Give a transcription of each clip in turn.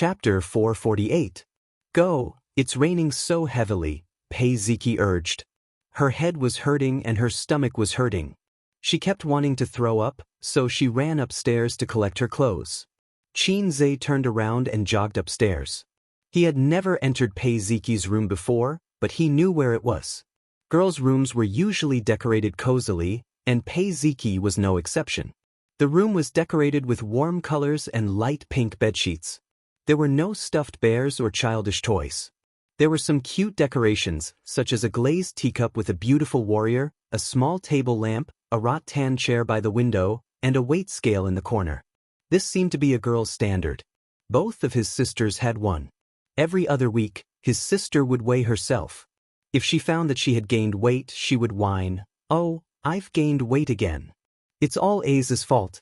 Chapter 448. Go, it's raining so heavily, Pei Ziki urged. Her head was hurting and her stomach was hurting. She kept wanting to throw up, so she ran upstairs to collect her clothes. Qin Zhe turned around and jogged upstairs. He had never entered Pei Ziki's room before, but he knew where it was. Girls' rooms were usually decorated cozily, and Pei Ziki was no exception. The room was decorated with warm colors and light pink bedsheets. There were no stuffed bears or childish toys. There were some cute decorations, such as a glazed teacup with a beautiful warrior, a small table lamp, a rattan chair by the window, and a weight scale in the corner. This seemed to be a girl's standard. Both of his sisters had one. Every other week, his sister would weigh herself. If she found that she had gained weight, she would whine, "Oh, I've gained weight again. It's all A's fault."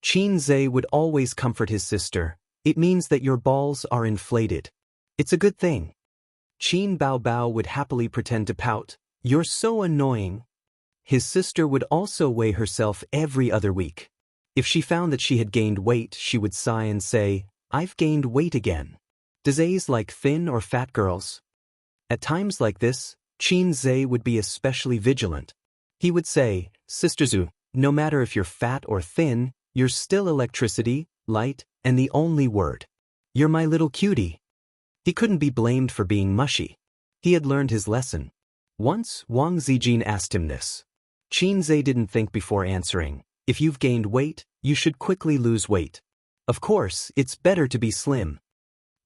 Qin Zhe would always comfort his sister. "It means that your balls are inflated. It's a good thing." Qin Bao Bao would happily pretend to pout, "You're so annoying." His sister would also weigh herself every other week. If she found that she had gained weight, she would sigh and say, "I've gained weight again." Does A's like thin or fat girls? At times like this, Qin Zhe would be especially vigilant. He would say, "Sister Zhu, no matter if you're fat or thin, you're still electricity, light, and the only word. You're my little cutie." He couldn't be blamed for being mushy. He had learned his lesson. Once, Wang Zijin asked him this. Qin Zhe didn't think before answering. If you've gained weight, you should quickly lose weight. Of course, it's better to be slim.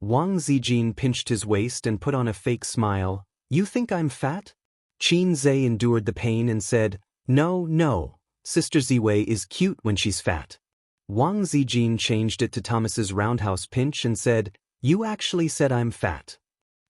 Wang Zijin pinched his waist and put on a fake smile. "You think I'm fat?" Qin Zhe endured the pain and said, No, Sister Ziwei is cute when she's fat." Wang Zijin changed it to Thomas's roundhouse pinch and said, "You actually said I'm fat."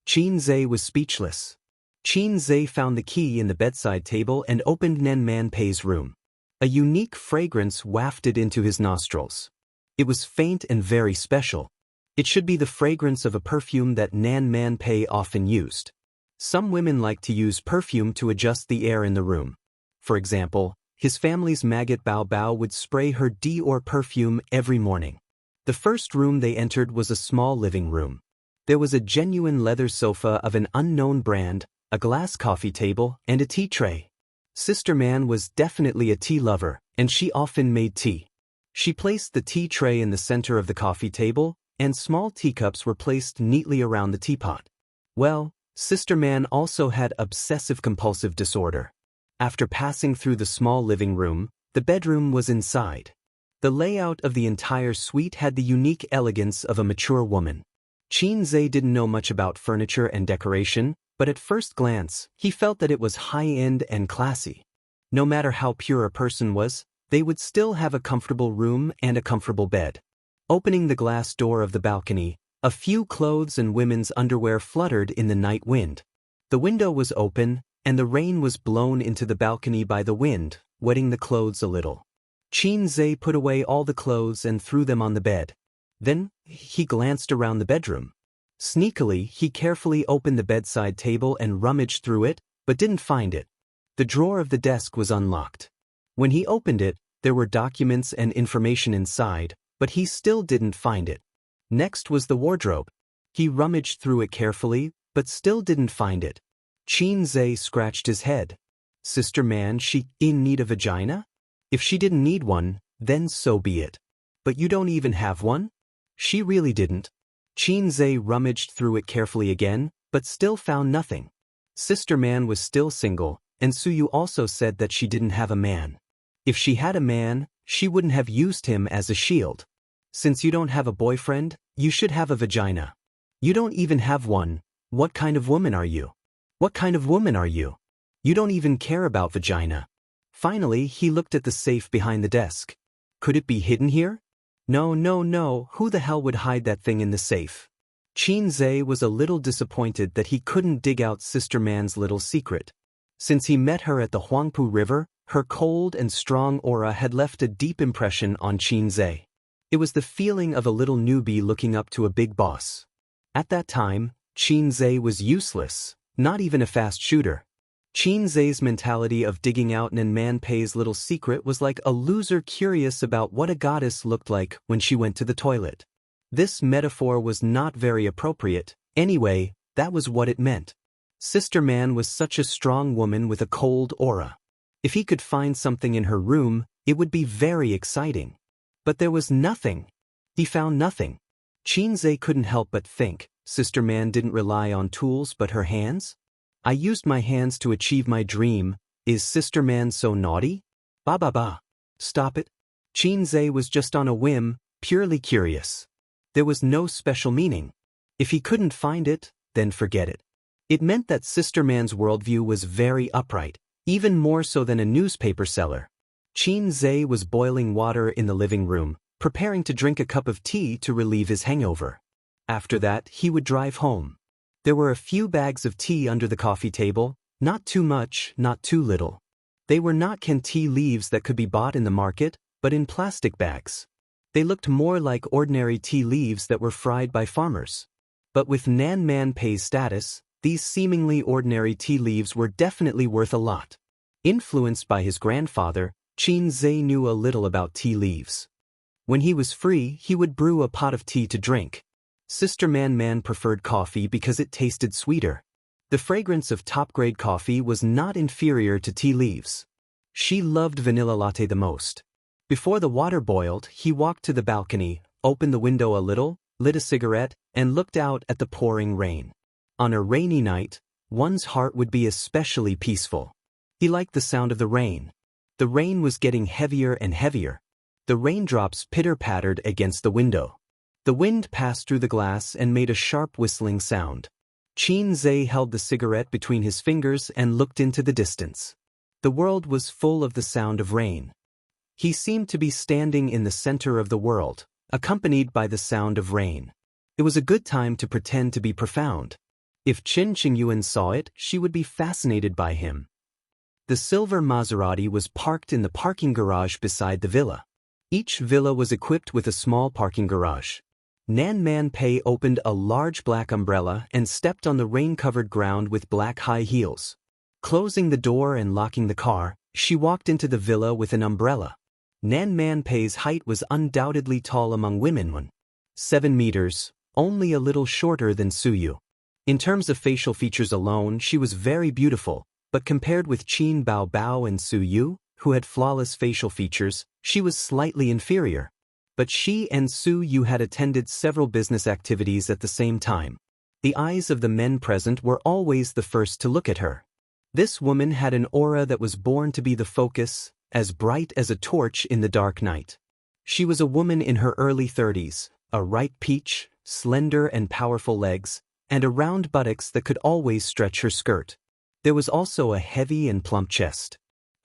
Qin Zhe was speechless. Qin Zhe found the key in the bedside table and opened Nen Man Pei's room. A unique fragrance wafted into his nostrils. It was faint and very special. It should be the fragrance of a perfume that Nan Man Pei often used. Some women like to use perfume to adjust the air in the room. For example, his family's maggot Bao Bao would spray her Dior perfume every morning. The first room they entered was a small living room. There was a genuine leather sofa of an unknown brand, a glass coffee table, and a tea tray. Sister Man was definitely a tea lover, and she often made tea. She placed the tea tray in the center of the coffee table, and small teacups were placed neatly around the teapot. Well, Sister Man also had obsessive-compulsive disorder. After passing through the small living room, the bedroom was inside. The layout of the entire suite had the unique elegance of a mature woman. Qin Zhe didn't know much about furniture and decoration, but at first glance, he felt that it was high-end and classy. No matter how pure a person was, they would still have a comfortable room and a comfortable bed. Opening the glass door of the balcony, a few clothes and women's underwear fluttered in the night wind. The window was open, and the rain was blown into the balcony by the wind, wetting the clothes a little. Qin Zhe put away all the clothes and threw them on the bed. Then, he glanced around the bedroom. Sneakily, he carefully opened the bedside table and rummaged through it, but didn't find it. The drawer of the desk was unlocked. When he opened it, there were documents and information inside, but he still didn't find it. Next was the wardrobe. He rummaged through it carefully, but still didn't find it. Qin Zhe scratched his head. Sister Man, she in need of a vagina? If she didn't need one, then so be it. But you don't even have one? She really didn't. Qin Zhe rummaged through it carefully again, but still found nothing. Sister Man was still single, and Suyu also said that she didn't have a man. If she had a man, she wouldn't have used him as a shield. Since you don't have a boyfriend, you should have a vagina. You don't even have one. What kind of woman are you? What kind of woman are you? You don't even care about vagina. Finally, he looked at the safe behind the desk. Could it be hidden here? No, who the hell would hide that thing in the safe? Qin Zhe was a little disappointed that he couldn't dig out Sister Man's little secret. Since he met her at the Huangpu River, her cold and strong aura had left a deep impression on Qin Zhe. It was the feeling of a little newbie looking up to a big boss. At that time, Qin Zhe was useless, not even a fast shooter. Qin Zhe's mentality of digging out Nan Man Pei's little secret was like a loser curious about what a goddess looked like when she went to the toilet. This metaphor was not very appropriate. Anyway, that was what it meant. Sister Man was such a strong woman with a cold aura. If he could find something in her room, it would be very exciting. But there was nothing. He found nothing. Xianxia couldn't help but think, Sister Man didn't rely on tools but her hands? I used my hands to achieve my dream. Is Sister Man so naughty? Ba ba ba. Stop it. Xianxia was just on a whim, purely curious. There was no special meaning. If he couldn't find it, then forget it. It meant that Sister Man's worldview was very upright, even more so than a newspaper seller. Xianxia was boiling water in the living room, preparing to drink a cup of tea to relieve his hangover. After that, he would drive home. There were a few bags of tea under the coffee table, not too much, not too little. They were not canned tea leaves that could be bought in the market, but in plastic bags. They looked more like ordinary tea leaves that were fried by farmers. But with Nan Man Pei's status, these seemingly ordinary tea leaves were definitely worth a lot. Influenced by his grandfather, Xianxia knew a little about tea leaves. When he was free, he would brew a pot of tea to drink. Sister Man preferred coffee because it tasted sweeter. The fragrance of top-grade coffee was not inferior to tea leaves. She loved vanilla latte the most. Before the water boiled, he walked to the balcony, opened the window a little, lit a cigarette, and looked out at the pouring rain. On a rainy night, one's heart would be especially peaceful. He liked the sound of the rain. The rain was getting heavier and heavier. The raindrops pitter-pattered against the window. The wind passed through the glass and made a sharp whistling sound. Xianxia held the cigarette between his fingers and looked into the distance. The world was full of the sound of rain. He seemed to be standing in the center of the world, accompanied by the sound of rain. It was a good time to pretend to be profound. If Qin Qingyuan saw it, she would be fascinated by him. The silver Maserati was parked in the parking garage beside the villa. Each villa was equipped with a small parking garage. Nan Man Pei opened a large black umbrella and stepped on the rain-covered ground with black high heels. Closing the door and locking the car, she walked into the villa with an umbrella. Nan Man Pei's height was undoubtedly tall among women. 7 meters, only a little shorter than Suyu. In terms of facial features alone, she was very beautiful, but compared with Qin Baobao and Suyu, who had flawless facial features, she was slightly inferior. But she and Suyu had attended several business activities at the same time. The eyes of the men present were always the first to look at her. This woman had an aura that was born to be the focus, as bright as a torch in the dark night. She was a woman in her early 30s, a ripe peach, slender and powerful legs, and a round buttocks that could always stretch her skirt. There was also a heavy and plump chest.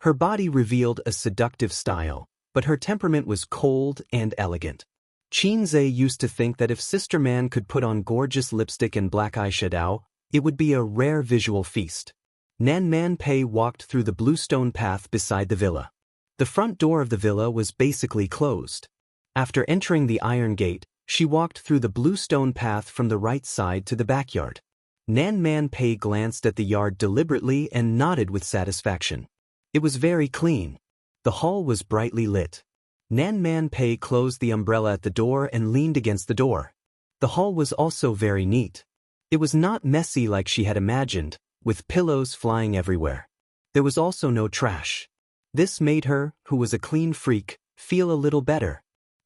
Her body revealed a seductive style, but her temperament was cold and elegant. Xianxia used to think that if Sister Man could put on gorgeous lipstick and black eyeshadow, it would be a rare visual feast. Nan Man Pei walked through the bluestone path beside the villa. The front door of the villa was basically closed. After entering the iron gate, she walked through the bluestone path from the right side to the backyard. Nan Man Pei glanced at the yard deliberately and nodded with satisfaction. It was very clean. The hall was brightly lit. Nan Man Pei closed the umbrella at the door and leaned against the door. The hall was also very neat. It was not messy like she had imagined, with pillows flying everywhere. There was also no trash. This made her, who was a clean freak, feel a little better.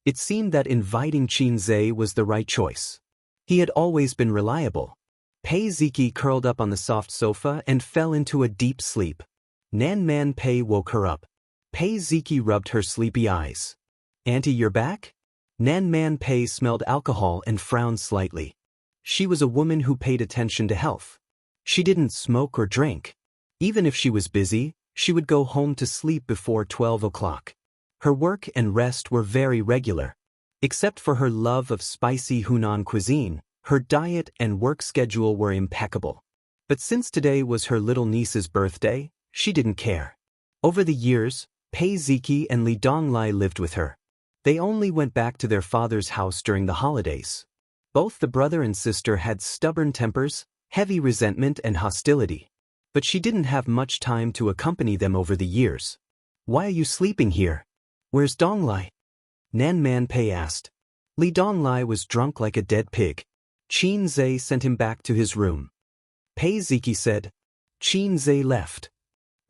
It seemed that inviting Xianxia was the right choice. He had always been reliable. Pei Ziki curled up on the soft sofa and fell into a deep sleep. Nan Man Pei woke her up. Pei Ziki rubbed her sleepy eyes. "Auntie, you're back?" Nan Man Pei smelled alcohol and frowned slightly. She was a woman who paid attention to health. She didn't smoke or drink. Even if she was busy, she would go home to sleep before 12 o'clock. Her work and rest were very regular. Except for her love of spicy Hunan cuisine, her diet and work schedule were impeccable. But since today was her little niece's birthday, she didn't care. Over the years, Pei Ziki and Li Donglai lived with her. They only went back to their father's house during the holidays. Both the brother and sister had stubborn tempers, heavy resentment and hostility. But she didn't have much time to accompany them over the years. "Why are you sleeping here? Where's Donglai?" Nan Man Pei asked. Li Donglai was drunk like a dead pig. Qin Zhe sent him back to his room. Pei Ziki said. Qin Zhe left.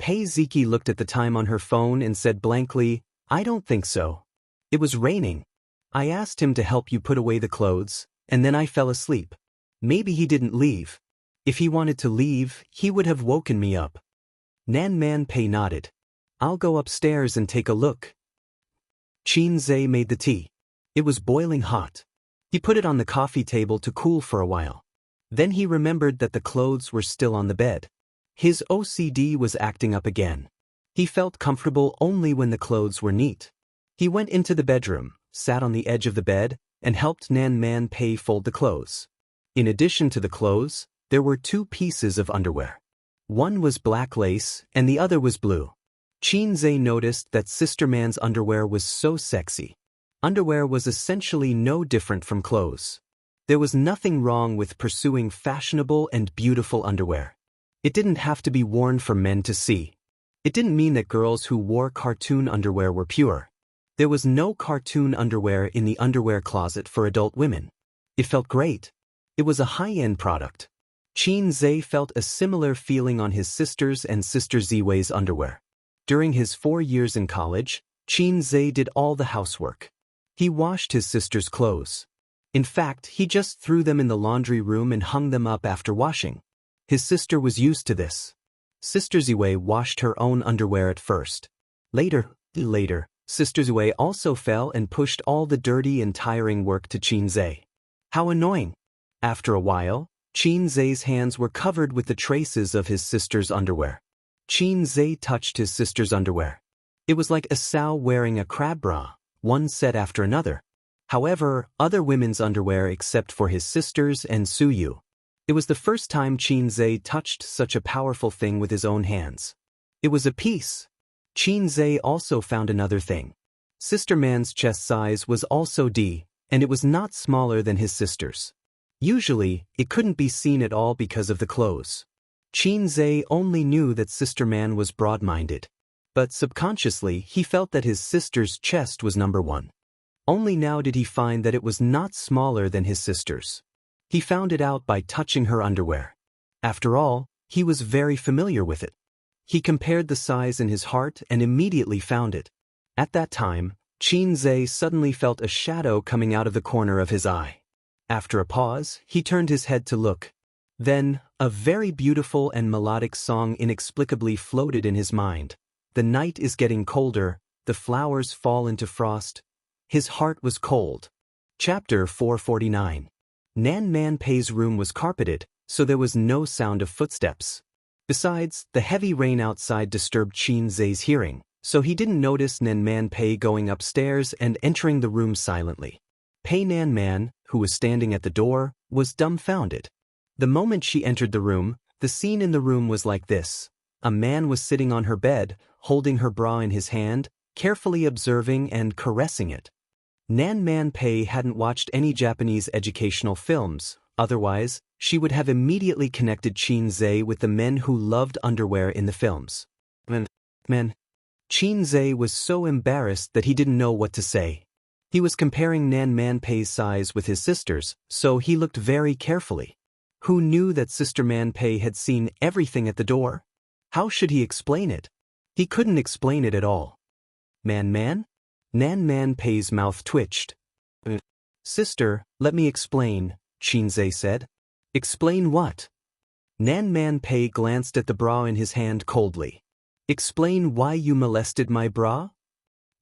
Pei Ziki looked at the time on her phone and said blankly, I don't think so. It was raining. I asked him to help you put away the clothes, and then I fell asleep. Maybe he didn't leave. If he wanted to leave, he would have woken me up. Nan Man Pei nodded. I'll go upstairs and take a look. Qin Zhe made the tea. It was boiling hot. He put it on the coffee table to cool for a while. Then he remembered that the clothes were still on the bed. His OCD was acting up again. He felt comfortable only when the clothes were neat. He went into the bedroom, sat on the edge of the bed, and helped Nan Man Pei fold the clothes. In addition to the clothes, there were 2 pieces of underwear. One was black lace, and the other was blue. Qin Zhe noticed that Sister Man's underwear was so sexy. Underwear was essentially no different from clothes. There was nothing wrong with pursuing fashionable and beautiful underwear. It didn't have to be worn for men to see. It didn't mean that girls who wore cartoon underwear were pure. There was no cartoon underwear in the underwear closet for adult women. It felt great. It was a high-end product. Qin Zhe felt a similar feeling on his sister's and Sister Ziwei's underwear. During his 4 years in college, Qin Zhe did all the housework. He washed his sister's clothes. In fact, he just threw them in the laundry room and hung them up after washing. His sister was used to this. Sister Ziwei washed her own underwear at first. Later, Sister Ziwei also fell and pushed all the dirty and tiring work to Qin Zhe. How annoying! After a while, Qin Zhe's hands were covered with the traces of his sister's underwear. Qin Zhe touched his sister's underwear. It was like a sow wearing a crab bra, one set after another. However, other women's underwear except for his sister's and Suyu. It was the first time Qin Zhe touched such a powerful thing with his own hands. It was a piece. Qin Zhe also found another thing. Sister Man's chest size was also D, and it was not smaller than his sister's. Usually, it couldn't be seen at all because of the clothes. Qin Zhe only knew that Sister Man was broad-minded. But subconsciously, he felt that his sister's chest was number 1. Only now did he find that it was not smaller than his sister's. He found it out by touching her underwear. After all, he was very familiar with it. He compared the size in his heart and immediately found it. At that time, Qin Zhe suddenly felt a shadow coming out of the corner of his eye. After a pause, he turned his head to look. Then, a very beautiful and melodic song inexplicably floated in his mind. The night is getting colder, the flowers fall into frost. His heart was cold. Chapter 449. Nan Man Pei's room was carpeted, so there was no sound of footsteps. Besides, the heavy rain outside disturbed Qin Zhe's hearing, so he didn't notice Nan Man Pei going upstairs and entering the room silently. Pei Nan Man, who was standing at the door, was dumbfounded. The moment she entered the room, the scene in the room was like this. A man was sitting on her bed, holding her bra in his hand, carefully observing and caressing it. Nan Man Pei hadn't watched any Japanese educational films, otherwise, she would have immediately connected Qin Zhe with the men who loved underwear in the films. Men. Qin Zhe was so embarrassed that he didn't know what to say. He was comparing Nan Man Pei's size with his sister's, so he looked very carefully. Who knew that Sister Man Pei had seen everything at the door? How should he explain it? He couldn't explain it at all. Man? Nan Man Pei's mouth twitched. Sister, let me explain, Qin Zhe said. Explain what? Nan Man Pei glanced at the bra in his hand coldly. Explain why you molested my bra?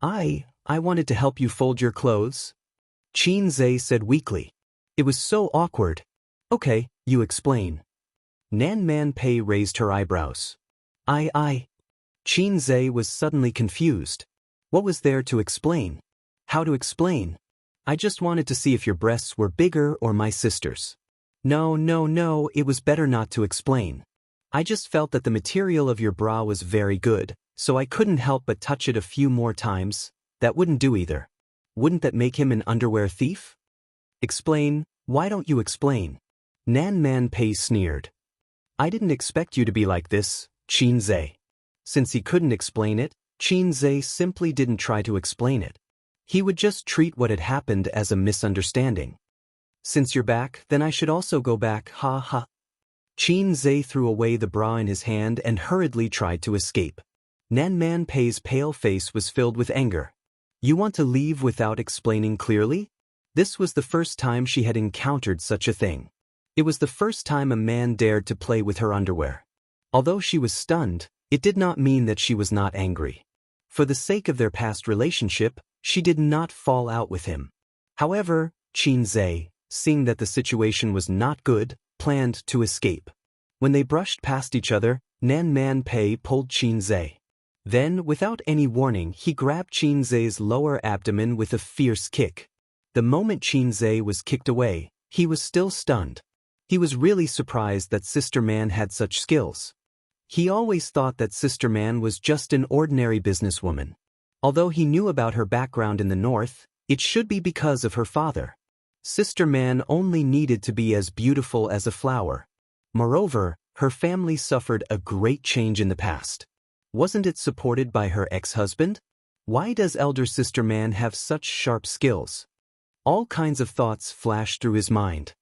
I wanted to help you fold your clothes. Qin Zhe said weakly. It was so awkward. Okay, you explain. Nan Man Pei raised her eyebrows. Qin Zhe was suddenly confused. What was there to explain? How to explain? I just wanted to see if your breasts were bigger or my sister's. No, it was better not to explain. I just felt that the material of your bra was very good, so I couldn't help but touch it a few more times. That wouldn't do either. Wouldn't that make him an underwear thief? Explain, why don't you explain? Nan Man Pei sneered. I didn't expect you to be like this, Qin Zhe. Since he couldn't explain it, Qin Zhe simply didn't try to explain it. He would just treat what had happened as a misunderstanding. Since you're back, then I should also go back, ha ha. Qin Zhe threw away the bra in his hand and hurriedly tried to escape. Nan Man Pei's pale face was filled with anger. You want to leave without explaining clearly? This was the first time she had encountered such a thing. It was the first time a man dared to play with her underwear. Although she was stunned, it did not mean that she was not angry. For the sake of their past relationship, she did not fall out with him. However, Qin Zhe, seeing that the situation was not good, planned to escape. When they brushed past each other, Nan Man Pei pulled Qin Zhe. Then, without any warning, he grabbed Qin Zhe's lower abdomen with a fierce kick. The moment Qin Zhe was kicked away, he was still stunned. He was really surprised that Sister Man had such skills. He always thought that Sister Man was just an ordinary businesswoman. Although he knew about her background in the north, it should be because of her father. Sister Man only needed to be as beautiful as a flower. Moreover, her family suffered a great change in the past. Wasn't it supported by her ex-husband? Why does elder Sister Man have such sharp skills? All kinds of thoughts flashed through his mind.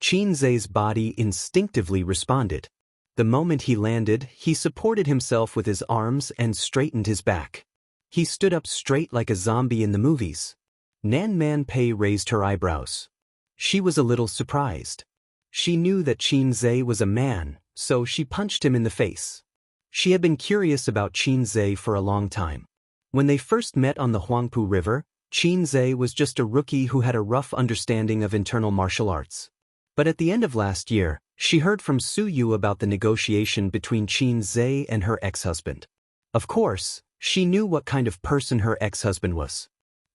Qin Zhe's body instinctively responded. The moment he landed, he supported himself with his arms and straightened his back. He stood up straight like a zombie in the movies. Nan Man Pei raised her eyebrows. She was a little surprised. She knew that Qin Zhe was a man, so she punched him in the face. She had been curious about Qin Zhe for a long time. When they first met on the Huangpu River, Qin Zhe was just a rookie who had a rough understanding of internal martial arts. But at the end of last year, she heard from Su Yu about the negotiation between Qin Zhe and her ex-husband. Of course, she knew what kind of person her ex-husband was.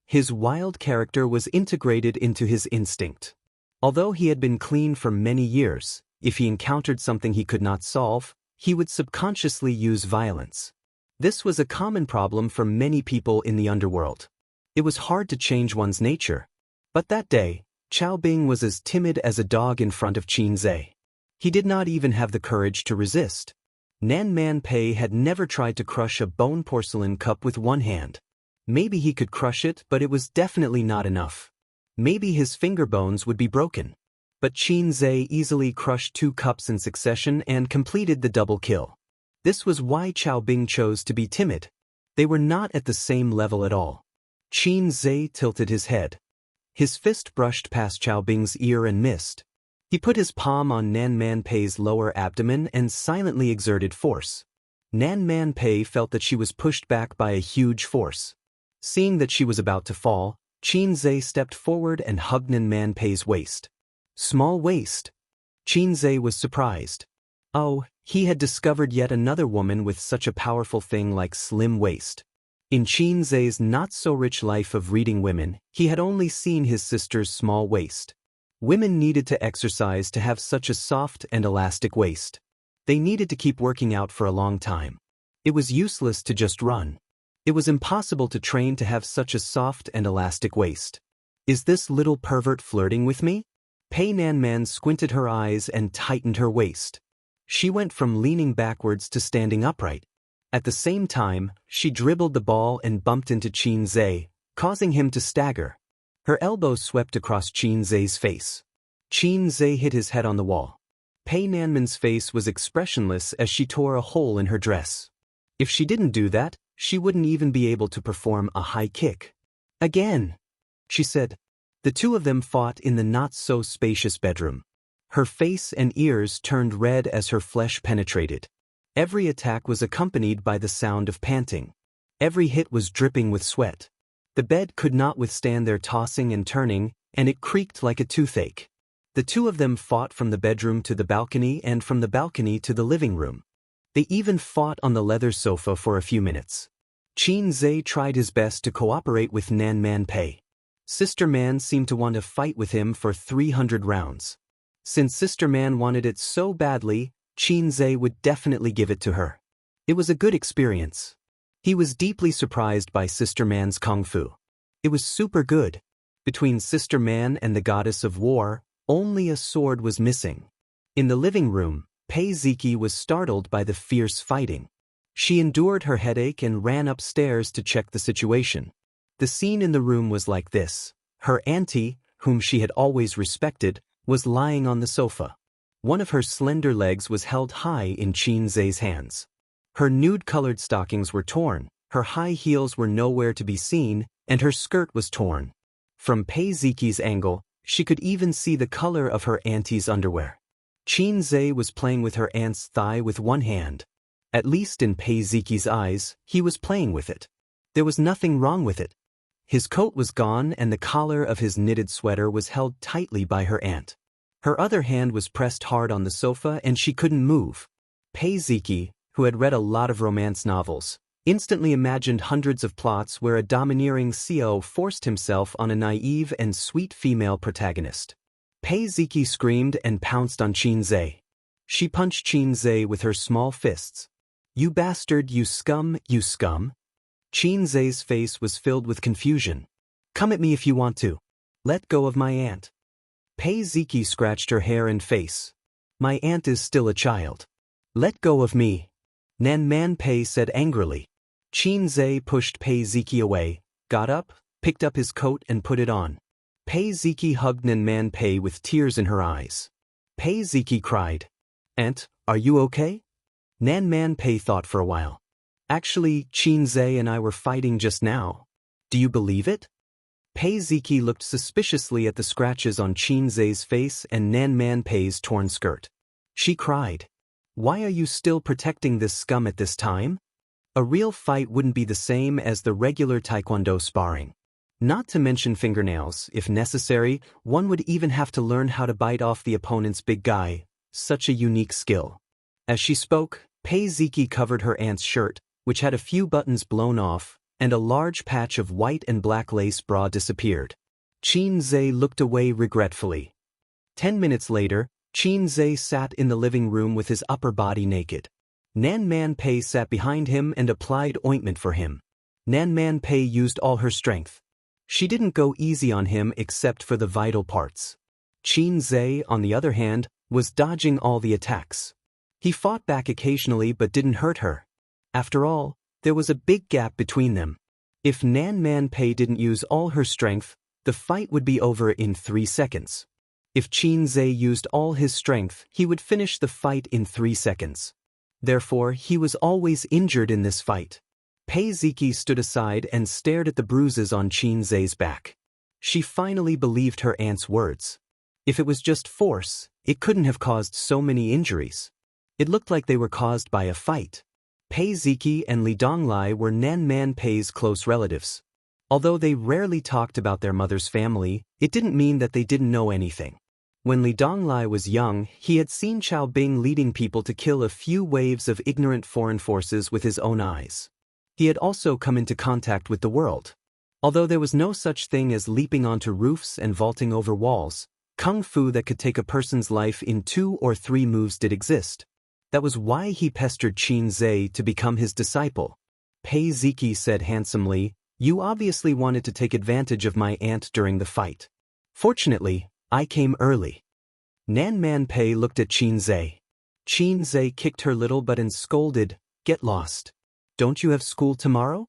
His wild character was integrated into his instinct. Although he had been clean for many years, if he encountered something he could not solve, he would subconsciously use violence. This was a common problem for many people in the underworld. It was hard to change one's nature. But that day, Chao Bing was as timid as a dog in front of Qin Zhe. He did not even have the courage to resist. Nan Man Pei had never tried to crush a bone porcelain cup with one hand. Maybe he could crush it, but it was definitely not enough. Maybe his finger bones would be broken. But Qin Zhe easily crushed 2 cups in succession and completed the double kill. This was why Chao Bing chose to be timid. They were not at the same level at all. Qin Zhe tilted his head. His fist brushed past Chao Bing's ear and missed. He put his palm on Nan Man Pei's lower abdomen and silently exerted force. Nan Man Pei felt that she was pushed back by a huge force. Seeing that she was about to fall, Qin Zhe stepped forward and hugged Nan Man Pei's waist. Small waist. Qin Zhe was surprised. Oh, he had discovered yet another woman with such a powerful thing like slim waist. In Qin Zhe's not-so-rich life of reading women, he had only seen his sister's small waist. Women needed to exercise to have such a soft and elastic waist. They needed to keep working out for a long time. It was useless to just run. It was impossible to train to have such a soft and elastic waist. Is this little pervert flirting with me? Pei Nanman squinted her eyes and tightened her waist. She went from leaning backwards to standing upright. At the same time, she dribbled the ball and bumped into Qin Zhe, causing him to stagger. Her elbow swept across Qin Zhe's face. Qin Zhe hit his head on the wall. Pei Nanman's face was expressionless as she tore a hole in her dress. If she didn't do that, she wouldn't even be able to perform a high kick. Again, she said. The two of them fought in the not-so-spacious bedroom. Her face and ears turned red as her flesh penetrated. Every attack was accompanied by the sound of panting. Every hit was dripping with sweat. The bed could not withstand their tossing and turning, and it creaked like a toothache. The two of them fought from the bedroom to the balcony and from the balcony to the living room. They even fought on the leather sofa for a few minutes. Qin Zhe tried his best to cooperate with Nan Man Pei. Sister Man seemed to want to fight with him for 300 rounds. Since Sister Man wanted it so badly, Qin Zhe would definitely give it to her. It was a good experience. He was deeply surprised by Sister Man's kung fu. It was super good. Between Sister Man and the goddess of war, only a sword was missing. In the living room, Pei Ziki was startled by the fierce fighting. She endured her headache and ran upstairs to check the situation. The scene in the room was like this. Her auntie, whom she had always respected, was lying on the sofa. One of her slender legs was held high in Qin Zhe's hands. Her nude-colored stockings were torn, her high heels were nowhere to be seen, and her skirt was torn. From Pei Ziqi's angle, she could even see the color of her auntie's underwear. Qin Zhe was playing with her aunt's thigh with one hand. At least in Pei Ziqi's eyes, he was playing with it. There was nothing wrong with it. His coat was gone and the collar of his knitted sweater was held tightly by her aunt. Her other hand was pressed hard on the sofa and she couldn't move. Pei Ziqi, who had read a lot of romance novels, instantly imagined hundreds of plots where a domineering CEO forced himself on a naive and sweet female protagonist. Pei Ziqi screamed and pounced on Qin Zhe. She punched Qin Zhe with her small fists. "You bastard, you scum, you scum." Qin Zhe's face was filled with confusion. "Come at me if you want to. Let go of my aunt." Pei Ziqi scratched her hair and face. "My aunt is still a child. Let go of me," Nan Man Pei said angrily. Qin Zhe pushed Pei Ziqi away, got up, picked up his coat and put it on. Pei Ziqi hugged Nan Man Pei with tears in her eyes. Pei Ziqi cried, "Aunt, are you okay?" Nan Man Pei thought for a while. "Actually, Qin Zhe and I were fighting just now. Do you believe it?" Pei Ziqi looked suspiciously at the scratches on Qin Zhe's face and Nan Man Pei's torn skirt. She cried, "Why are you still protecting this scum at this time? A real fight wouldn't be the same as the regular taekwondo sparring. Not to mention fingernails, if necessary, one would even have to learn how to bite off the opponent's big guy, such a unique skill." As she spoke, Pei Ziqi covered her aunt's shirt, which had a few buttons blown off, and a large patch of white and black lace bra disappeared. Qin Zhe looked away regretfully. 10 minutes later, Qin Zhe sat in the living room with his upper body naked. Nan Man Pei sat behind him and applied ointment for him. Nan Man Pei used all her strength. She didn't go easy on him except for the vital parts. Qin Zhe, on the other hand, was dodging all the attacks. He fought back occasionally but didn't hurt her. After all, there was a big gap between them. If Nan Man Pei didn't use all her strength, the fight would be over in 3 seconds. If Qin Zhe used all his strength, he would finish the fight in 3 seconds. Therefore, he was always injured in this fight. Pei Ziqi stood aside and stared at the bruises on Qin Zhe's back. She finally believed her aunt's words. If it was just force, it couldn't have caused so many injuries. It looked like they were caused by a fight. Pei Ziqi and Li Donglai were Nan Man Pei's close relatives. Although they rarely talked about their mother's family, it didn't mean that they didn't know anything. When Li Donglai was young, he had seen Chao Bing leading people to kill a few waves of ignorant foreign forces with his own eyes. He had also come into contact with the world. Although there was no such thing as leaping onto roofs and vaulting over walls, kung fu that could take a person's life in 2 or 3 moves did exist. That was why he pestered Qin Zhe to become his disciple. Pei Ziqi said handsomely, "You obviously wanted to take advantage of my aunt during the fight. Fortunately, I came early." Nan Man Pei looked at Qin Zhe. Qin Zhe kicked her little butt and scolded, "Get lost. Don't you have school tomorrow?"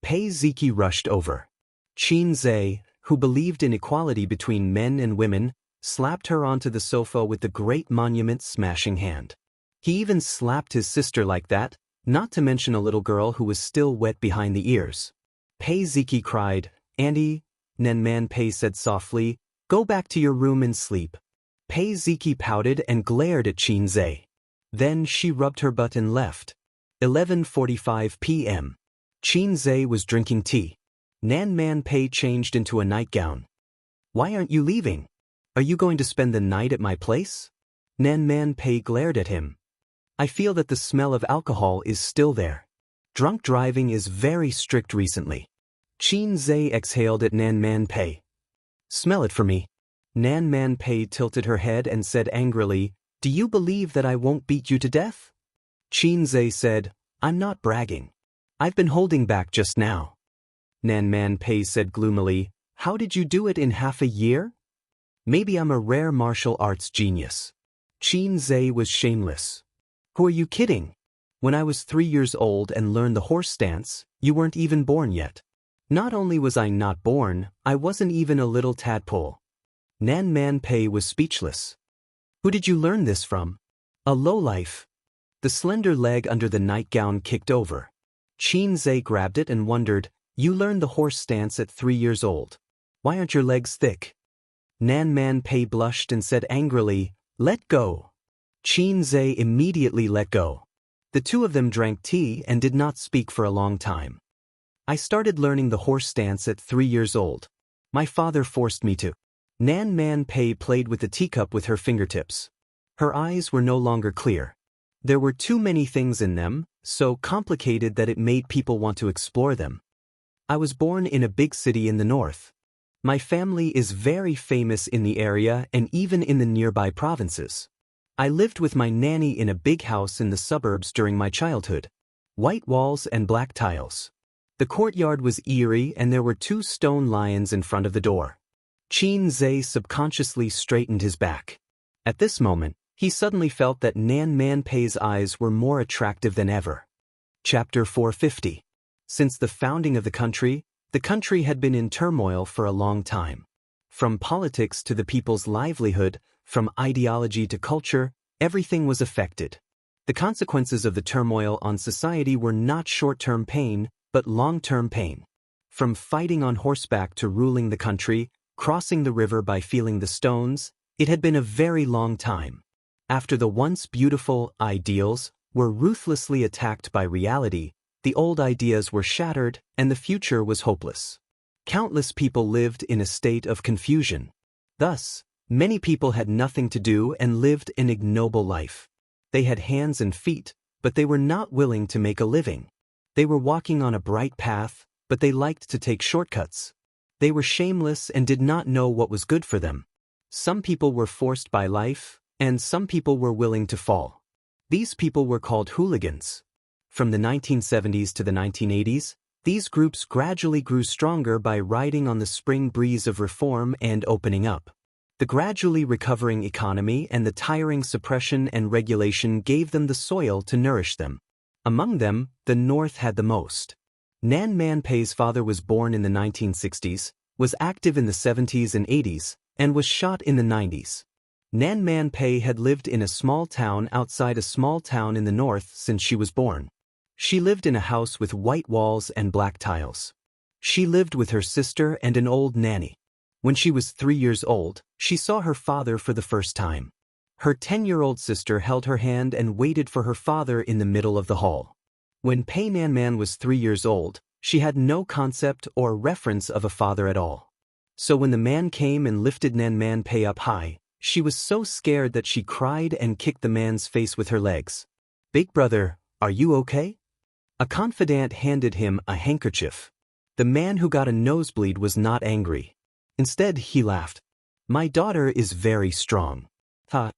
Pei Ziqi rushed over. Qin Zhe, who believed in equality between men and women, slapped her onto the sofa with the great monument-smashing hand. He even slapped his sister like that, not to mention a little girl who was still wet behind the ears. Pei Ziqi cried, "Auntie," Nan Man Pei said softly, "go back to your room and sleep." Pei Ziqi pouted and glared at Qin Zhe. Then she rubbed her butt and left. 11:45 p.m. Qin Zhe was drinking tea. Nan Man Pei changed into a nightgown. "Why aren't you leaving? Are you going to spend the night at my place?" Nan Man Pei glared at him. "I feel that the smell of alcohol is still there. Drunk driving is very strict recently." Qin Zhe exhaled at Nan Man Pei. "Smell it for me." Nan Man Pei tilted her head and said angrily, "Do you believe that I won't beat you to death?" Qin Zhe said, "I'm not bragging. I've been holding back just now." Nan Man Pei said gloomily, "How did you do it in half a year?" "Maybe I'm a rare martial arts genius." Qin Zhe was shameless. "Who are you kidding? When I was 3 years old and learned the horse stance, you weren't even born yet." Not only was I not born, I wasn't even a little tadpole. Nan Man Pei was speechless. Who did you learn this from? A lowlife. The slender leg under the nightgown kicked over. Qin Zhe grabbed it and wondered, you learned the horse stance at 3 years old. Why aren't your legs thick? Nan Man Pei blushed and said angrily, let go. Qin Zhe immediately let go. The two of them drank tea and did not speak for a long time. I started learning the horse stance at 3 years old. My father forced me to. Nan Man Pei played with the teacup with her fingertips. Her eyes were no longer clear. There were too many things in them, so complicated that it made people want to explore them. I was born in a big city in the north. My family is very famous in the area and even in the nearby provinces. I lived with my nanny in a big house in the suburbs during my childhood. White walls and black tiles. The courtyard was eerie and there were 2 stone lions in front of the door. Qin Zhe subconsciously straightened his back. At this moment, he suddenly felt that Nan Man Pei's eyes were more attractive than ever. Chapter 450. Since the founding of the country had been in turmoil for a long time. From politics to the people's livelihood, from ideology to culture, everything was affected. The consequences of the turmoil on society were not short-term pain, but long-term pain. From fighting on horseback to ruling the country, crossing the river by feeling the stones, it had been a very long time. After the once beautiful ideals were ruthlessly attacked by reality, the old ideas were shattered and the future was hopeless. Countless people lived in a state of confusion. Thus, many people had nothing to do and lived an ignoble life. They had hands and feet, but they were not willing to make a living. They were walking on a bright path, but they liked to take shortcuts. They were shameless and did not know what was good for them. Some people were forced by life, and some people were willing to fall. These people were called hooligans. From the 1970s to the 1980s, these groups gradually grew stronger by riding on the spring breeze of reform and opening up. The gradually recovering economy and the tiring suppression and regulation gave them the soil to nourish them. Among them, the North had the most. Nan Man Pei's father was born in the 1960s, was active in the 70s and 80s, and was shot in the 90s. Nan Man Pei had lived in a small town outside a small town in the north since she was born. She lived in a house with white walls and black tiles. She lived with her sister and an old nanny. When she was 3 years old, she saw her father for the first time. Her 10-year-old sister held her hand and waited for her father in the middle of the hall. When Pei Nan Man was 3 years old, she had no concept or reference of a father at all. So when the man came and lifted Nan Man Pei up high, she was so scared that she cried and kicked the man's face with her legs. "Big brother, are you okay?" A confidant handed him a handkerchief. The man who got a nosebleed was not angry. Instead, he laughed. "My daughter is very strong." Ha!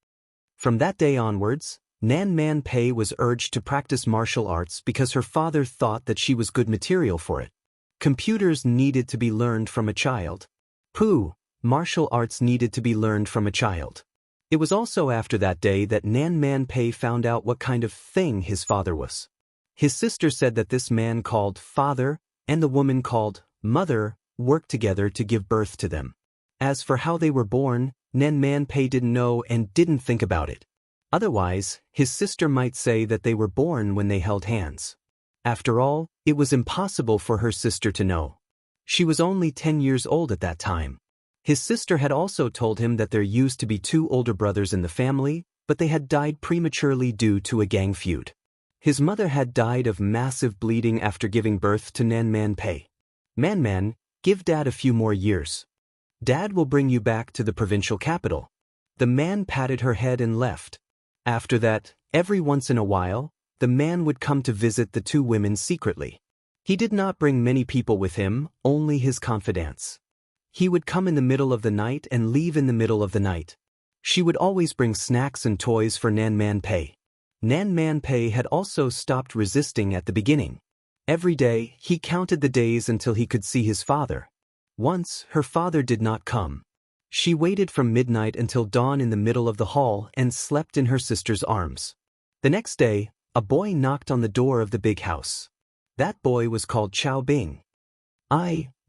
From that day onwards, Nan Man Pei was urged to practice martial arts because her father thought that she was good material for it. Computers needed to be learned from a child. Martial arts needed to be learned from a child. It was also after that day that Nan Man Pei found out what kind of thing his father was. His sister said that this man called father and the woman called mother worked together to give birth to them. As for how they were born, Nan Man Pei didn't know and didn't think about it. Otherwise, his sister might say that they were born when they held hands. After all, it was impossible for her sister to know. She was only 10 years old at that time. His sister had also told him that there used to be 2 older brothers in the family, but they had died prematurely due to a gang feud. His mother had died of massive bleeding after giving birth to Nan Man Pei. Man, give Dad a few more years. Dad will bring you back to the provincial capital." The man patted her head and left. After that, every once in a while, the man would come to visit the 2 women secretly. He did not bring many people with him, only his confidants. He would come in the middle of the night and leave in the middle of the night. She would always bring snacks and toys for Nan Man Pei. Nan Man Pei had also stopped resisting at the beginning. Every day, he counted the days until he could see his father. Once, her father did not come. She waited from midnight until dawn in the middle of the hall and slept in her sister's arms. The next day, a boy knocked on the door of the big house. That boy was called Chao Bing.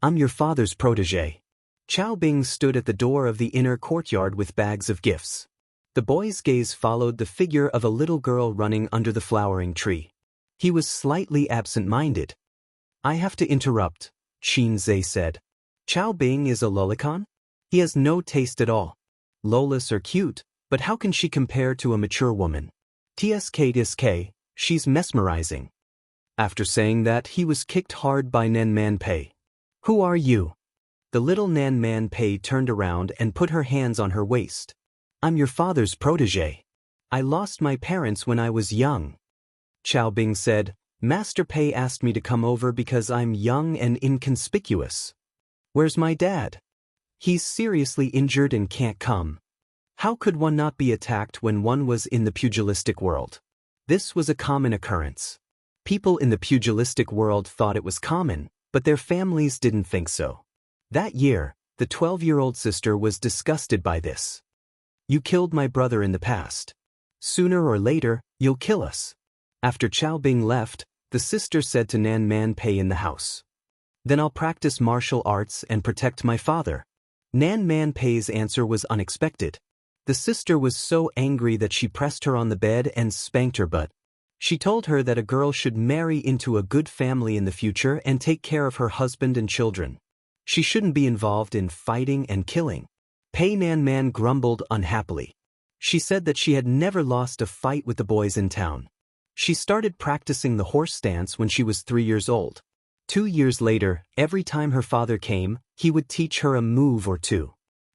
I'm your father's protege. Chao Bing stood at the door of the inner courtyard with bags of gifts. The boy's gaze followed the figure of a little girl running under the flowering tree. He was slightly absent-minded. I have to interrupt, Xianxia said. Chao Bing is a lolicon? He has no taste at all. Lolas are cute, but how can she compare to a mature woman? Tsk, she's mesmerizing. After saying that, he was kicked hard by Nan Man Pei. Who are you? The little Nan Man Pei turned around and put her hands on her waist. I'm your father's protege. I lost my parents when I was young. Chao Bing said, Master Pei asked me to come over because I'm young and inconspicuous. Where's my dad? He's seriously injured and can't come. How could one not be attacked when one was in the pugilistic world? This was a common occurrence. People in the pugilistic world thought it was common, but their families didn't think so. That year, the 12-year-old sister was disgusted by this. You killed my brother in the past. Sooner or later, you'll kill us. After Chao Bing left, the sister said to Nan Man Pei in the house. Then I'll practice martial arts and protect my father. Nan Man Pei's answer was unexpected. The sister was so angry that she pressed her on the bed and spanked her butt. She told her that a girl should marry into a good family in the future and take care of her husband and children. She shouldn't be involved in fighting and killing. Pei Nan Man grumbled unhappily. She said that she had never lost a fight with the boys in town. She started practicing the horse stance when she was 3 years old. 2 years later, every time her father came, he would teach her a move or two.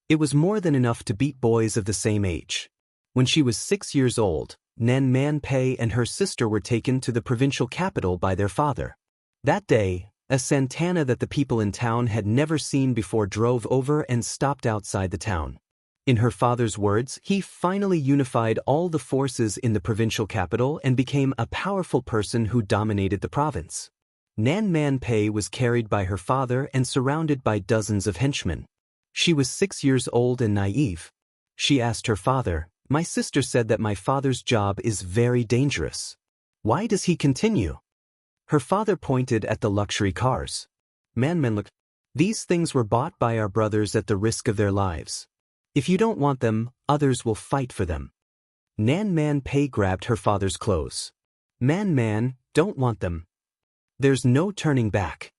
It was more than enough to beat boys of the same age. When she was 6 years old, Nan Man Pei and her sister were taken to the provincial capital by their father. That day, a Santana that the people in town had never seen before drove over and stopped outside the town. In her father's words, he finally unified all the forces in the provincial capital and became a powerful person who dominated the province. Nan Man Pei was carried by her father and surrounded by dozens of henchmen. She was 6 years old and naive. She asked her father, My sister said that my father's job is very dangerous. Why does he continue? Her father pointed at the luxury cars. Man, look. These things were bought by our brothers at the risk of their lives. If you don't want them, others will fight for them. Nan Man Pei grabbed her father's clothes. Man, don't want them. There's no turning back.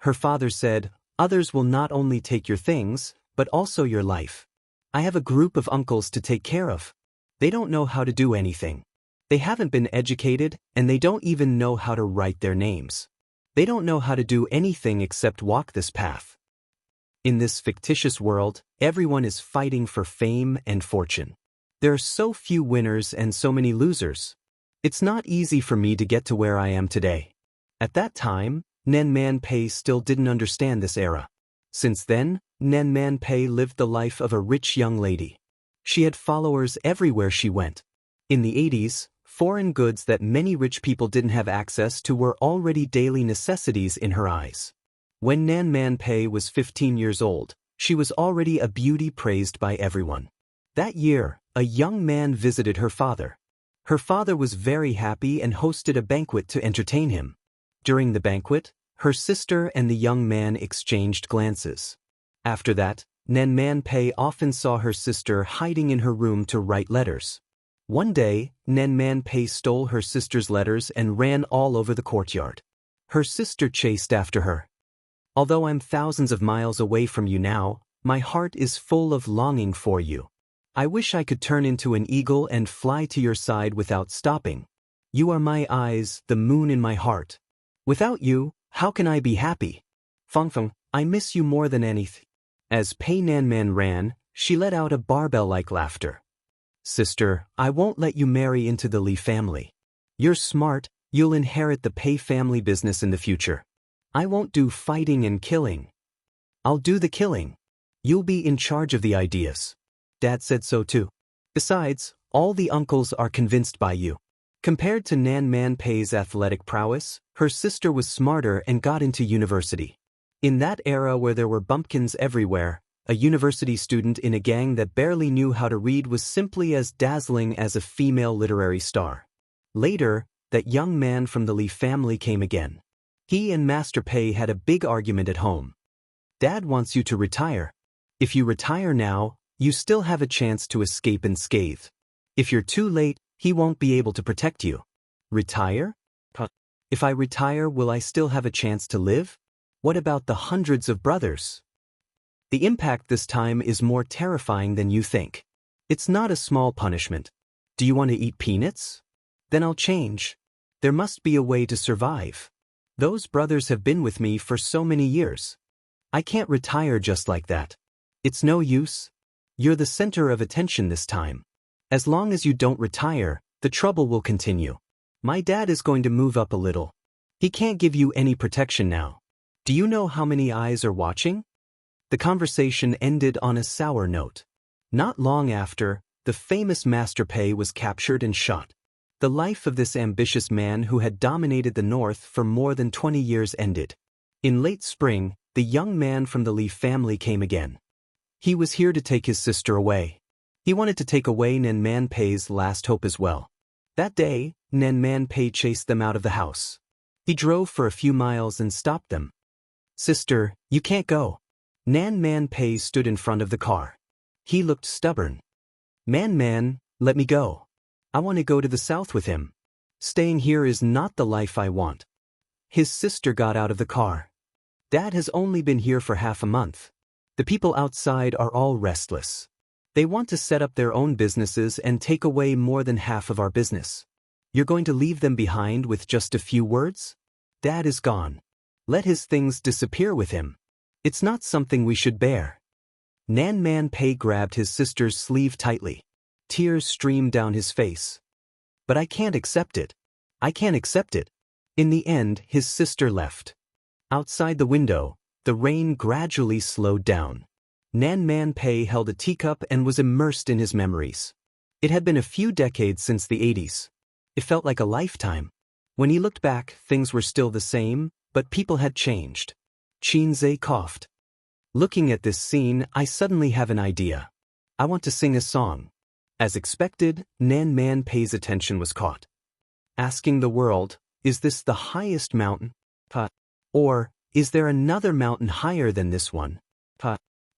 Her father said, Others will not only take your things, but also your life. I have a group of uncles to take care of. They don't know how to do anything. They haven't been educated, and they don't even know how to write their names. They don't know how to do anything except walk this path. In this fictitious world, everyone is fighting for fame and fortune. There are so few winners and so many losers. It's not easy for me to get to where I am today. At that time, Nan Man Pei still didn't understand this era. Since then, Nan Man Pei lived the life of a rich young lady. She had followers everywhere she went. In the 80s, foreign goods that many rich people didn't have access to were already daily necessities in her eyes. When Nan Man Pei was 15 years old, she was already a beauty praised by everyone. That year, a young man visited her father. Her father was very happy and hosted a banquet to entertain him. During the banquet, her sister and the young man exchanged glances. After that, Nan Man Pei often saw her sister hiding in her room to write letters. One day, Nan Man Pei stole her sister's letters and ran all over the courtyard. Her sister chased after her. Although I'm thousands of miles away from you now, my heart is full of longing for you. I wish I could turn into an eagle and fly to your side without stopping. You are my eyes, the moon in my heart. Without you, how can I be happy? Feng, I miss you more than anything. As Pei Nan Man ran, she let out a barbell-like laughter. Sister, I won't let you marry into the Li family. You're smart, you'll inherit the Pei family business in the future. I won't do fighting and killing. I'll do the killing. You'll be in charge of the ideas. Dad said so too. Besides, all the uncles are convinced by you. Compared to Nan Man Pei's athletic prowess, her sister was smarter and got into university. In that era where there were bumpkins everywhere, a university student in a gang that barely knew how to read was simply as dazzling as a female literary star. Later, that young man from the Li family came again. He and Master Pei had a big argument at home. Dad wants you to retire. If you retire now, you still have a chance to escape unscathed. If you're too late, he won't be able to protect you. Retire? If I retire, will I still have a chance to live? What about the hundreds of brothers? The impact this time is more terrifying than you think. It's not a small punishment. Do you want to eat peanuts? Then I'll change. There must be a way to survive. Those brothers have been with me for so many years. I can't retire just like that. It's no use. You're the center of attention this time. As long as you don't retire, the trouble will continue. My dad is going to move up a little. He can't give you any protection now. Do you know how many eyes are watching? The conversation ended on a sour note. Not long after, the famous Master Pei was captured and shot. The life of this ambitious man who had dominated the north for more than 20 years ended. In late spring, the young man from the Li family came again. He was here to take his sister away. He wanted to take away Nan Man Pei's last hope as well. That day, Nan Man Pei chased them out of the house. He drove for a few miles and stopped them. Sister, you can't go. Nan Man Pei stood in front of the car. He looked stubborn. Man, let me go. I want to go to the south with him. Staying here is not the life I want. His sister got out of the car. Dad has only been here for half a month. The people outside are all restless. They want to set up their own businesses and take away more than half of our business. You're going to leave them behind with just a few words? Dad is gone. Let his things disappear with him. It's not something we should bear. Nan Man Pei grabbed his sister's sleeve tightly. Tears streamed down his face. But I can't accept it. I can't accept it. In the end, his sister left. Outside the window, the rain gradually slowed down. Nan Man Pei held a teacup and was immersed in his memories. It had been a few decades since the 80s. It felt like a lifetime. When he looked back, things were still the same, but people had changed. Xianxia coughed. Looking at this scene, I suddenly have an idea. I want to sing a song. As expected, Nan Man Pei's attention was caught. Asking the world, is this the highest mountain? Or, is there another mountain higher than this one?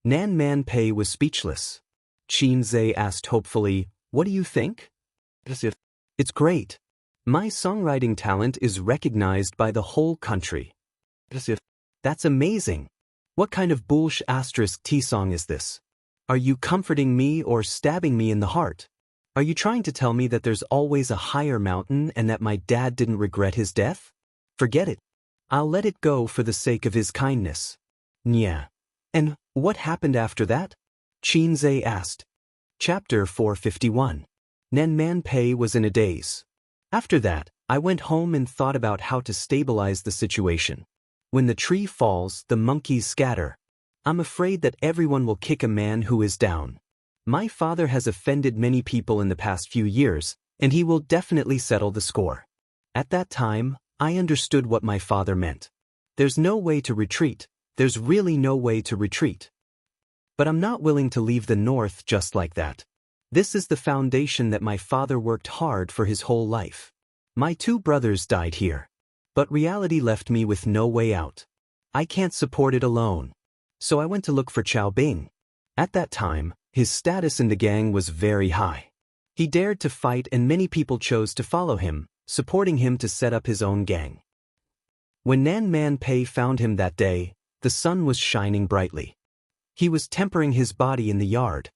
Nan Man Pei was speechless. Xianxia asked hopefully, what do you think? It's great. My songwriting talent is recognized by the whole country. That's amazing. What kind of **T song is this? Are you comforting me or stabbing me in the heart? Are you trying to tell me that there's always a higher mountain and that my dad didn't regret his death? Forget it. I'll let it go for the sake of his kindness. Nya. And what happened after that? Xianxia asked. Chapter 451. Nan Man Pei was in a daze. After that, I went home and thought about how to stabilize the situation. When the tree falls, the monkeys scatter. I'm afraid that everyone will kick a man who is down. My father has offended many people in the past few years, and he will definitely settle the score. At that time, I understood what my father meant. There's no way to retreat. There's really no way to retreat. But I'm not willing to leave the north just like that. This is the foundation that my father worked hard for his whole life. My 2 brothers died here. But reality left me with no way out. I can't support it alone. So I went to look for Chao Bing. At that time, his status in the gang was very high. He dared to fight and many people chose to follow him, supporting him to set up his own gang. When Nan Man Pei found him that day, the sun was shining brightly. He was tempering his body in the yard.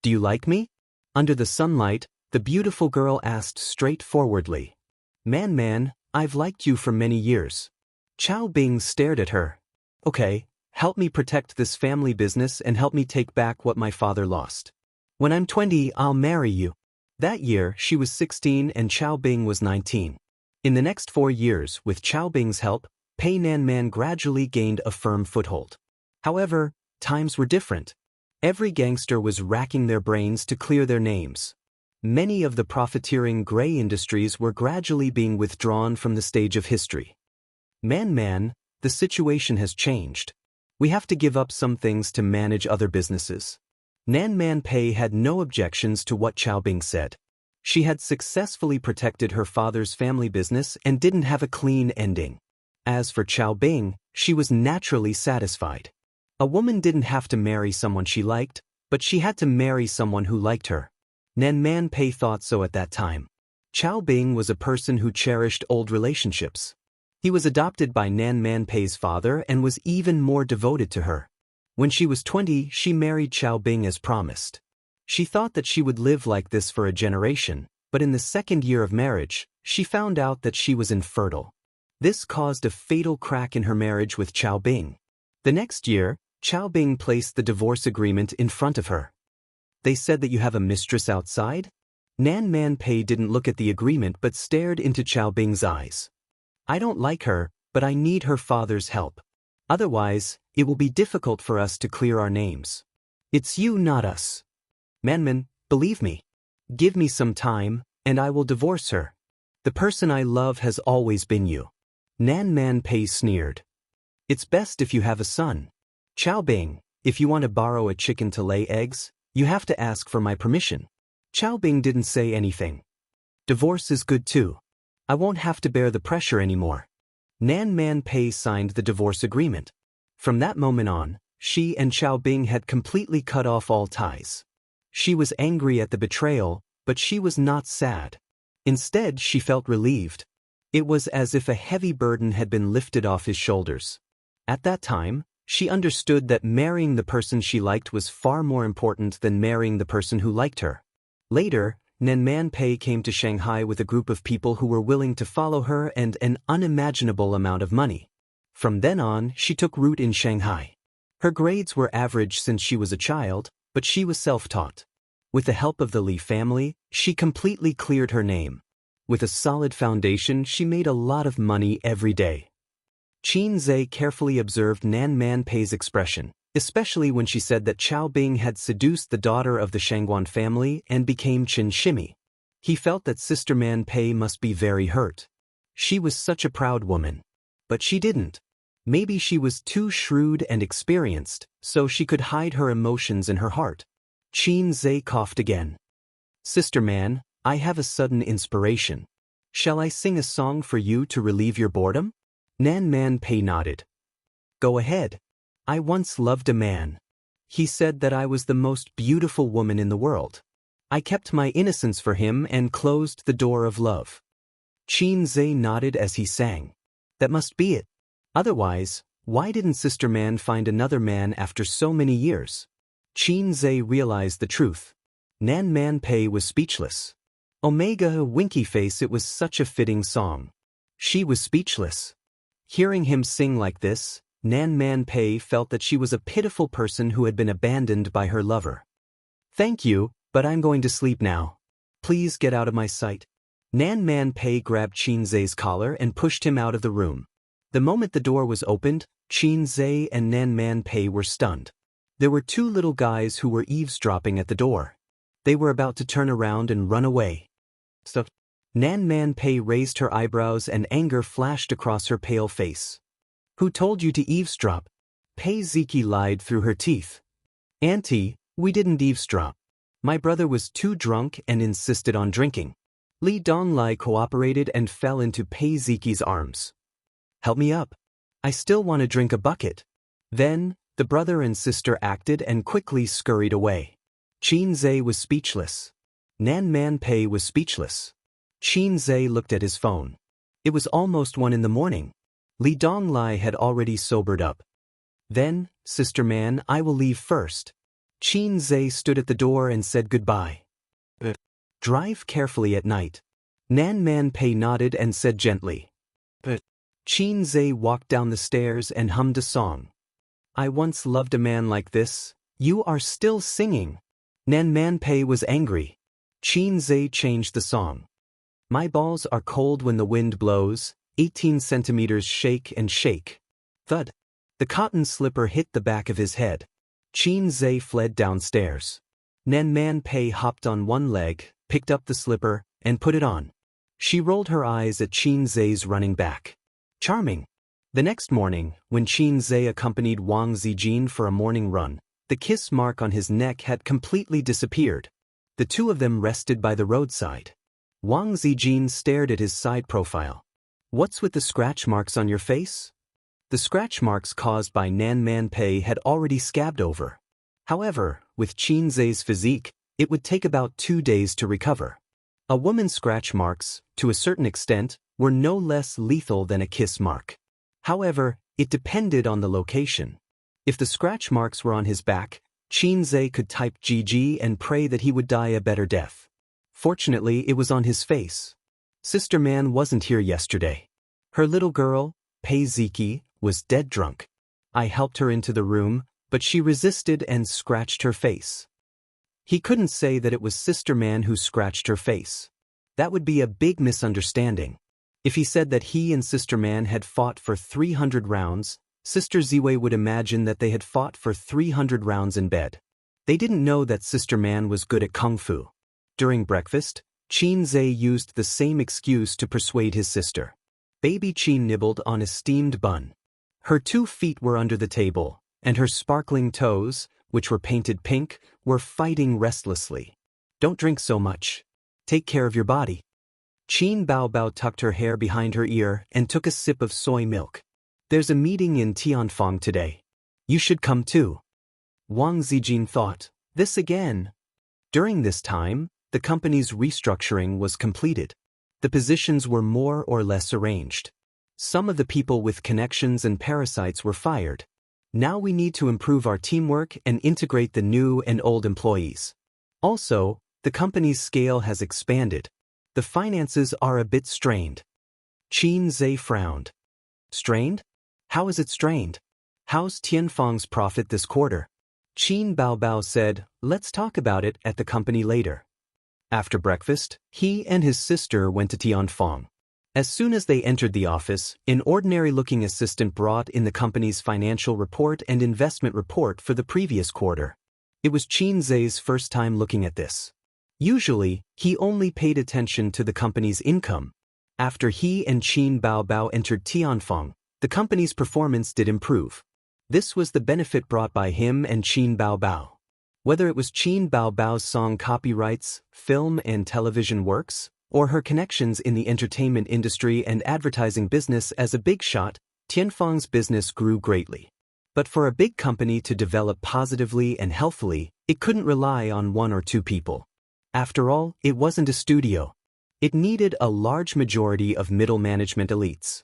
Do you like me? Under the sunlight, the beautiful girl asked straightforwardly. Man, I've liked you for many years. Chao Bing stared at her. Okay, help me protect this family business and help me take back what my father lost. When I'm 20, I'll marry you. That year, she was 16 and Chao Bing was 19. In the next 4 years, with Chao Bing's help, Pei Nan Man gradually gained a firm foothold. However, times were different. Every gangster was racking their brains to clear their names. Many of the profiteering gray industries were gradually being withdrawn from the stage of history. Man, the situation has changed. We have to give up some things to manage other businesses. Nan Man Pei had no objections to what Chao Bing said. She had successfully protected her father's family business and didn't have a clean ending. As for Chao Bing, she was naturally satisfied. A woman didn't have to marry someone she liked, but she had to marry someone who liked her. Nan Man Pei thought so at that time. Chao Bing was a person who cherished old relationships. He was adopted by Nan Man Pei's father and was even more devoted to her. When she was 20, she married Chao Bing as promised. She thought that she would live like this for a generation, but in the second year of marriage, she found out that she was infertile. This caused a fatal crack in her marriage with Chao Bing. The next year, Chao Bing placed the divorce agreement in front of her. They said that you have a mistress outside? Nan Man Pei didn't look at the agreement but stared into Chao Bing's eyes. I don't like her, but I need her father's help. Otherwise, it will be difficult for us to clear our names. It's you, not us. Manman, believe me. Give me some time, and I will divorce her. The person I love has always been you. Nan Man Pei sneered. It's best if you have a son. Chao Bing, if you want to borrow a chicken to lay eggs, you have to ask for my permission. Chao Bing didn't say anything. Divorce is good too. I won't have to bear the pressure anymore. Nan Man Pei signed the divorce agreement. From that moment on, she and Chao Bing had completely cut off all ties. She was angry at the betrayal, but she was not sad. Instead, she felt relieved. It was as if a heavy burden had been lifted off his shoulders. At that time, she understood that marrying the person she liked was far more important than marrying the person who liked her. Later, Nan Man Pei came to Shanghai with a group of people who were willing to follow her and an unimaginable amount of money. From then on, she took root in Shanghai. Her grades were average since she was a child, but she was self-taught. With the help of the Li family, she completely cleared her name. With a solid foundation, she made a lot of money every day. Qin Zhe carefully observed Nan Man Pei's expression, especially when she said that Chao Bing had seduced the daughter of the Shangguan family and became Qin Shimi. He felt that Sister Man Pei must be very hurt. She was such a proud woman. But she didn't. Maybe she was too shrewd and experienced, so she could hide her emotions in her heart. Qin Zhe coughed again. Sister Man, I have a sudden inspiration. Shall I sing a song for you to relieve your boredom? Nan Man Pei nodded. Go ahead. I once loved a man. He said that I was the most beautiful woman in the world. I kept my innocence for him and closed the door of love. Qin Zhe nodded as he sang. That must be it. Otherwise, why didn't Sister Man find another man after so many years? Qin Zhe realized the truth. Nan Man Pei was speechless. Omega Winky Face, it was such a fitting song. She was speechless. Hearing him sing like this, Nan Man Pei felt that she was a pitiful person who had been abandoned by her lover. Thank you, but I'm going to sleep now. Please get out of my sight. Nan Man Pei grabbed Qin Zhe's collar and pushed him out of the room. The moment the door was opened, Qin Zhe and Nan Man Pei were stunned. There were two little guys who were eavesdropping at the door. They were about to turn around and run away. So, Nan Man Pei raised her eyebrows and anger flashed across her pale face. Who told you to eavesdrop? Pei Ziki lied through her teeth. Auntie, we didn't eavesdrop. My brother was too drunk and insisted on drinking. Li Donglai cooperated and fell into Pei Ziki's arms. Help me up. I still want to drink a bucket. Then, the brother and sister acted and quickly scurried away. Qin Zhe was speechless. Nan Man Pei was speechless. Qin Zhe looked at his phone. It was almost 1 a.m. Li Donglai had already sobered up. Then, Sister Man, I will leave first. Qin Zhe stood at the door and said goodbye. Drive carefully at night. Nan Man Pei nodded and said gently. Qin Zhe walked down the stairs and hummed a song. I once loved a man like this. You are still singing. Nan Man Pei was angry. Qin Zhe changed the song. My balls are cold when the wind blows, 18 centimeters shake and shake. Thud. The cotton slipper hit the back of his head. Qin Zhe fled downstairs. Nan Man Pei hopped on one leg, picked up the slipper, and put it on. She rolled her eyes at Qin Zhe's running back. Charming. The next morning, when Qin Zhe accompanied Wang Zijin for a morning run, the kiss mark on his neck had completely disappeared. The two of them rested by the roadside. Wang Zijin stared at his side profile. What's with the scratch marks on your face? The scratch marks caused by Nan Man Pei had already scabbed over. However, with Qin Zhe's physique, it would take about 2 days to recover. A woman's scratch marks, to a certain extent, were no less lethal than a kiss mark. However, it depended on the location. If the scratch marks were on his back, Qin Zhe could type GG and pray that he would die a better death. Fortunately, it was on his face. Sister Man wasn't here yesterday. Her little girl, Pei Ziki, was dead drunk. I helped her into the room, but she resisted and scratched her face. He couldn't say that it was Sister Man who scratched her face. That would be a big misunderstanding. If he said that he and Sister Man had fought for 300 rounds, Sister Ziwei would imagine that they had fought for 300 rounds in bed. They didn't know that Sister Man was good at kung fu. During breakfast, Qin Zhe used the same excuse to persuade his sister. Baby Qin nibbled on a steamed bun. Her 2 feet were under the table, and her sparkling toes, which were painted pink, were fighting restlessly. Don't drink so much. Take care of your body. Qin Baobao tucked her hair behind her ear and took a sip of soy milk. There's a meeting in Tianfang today. You should come too. Wang Zijin thought, this again. During this time, the company's restructuring was completed. The positions were more or less arranged. Some of the people with connections and parasites were fired. Now we need to improve our teamwork and integrate the new and old employees. Also, the company's scale has expanded. The finances are a bit strained. Qin Zhe frowned. Strained? How is it strained? How's Tianfang's profit this quarter? Qin Baobao said, let's talk about it at the company later. After breakfast, he and his sister went to Tianfang. As soon as they entered the office, an ordinary-looking assistant brought in the company's financial report and investment report for the previous quarter. It was Qin Zhe's first time looking at this. Usually, he only paid attention to the company's income. After he and Qin Baobao entered Tianfang, the company's performance did improve. This was the benefit brought by him and Qin Baobao. Whether it was Qin Baobao's song copyrights, film and television works, or her connections in the entertainment industry and advertising business as a big shot, Tianfang's business grew greatly. But for a big company to develop positively and healthfully, it couldn't rely on 1 or 2 people. After all, it wasn't a studio. It needed a large majority of middle management elites.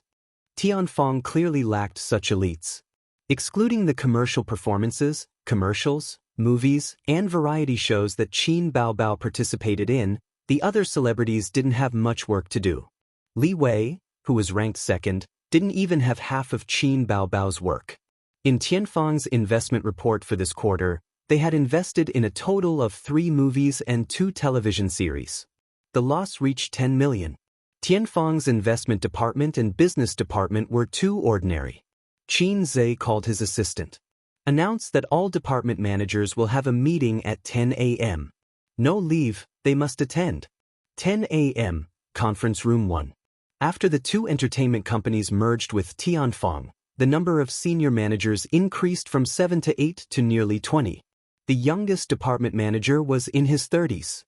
Tianfang clearly lacked such elites. Excluding the commercial performances, commercials, movies, and variety shows that Qin Baobao participated in, the other celebrities didn't have much work to do. Li Wei, who was ranked second, didn't even have half of Qin Baobao's work. In Tianfang's investment report for this quarter, they had invested in a total of 3 movies and 2 television series. The loss reached 10 million. Tianfang's investment department and business department were too ordinary. Qin Zhe called his assistant. Announced that all department managers will have a meeting at 10 a.m. No leave, they must attend. 10 a.m., Conference Room 1. After the 2 entertainment companies merged with Tianfang, the number of senior managers increased from 7 to 8 to nearly 20. The youngest department manager was in his 30s.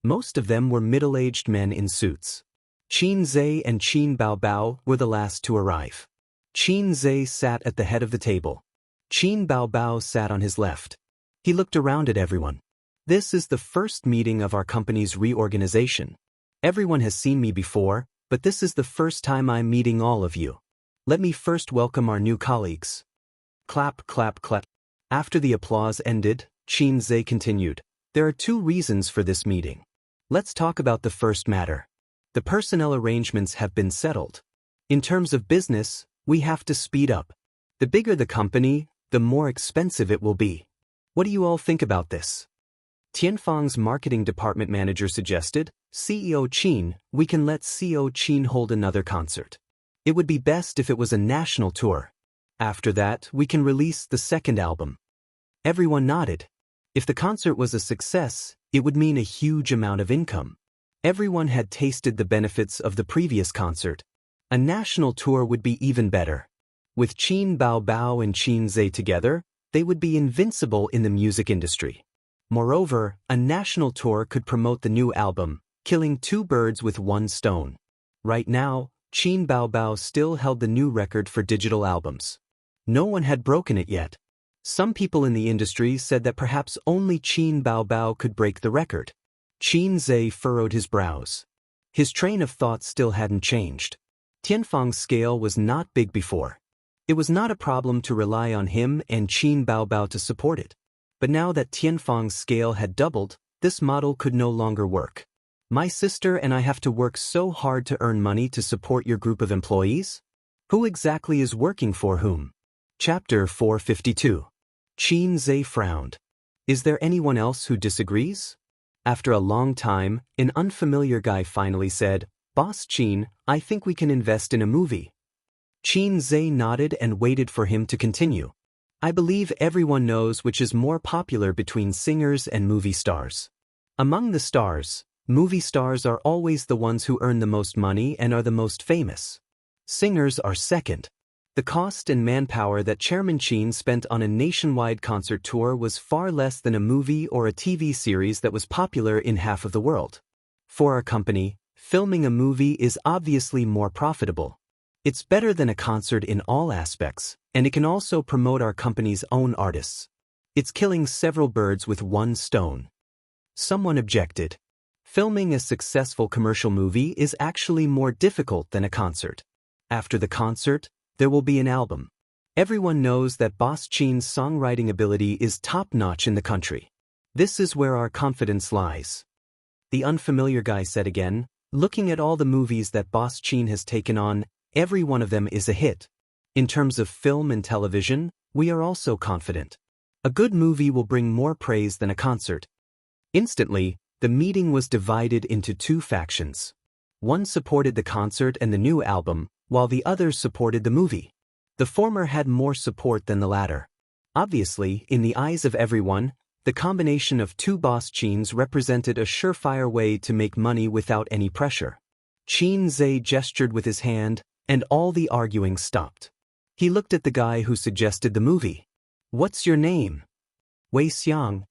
Most of them were middle-aged men in suits. Qin Zhe and Qin Baobao were the last to arrive. Qin Zhe sat at the head of the table. Qin Baobao sat on his left. He looked around at everyone. This is the first meeting of our company's reorganization. Everyone has seen me before, but this is the first time I'm meeting all of you. Let me first welcome our new colleagues. Clap, clap, clap. After the applause ended, Qin Zhe continued. There are 2 reasons for this meeting. Let's talk about the first matter. The personnel arrangements have been settled. In terms of business, we have to speed up. The bigger the company, the more expensive it will be. What do you all think about this? Tianfang's marketing department manager suggested, CEO Qin, we can let CEO Qin hold another concert. It would be best if it was a national tour. After that, we can release the second album. Everyone nodded. If the concert was a success, it would mean a huge amount of income. Everyone had tasted the benefits of the previous concert. A national tour would be even better. With Qin Baobao and Qin Zhe together, they would be invincible in the music industry. Moreover, a national tour could promote the new album, killing 2 birds with 1 stone. Right now, Qin Baobao still held the new record for digital albums. No one had broken it yet. Some people in the industry said that perhaps only Qin Baobao could break the record. Qin Zhe furrowed his brows. His train of thought still hadn't changed. Tianfang's scale was not big before. It was not a problem to rely on him and Qin Baobao to support it. But now that Tianfang's scale had doubled, this model could no longer work. My sister and I have to work so hard to earn money to support your group of employees? Who exactly is working for whom? Chapter 452. Qin Zhe frowned. Is there anyone else who disagrees? After a long time, an unfamiliar guy finally said, Boss Qin, I think we can invest in a movie. Qin Zhe nodded and waited for him to continue. I believe everyone knows which is more popular between singers and movie stars. Among the stars, movie stars are always the ones who earn the most money and are the most famous. Singers are second. The cost and manpower that Chairman Qin spent on a nationwide concert tour was far less than a movie or a TV series that was popular in half of the world. For our company, filming a movie is obviously more profitable. It's better than a concert in all aspects, and it can also promote our company's own artists. It's killing several birds with one stone. Someone objected. Filming a successful commercial movie is actually more difficult than a concert. After the concert, there will be an album. Everyone knows that Boss Qin's songwriting ability is top-notch in the country. This is where our confidence lies. The unfamiliar guy said again, looking at all the movies that Boss Qin has taken on, every one of them is a hit. In terms of film and television, we are also confident. A good movie will bring more praise than a concert. Instantly, the meeting was divided into two factions. One supported the concert and the new album, while the others supported the movie. The former had more support than the latter. Obviously, in the eyes of everyone, the combination of two Boss Qins represented a surefire way to make money without any pressure. Qin Zhe gestured with his hand, and all the arguing stopped. He looked at the guy who suggested the movie. What's your name? Wei Xiang.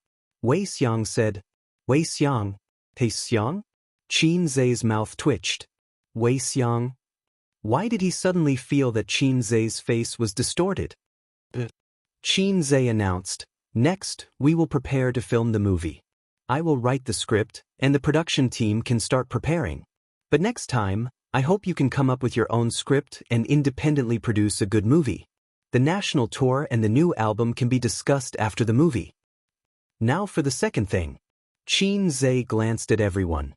Wei Xiang said, Wei Xiang. Hey Xiang? Qin Zhe's mouth twitched. Wei Xiang? Why did he suddenly feel that Qin Zhe's face was distorted? Qin Zhe announced, Next, we will prepare to film the movie. I will write the script, and the production team can start preparing. But next time, I hope you can come up with your own script and independently produce a good movie. The national tour and the new album can be discussed after the movie. Now for the second thing. Qin Zhe glanced at everyone.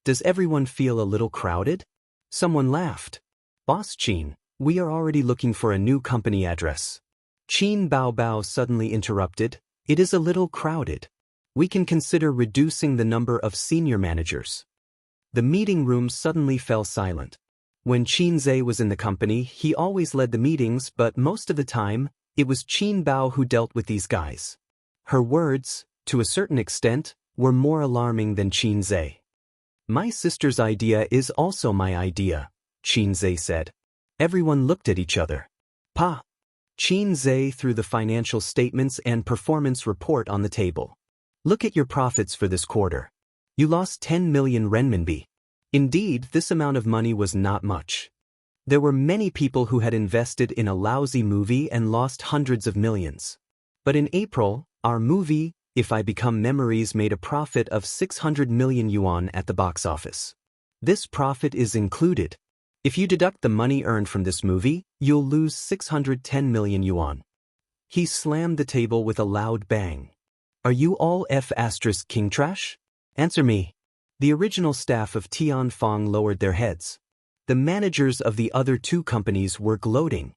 Does everyone feel a little crowded? Someone laughed. Boss Qin, we are already looking for a new company address. Qin Baobao suddenly interrupted, It is a little crowded. We can consider reducing the number of senior managers. The meeting room suddenly fell silent. When Qin Zhe was in the company, he always led the meetings, but most of the time, it was Qin Bao who dealt with these guys. Her words, to a certain extent, were more alarming than Qin Zhe. My sister's idea is also my idea, Qin Zhe said. Everyone looked at each other. Pa! Qin Zhe threw the financial statements and performance report on the table. Look at your profits for this quarter. You lost 10 million renminbi. Indeed, this amount of money was not much. There were many people who had invested in a lousy movie and lost hundreds of millions. But in April, our movie, If I Become Memories, made a profit of 600 million yuan at the box office. This profit is included. If you deduct the money earned from this movie, you'll lose 610 million yuan. He slammed the table with a loud bang. Are you all King trash? Answer me. The original staff of Tianfang lowered their heads. The managers of the other two companies were gloating.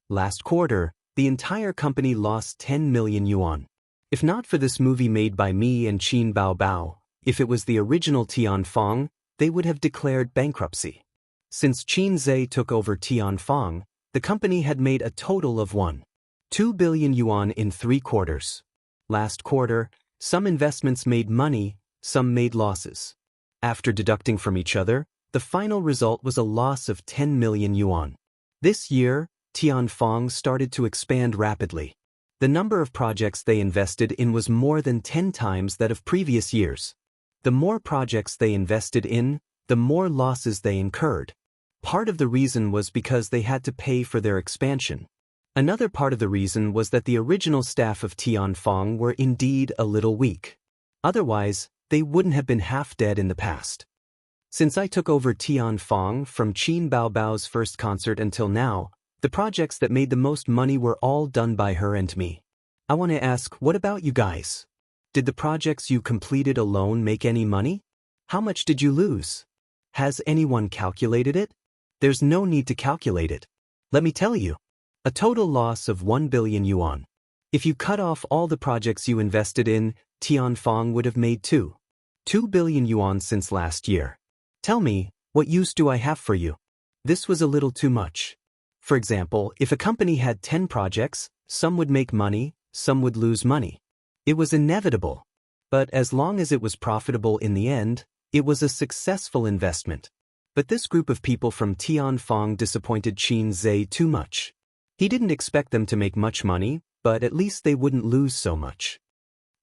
Last quarter, the entire company lost 10 million yuan. If not for this movie made by me and Qin Baobao, if it was the original Tianfang, they would have declared bankruptcy. Since Qin Zhe took over Tianfang, the company had made a total of 2 billion yuan in 3 quarters. Last quarter, some investments made money, some made losses. After deducting from each other, the final result was a loss of 10 million yuan. This year, Tianfang started to expand rapidly. The number of projects they invested in was more than 10 times that of previous years. The more projects they invested in, the more losses they incurred. Part of the reason was because they had to pay for their expansion. Another part of the reason was that the original staff of Tianfeng were indeed a little weak. Otherwise, they wouldn't have been half dead in the past. Since I took over Tianfeng from Qin Baobao's first concert until now, the projects that made the most money were all done by her and me. I want to ask, what about you guys? Did the projects you completed alone make any money? How much did you lose? Has anyone calculated it? There's no need to calculate it. Let me tell you. A total loss of 1 billion yuan. If you cut off all the projects you invested in, Tianfeng would have made 2 billion yuan since last year. Tell me, what use do I have for you? This was a little too much. For example, if a company had 10 projects, some would make money, some would lose money. It was inevitable. But as long as it was profitable in the end, it was a successful investment. But this group of people from Tianfeng disappointed Qin Zhe too much. He didn't expect them to make much money, but at least they wouldn't lose so much.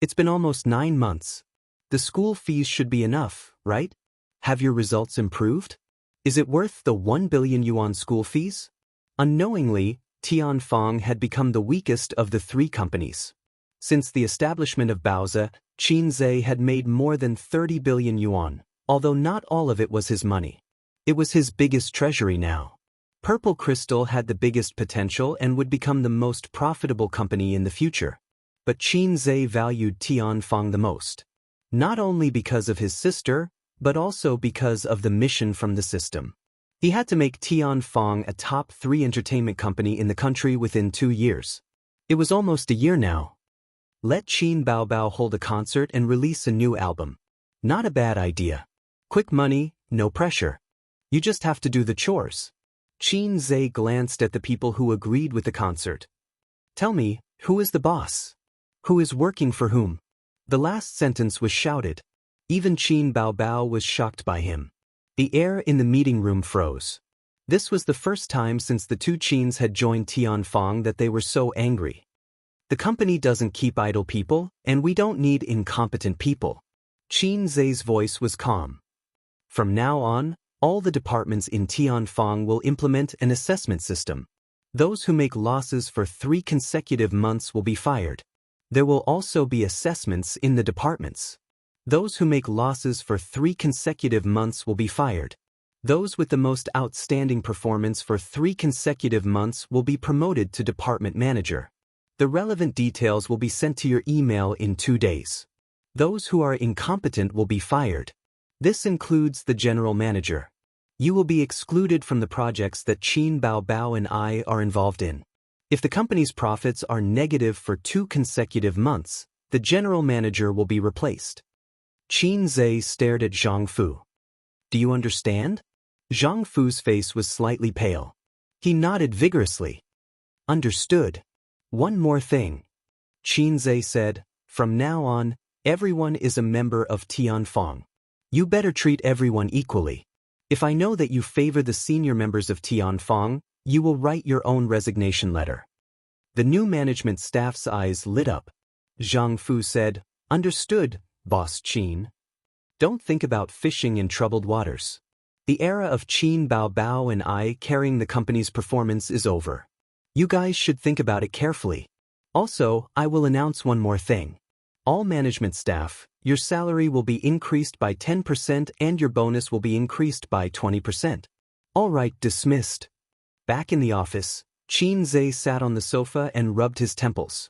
It's been almost 9 months. The school fees should be enough, right? Have your results improved? Is it worth the 1 billion yuan school fees? Unknowingly, Tianfeng had become the weakest of the 3 companies. Since the establishment of Baozi, Qin Zhe had made more than 30 billion yuan, although not all of it was his money. It was his biggest treasury now. Purple Crystal had the biggest potential and would become the most profitable company in the future. But Qin Zhe valued Tianfeng the most. Not only because of his sister, but also because of the mission from the system. He had to make Tianfeng a top 3 entertainment company in the country within 2 years. It was almost a year now. Let Qin Baobao hold a concert and release a new album. Not a bad idea. Quick money, no pressure. You just have to do the chores. Qin Zhe glanced at the people who agreed with the concert. Tell me, who is the boss? Who is working for whom? The last sentence was shouted. Even Qin Baobao was shocked by him. The air in the meeting room froze. This was the first time since the 2 Qins had joined Tianfeng that they were so angry. The company doesn't keep idle people, and we don't need incompetent people. Qin Zhe's voice was calm. From now on, all the departments in Tianfeng will implement an assessment system. Those who make losses for 3 consecutive months will be fired. There will also be assessments in the departments. Those who make losses for 3 consecutive months will be fired. Those with the most outstanding performance for 3 consecutive months will be promoted to department manager. The relevant details will be sent to your email in 2 days. Those who are incompetent will be fired. This includes the general manager. You will be excluded from the projects that Qin Baobao and I are involved in. If the company's profits are negative for 2 consecutive months, the general manager will be replaced. Qin Zhe stared at Zhang Fu. Do you understand? Zhang Fu's face was slightly pale. He nodded vigorously. Understood. One more thing. Qin Zhe said, from now on, everyone is a member of Tianfeng. You better treat everyone equally. If I know that you favor the senior members of Tianfeng, you will write your own resignation letter. The new management staff's eyes lit up. Zhang Fu said, understood, Boss Qin. Don't think about fishing in troubled waters. The era of Qin Baobao and I carrying the company's performance is over. You guys should think about it carefully. Also, I will announce one more thing. All management staff, your salary will be increased by 10% and your bonus will be increased by 20%. All right, dismissed. Back in the office, Qin Zhe sat on the sofa and rubbed his temples.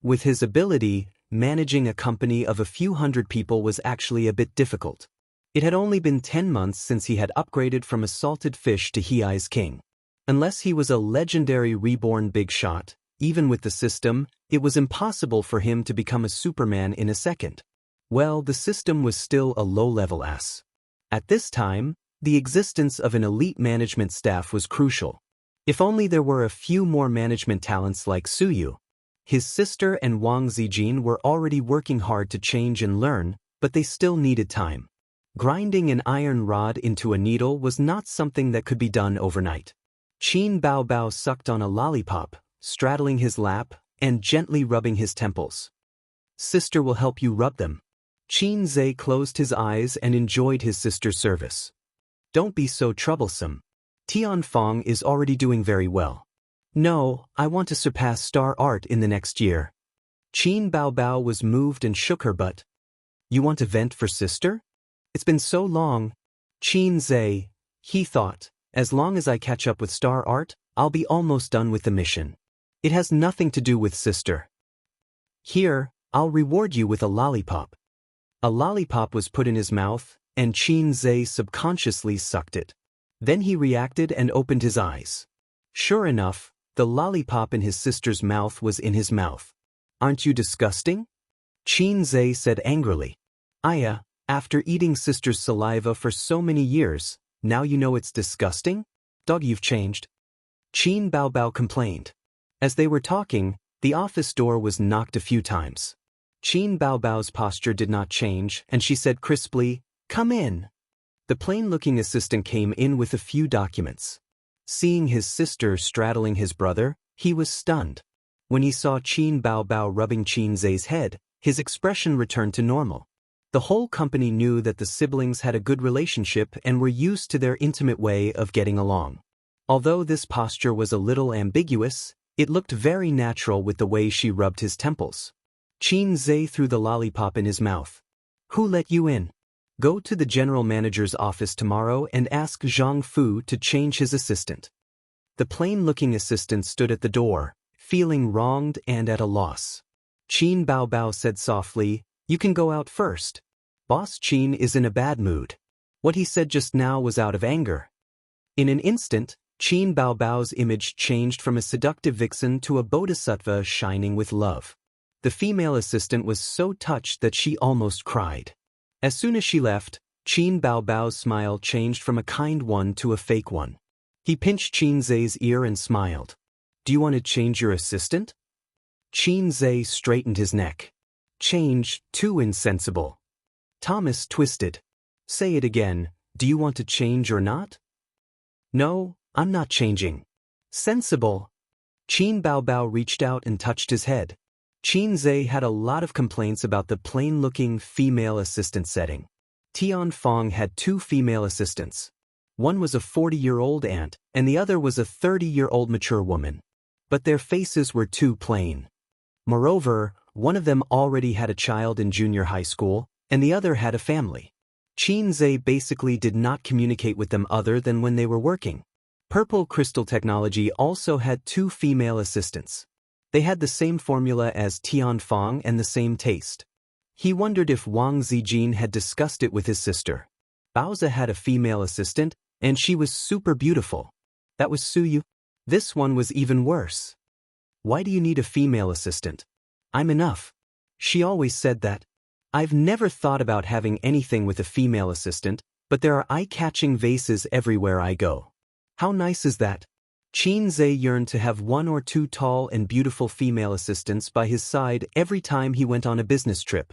With his ability, managing a company of a few hundred people was actually a bit difficult. It had only been 10 months since he had upgraded from a salted fish to Hei's king. Unless he was a legendary reborn big shot, even with the system, it was impossible for him to become a Superman in a second. Well, the system was still a low-level ass. At this time, the existence of an elite management staff was crucial. If only there were a few more management talents like Suyu. His sister and Wang Zijin were already working hard to change and learn, but they still needed time. Grinding an iron rod into a needle was not something that could be done overnight. Qin Baobao sucked on a lollipop, straddling his lap, and gently rubbing his temples. Sister will help you rub them. Qin Zhe closed his eyes and enjoyed his sister's service. Don't be so troublesome. Tianfang is already doing very well. No, I want to surpass star art in the next year. Qin Baobao was moved and shook her butt. You want to vent for sister? It's been so long. Qin Zhe, he thought, as long as I catch up with star art, I'll be almost done with the mission. It has nothing to do with sister. Here, I'll reward you with a lollipop. A lollipop was put in his mouth, and Qin Zhe subconsciously sucked it. Then he reacted and opened his eyes. Sure enough, the lollipop in his sister's mouth was in his mouth. Aren't you disgusting? Qin Zhe said angrily. Aya, after eating sister's saliva for so many years, now you know it's disgusting? Dog, you've changed. Qin Baobao complained. As they were talking, the office door was knocked a few times. Qin Baobao's posture did not change, and she said crisply, "Come in." The plain-looking assistant came in with a few documents. Seeing his sister straddling his brother, he was stunned. When he saw Qin Baobao rubbing Qin Zhe's head, his expression returned to normal. The whole company knew that the siblings had a good relationship and were used to their intimate way of getting along. Although this posture was a little ambiguous, it looked very natural with the way she rubbed his temples. Qin Zhe threw the lollipop in his mouth. Who let you in? Go to the general manager's office tomorrow and ask Zhang Fu to change his assistant. The plain-looking assistant stood at the door, feeling wronged and at a loss. Qin Baobao said softly, "You can go out first. Boss Qin is in a bad mood." What he said just now was out of anger. In an instant, Qin Baobao's image changed from a seductive vixen to a bodhisattva shining with love. The female assistant was so touched that she almost cried. As soon as she left, Qin Baobao's smile changed from a kind one to a fake one. He pinched Qin Zhe's ear and smiled. Do you want to change your assistant? Qin Zhe straightened his neck. Change, too insensible. Thomas twisted. Say it again, do you want to change or not? No, I'm not changing. Sensible. Qin Baobao reached out and touched his head. Qin Zhe had a lot of complaints about the plain-looking female assistant setting. Tianfang had 2 female assistants. One was a 40-year-old aunt, and the other was a 30-year-old mature woman. But their faces were too plain. Moreover, one of them already had a child in junior high school, and the other had a family. Qin Zhe basically did not communicate with them other than when they were working. Purple Crystal Technology also had 2 female assistants. They had the same formula as Tianfang and the same taste. He wondered if Wang Zijin had discussed it with his sister. Baoza had a female assistant, and she was super beautiful. That was Suyu. This one was even worse. Why do you need a female assistant? I'm enough. She always said that. I've never thought about having anything with a female assistant, but there are eye-catching vases everywhere I go. How nice is that? Qin Zhe yearned to have 1 or 2 tall and beautiful female assistants by his side every time he went on a business trip.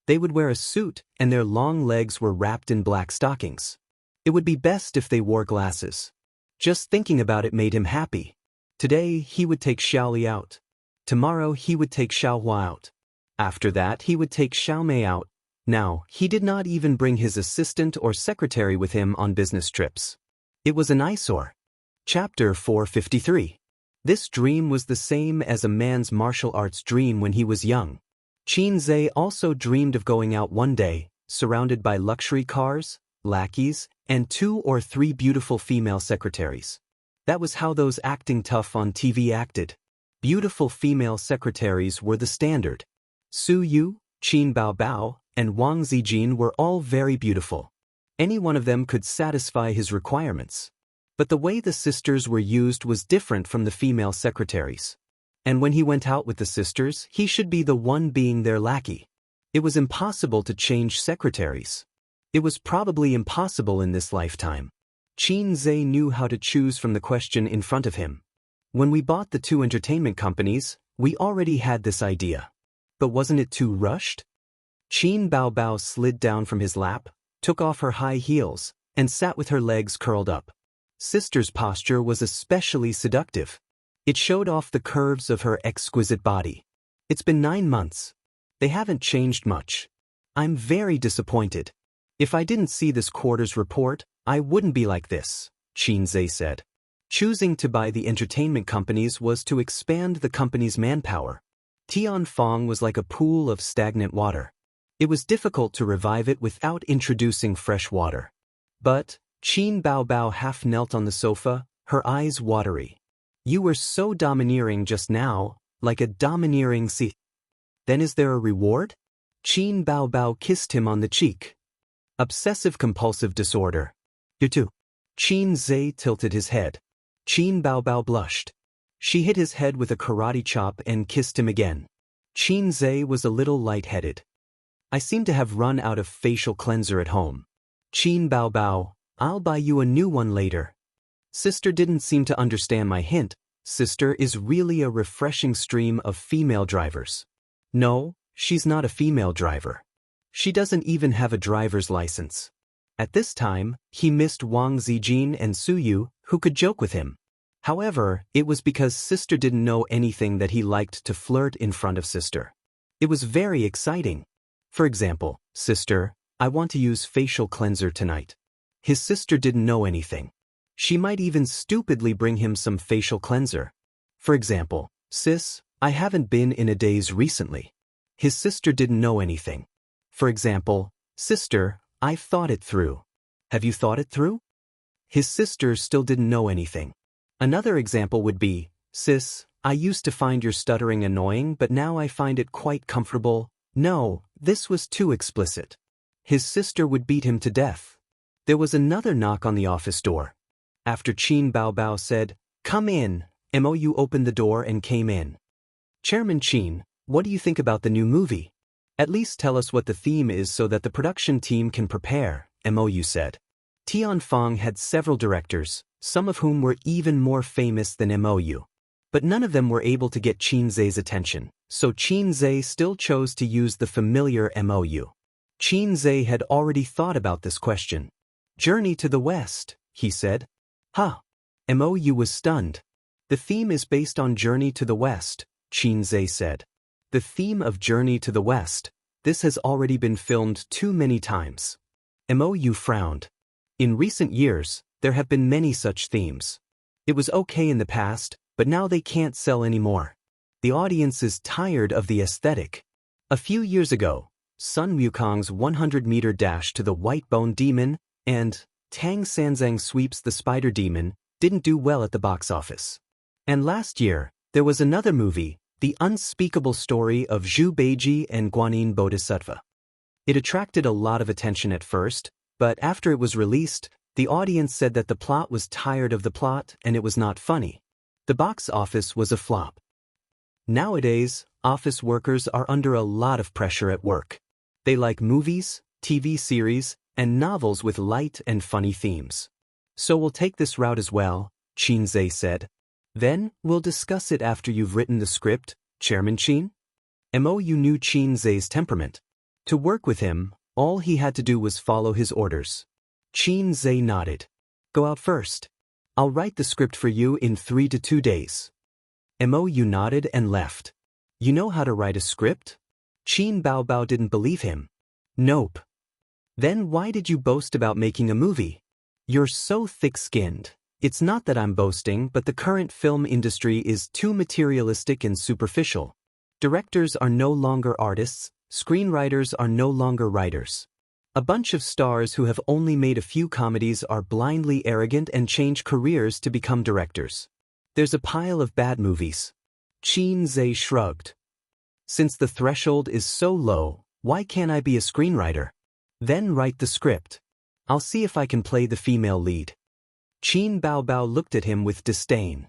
They would wear a suit, and their long legs were wrapped in black stockings. It would be best if they wore glasses. Just thinking about it made him happy. Today, he would take Xiaoli out. Tomorrow, he would take Xiaohua out. After that, he would take Xiaomei out. Now, he did not even bring his assistant or secretary with him on business trips. It was an eyesore. Chapter 453. This dream was the same as a man's martial arts dream when he was young. Qin Zhe also dreamed of going out one day, surrounded by luxury cars, lackeys, and 2 or 3 beautiful female secretaries. That was how those acting tough on TV acted. Beautiful female secretaries were the standard. Su Yu, Qin Baobao, and Wang Zijin were all very beautiful. Any one of them could satisfy his requirements. But the way the sisters were used was different from the female secretaries. And when he went out with the sisters, he should be the one being their lackey. It was impossible to change secretaries. It was probably impossible in this lifetime. Qin Zhe knew how to choose from the question in front of him. When we bought the 2 entertainment companies, we already had this idea. But wasn't it too rushed? Qin Baobao slid down from his lap, took off her high heels, and sat with her legs curled up. Sister's posture was especially seductive. It showed off the curves of her exquisite body. It's been 9 months. They haven't changed much. I'm very disappointed. If I didn't see this quarter's report, I wouldn't be like this. Xianxia said. Choosing to buy the entertainment companies was to expand the company's manpower. Tianfang was like a pool of stagnant water. It was difficult to revive it without introducing fresh water. But Qin Baobao half knelt on the sofa, her eyes watery. You were so domineering just now, like a domineering sea. Then is there a reward? Qin Baobao kissed him on the cheek. Obsessive-compulsive disorder. You too. Xianxia tilted his head. Qin Baobao blushed. She hit his head with a karate chop and kissed him again. Xianxia was a little lightheaded. I seem to have run out of facial cleanser at home. Qin Baobao, I'll buy you a new one later. Sister didn't seem to understand my hint. Sister is really a refreshing stream of female drivers. No, she's not a female driver. She doesn't even have a driver's license. At this time, he missed Wang Zijin and Su Yu, who could joke with him. However, it was because Sister didn't know anything that he liked to flirt in front of Sister. It was very exciting. For example, Sister, I want to use facial cleanser tonight. His sister didn't know anything. She might even stupidly bring him some facial cleanser. For example, Sis, I haven't been in a daze recently. His sister didn't know anything. For example, Sister, I've thought it through. Have you thought it through? His sister still didn't know anything. Another example would be, Sis, I used to find your stuttering annoying, but now I find it quite comfortable. No, this was too explicit. His sister would beat him to death. There was another knock on the office door. After Qin Baobao said, Come in, Mou opened the door and came in. Chairman Qin, what do you think about the new movie? At least tell us what the theme is so that the production team can prepare, Mou said. Tianfang had several directors, some of whom were even more famous than Mou. But none of them were able to get Xianxia's attention, so Xianxia still chose to use the familiar Mou. Xianxia had already thought about this question. Journey to the West, he said. Huh. Mou was stunned. The theme is based on Journey to the West, Xianxia said. The theme of Journey to the West, this has already been filmed too many times. Mou frowned. In recent years, there have been many such themes. It was okay in the past, but now they can't sell anymore. The audience is tired of the aesthetic. A few years ago, Sun Wukong's 100-meter dash to the White Bone Demon and Tang Sanzang Sweeps the Spider Demon didn't do well at the box office. And last year, there was another movie, The Unspeakable Story of Zhu Beiji and Guanyin Bodhisattva. It attracted a lot of attention at first, but after it was released, the audience said that the plot was tired of the plot and it was not funny. The box office was a flop. Nowadays, office workers are under a lot of pressure at work. They like movies, TV series, and novels with light and funny themes. So we'll take this route as well, Xianxia said. Then, we'll discuss it after you've written the script, Chairman Qin. Mou knew Xianxia's temperament. To work with him, all he had to do was follow his orders. Xianxia nodded. Go out first. I'll write the script for you in 3 to 2 days. Mou nodded and left. You know how to write a script? Qin Baobao didn't believe him. Nope. Then why did you boast about making a movie? You're so thick-skinned. It's not that I'm boasting, but the current film industry is too materialistic and superficial. Directors are no longer artists, screenwriters are no longer writers. A bunch of stars who have only made a few comedies are blindly arrogant and change careers to become directors. There's a pile of bad movies. Xianxia shrugged. Since the threshold is so low, why can't I be a screenwriter? Then write the script. I'll see if I can play the female lead. Qin Baobao looked at him with disdain.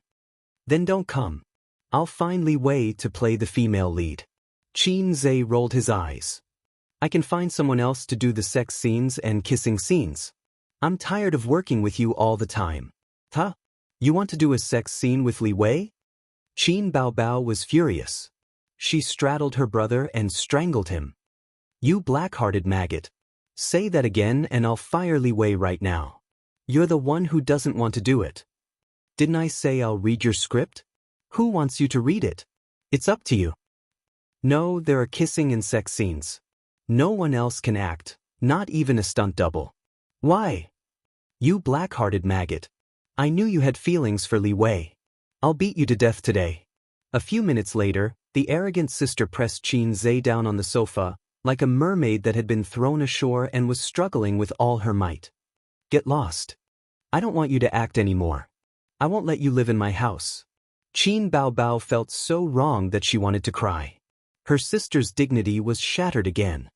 Then don't come. I'll find Li Wei to play the female lead. Xianxia rolled his eyes. I can find someone else to do the sex scenes and kissing scenes. I'm tired of working with you all the time. Huh? You want to do a sex scene with Li Wei? Qin Baobao was furious. She straddled her brother and strangled him. You black-hearted maggot. Say that again and I'll fire Li Wei right now. You're the one who doesn't want to do it. Didn't I say I'll read your script? Who wants you to read it? It's up to you. No, there are kissing and sex scenes. No one else can act, not even a stunt double. Why? You black-hearted maggot. I knew you had feelings for Li Wei. I'll beat you to death today. A few minutes later, the arrogant sister pressed Qin Zhe down on the sofa, like a mermaid that had been thrown ashore and was struggling with all her might. Get lost. I don't want you to act anymore. I won't let you live in my house. Qin Baobao felt so wrong that she wanted to cry. Her sister's dignity was shattered again.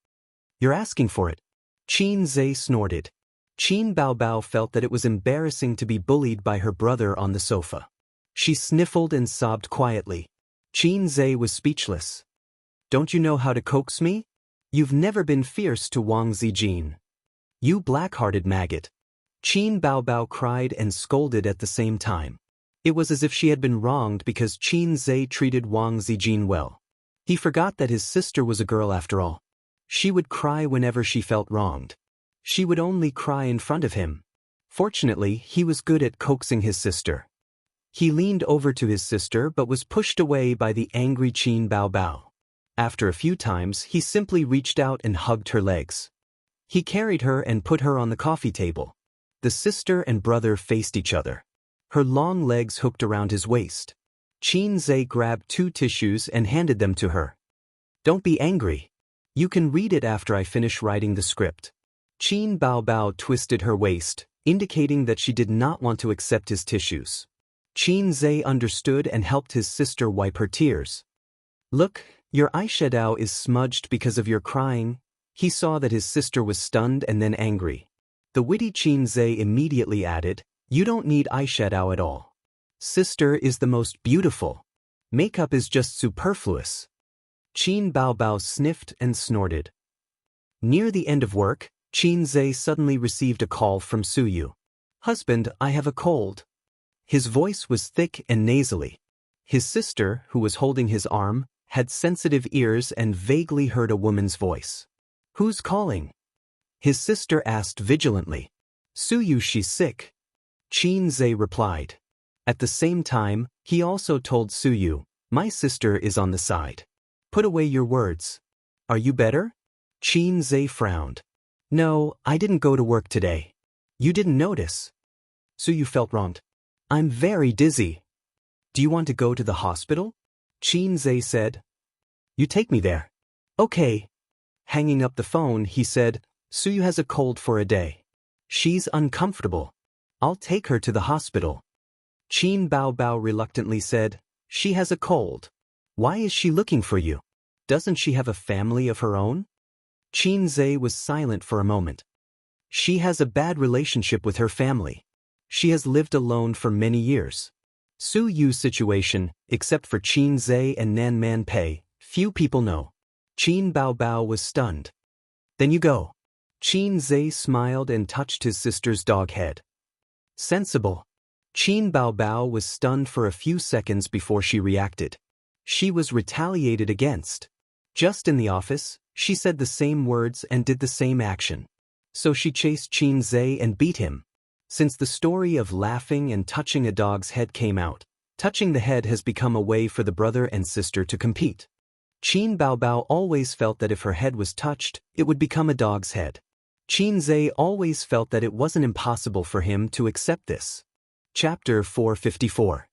You're asking for it. Qin Zhe snorted. Qin Baobao felt that it was embarrassing to be bullied by her brother on the sofa. She sniffled and sobbed quietly. Qin Zhe was speechless. Don't you know how to coax me? You've never been fierce to Wang Zijin. You black-hearted maggot. Qin Baobao cried and scolded at the same time. It was as if she had been wronged because Qin Zhe treated Wang Zijin well. He forgot that his sister was a girl after all. She would cry whenever she felt wronged. She would only cry in front of him. Fortunately, he was good at coaxing his sister. He leaned over to his sister but was pushed away by the angry Qin Baobao. After a few times, he simply reached out and hugged her legs. He carried her and put her on the coffee table. The sister and brother faced each other. Her long legs hooked around his waist. Qin Zhe grabbed 2 tissues and handed them to her. Don't be angry. You can read it after I finish writing the script. Qin Baobao twisted her waist, indicating that she did not want to accept his tissues. Qin Zhe understood and helped his sister wipe her tears. Look, your eyeshadow is smudged because of your crying. He saw that his sister was stunned and then angry. The witty Qin Zhe immediately added, You don't need eyeshadow at all. Sister is the most beautiful. Makeup is just superfluous. Qin Baobao sniffed and snorted. Near the end of work, Qin Zhe suddenly received a call from Suyu. Husband, I have a cold. His voice was thick and nasally. His sister, who was holding his arm, had sensitive ears and vaguely heard a woman's voice. Who's calling? His sister asked vigilantly. Suyu, she's sick. Qin Zhe replied. At the same time, he also told Suyu, My sister is on the side. Put away your words. Are you better? Qin Zhe frowned. No, I didn't go to work today. You didn't notice. Suyu felt wronged. I'm very dizzy. Do you want to go to the hospital? Qin Zhe said. You take me there. Okay. Hanging up the phone, he said, Suyu has a cold for a day. She's uncomfortable. I'll take her to the hospital. Qin Baobao reluctantly said, She has a cold. Why is she looking for you? Doesn't she have a family of her own? Qin Zhe was silent for a moment. She has a bad relationship with her family. She has lived alone for many years. Su Yu's situation, except for Qin Zhe and Nan Man Pei, few people know. Qin Baobao was stunned. Then you go. Qin Zhe smiled and touched his sister's dog head. Sensible. Qin Baobao was stunned for a few seconds before she reacted. She was retaliated against. Just in the office, she said the same words and did the same action. So she chased Qin Zhe and beat him. Since the story of laughing and touching a dog's head came out, touching the head has become a way for the brother and sister to compete. Qin Baobao always felt that if her head was touched, it would become a dog's head. Qin Zhe always felt that it wasn't impossible for him to accept this. Chapter 454.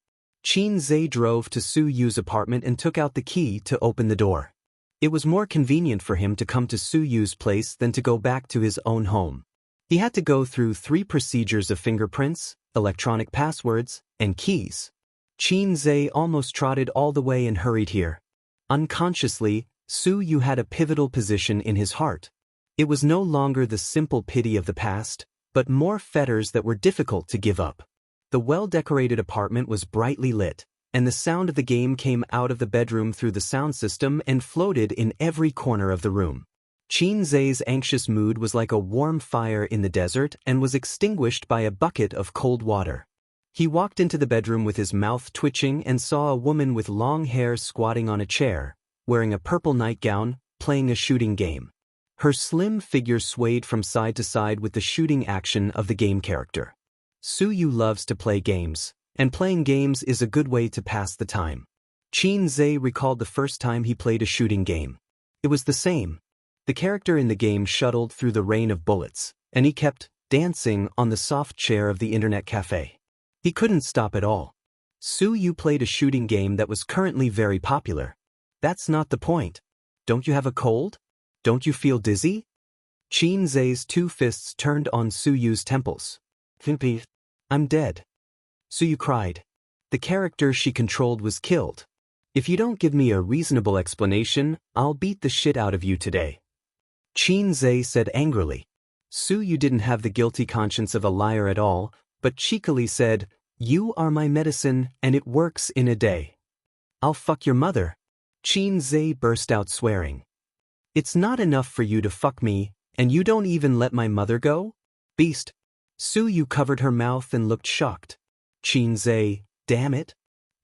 Qin Zhe drove to Su Yu's apartment and took out the key to open the door. It was more convenient for him to come to Su Yu's place than to go back to his own home. He had to go through 3 procedures of fingerprints, electronic passwords, and keys. Qin Zhe almost trotted all the way and hurried here. Unconsciously, Su Yu had a pivotal position in his heart. It was no longer the simple pity of the past, but more fetters that were difficult to give up. The well-decorated apartment was brightly lit, and the sound of the game came out of the bedroom through the sound system and floated in every corner of the room. Qin Zhe's anxious mood was like a warm fire in the desert and was extinguished by a bucket of cold water. He walked into the bedroom with his mouth twitching and saw a woman with long hair squatting on a chair, wearing a purple nightgown, playing a shooting game. Her slim figure swayed from side to side with the shooting action of the game character. Su Yu loves to play games, and playing games is a good way to pass the time. Qin Zhe recalled the first time he played a shooting game. It was the same. The character in the game shuttled through the rain of bullets, and he kept dancing on the soft chair of the internet cafe. He couldn't stop at all. Su Yu played a shooting game that was currently very popular. That's not the point. Don't you have a cold? Don't you feel dizzy? Qin Zai's two fists turned on Su Yu's temples. I'm dead. Su Yu cried. The character she controlled was killed. If you don't give me a reasonable explanation, I'll beat the shit out of you today. Qin Zai said angrily. Su Yu didn't have the guilty conscience of a liar at all, but cheekily said, You are my medicine, and it works in a day. I'll fuck your mother. Qin Zai burst out swearing. It's not enough for you to fuck me, and you don't even let my mother go? Beast. Su Yu covered her mouth and looked shocked. Qin Zai, damn it.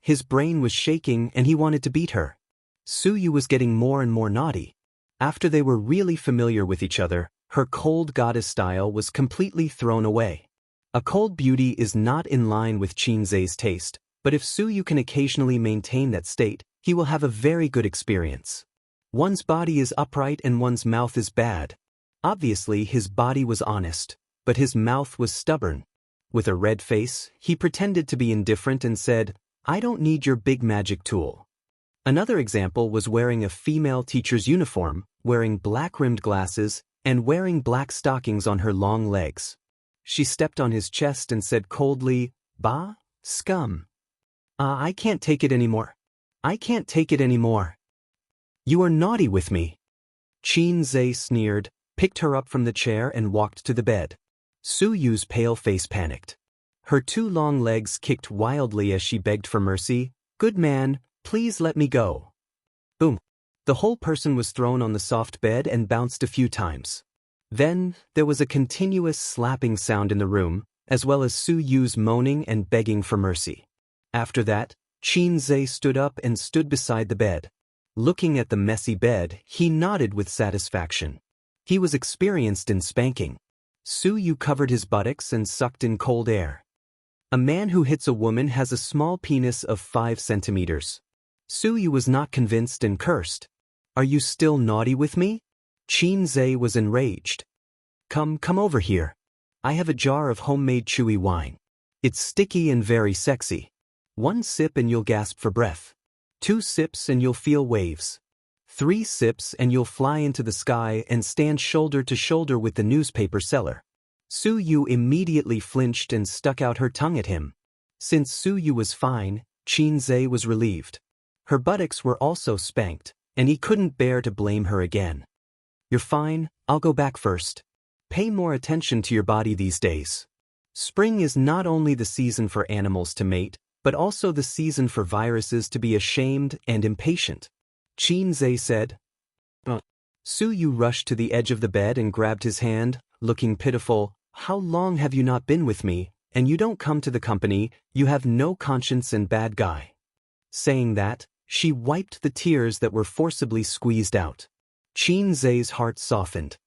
His brain was shaking and he wanted to beat her. Su Yu was getting more and more naughty. After they were really familiar with each other, her cold goddess style was completely thrown away. A cold beauty is not in line with Qin Zai's taste, but if Su Yu can occasionally maintain that state, he will have a very good experience. One's body is upright and one's mouth is bad. Obviously, his body was honest, but his mouth was stubborn. With a red face, he pretended to be indifferent and said, I don't need your big magic tool. Another example was wearing a female teacher's uniform, wearing black-rimmed glasses, and wearing black stockings on her long legs. She stepped on his chest and said coldly, Bah, scum. I can't take it anymore. I can't take it anymore. You are naughty with me. Qin Zai sneered, picked her up from the chair and walked to the bed. Su Yu's pale face panicked. Her two long legs kicked wildly as she begged for mercy. Good man, please let me go. Boom. The whole person was thrown on the soft bed and bounced a few times. Then, there was a continuous slapping sound in the room, as well as Su Yu's moaning and begging for mercy. After that, Qin Zai stood up and stood beside the bed. Looking at the messy bed, he nodded with satisfaction. He was experienced in spanking. Su Yu covered his buttocks and sucked in cold air. A man who hits a woman has a small penis of 5 centimeters. Su Yu was not convinced and cursed. Are you still naughty with me? Qin Zai was enraged. Come over here. I have a jar of homemade chewy wine. It's sticky and very sexy. 1 sip and you'll gasp for breath. 2 sips and you'll feel waves. 3 sips and you'll fly into the sky and stand shoulder to shoulder with the newspaper seller. Su Yu immediately flinched and stuck out her tongue at him. Since Su Yu was fine, Qin Zai was relieved. Her buttocks were also spanked, and he couldn't bear to blame her again. You're fine, I'll go back first. Pay more attention to your body these days. Spring is not only the season for animals to mate, but also the season for viruses to be ashamed and impatient. Qin Zai said. Su Yu rushed to the edge of the bed and grabbed his hand, looking pitiful. How long have you not been with me, and you don't come to the company, you have no conscience and bad guy. Saying that, she wiped the tears that were forcibly squeezed out. Qin Zai's heart softened.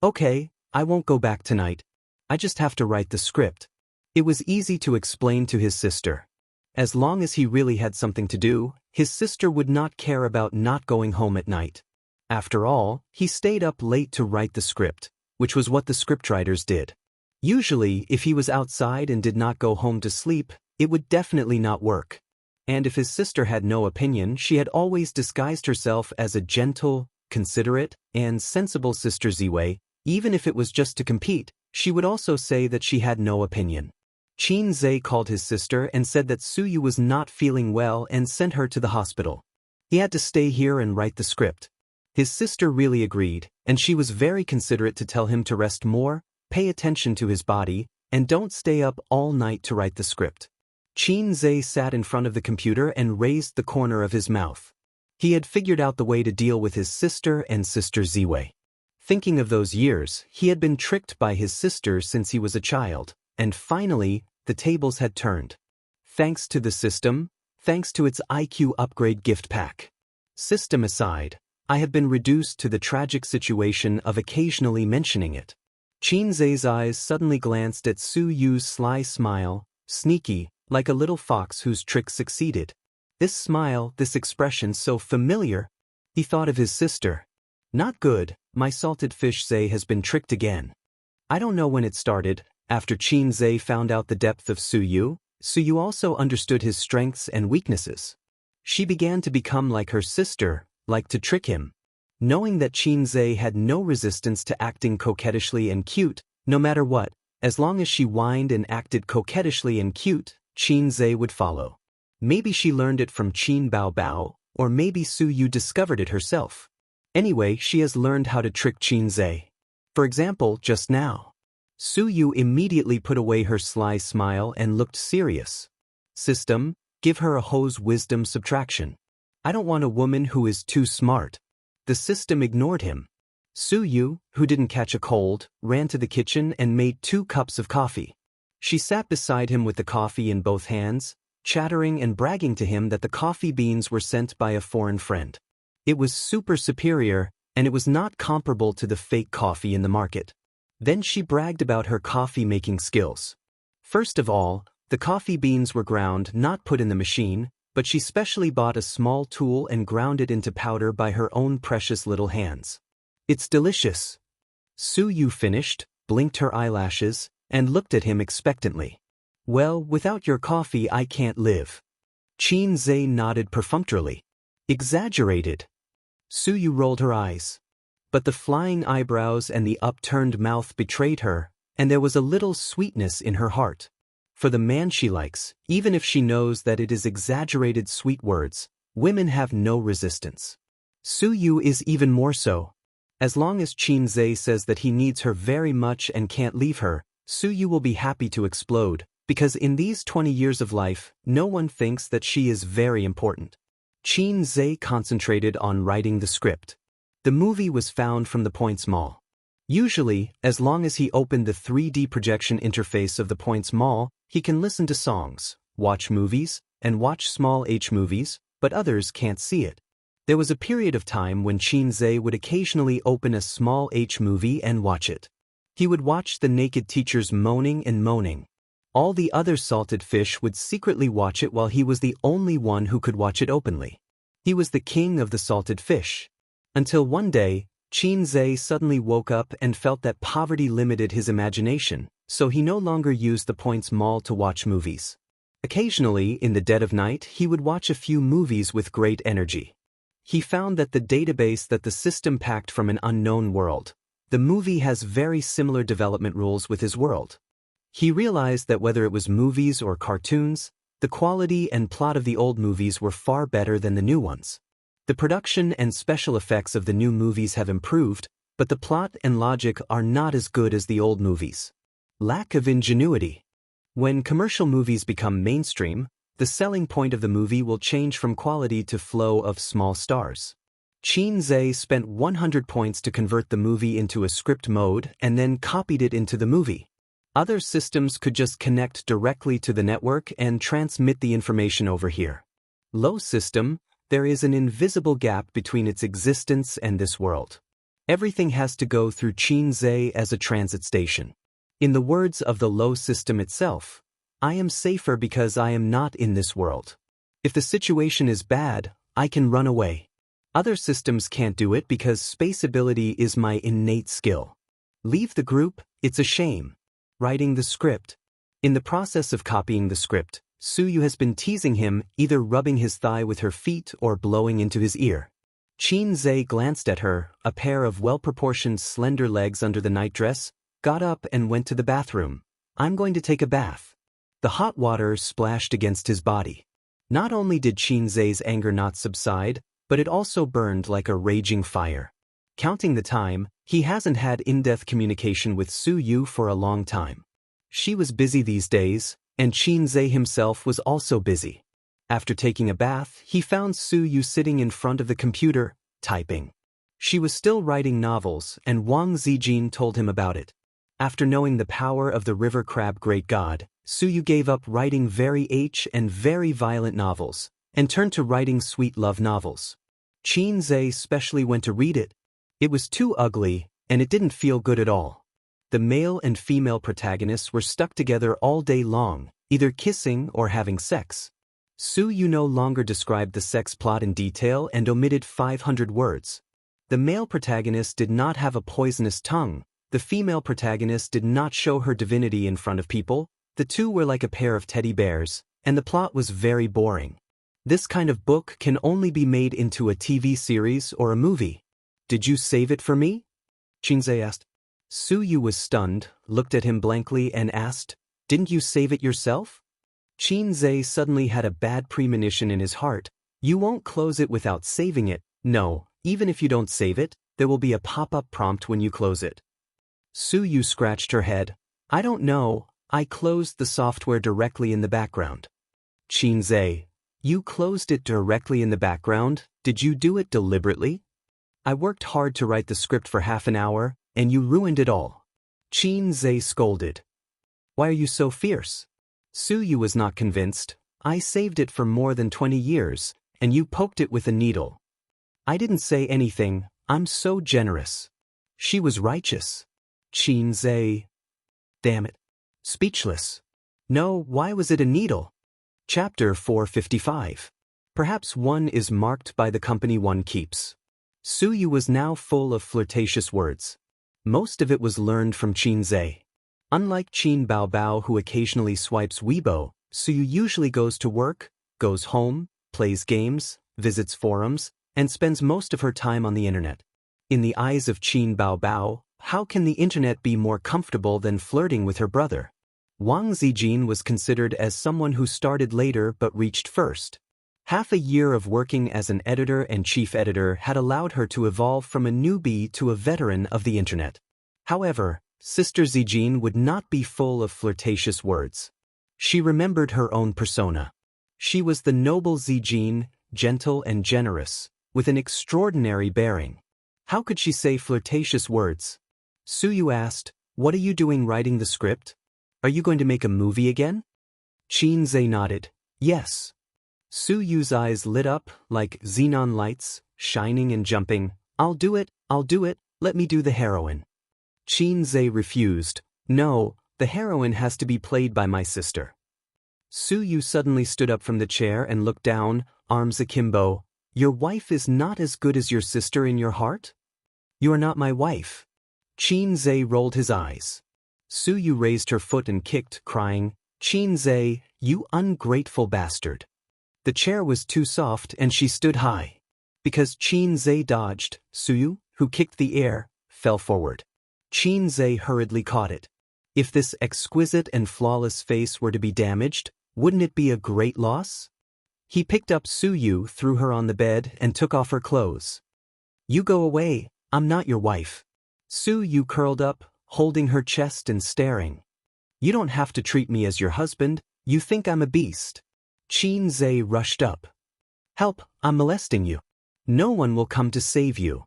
Okay, I won't go back tonight. I just have to write the script. It was easy to explain to his sister. As long as he really had something to do, his sister would not care about not going home at night. After all, he stayed up late to write the script, which was what the scriptwriters did. Usually, if he was outside and did not go home to sleep, it would definitely not work. And if his sister had no opinion, she had always disguised herself as a gentle, considerate, and sensible Sister Ziwei. Even if it was just to compete, she would also say that she had no opinion. Qin Zai called his sister and said that Su Yu was not feeling well and sent her to the hospital. He had to stay here and write the script. His sister really agreed, and she was very considerate to tell him to rest more, pay attention to his body, and don't stay up all night to write the script. Qin Zai sat in front of the computer and raised the corner of his mouth. He had figured out the way to deal with his sister and Sister Ziwei. Thinking of those years, he had been tricked by his sister since he was a child, and finally, the tables had turned. Thanks to the system, thanks to its IQ upgrade gift pack. System aside, I have been reduced to the tragic situation of occasionally mentioning it. Qin Zai's eyes suddenly glanced at Su Yu's sly smile, sneaky, like a little fox whose trick succeeded. This smile, this expression so familiar. He thought of his sister. Not good, my salted fish Zai has been tricked again. I don't know when it started, after Qin Zai found out the depth of Su Yu, Suyu also understood his strengths and weaknesses. She began to become like her sister, like to trick him. Knowing that Xianxia had no resistance to acting coquettishly and cute, no matter what, as long as she whined and acted coquettishly and cute, Xianxia would follow. Maybe she learned it from Qin Bao Bao, or maybe Suyu discovered it herself. Anyway, she has learned how to trick Xianxia. For example, just now. Suyu immediately put away her sly smile and looked serious. System, give her a hose wisdom subtraction. I don't want a woman who is too smart. The system ignored him. Suyu, who didn't catch a cold, ran to the kitchen and made 2 cups of coffee. She sat beside him with the coffee in both hands, chattering and bragging to him that the coffee beans were sent by a foreign friend. It was super superior, and it was not comparable to the fake coffee in the market. Then she bragged about her coffee-making skills. First of all, the coffee beans were ground, not put in the machine, but she specially bought a small tool and ground it into powder by her own precious little hands. It's delicious. Suyu finished, blinked her eyelashes, and looked at him expectantly. Well, without your coffee I can't live. Xianxia nodded perfunctorily. Exaggerated. Suyu rolled her eyes. But the flying eyebrows and the upturned mouth betrayed her, and there was a little sweetness in her heart. For the man she likes, even if she knows that it is exaggerated sweet words, women have no resistance. Suyu is even more so. As long as Xianxia says that he needs her very much and can't leave her, Suyu will be happy to explode, because in these 20 years of life, no one thinks that she is very important. Xianxia concentrated on writing the script. The movie was found from the Points Mall. Usually, as long as he opened the 3D projection interface of the Points Mall, he can listen to songs, watch movies, and watch small H movies, but others can't see it. There was a period of time when Xianxia would occasionally open a small H movie and watch it. He would watch the naked teachers moaning and moaning. All the other salted fish would secretly watch it while he was the only one who could watch it openly. He was the king of the salted fish. Until one day, Xianxia suddenly woke up and felt that poverty limited his imagination, so he no longer used the Points Mall to watch movies. Occasionally, in the dead of night, he would watch a few movies with great energy. He found that the database that the system packed from an unknown world, the movie has very similar development rules with his world. He realized that whether it was movies or cartoons, the quality and plot of the old movies were far better than the new ones. The production and special effects of the new movies have improved, but the plot and logic are not as good as the old movies. Lack of ingenuity. When commercial movies become mainstream, the selling point of the movie will change from quality to flow of small stars. Xianxia spent 100 points to convert the movie into a script mode and then copied it into the movie. Other systems could just connect directly to the network and transmit the information over here. Low system, there is an invisible gap between its existence and this world. Everything has to go through Xianxia as a transit station. In the words of the low system itself, I am safer because I am not in this world. If the situation is bad, I can run away. Other systems can't do it because space ability is my innate skill. Leave the group, it's a shame. Writing the script. In the process of copying the script, Suyu has been teasing him, either rubbing his thigh with her feet or blowing into his ear. Xianxia glanced at her, a pair of well-proportioned slender legs under the nightdress, got up and went to the bathroom. I'm going to take a bath. The hot water splashed against his body. Not only did Xianxia's anger not subside, but it also burned like a raging fire. Counting the time, he hasn't had in-depth communication with Suyu for a long time. She was busy these days, and Xianxia himself was also busy. After taking a bath, he found Suyu sitting in front of the computer, typing. She was still writing novels, and Wang Zijin told him about it. After knowing the power of the river crab great god, Suyu gave up writing very and very violent novels, and turned to writing sweet love novels. Xianxia specially went to read it. It was too ugly, and it didn't feel good at all. The male and female protagonists were stuck together all day long, either kissing or having sex. Suyu no longer described the sex plot in detail and omitted 500 words. The male protagonist did not have a poisonous tongue, the female protagonist did not show her divinity in front of people, The two were like a pair of teddy bears, and the plot was very boring. This kind of book can only be made into a TV series or a movie. Did you save it for me? Xianxia asked. Suyu was stunned, looked at him blankly and asked, Didn't you save it yourself? Xianxia suddenly had a bad premonition in his heart. You won't close it without saving it. No, even if you don't save it, there will be a pop-up prompt when you close it. Suyu scratched her head. I don't know, I closed the software directly in the background. Xianxia, you closed it directly in the background? Did you do it deliberately? I worked hard to write the script for half an hour, and you ruined it all. Xianxia scolded. Why are you so fierce? Suyu was not convinced. I saved it for more than 20 years, and you poked it with a needle. I didn't say anything, I'm so generous. She was righteous. Xianxia. Damn it. Speechless. No, why was it a needle? Chapter 455. Perhaps one is marked by the company one keeps. Suyu was now full of flirtatious words. Most of it was learned from Xianxia. Unlike Qin Baobao, who occasionally swipes Weibo, Suyu usually goes to work, goes home, plays games, visits forums, and spends most of her time on the internet. In the eyes of Qin Baobao, how can the internet be more comfortable than flirting with her brother? Wang Zijin was considered as someone who started later but reached first. Half a year of working as an editor and chief editor had allowed her to evolve from a newbie to a veteran of the internet. However, Sister Zijin would not be full of flirtatious words. She remembered her own persona. She was the noble Zijin, gentle and generous, with an extraordinary bearing. How could she say flirtatious words? Suyu asked, What are you doing writing the script? Are you going to make a movie again? Xianxia nodded. Yes. Suyu's eyes lit up like xenon lights, shining and jumping. I'll do it, let me do the heroine. Xianxia refused. No, the heroine has to be played by my sister. Suyu suddenly stood up from the chair and looked down, arms akimbo. Your wife is not as good as your sister in your heart? You are not my wife. Xianxia rolled his eyes. Suyu raised her foot and kicked, crying, Xianxia, you ungrateful bastard. The chair was too soft and she stood high. Because Xianxia dodged, Suyu, who kicked the air, fell forward. Xianxia hurriedly caught it. If this exquisite and flawless face were to be damaged, wouldn't it be a great loss? He picked up Suyu, threw her on the bed, and took off her clothes. You go away, I'm not your wife. Suyu curled up, holding her chest and staring. You don't have to treat me as your husband, you think I'm a beast. Xianxia rushed up. Help, I'm molesting you. No one will come to save you.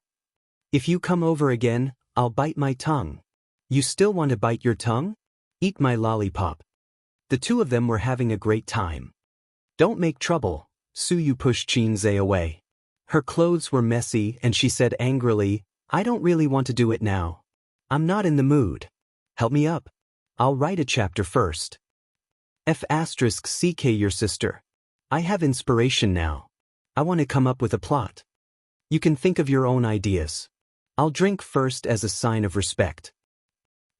If you come over again, I'll bite my tongue. You still want to bite your tongue? Eat my lollipop. The two of them were having a great time. Don't make trouble, Suyu pushed Xianxia away. Her clothes were messy and she said angrily, I don't really want to do it now. I'm not in the mood. Help me up. I'll write a chapter first. F***CK your sister. I have inspiration now. I want to come up with a plot. You can think of your own ideas. I'll drink first as a sign of respect.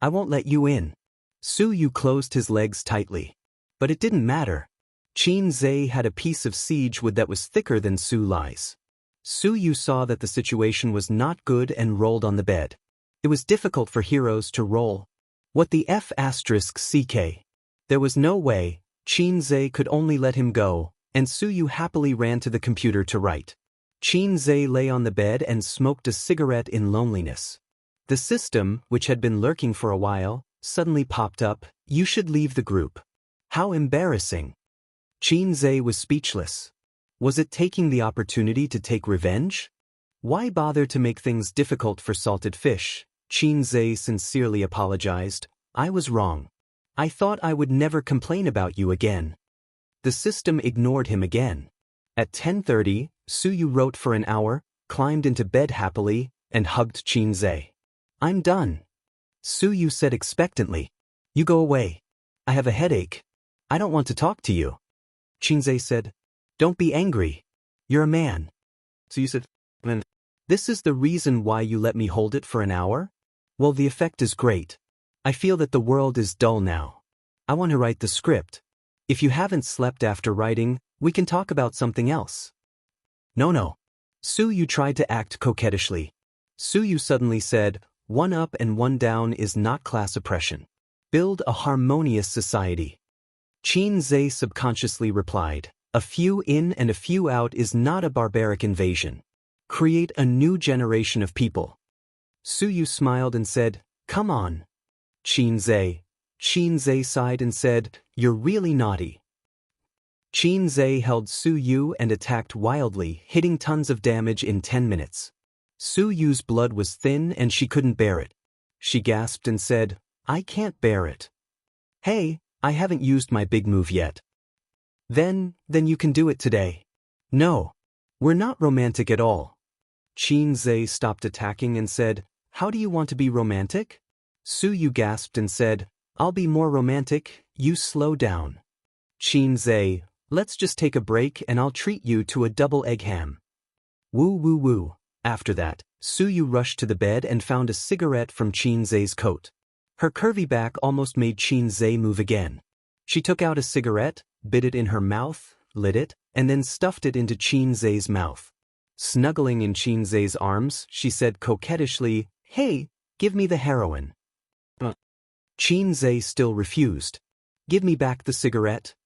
I won't let you in. Suyu closed his legs tightly. But it didn't matter. Xianxia had a piece of siege wood that was thicker than Su Lai's. Suyu saw that the situation was not good and rolled on the bed. It was difficult for heroes to roll. What the F***CK? There was no way. Xianxia could only let him go, and Suyu happily ran to the computer to write. Xianxia lay on the bed and smoked a cigarette in loneliness. The system, which had been lurking for a while, suddenly popped up. You should leave the group. How embarrassing. Xianxia was speechless. Was it taking the opportunity to take revenge? Why bother to make things difficult for salted fish? Xianxia sincerely apologized. I was wrong. I thought I would never complain about you again. The system ignored him again. At 10:30, Suyu wrote for an hour, climbed into bed happily, and hugged Xianxia. I'm done. Suyu said expectantly. You go away. I have a headache. I don't want to talk to you. Xianxia said. Don't be angry. You're a man. Suyu said. And this is the reason why you let me hold it for an hour? Well, the effect is great. I feel that the world is dull now. I want to write the script. If you haven't slept after writing, we can talk about something else. No. Su Yu tried to act coquettishly. Su Yu suddenly said, one up and one down is not class oppression. Build a harmonious society. Qin Zhe subconsciously replied, a few in and a few out is not a barbaric invasion. Create a new generation of people. Su Yu smiled and said, come on. Qin Zhe sighed and said, you're really naughty. Qin Zhe held Su Yu and attacked wildly, hitting tons of damage in 10 minutes. Su Yu's blood was thin and she couldn't bear it. She gasped and said, I can't bear it. Hey, I haven't used my big move yet. Then you can do it today. No. We're not romantic at all. Qin Zhe stopped attacking and said, how do you want to be romantic? Su Yu gasped and said, I'll be more romantic, you slow down. Qin Zhe, let's just take a break and I'll treat you to a double egg ham. Woo. After that, Su Yu rushed to the bed and found a cigarette from Qin Zhe's coat. Her curvy back almost made Qin Zhe move again. She took out a cigarette, bit it in her mouth, lit it, and then stuffed it into Qin Zhe's mouth. Snuggling in Qin Zhe's arms, she said coquettishly, hey, give me the heroin. But Qin Zhe still refused. Give me back the cigarette.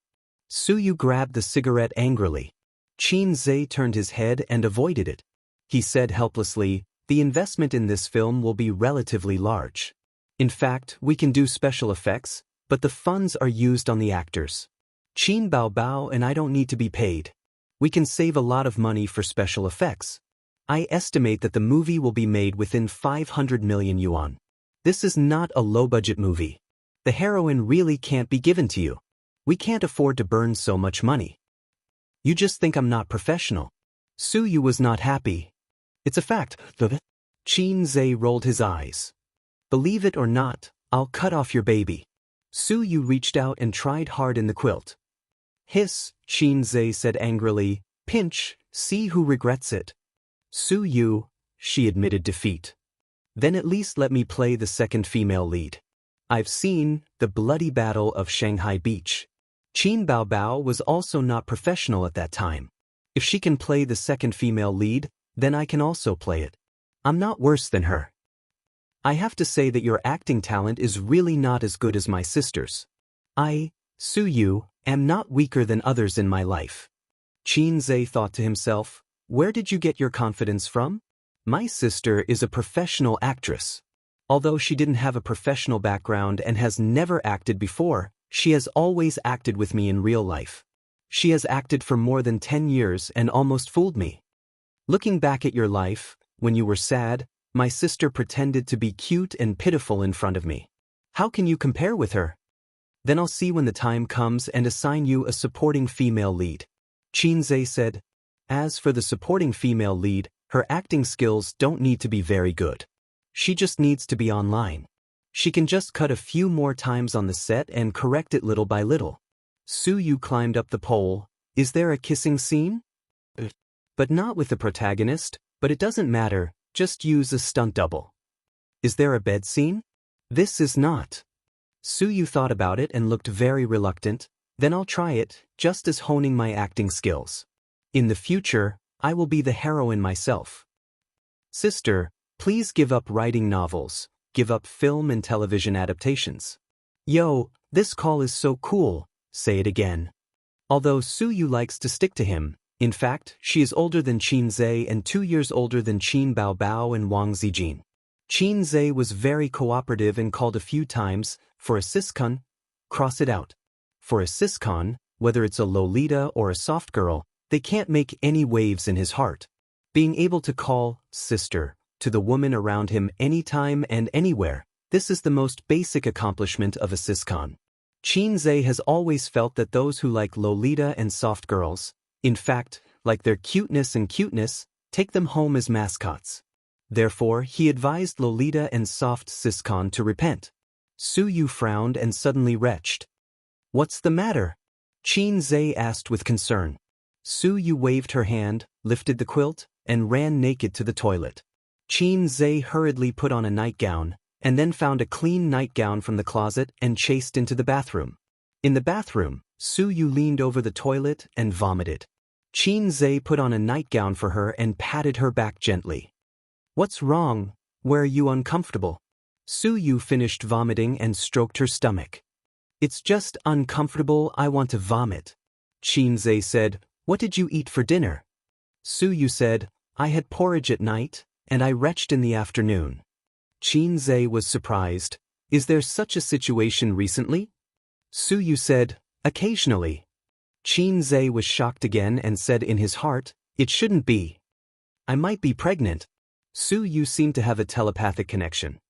Su Yu grabbed the cigarette angrily. Qin Zhe turned his head and avoided it. He said helplessly, the investment in this film will be relatively large. In fact, we can do special effects, but the funds are used on the actors. Qin Bao and I don't need to be paid. We can save a lot of money for special effects. I estimate that the movie will be made within 500 million yuan. This is not a low-budget movie. The heroin really can't be given to you. We can't afford to burn so much money. You just think I'm not professional. Su Yu was not happy. It's a fact. Qin Zhe rolled his eyes. Believe it or not, I'll cut off your baby. Su Yu reached out and tried hard in the quilt. Hiss, Qin Zhe said angrily, pinch, see who regrets it. Su Yu, she admitted defeat. Then at least let me play the second female lead. I've seen The Bloody Battle of Shanghai Beach. Qin Bao was also not professional at that time. If she can play the second female lead, then I can also play it. I'm not worse than her. I have to say that your acting talent is really not as good as my sister's. I, Su Yu, am not weaker than others in my life. Qin Zhe thought to himself, where did you get your confidence from? My sister is a professional actress. Although she didn't have a professional background and has never acted before, she has always acted with me in real life. She has acted for more than 10 years and almost fooled me. Looking back at your life, when you were sad, my sister pretended to be cute and pitiful in front of me. How can you compare with her? Then I'll see when the time comes and assign you a supporting female lead. Qin Zhe said. As for the supporting female lead, her acting skills don't need to be very good. She just needs to be online. She can just cut a few more times on the set and correct it little by little. Su Yu climbed up the pole. Is there a kissing scene? But not with the protagonist, but it doesn't matter, just use a stunt double. Is there a bed scene? This is not. Su Yu thought about it and looked very reluctant. Then I'll try it, just as honing my acting skills. In the future, I will be the heroine myself. Sister, please give up writing novels, give up film and television adaptations. Yo, this call is so cool, say it again. Although Su Yu likes to stick to him, in fact, she is older than Qin Zhe and 2 years older than Qin Bao and Wang Zijin. Qin Zhe was very cooperative and called a few times, for a siscon, cross it out. For a siscon, whether it's a Lolita or a soft girl, they can't make any waves in his heart. Being able to call sister to the woman around him anytime and anywhere, this is the most basic accomplishment of a siscon. Qin Zhe has always felt that those who like Lolita and soft girls, in fact, like their cuteness, take them home as mascots. Therefore, he advised Lolita and soft siscon to repent. Su Yu frowned and suddenly retched. What's the matter? Qin Zhe asked with concern. Su Yu waved her hand, lifted the quilt, and ran naked to the toilet. Qin Zhe hurriedly put on a nightgown, and then found a clean nightgown from the closet and chased into the bathroom. In the bathroom, Su Yu leaned over the toilet and vomited. Qin Zhe put on a nightgown for her and patted her back gently. "What's wrong? Where are you uncomfortable?" Su Yu finished vomiting and stroked her stomach. "It's just uncomfortable, I want to vomit." Qin Zhe said, "What did you eat for dinner?" Su Yu said, "I had porridge at night, and I retched in the afternoon." Qin Zhe was surprised. "Is there such a situation recently?" Su Yu said, "Occasionally." Qin Zhe was shocked again and said in his heart, "It shouldn't be. I might be pregnant." Su Yu seemed to have a telepathic connection.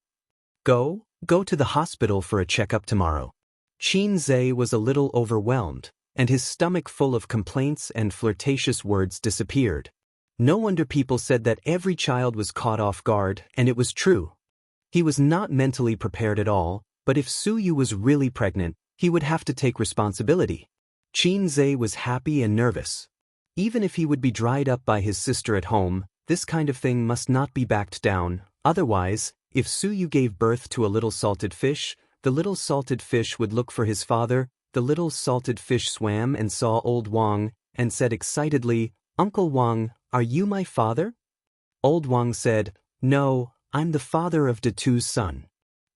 Go to the hospital for a checkup tomorrow." Qin Zhe was a little overwhelmed, and his stomach full of complaints and flirtatious words disappeared. No wonder people said that every child was caught off guard, and it was true. He was not mentally prepared at all, but if Su Yu was really pregnant, he would have to take responsibility. Qin Zhe was happy and nervous. Even if he would be dried up by his sister at home, this kind of thing must not be backed down. Otherwise, if Su Yu gave birth to a little salted fish, the little salted fish would look for his father. The little salted fish swam and saw old Wang, and said excitedly, "Uncle Wang, are you my father?" Old Wang said, "No, I'm the father of Datu's son."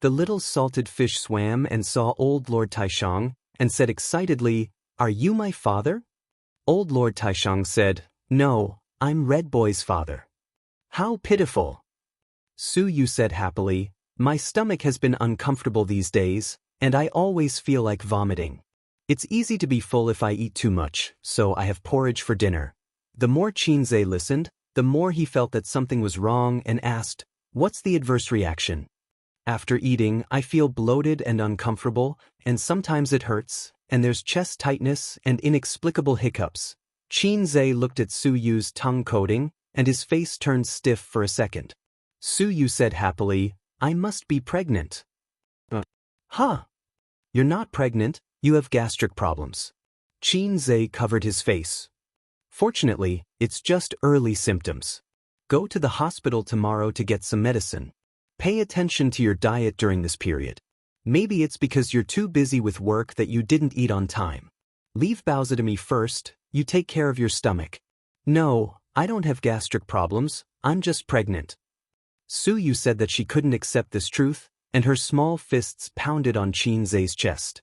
The little salted fish swam and saw old Lord Taishang, and said excitedly, "Are you my father?" Old Lord Taishang said, "No, I'm Red Boy's father." "How pitiful." Su Yu said happily, "My stomach has been uncomfortable these days, and I always feel like vomiting. It's easy to be full if I eat too much, so I have porridge for dinner." The more Qin Zhe listened, the more he felt that something was wrong and asked, "What's the adverse reaction?" "After eating, I feel bloated and uncomfortable, and sometimes it hurts, and there's chest tightness and inexplicable hiccups." Qin Zhe looked at Su Yu's tongue coating, and his face turned stiff for a second. Su Yu said happily, "I must be pregnant." Huh? You're not pregnant, you have gastric problems." Qin Zhe covered his face. "Fortunately, it's just early symptoms. Go to the hospital tomorrow to get some medicine. Pay attention to your diet during this period. Maybe it's because you're too busy with work that you didn't eat on time. Leave Bowser to me first, you take care of your stomach." "No, I don't have gastric problems, I'm just pregnant." Su Yu said that she couldn't accept this truth, and her small fists pounded on Qin Zhe's chest.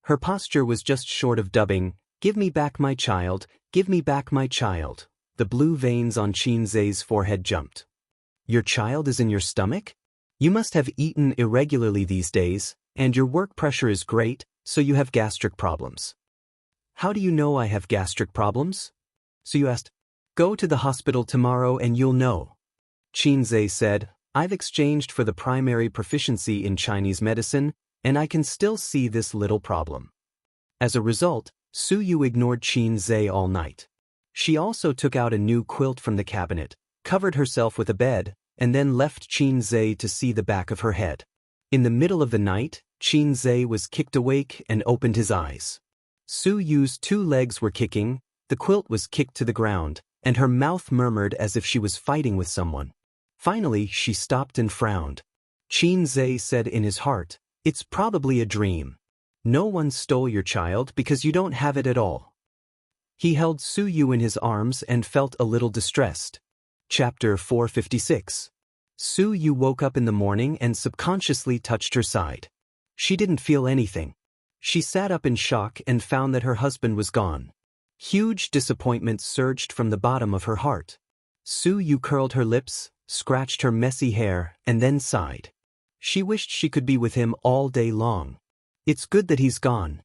Her posture was just short of dubbing, "Give me back my child, give me back my child." The blue veins on Qin Zhe's forehead jumped. "Your child is in your stomach? You must have eaten irregularly these days, and your work pressure is great, so you have gastric problems." "How do you know I have gastric problems?" Su Yu asked. "Go to the hospital tomorrow and you'll know." Qin Zhe said, "I've exchanged for the primary proficiency in Chinese medicine, and I can still see this little problem." As a result, Su Yu ignored Qin Zhe all night. She also took out a new quilt from the cabinet, covered herself with a bed, and then left Qin Zhe to see the back of her head. In the middle of the night, Qin Zhe was kicked awake and opened his eyes. Su Yu's 2 legs were kicking, the quilt was kicked to the ground, and her mouth murmured as if she was fighting with someone. Finally, she stopped and frowned. Qin Zhe said in his heart, "It's probably a dream. No one stole your child because you don't have it at all." He held Su Yu in his arms and felt a little distressed. Chapter 456. Su Yu woke up in the morning and subconsciously touched her side. She didn't feel anything. She sat up in shock and found that her husband was gone. Huge disappointment surged from the bottom of her heart. Su Yu curled her lips, scratched her messy hair, and then sighed. She wished she could be with him all day long. It's good that he's gone.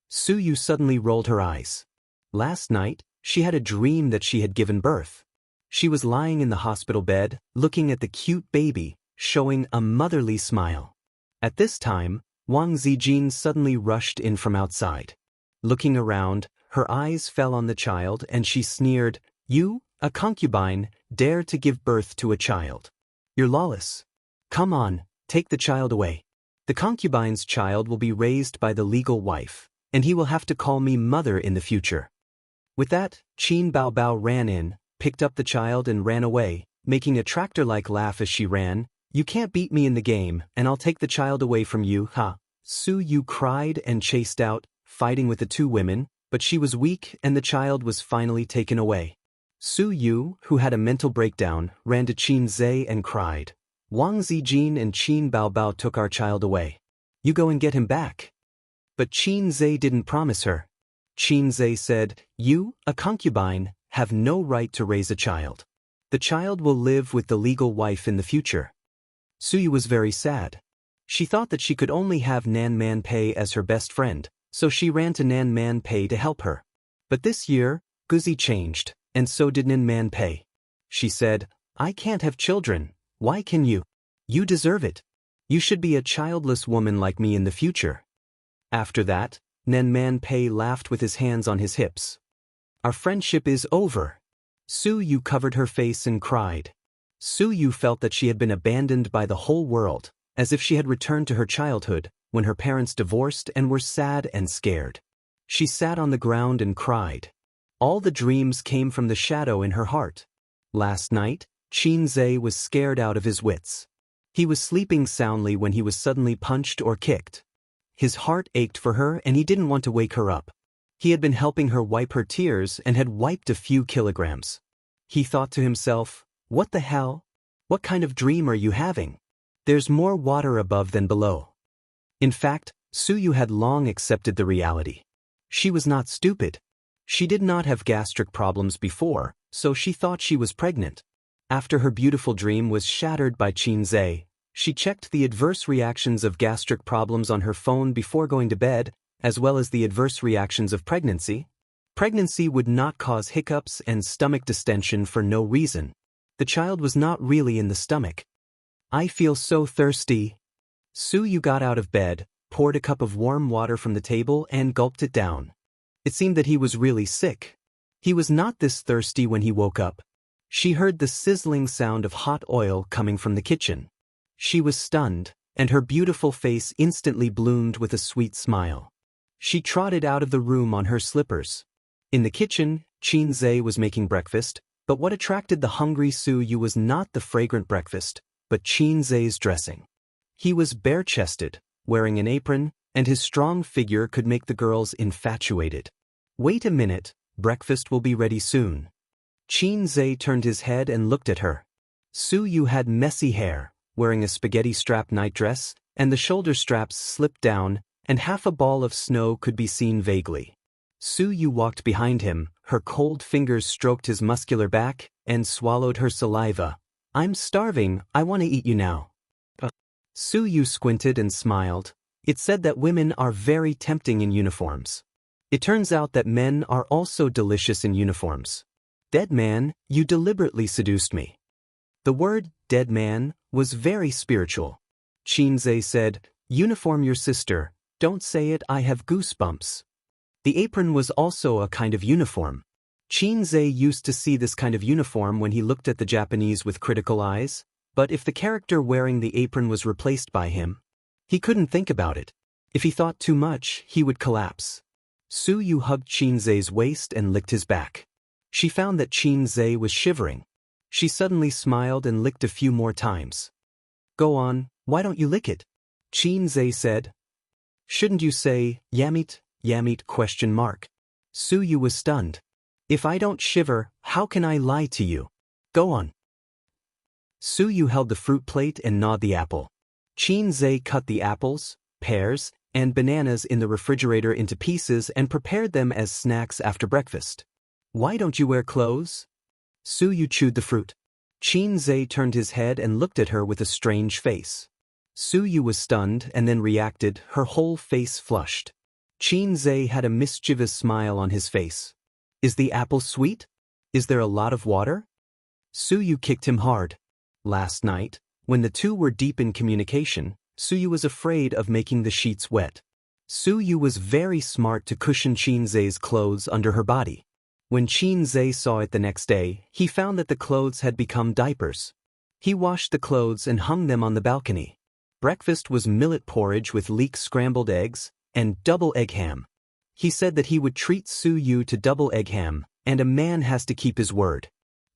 Su Yu suddenly rolled her eyes. Last night, she had a dream that she had given birth. She was lying in the hospital bed, looking at the cute baby, showing a motherly smile. At this time, Wang Zijin suddenly rushed in from outside. Looking around, her eyes fell on the child and she sneered, "You, a concubine, dare to give birth to a child. You're lawless. Come on, take the child away. The concubine's child will be raised by the legal wife, and he will have to call me mother in the future." With that, Qin Baobao ran in, picked up the child and ran away, making a tractor-like laugh as she ran. "You can't beat me in the game, and I'll take the child away from you, ha." Su Yu cried and chased out, fighting with the two women, but she was weak and the child was finally taken away. Su Yu, who had a mental breakdown, ran to Qin Zhe and cried, Wang Zijin and Qin Baobao took our child away. You go and get him back. But Qin Zhe didn't promise her. Qin Zhe said, You, a concubine, have no right to raise a child. The child will live with the legal wife in the future. Su Yu was very sad. She thought that she could only have Nan Man Pei as her best friend, so she ran to Nan Man Pei to help her. But this year, Guzi changed, and so did Nan Man Pei. She said, I can't have children, why can you? You deserve it. You should be a childless woman like me in the future. After that, Nan Man Pei laughed with his hands on his hips. Our friendship is over. Su Yu covered her face and cried. Su Yu felt that she had been abandoned by the whole world, as if she had returned to her childhood, when her parents divorced and were sad and scared. She sat on the ground and cried. All the dreams came from the shadow in her heart. Last night, Qin Zhe was scared out of his wits. He was sleeping soundly when he was suddenly punched or kicked. His heart ached for her and he didn't want to wake her up. He had been helping her wipe her tears and had wiped a few kilograms. He thought to himself, what the hell? What kind of dream are you having? There's more water above than below. In fact, Su Yu had long accepted the reality. She was not stupid. She did not have gastric problems before, so she thought she was pregnant. After her beautiful dream was shattered by Qin Zhe, she checked the adverse reactions of gastric problems on her phone before going to bed, as well as the adverse reactions of pregnancy. Pregnancy would not cause hiccups and stomach distension for no reason. The child was not really in the stomach. I feel so thirsty. Su Yu got out of bed, poured a cup of warm water from the table and gulped it down. It seemed that he was really sick. He was not this thirsty when he woke up. She heard the sizzling sound of hot oil coming from the kitchen. She was stunned, and her beautiful face instantly bloomed with a sweet smile. She trotted out of the room on her slippers. In the kitchen, Qin Zhe was making breakfast, but what attracted the hungry Su Yu was not the fragrant breakfast, but Qin Zhe's dressing. He was bare-chested, wearing an apron, and his strong figure could make the girls infatuated. Wait a minute, breakfast will be ready soon. Qin Zhe turned his head and looked at her. Su Yu had messy hair, wearing a spaghetti-strap nightdress, and the shoulder straps slipped down, and half a ball of snow could be seen vaguely. Su Yu walked behind him, her cold fingers stroked his muscular back, and swallowed her saliva. I'm starving, I want to eat you now. Su Yu squinted and smiled. It said that women are very tempting in uniforms. It turns out that men are also delicious in uniforms. Dead man, you deliberately seduced me. The word, dead man, was very spiritual. Qin Zhe said, uniform your sister, don't say it, I have goosebumps. The apron was also a kind of uniform. Qin Zhe used to see this kind of uniform when he looked at the Japanese with critical eyes, but if the character wearing the apron was replaced by him, he couldn't think about it. If he thought too much, he would collapse. Su Yu hugged Qin Zhe's waist and licked his back. She found that Qin Zhe was shivering. She suddenly smiled and licked a few more times. Go on, why don't you lick it? Qin Zhe said. Shouldn't you say, Yamit, Yamit, question mark? Su Yu was stunned. If I don't shiver, how can I lie to you? Go on. Su Yu held the fruit plate and gnawed the apple. Qin Zhe cut the apples, pears, and bananas in the refrigerator into pieces and prepared them as snacks after breakfast. Why don't you wear clothes? Su Yu chewed the fruit. Qin Zhe turned his head and looked at her with a strange face. Su Yu was stunned and then reacted, her whole face flushed. Qin Zhe had a mischievous smile on his face. Is the apple sweet? Is there a lot of water? Su Yu kicked him hard. Last night, when the two were deep in communication, Su Yu was afraid of making the sheets wet. Su Yu was very smart to cushion Qin Zhe's clothes under her body. When Qin Zhe saw it the next day, he found that the clothes had become diapers. He washed the clothes and hung them on the balcony. Breakfast was millet porridge with leek scrambled eggs and double egg ham. He said that he would treat Su Yu to double egg ham, and a man has to keep his word.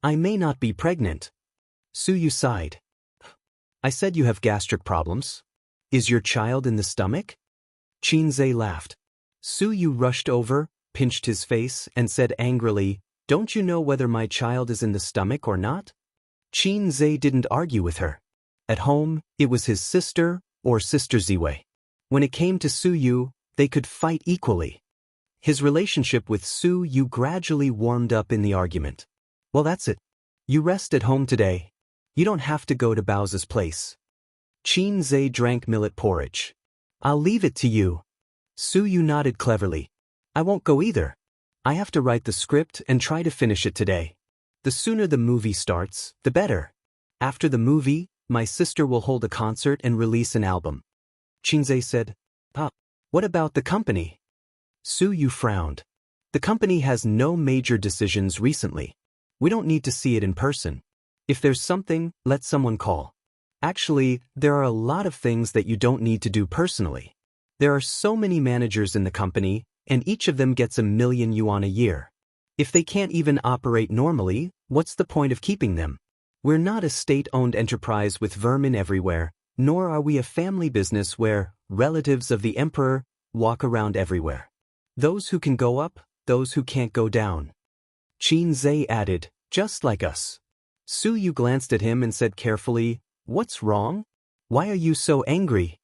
I may not be pregnant. Su Yu sighed. I said you have gastric problems. Is your child in the stomach? Qin Zhe laughed. Su Yu rushed over, pinched his face, and said angrily, "Don't you know whether my child is in the stomach or not?" Qin Zhe didn't argue with her. At home, it was his sister or Sister Ziwei. When it came to Su Yu, they could fight equally. His relationship with Su Yu gradually warmed up in the argument. "Well, that's it. You rest at home today. You don't have to go to Bao's place." Qin Zhe drank millet porridge. "I'll leave it to you." Su Yu nodded cleverly. "I won't go either. I have to write the script and try to finish it today. The sooner the movie starts, the better. After the movie, my sister will hold a concert and release an album." Qin Zhe said, What about the company?" Su Yu frowned. "The company has no major decisions recently. We don't need to see it in person. If there's something, let someone call. Actually, there are a lot of things that you don't need to do personally. There are so many managers in the company, and each of them gets 1,000,000 yuan a year. If they can't even operate normally, what's the point of keeping them? We're not a state-owned enterprise with vermin everywhere, nor are we a family business where relatives of the emperor walk around everywhere. Those who can go up, those who can't go down." Qin Zhe added, "Just like us." Su Yu glanced at him and said carefully, "What's wrong? Why are you so angry?"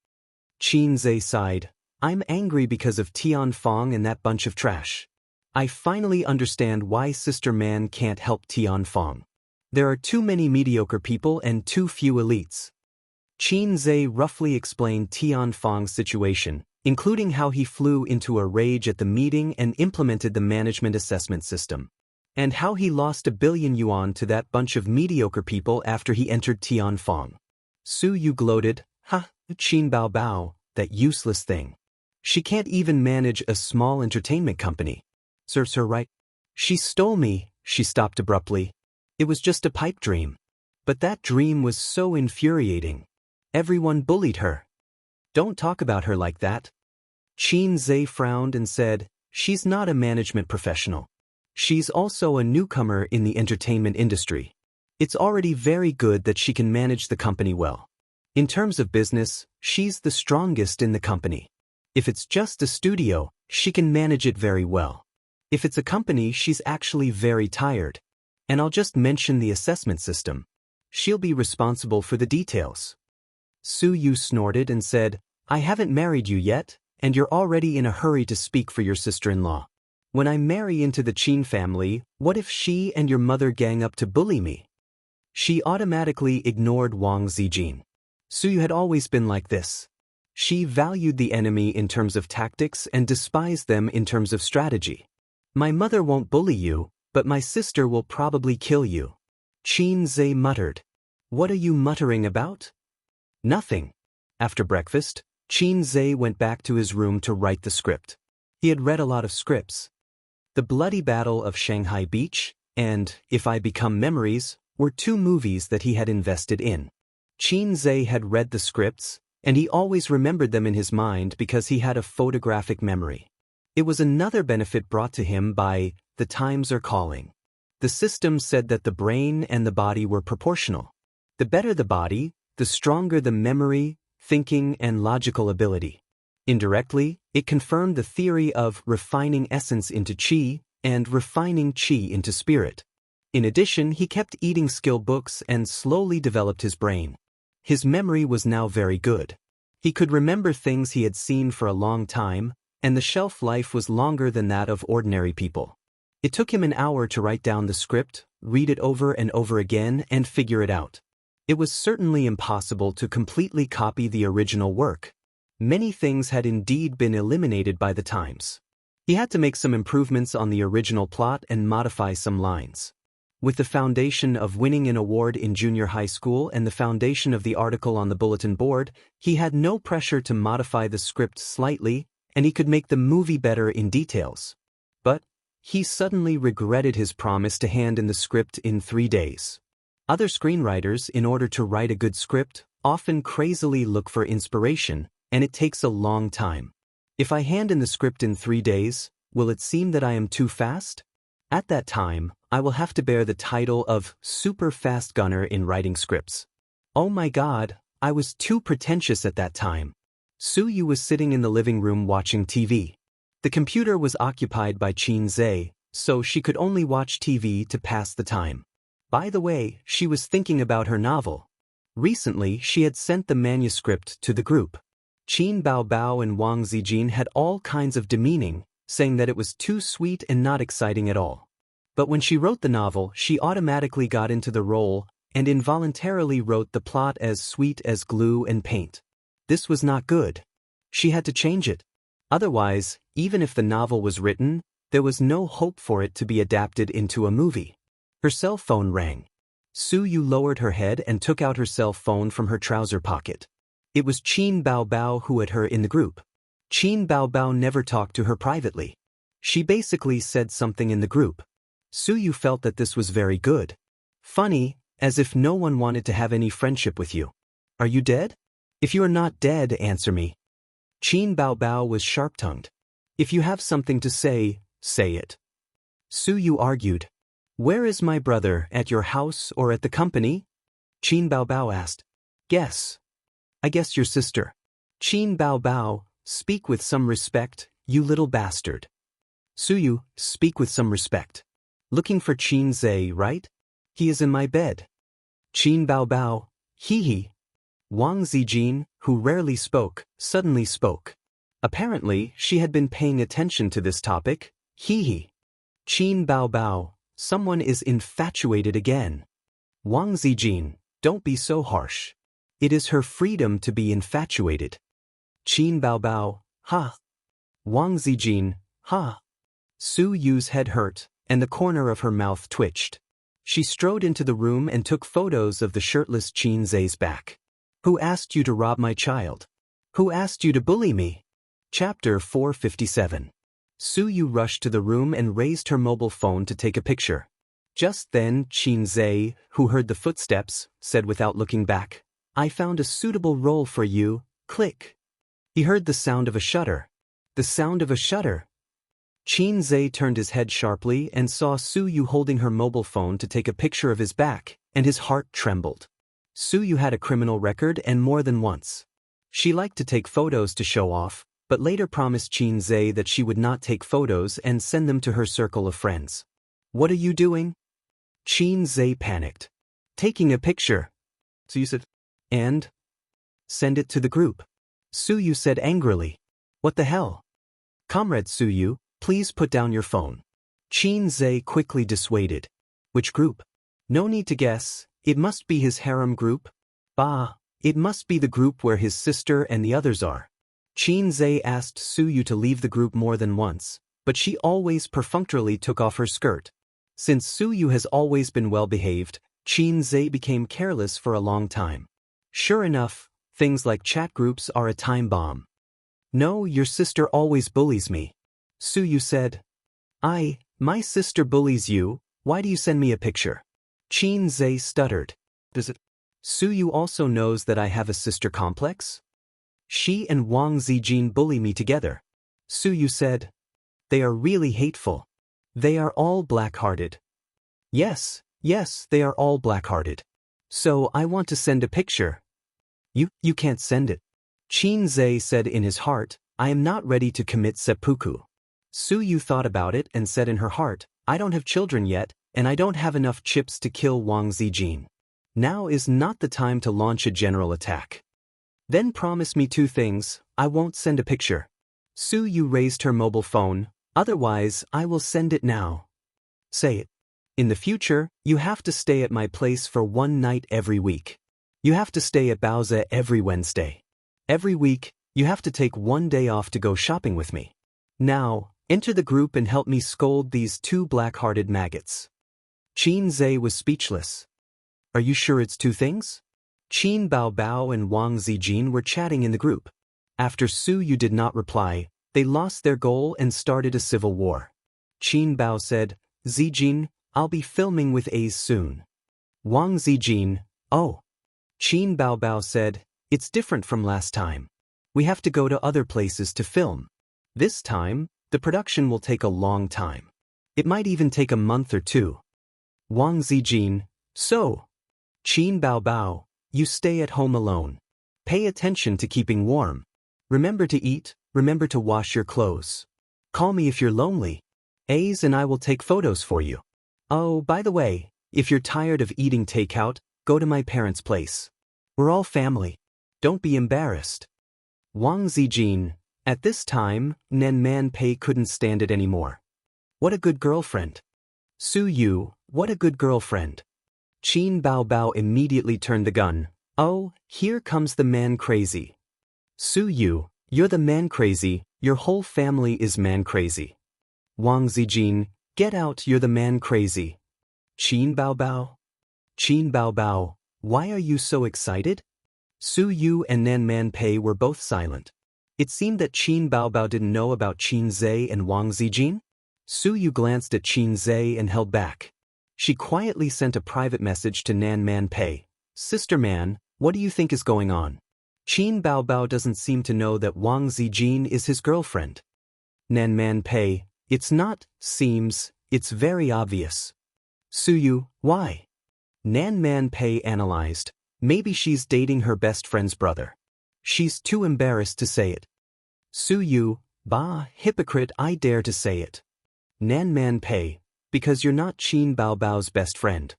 Qin Zhe sighed, "I'm angry because of Tianfang and that bunch of trash. I finally understand why Sister Man can't help Tianfang. There are too many mediocre people and too few elites." Qin Zhe roughly explained Tianfang's situation, including how he flew into a rage at the meeting and implemented the management assessment system, and how he lost 1,000,000,000 yuan to that bunch of mediocre people after he entered Tianfang. Su Yu gloated, Qin Bao Bao, that useless thing. She can't even manage a small entertainment company. Serves her right. She stole me," she stopped abruptly. "It was just a pipe dream. But that dream was so infuriating. Everyone bullied her." "Don't talk about her like that." Qin Zhe frowned and said, "She's not a management professional. She's also a newcomer in the entertainment industry. It's already very good that she can manage the company well. In terms of business, she's the strongest in the company. If it's just a studio, she can manage it very well. If it's a company, she's actually very tired. And I'll just mention the assessment system. She'll be responsible for the details." Su Yu snorted and said, "I haven't married you yet, and you're already in a hurry to speak for your sister-in-law. When I marry into the Qin family, what if she and your mother gang up to bully me?" She automatically ignored Wang Zijin. Su Yu had always been like this. She valued the enemy in terms of tactics and despised them in terms of strategy. "My mother won't bully you, but my sister will probably kill you." Qin Zhe muttered. "What are you muttering about?" "Nothing." After breakfast, Qin Zhe went back to his room to write the script. He had read a lot of scripts. The Bloody Battle of Shanghai Beach and If I Become Memories were two movies that he had invested in. Qin Zhe had read the scripts, and he always remembered them in his mind because he had a photographic memory. It was another benefit brought to him by The Times Are Calling. The system said that the brain and the body were proportional. The better the body, the stronger the memory, thinking, and logical ability. Indirectly, it confirmed the theory of refining essence into qi and refining qi into spirit. In addition, he kept eating skill books and slowly developed his brain. His memory was now very good. He could remember things he had seen for a long time, and the shelf life was longer than that of ordinary people. It took him an hour to write down the script, read it over and over again, and figure it out. It was certainly impossible to completely copy the original work. Many things had indeed been eliminated by the times. He had to make some improvements on the original plot and modify some lines. With the foundation of winning an award in junior high school and the foundation of the article on the bulletin board, he had no pressure to modify the script slightly, and he could make the movie better in details. But he suddenly regretted his promise to hand in the script in 3 days. Other screenwriters, in order to write a good script, often crazily look for inspiration, and it takes a long time. If I hand in the script in 3 days, will it seem that I am too fast? At that time, I will have to bear the title of super fast gunner in writing scripts. Oh my God, I was too pretentious at that time. Su Yu was sitting in the living room watching TV. The computer was occupied by Qin Zhe, so she could only watch TV to pass the time. By the way, she was thinking about her novel. Recently, she had sent the manuscript to the group. Qin Baobao and Wang Zijin had all kinds of demeaning, saying that it was too sweet and not exciting at all. But when she wrote the novel, she automatically got into the role and involuntarily wrote the plot as sweet as glue and paint. This was not good. She had to change it. Otherwise, even if the novel was written, there was no hope for it to be adapted into a movie. Her cell phone rang. Su Yu lowered her head and took out her cell phone from her trouser pocket. It was Qin Baobao who had her in the group. Qin Baobao never talked to her privately. She basically said something in the group. Su Yu felt that this was very good. Funny, as if no one wanted to have any friendship with you. Are you dead? If you are not dead, answer me. Qin Baobao was sharp-tongued. If you have something to say, say it. Su Yu argued. Where is my brother, at your house or at the company? Qin Baobao asked. Guess. I guess your sister. Qin Baobao, speak with some respect, you little bastard. Su Yu, speak with some respect. Looking for Qin Zhe, right? He is in my bed. Qin Baobao, hee. Wang Zijin, who rarely spoke, suddenly spoke. Apparently, she had been paying attention to this topic, hee. Qin Baobao, someone is infatuated again. Wang Zijin, don't be so harsh. It is her freedom to be infatuated. Qin Baobao, ha. Wang Zijin, ha. Su Yu's head hurt, and the corner of her mouth twitched. She strode into the room and took photos of the shirtless Qin Zhe's back. Who asked you to rob my child? Who asked you to bully me? Chapter 457. Su Yu rushed to the room and raised her mobile phone to take a picture. Just then, Qin Zhe, who heard the footsteps, said without looking back, I found a suitable role for you, click. He heard the sound of a shutter. The sound of a shutter. Qin Zhe turned his head sharply and saw Su Yu holding her mobile phone to take a picture of his back, and his heart trembled. Su Yu had a criminal record and more than once. She liked to take photos to show off, but later promised Qin Zhe that she would not take photos and send them to her circle of friends. What are you doing? Qin Zhe panicked. Taking a picture. Su Yu said, and? Send it to the group. Su Yu said angrily. What the hell? Comrade Su Yu, please put down your phone. Qin Zhe quickly dissuaded. Which group? No need to guess, it must be his harem group. Bah, it must be the group where his sister and the others are. Qin Zhe asked Su Yu to leave the group more than once, but she always perfunctorily took off her skirt. Since Su Yu has always been well-behaved, Qin Zhe became careless for a long time. Sure enough, things like chat groups are a time bomb. No, your sister always bullies me. Su Yu said. My sister bullies you, why do you send me a picture? Qin Zhe stuttered. Does it? Su Yu also knows that I have a sister complex? She and Wang Zijin bully me together. Su Yu said. They are really hateful. They are all black-hearted. Yes, they are all black-hearted. So I want to send a picture. You can't send it. Qin Zhe said in his heart, I am not ready to commit seppuku. Su Yu thought about it and said in her heart, I don't have children yet, and I don't have enough chips to kill Wang Zijin. Now is not the time to launch a general attack. Then promise me two things, I won't send a picture. Su Yu raised her mobile phone, otherwise I will send it now. Say it. In the future, you have to stay at my place for one night every week. You have to stay at Baozi every Wednesday. Every week, you have to take one day off to go shopping with me. Now, enter the group and help me scold these two black-hearted maggots. Qin Zhe was speechless. Are you sure it's two things? Qin Baobao and Wang Zijin were chatting in the group. After Su Yu did not reply, they lost their goal and started a civil war. Qin Bao said, Zijin, I'll be filming with A's soon. Wang Zijin, oh. Qin Baobao said, it's different from last time. We have to go to other places to film. This time, the production will take a long time. It might even take a month or two. Wang Zijin, so. Qin Baobao, you stay at home alone. Pay attention to keeping warm. Remember to eat, remember to wash your clothes. Call me if you're lonely. A's and I will take photos for you. Oh, by the way, if you're tired of eating takeout, go to my parents' place. We're all family. Don't be embarrassed. Wang Zijin. At this time, Nan Man Pei couldn't stand it anymore. What a good girlfriend. Su Yu, what a good girlfriend. Qin Bao Bao immediately turned the gun. Oh, here comes the man crazy. Su Yu, you're the man crazy, your whole family is man crazy. Wang Zijin, get out, you're the man crazy. Qin Bao Bao? Qin Bao Bao, why are you so excited? Su Yu and Nan Man Pei were both silent. It seemed that Qin Bao Bao didn't know about Qin Zhe and Wang Zijin. Su Yu glanced at Qin Zhe and held back. She quietly sent a private message to Nan Man Pei. Sister Man, what do you think is going on? Qin Bao Bao doesn't seem to know that Wang Zijin is his girlfriend. Nan Man Pei, it's not, seems, it's very obvious. Su Yu, why? Nan Man Pei analyzed. Maybe she's dating her best friend's brother. She's too embarrassed to say it. Su Yu, bah, hypocrite, I dare to say it. Nan Man Pei, because you're not Qin Bao Bao's best friend.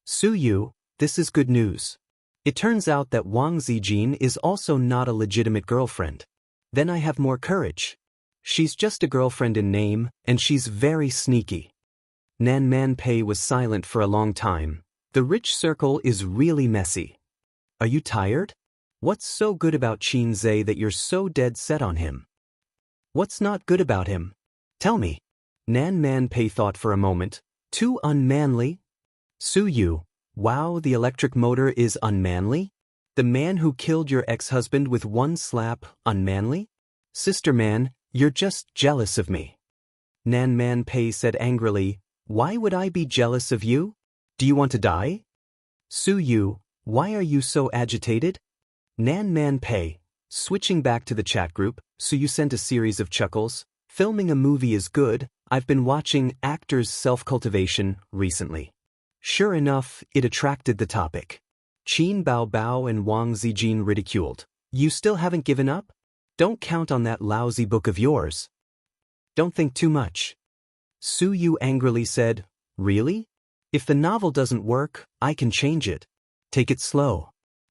Su Yu, this is good news. It turns out that Wang Zijin is also not a legitimate girlfriend. Then I have more courage. She's just a girlfriend in name, and she's very sneaky. Nan Man Pei was silent for a long time. The rich circle is really messy. Are you tired? What's so good about Qin Zhe that you're so dead set on him? What's not good about him? Tell me. Nan Man Pei thought for a moment. Too unmanly? Su Yu, wow, the electric motor is unmanly? The man who killed your ex-husband with one slap, unmanly? Sister Man, you're just jealous of me. Nan Man Pei said angrily, why would I be jealous of you? Do you want to die? Su Yu, why are you so agitated? Nan Man Pei, switching back to the chat group, Su Yu sent a series of chuckles. Filming a movie is good. I've been watching Actors' Self-Cultivation recently. Sure enough, it attracted the topic. Qin Bao Bao and Wang Zijin ridiculed. You still haven't given up? Don't count on that lousy book of yours. Don't think too much. Su Yu angrily said, really? If the novel doesn't work, I can change it. Take it slow.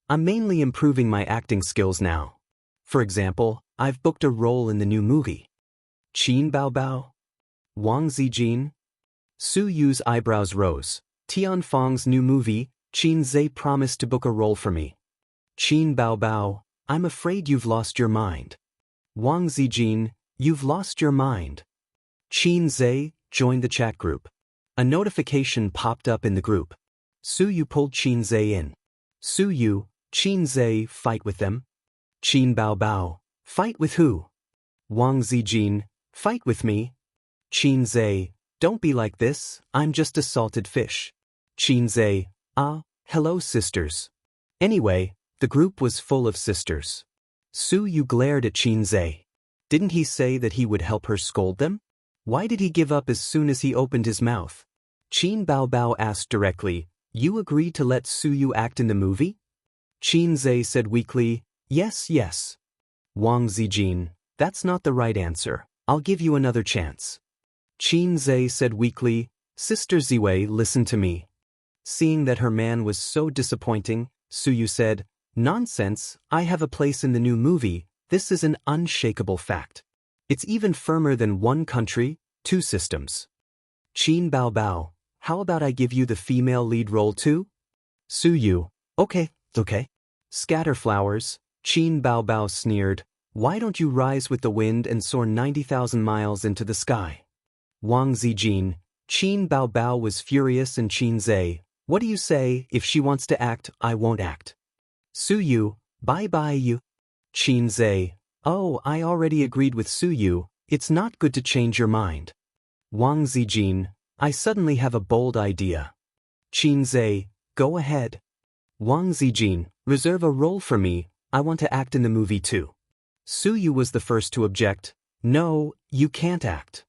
I'm mainly improving my acting skills now. For example, I've booked a role in the new movie. Qin Bao Bao? Wang Zijin? Su Yu's eyebrows rose. Tian Feng's new movie, Qin Zhe promised to book a role for me. Qin Bao Bao, I'm afraid you've lost your mind. Wang Zijin, you've lost your mind. Qin Zhe joined the chat group. A notification popped up in the group. Su Yu pulled Qin Zhe in. Su Yu, Qin Zhe, fight with them? Qin Bao Bao, fight with who? Wang Zijin, fight with me? Qin Zhe, don't be like this, I'm just a salted fish. Qin Zhe, hello sisters. Anyway, the group was full of sisters. Su Yu glared at Qin Zhe. Didn't he say that he would help her scold them? Why did he give up as soon as he opened his mouth? Qin Bao Bao asked directly, you agreed to let Su Yu act in the movie? Qin Zhe said weakly, yes, yes. Wang Zijin, that's not the right answer. I'll give you another chance. Qin Zhe said weakly, Sister Ziwei, listen to me. Seeing that her man was so disappointing, Su Yu said, nonsense, I have a place in the new movie, this is an unshakable fact. It's even firmer than one country, two systems. Qin Bao Bao, how about I give you the female lead role too? Su Yu, okay. Scatterflowers, Qin Bao Bao sneered, why don't you rise with the wind and soar 90,000 miles into the sky? Wang Zijin, Qin Bao Bao was furious and Qin Zhe, what do you say, if she wants to act, I won't act. Su Yu, bye-bye you. Qin Zhe, oh, I already agreed with Su Yu, it's not good to change your mind. Wang Zijin, I suddenly have a bold idea. Qin Zhe, go ahead. Wang Zijin, reserve a role for me, I want to act in the movie too. Su Yu was the first to object. No, you can't act.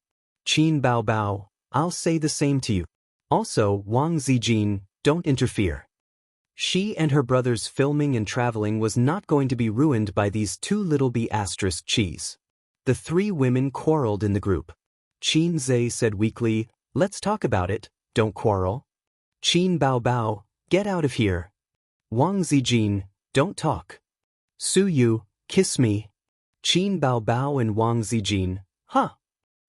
Qin Bao Bao, I'll say the same to you. Also, Wang Zijin, don't interfere. She and her brother's filming and traveling was not going to be ruined by these two little b****. The three women quarreled in the group. Qin Zhe said weakly, "Let's talk about it, don't quarrel." Qin Bao Bao, "Get out of here." Wang Zijin, "Don't talk." Su Yu, "Kiss me." Qin Bao Bao and Wang Zijin, "Huh."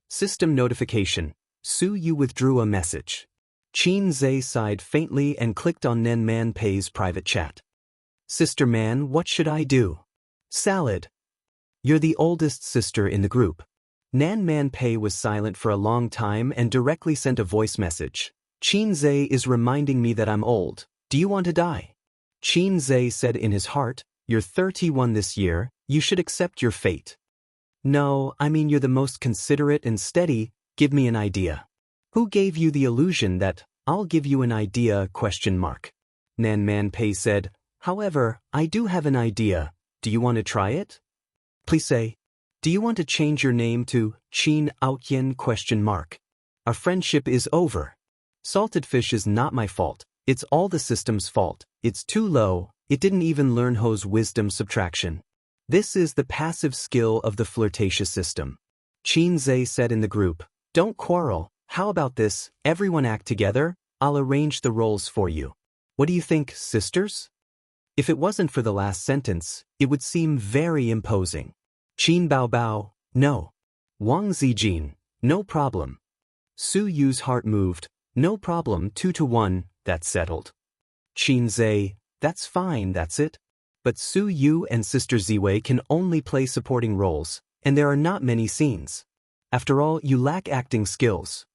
System notification. Su Yu withdrew a message. Qin Zhe sighed faintly and clicked on Nen Man Pei's private chat. "Sister Man, what should I do?" "Salad." "You're the oldest sister in the group." Nan Man Pei was silent for a long time and directly sent a voice message. "Qin Zhe is reminding me that I'm old. Do you want to die?" Qin Zhe said in his heart, "You're 31 this year, you should accept your fate." "No, I mean you're the most considerate and steady, give me an idea." "Who gave you the illusion that, I'll give you an idea, ? Nan Man Pei said, "However, I do have an idea, do you want to try it?" "Please say, do you want to change your name to Qin Aotian ? Our friendship is over. Salted fish is not my fault, it's all the system's fault, it's too low, it didn't even learn Ho's wisdom subtraction. This is the passive skill of the flirtatious system." Qin Zhe said in the group, "Don't quarrel, how about this, everyone act together, I'll arrange the roles for you. What do you think, sisters?" If it wasn't for the last sentence, it would seem very imposing. Qin Bao Bao, "No." Wang Zijin, "No problem." Su Yu's heart moved, "No problem, 2-1, that's settled." Qin Zhe, "That's fine, that's it. But Su Yu and Sister Ziwei can only play supporting roles, and there are not many scenes. After all, you lack acting skills."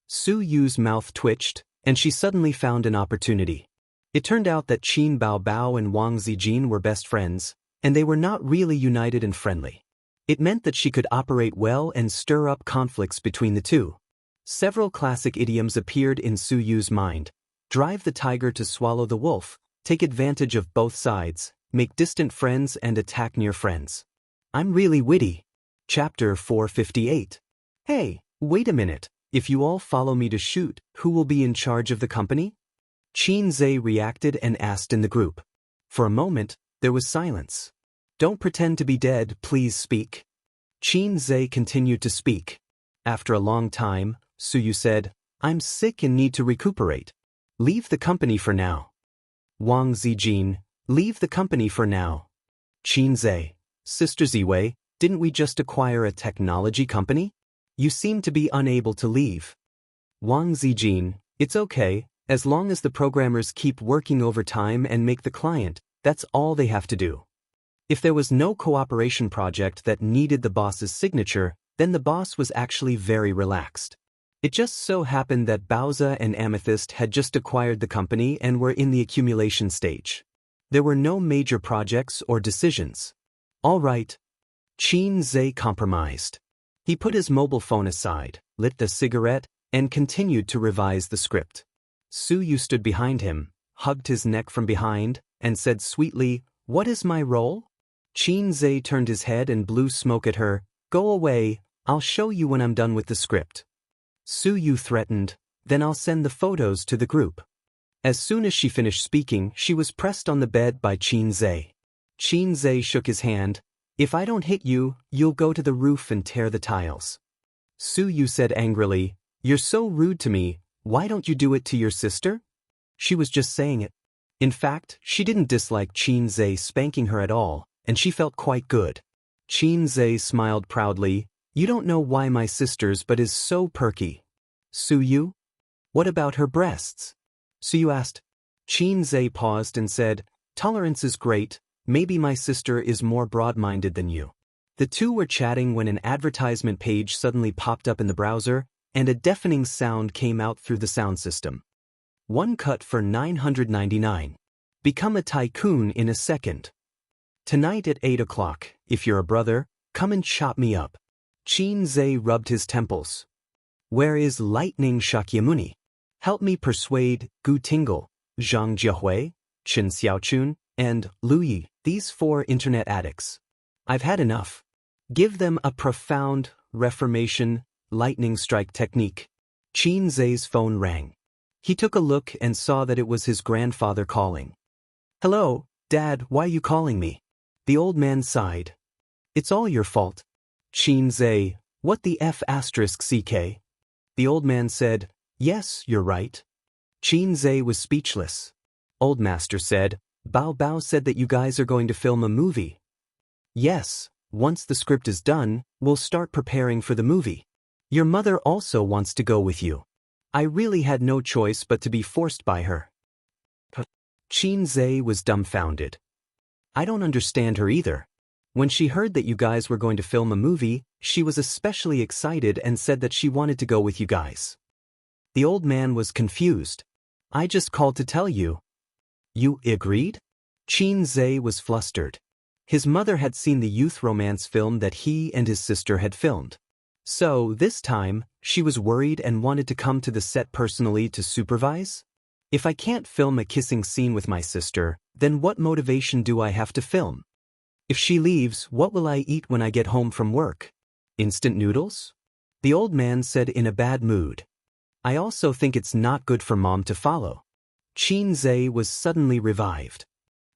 Su Yu's mouth twitched, and she suddenly found an opportunity. It turned out that Qin Bao Bao and Wang Zijin were best friends, and they were not really united and friendly. It meant that she could operate well and stir up conflicts between the two. Several classic idioms appeared in Su Yu's mind. Drive the tiger to swallow the wolf, take advantage of both sides, make distant friends and attack near friends. I'm really witty. Chapter 458. Hey, wait a minute, if you all follow me to shoot, who will be in charge of the company? Qin Zhe reacted and asked in the group. For a moment, there was silence. Don't pretend to be dead, please speak. Qin Zhe continued to speak. After a long time, Su Yu said, I'm sick and need to recuperate. Leave the company for now. Wang Zijin, leave the company for now. Qin Zhe, Sister Ziwei, didn't we just acquire a technology company? You seem to be unable to leave. Wang Zijin, it's okay, as long as the programmers keep working overtime and make the client, that's all they have to do. If there was no cooperation project that needed the boss's signature, then the boss was actually very relaxed. It just so happened that Bowser and Amethyst had just acquired the company and were in the accumulation stage. There were no major projects or decisions. All right. Qin Zhe compromised. He put his mobile phone aside, lit the cigarette, and continued to revise the script. Su Yu stood behind him, hugged his neck from behind, and said sweetly, What is my role? Qin Zhe turned his head and blew smoke at her. Go away, I'll show you when I'm done with the script. Su Yu threatened, then I'll send the photos to the group. As soon as she finished speaking, she was pressed on the bed by Qin Zhe. Qin Zhe shook his hand. If I don't hit you, you'll go to the roof and tear the tiles. Su Yu said angrily, You're so rude to me, why don't you do it to your sister? She was just saying it. In fact, she didn't dislike Qin Zhe spanking her at all, and she felt quite good. Qin Zhe smiled proudly, You don't know why my sister's but is so perky. Su Yu? What about her breasts? Su Yu asked. Qin Zhe paused and said, Tolerance is great, maybe my sister is more broad-minded than you. The two were chatting when an advertisement page suddenly popped up in the browser, and a deafening sound came out through the sound system. One cut for $9.99. Become a tycoon in a second. Tonight at 8 o'clock, if you're a brother, come and chop me up. Qin Zhe rubbed his temples. Where is Lightning Shakyamuni? Help me persuade Gu Tingle, Zhang Jiahui, Chen Xiaochun, and Lu Yi, these 4 internet addicts. I've had enough. Give them a profound reformation lightning strike technique. Qin Zhe's phone rang. He took a look and saw that it was his grandfather calling. Hello, Dad, why are you calling me? The old man sighed. It's all your fault. Xianxia, what the F asterisk CK? The old man said, yes, you're right. Xianxia was speechless. Old master said, Bao Bao said that you guys are going to film a movie. Yes, once the script is done, we'll start preparing for the movie. Your mother also wants to go with you. I really had no choice but to be forced by her. Xianxia was dumbfounded. I don't understand her either. When she heard that you guys were going to film a movie, she was especially excited and said that she wanted to go with you guys. The old man was confused. I just called to tell you. You agreed? Xianxia was flustered. His mother had seen the youth romance film that he and his sister had filmed. So, this time, she was worried and wanted to come to the set personally to supervise? If I can't film a kissing scene with my sister, then what motivation do I have to film? If she leaves, what will I eat when I get home from work? Instant noodles? The old man said in a bad mood. I also think it's not good for mom to follow. Xianxia was suddenly revived.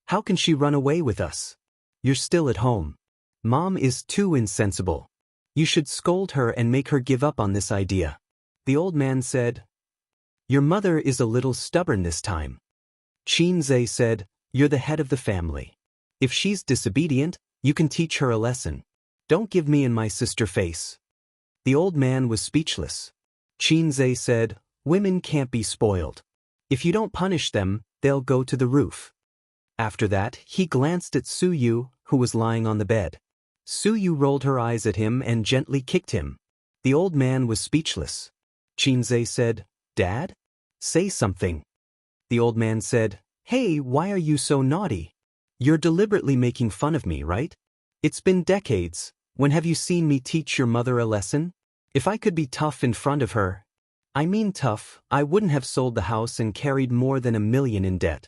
How can she run away with us? You're still at home. Mom is too insensible. You should scold her and make her give up on this idea. The old man said. Your mother is a little stubborn this time. Xianxia said, you're the head of the family. If she's disobedient, you can teach her a lesson. Don't give me and my sister face. The old man was speechless. Xianxia said, women can't be spoiled. If you don't punish them, they'll go to the roof. After that, he glanced at Suyu, who was lying on the bed. Suyu rolled her eyes at him and gently kicked him. The old man was speechless. Xianxia said, Dad? Say something. The old man said, Hey, why are you so naughty? You're deliberately making fun of me, right? It's been decades. When have you seen me teach your mother a lesson? If I could be tough in front of her, I mean tough, I wouldn't have sold the house and carried more than $1 million in debt.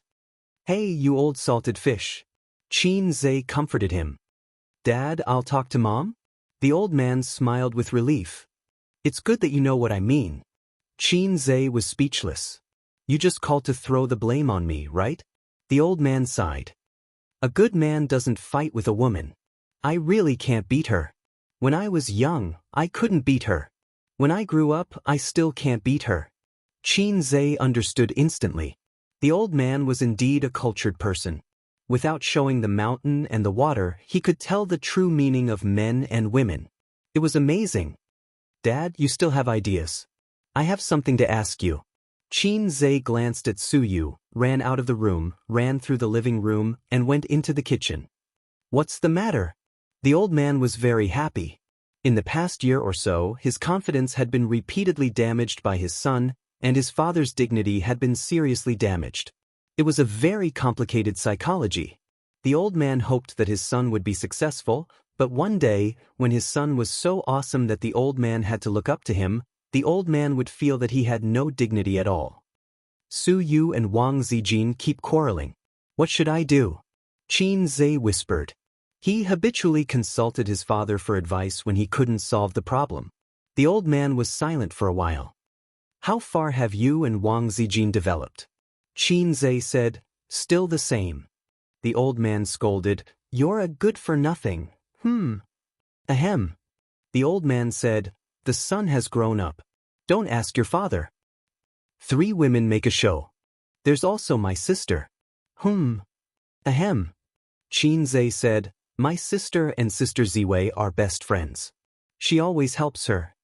Hey, you old salted fish. Xianxia comforted him. Dad, I'll talk to Mom? The old man smiled with relief. It's good that you know what I mean. Xianxia was speechless. You just called to throw the blame on me, right? The old man sighed. A good man doesn't fight with a woman. I really can't beat her. When I was young, I couldn't beat her. When I grew up, I still can't beat her. Xianxia understood instantly. The old man was indeed a cultured person. Without showing the mountain and the water, he could tell the true meaning of men and women. It was amazing. Dad, you still have ideas. I have something to ask you. Xianxia glanced at Suyu, ran out of the room, ran through the living room, and went into the kitchen. What's the matter? The old man was very happy. In the past year or so, his confidence had been repeatedly damaged by his son, and his father's dignity had been seriously damaged. It was a very complicated psychology. The old man hoped that his son would be successful, but one day, when his son was so awesome that the old man had to look up to him, the old man would feel that he had no dignity at all. Suyu and Wang Zijin keep quarreling. What should I do? Xianxia whispered. He habitually consulted his father for advice when he couldn't solve the problem. The old man was silent for a while. How far have you and Wang Zijin developed? Xianxia said, still the same. The old man scolded, you're a good-for-nothing. Ahem. The old man said, the son has grown up. Don't ask your father. 3 women make a show. There's also my sister. Ahem. Xianxia said, my sister and Sister Ziwei are best friends. She always helps her.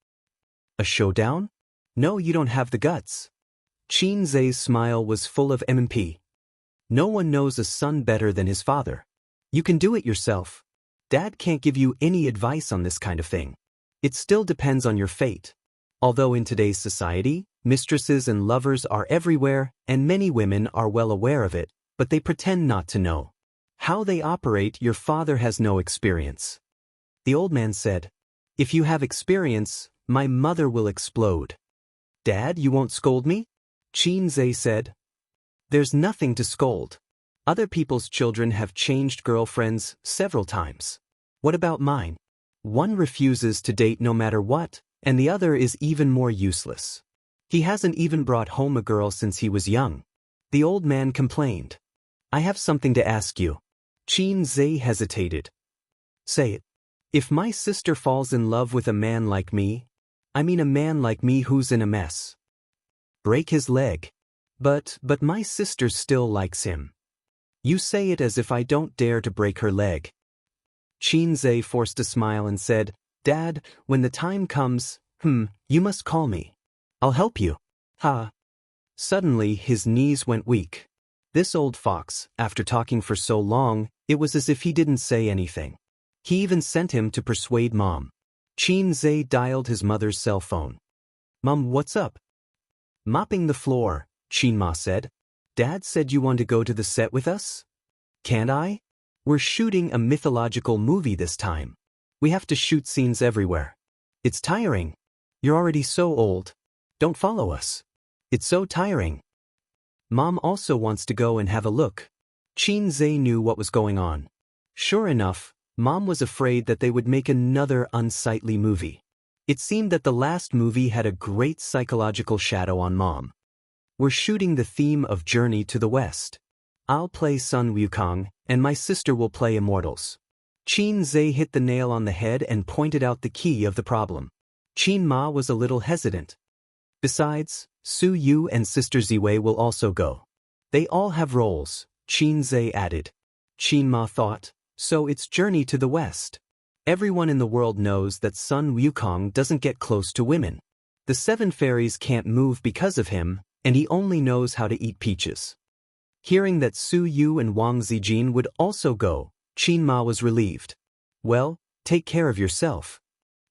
A showdown? No, you don't have the guts. Xianxia's smile was full of M&P. No one knows a son better than his father. You can do it yourself. Dad can't give you any advice on this kind of thing. It still depends on your fate. Although in today's society, mistresses and lovers are everywhere, and many women are well aware of it, but they pretend not to know. How they operate, your father has no experience. The old man said, if you have experience, my mother will explode. Dad, you won't scold me? Xianxia said. There's nothing to scold. Other people's children have changed girlfriends several times. What about mine? One refuses to date no matter what, and the other is even more useless. He hasn't even brought home a girl since he was young. The old man complained. I have something to ask you. Xianxia hesitated. Say it. If my sister falls in love with a man like me, I mean a man like me who's in a mess. Break his leg. But my sister still likes him. You say it as if I don't dare to break her leg. Xianxia forced a smile and said, Dad, when the time comes, you must call me. I'll help you. Ha. Suddenly his knees went weak. This old fox, after talking for so long, it was as if he didn't say anything. He even sent him to persuade Mom. Xianxia dialed his mother's cell phone. Mom, what's up? Mopping the floor, Qianma said. Dad said you want to go to the set with us? Can't I? We're shooting a mythological movie this time. We have to shoot scenes everywhere. It's tiring. You're already so old. Don't follow us. It's so tiring. Mom also wants to go and have a look. Xianxia knew what was going on. Sure enough, Mom was afraid that they would make another unsightly movie. It seemed that the last movie had a great psychological shadow on Mom. We're shooting the theme of Journey to the West. I'll play Sun Wukong, and my sister will play Immortals. Xianxia hit the nail on the head and pointed out the key of the problem. Qianma was a little hesitant. Besides, Su Yu and Sister Ziwei will also go. They all have roles, Xianxia added. Qianma thought, so it's Journey to the West. Everyone in the world knows that Sun Wukong doesn't get close to women. The 7 fairies can't move because of him, and he only knows how to eat peaches. Hearing that Su Yu and Wang Zijin would also go, Qianma was relieved. Well, take care of yourself.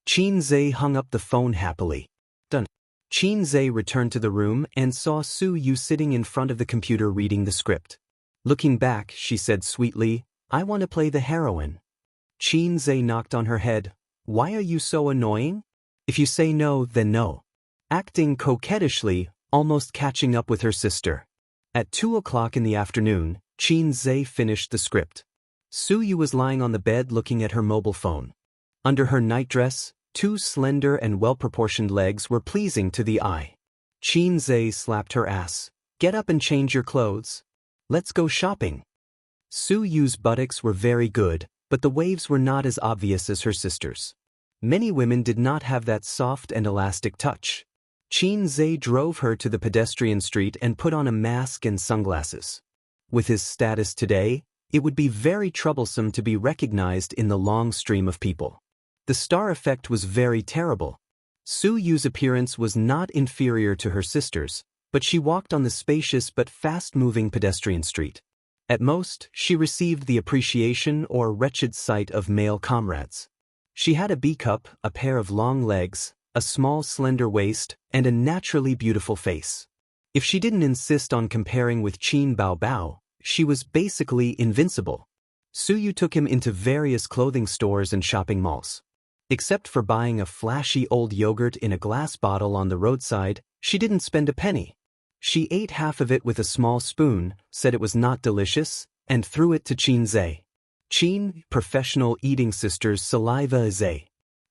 Xianxia hung up the phone happily. Done. Xianxia returned to the room and saw Su Yu sitting in front of the computer reading the script. Looking back, she said sweetly, I want to play the heroine. Xianxia knocked on her head. Why are you so annoying? If you say no, then no. Acting coquettishly, almost catching up with her sister. At 2 o'clock in the afternoon, Xianxia finished the script. Su Yu was lying on the bed looking at her mobile phone. Under her nightdress, 2 slender and well-proportioned legs were pleasing to the eye. Xianxia slapped her ass. Get up and change your clothes. Let's go shopping. Su Yu's buttocks were very good, but the waves were not as obvious as her sister's. Many women did not have that soft and elastic touch. Xianxia drove her to the pedestrian street and put on a mask and sunglasses. With his status today, it would be very troublesome to be recognized in the long stream of people. The star effect was very terrible. Su Yu's appearance was not inferior to her sister's, but she walked on the spacious but fast-moving pedestrian street. At most, she received the appreciation or wretched sight of male comrades. She had a B-cup, a pair of long legs, a small slender waist, and a naturally beautiful face. If she didn't insist on comparing with Qin Bao Bao, she was basically invincible. Su Yu took him into various clothing stores and shopping malls. Except for buying a flashy old yogurt in a glass bottle on the roadside, she didn't spend a penny. She ate half of it with a small spoon, said it was not delicious, and threw it to Xianxia. Qin, professional eating sister's saliva is a.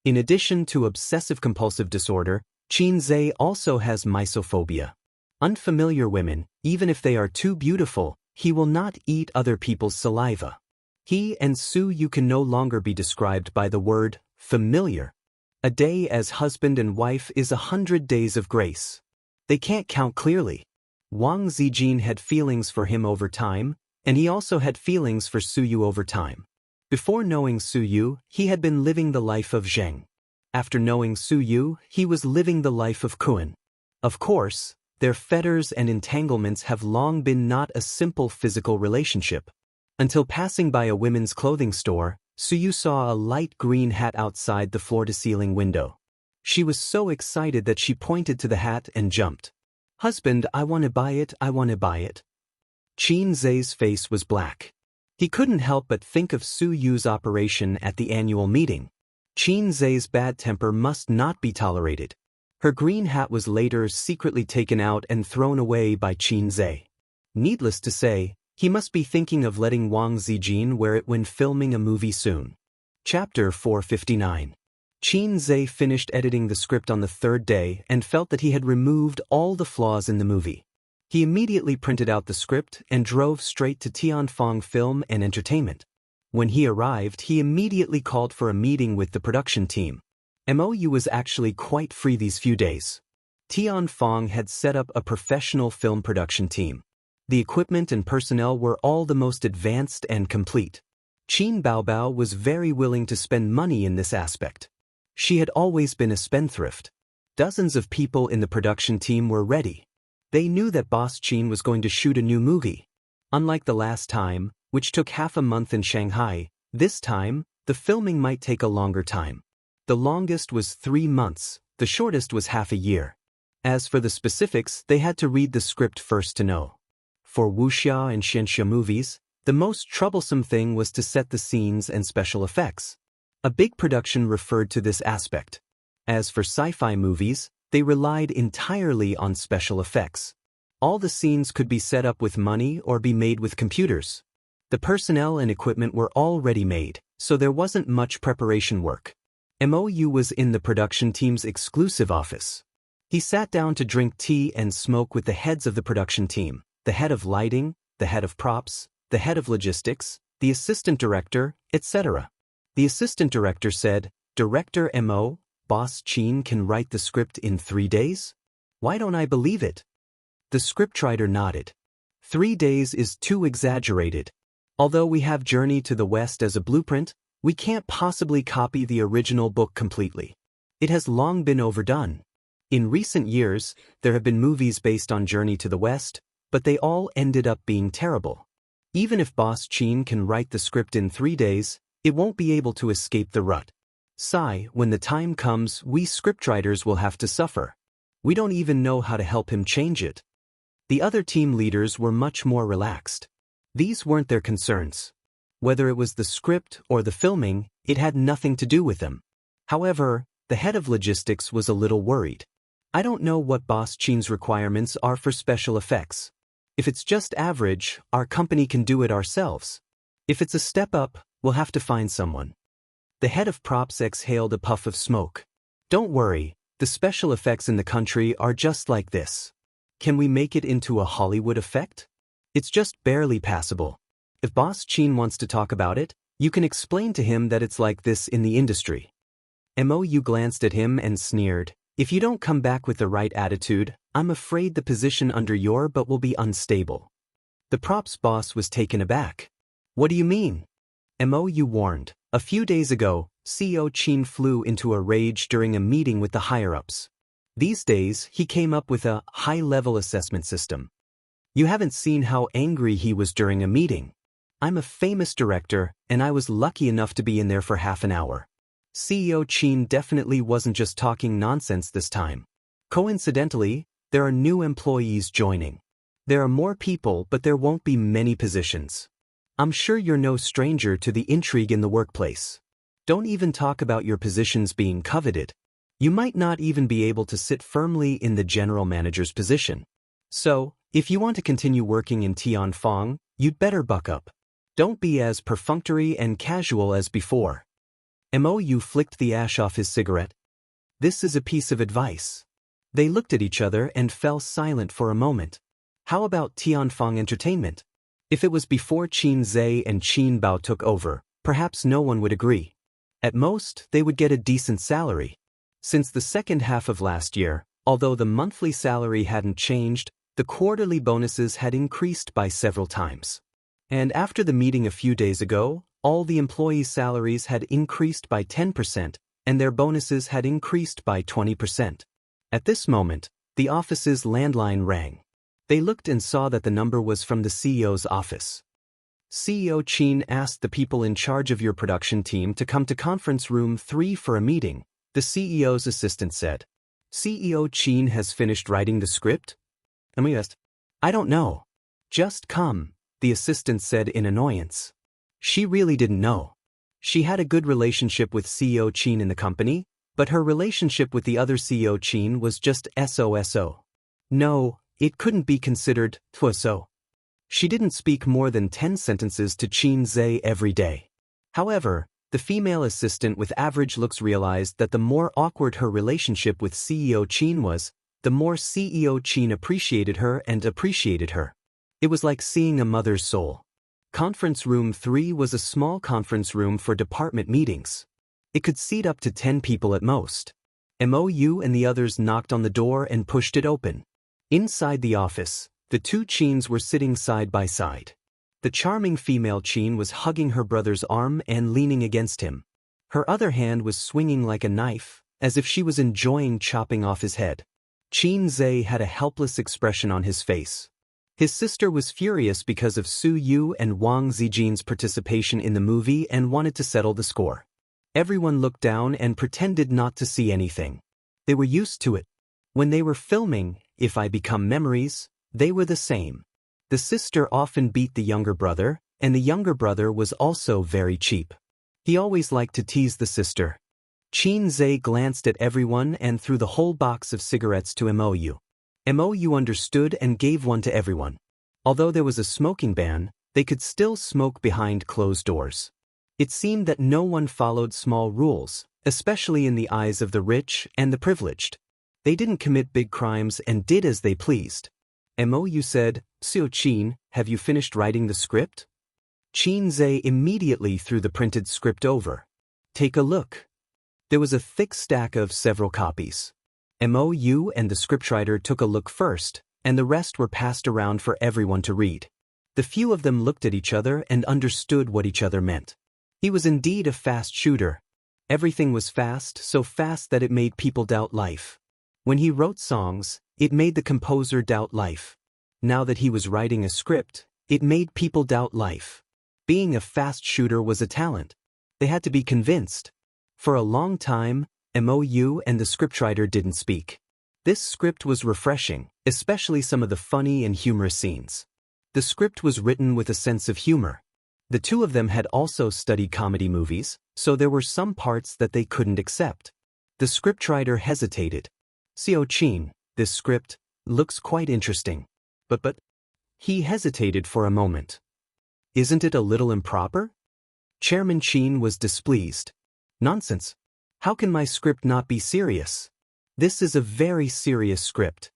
In addition to obsessive-compulsive disorder, Xianxia also has mysophobia. Unfamiliar women, even if they are too beautiful, he will not eat other people's saliva. He and Su Yu can no longer be described by the word familiar. A day as husband and wife is 100 days of grace. They can't count clearly. Wang Zijin had feelings for him over time, and he also had feelings for Su Yu over time. Before knowing Su Yu, he had been living the life of Zheng. After knowing Su Yu, he was living the life of Kuan. Of course, their fetters and entanglements have long been not a simple physical relationship. Until passing by a women's clothing store, Su Yu saw a light green hat outside the floor-to-ceiling window. She was so excited that she pointed to the hat and jumped. Husband, I want to buy it, I want to buy it. Xianxia's face was black. He couldn't help but think of Su Yu's operation at the annual meeting. Xianxia's bad temper must not be tolerated. Her green hat was later secretly taken out and thrown away by Xianxia. Needless to say, he must be thinking of letting Wang Zijin wear it when filming a movie soon. Chapter 459. Xianxia finished editing the script on the 3rd day and felt that he had removed all the flaws in the movie. He immediately printed out the script and drove straight to Tianfeng Film and Entertainment. When he arrived, he immediately called for a meeting with the production team. MOU was actually quite free these few days. Tian Fong had set up a professional film production team. The equipment and personnel were all the most advanced and complete. Qin Baobao was very willing to spend money in this aspect. She had always been a spendthrift. Dozens of people in the production team were ready. They knew that Boss Qin was going to shoot a new movie. Unlike the last time, which took half a month in Shanghai, this time, the filming might take a longer time. The longest was 3 months, the shortest was half a year. As for the specifics, they had to read the script first to know. For Wuxia and Xianxia movies, the most troublesome thing was to set the scenes and special effects. A big production referred to this aspect. As for sci-fi movies, they relied entirely on special effects. All the scenes could be set up with money or be made with computers. The personnel and equipment were already made, so there wasn't much preparation work. MOU was in the production team's exclusive office. He sat down to drink tea and smoke with the heads of the production team, the head of lighting, the head of props, the head of logistics, the assistant director, etc. The assistant director said, "Director MO, Boss Qin can write the script in 3 days? Why don't I believe it?" The scriptwriter nodded. 3 days is too exaggerated. Although we have Journey to the West as a blueprint, we can't possibly copy the original book completely. It has long been overdone. In recent years, there have been movies based on Journey to the West, but they all ended up being terrible. Even if Boss Qin can write the script in 3 days, it won't be able to escape the rut. Sigh, when the time comes, we scriptwriters will have to suffer. We don't even know how to help him change it. The other team leaders were much more relaxed. These weren't their concerns. Whether it was the script or the filming, it had nothing to do with them. However, the head of logistics was a little worried. "I don't know what Boss Qin's requirements are for special effects. If it's just average, our company can do it ourselves. If it's a step up, we'll have to find someone." The head of props exhaled a puff of smoke. "Don't worry, the special effects in the country are just like this. Can we make it into a Hollywood effect? It's just barely passable. If Boss Qin wants to talk about it, you can explain to him that it's like this in the industry." MOU glanced at him and sneered, "If you don't come back with the right attitude, I'm afraid the position under your belt will be unstable." The props boss was taken aback. "What do you mean?" MOU warned. "A few days ago, CEO Qin flew into a rage during a meeting with the higher-ups. These days, he came up with a high-level assessment system. You haven't seen how angry he was during a meeting. I'm a famous director, and I was lucky enough to be in there for half an hour. CEO Qin definitely wasn't just talking nonsense this time. Coincidentally, there are new employees joining. There are more people, but there won't be many positions. I'm sure you're no stranger to the intrigue in the workplace. Don't even talk about your positions being coveted. You might not even be able to sit firmly in the general manager's position. So, if you want to continue working in Tianfang, you'd better buck up. Don't be as perfunctory and casual as before." MOU flicked the ash off his cigarette. "This is a piece of advice." They looked at each other and fell silent for a moment. How about Tianfang Entertainment? If it was before Qin Zhe and Qin Bao took over, perhaps no one would agree. At most, they would get a decent salary. Since the second half of last year, although the monthly salary hadn't changed, the quarterly bonuses had increased by several times. And after the meeting a few days ago, all the employees' salaries had increased by 10%, and their bonuses had increased by 20%. At this moment, the office's landline rang. They looked and saw that the number was from the CEO's office. CEO Qin asked the people in charge of your production team to come to conference room 3 for a meeting, the CEO's assistant said. CEO Qin has finished writing the script? I don't know. Just come, the assistant said in annoyance. She really didn't know. She had a good relationship with CEO Qin in the company, but her relationship with the other CEO Qin was just SOSO. No, it couldn't be considered TWSO. She didn't speak more than 10 sentences to Qin Zhe every day. However, the female assistant with average looks realized that the more awkward her relationship with CEO Qin was, the more CEO Qin appreciated her. It was like seeing a mother's soul. Conference Room 3 was a small conference room for department meetings. It could seat up to 10 people at most. Mou and the others knocked on the door and pushed it open. Inside the office, the two Qins were sitting side by side. The charming female Qin was hugging her brother's arm and leaning against him. Her other hand was swinging like a knife, as if she was enjoying chopping off his head. Qin Zhe had a helpless expression on his face. His sister was furious because of Su Yu and Wang Zijin's participation in the movie and wanted to settle the score. Everyone looked down and pretended not to see anything. They were used to it. When they were filming If I Become Memories, they were the same. The sister often beat the younger brother, and the younger brother was also very cheap. He always liked to tease the sister. Qin Zhe glanced at everyone and threw the whole box of cigarettes to Mou. Mou understood and gave one to everyone. Although there was a smoking ban, they could still smoke behind closed doors. It seemed that no one followed small rules, especially in the eyes of the rich and the privileged. They didn't commit big crimes and did as they pleased. Mou said, "Xiao Qin, have you finished writing the script?" Qin Zhe immediately threw the printed script over. "Take a look." There was a thick stack of several copies. Mou and the scriptwriter took a look first, and the rest were passed around for everyone to read. The few of them looked at each other and understood what each other meant. He was indeed a fast shooter. Everything was fast, so fast that it made people doubt life. When he wrote songs, it made the composer doubt life. Now that he was writing a script, it made people doubt life. Being a fast shooter was a talent. They had to be convinced. For a long time, Mou and the scriptwriter didn't speak. This script was refreshing, especially some of the funny and humorous scenes. The script was written with a sense of humor. The two of them had also studied comedy movies, so there were some parts that they couldn't accept. The scriptwriter hesitated. "Xiao Qin, this script looks quite interesting. But he hesitated for a moment. "Isn't it a little improper?" Chairman Qin was displeased. "Nonsense. How can my script not be serious? This is a very serious script."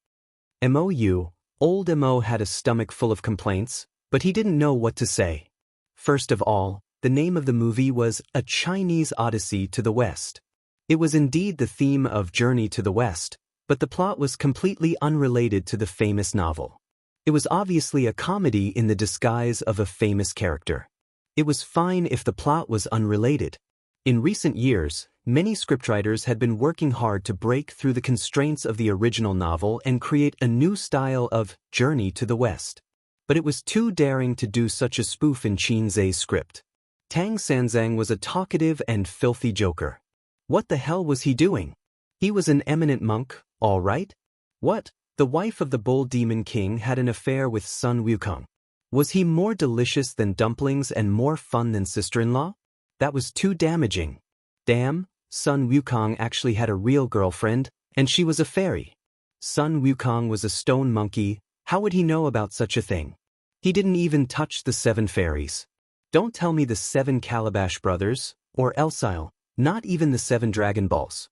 Old Mo had a stomach full of complaints, but he didn't know what to say. First of all, the name of the movie was A Chinese Odyssey to the West. It was indeed the theme of Journey to the West, but the plot was completely unrelated to the famous novel. It was obviously a comedy in the disguise of a famous character. It was fine if the plot was unrelated. In recent years, many scriptwriters had been working hard to break through the constraints of the original novel and create a new style of Journey to the West. But it was too daring to do such a spoof in Qin Zhe's script. Tang Sanzang was a talkative and filthy joker. What the hell was he doing? He was an eminent monk, all right? What? The wife of the bull demon king had an affair with Sun Wukong. Was he more delicious than dumplings and more fun than sister-in-law? That was too damaging. Damn, Sun Wukong actually had a real girlfriend, and she was a fairy. Sun Wukong was a stone monkey. How would he know about such a thing? He didn't even touch the 7 fairies. Don't tell me the 7 Calabash brothers, or Elsile, not even the 7 Dragon Balls.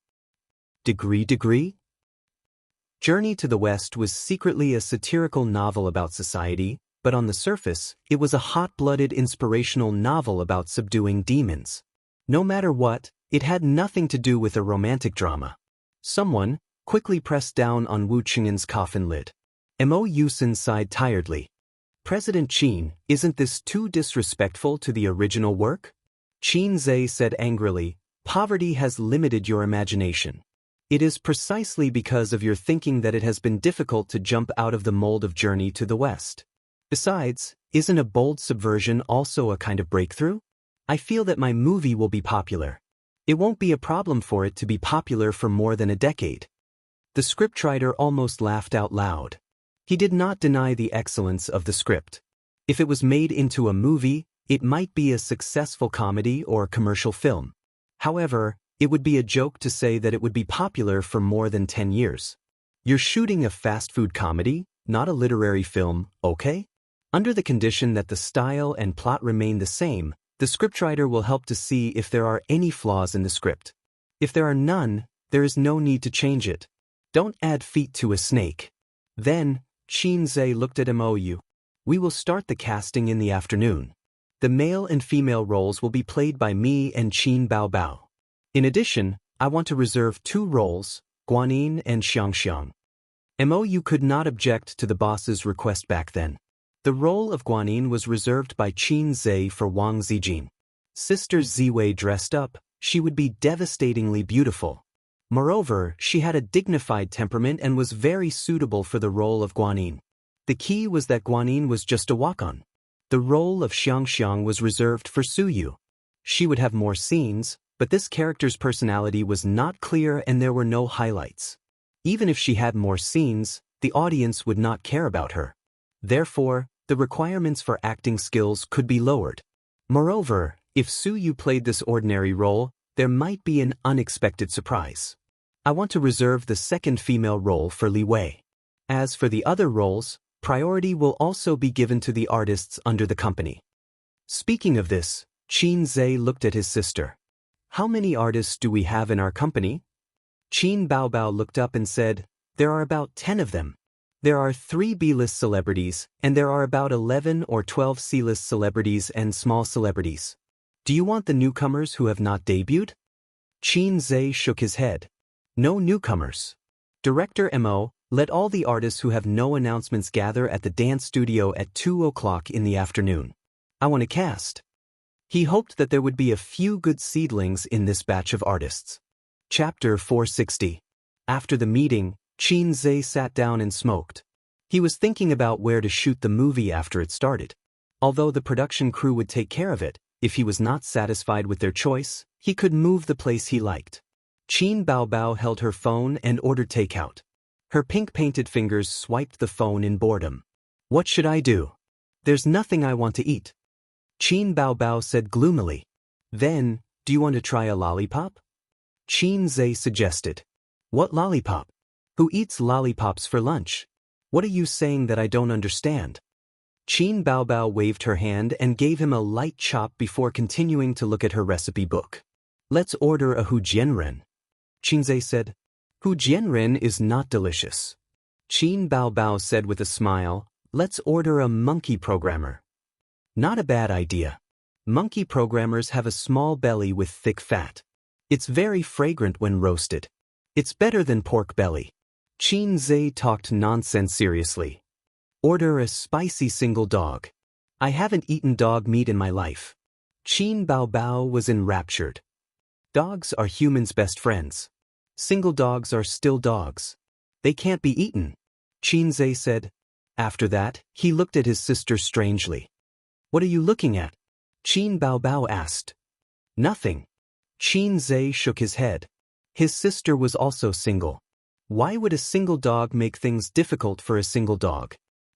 Degree? Journey to the West was secretly a satirical novel about society, but on the surface, it was a hot-blooded inspirational novel about subduing demons. No matter what, it had nothing to do with a romantic drama. Someone quickly pressed down on Wu Qing'an's coffin lid. Mo Yusin sighed tiredly. "President Qin, isn't this too disrespectful to the original work?" Qin Zhe said angrily, "Poverty has limited your imagination. It is precisely because of your thinking that it has been difficult to jump out of the mold of Journey to the West. Besides, isn't a bold subversion also a kind of breakthrough? I feel that my movie will be popular. It won't be a problem for it to be popular for more than a decade." The scriptwriter almost laughed out loud. He did not deny the excellence of the script. If it was made into a movie, it might be a successful comedy or commercial film. However, it would be a joke to say that it would be popular for more than 10 years. You're shooting a fast food comedy, not a literary film, okay? Under the condition that the style and plot remain the same, the scriptwriter will help to see if there are any flaws in the script. If there are none, there is no need to change it. Don't add feet to a snake. Then, Qin Zhe looked at Mou. "We will start the casting in the afternoon. The male and female roles will be played by me and Qin Baobao. In addition, I want to reserve 2 roles, Guanyin and Xianxia. Mou could not object to the boss's request back then. The role of Guanyin was reserved by Qin Zhe for Wang Zijin. Sister Ziwei dressed up, she would be devastatingly beautiful. Moreover, she had a dignified temperament and was very suitable for the role of Guanyin. The key was that Guanyin was just a walk-on. The role of Xianxia was reserved for Su Yu. She would have more scenes, but this character's personality was not clear and there were no highlights. Even if she had more scenes, the audience would not care about her. Therefore, the requirements for acting skills could be lowered. Moreover, if Su Yu played this ordinary role, there might be an unexpected surprise. I want to reserve the second female role for Li Wei. As for the other roles, priority will also be given to the artists under the company. Speaking of this, Qin Zhe looked at his sister. How many artists do we have in our company? Qin Baobao looked up and said, there are about 10 of them. There are 3 B-list celebrities, and there are about 11 or 12 C-list celebrities and small celebrities. Do you want the newcomers who have not debuted? Qin Zhe shook his head. No newcomers. Director Mo, let all the artists who have no announcements gather at the dance studio at 2 o'clock in the afternoon. I want to cast. He hoped that there would be a few good seedlings in this batch of artists. Chapter 460. After the meeting, Qin Zhe sat down and smoked. He was thinking about where to shoot the movie after it started. Although the production crew would take care of it, if he was not satisfied with their choice, he could move the place he liked. Qin Baobao held her phone and ordered takeout. Her pink-painted fingers swiped the phone in boredom. What should I do? There's nothing I want to eat. Qin Baobao said gloomily. Then, do you want to try a lollipop? Qin Zhe suggested. What lollipop? Who eats lollipops for lunch? What are you saying that I don't understand? Qin Baobao waved her hand and gave him a light chop before continuing to look at her recipe book. Let's order a hujianren. Qin Zhe said. Hujianren is not delicious. Qin Baobao said with a smile, let's order a monkey programmer. Not a bad idea. Monkey programmers have a small belly with thick fat. It's very fragrant when roasted. It's better than pork belly. Qin Zhe talked nonsense seriously. Order a spicy single dog. I haven't eaten dog meat in my life. Qin Baobao was enraptured. Dogs are humans' best friends. Single dogs are still dogs. They can't be eaten, Qin Zhe said. After that, he looked at his sister strangely. What are you looking at? Qin Baobao asked. Nothing. Qin Zhe shook his head. His sister was also single. Why would a single dog make things difficult for a single dog?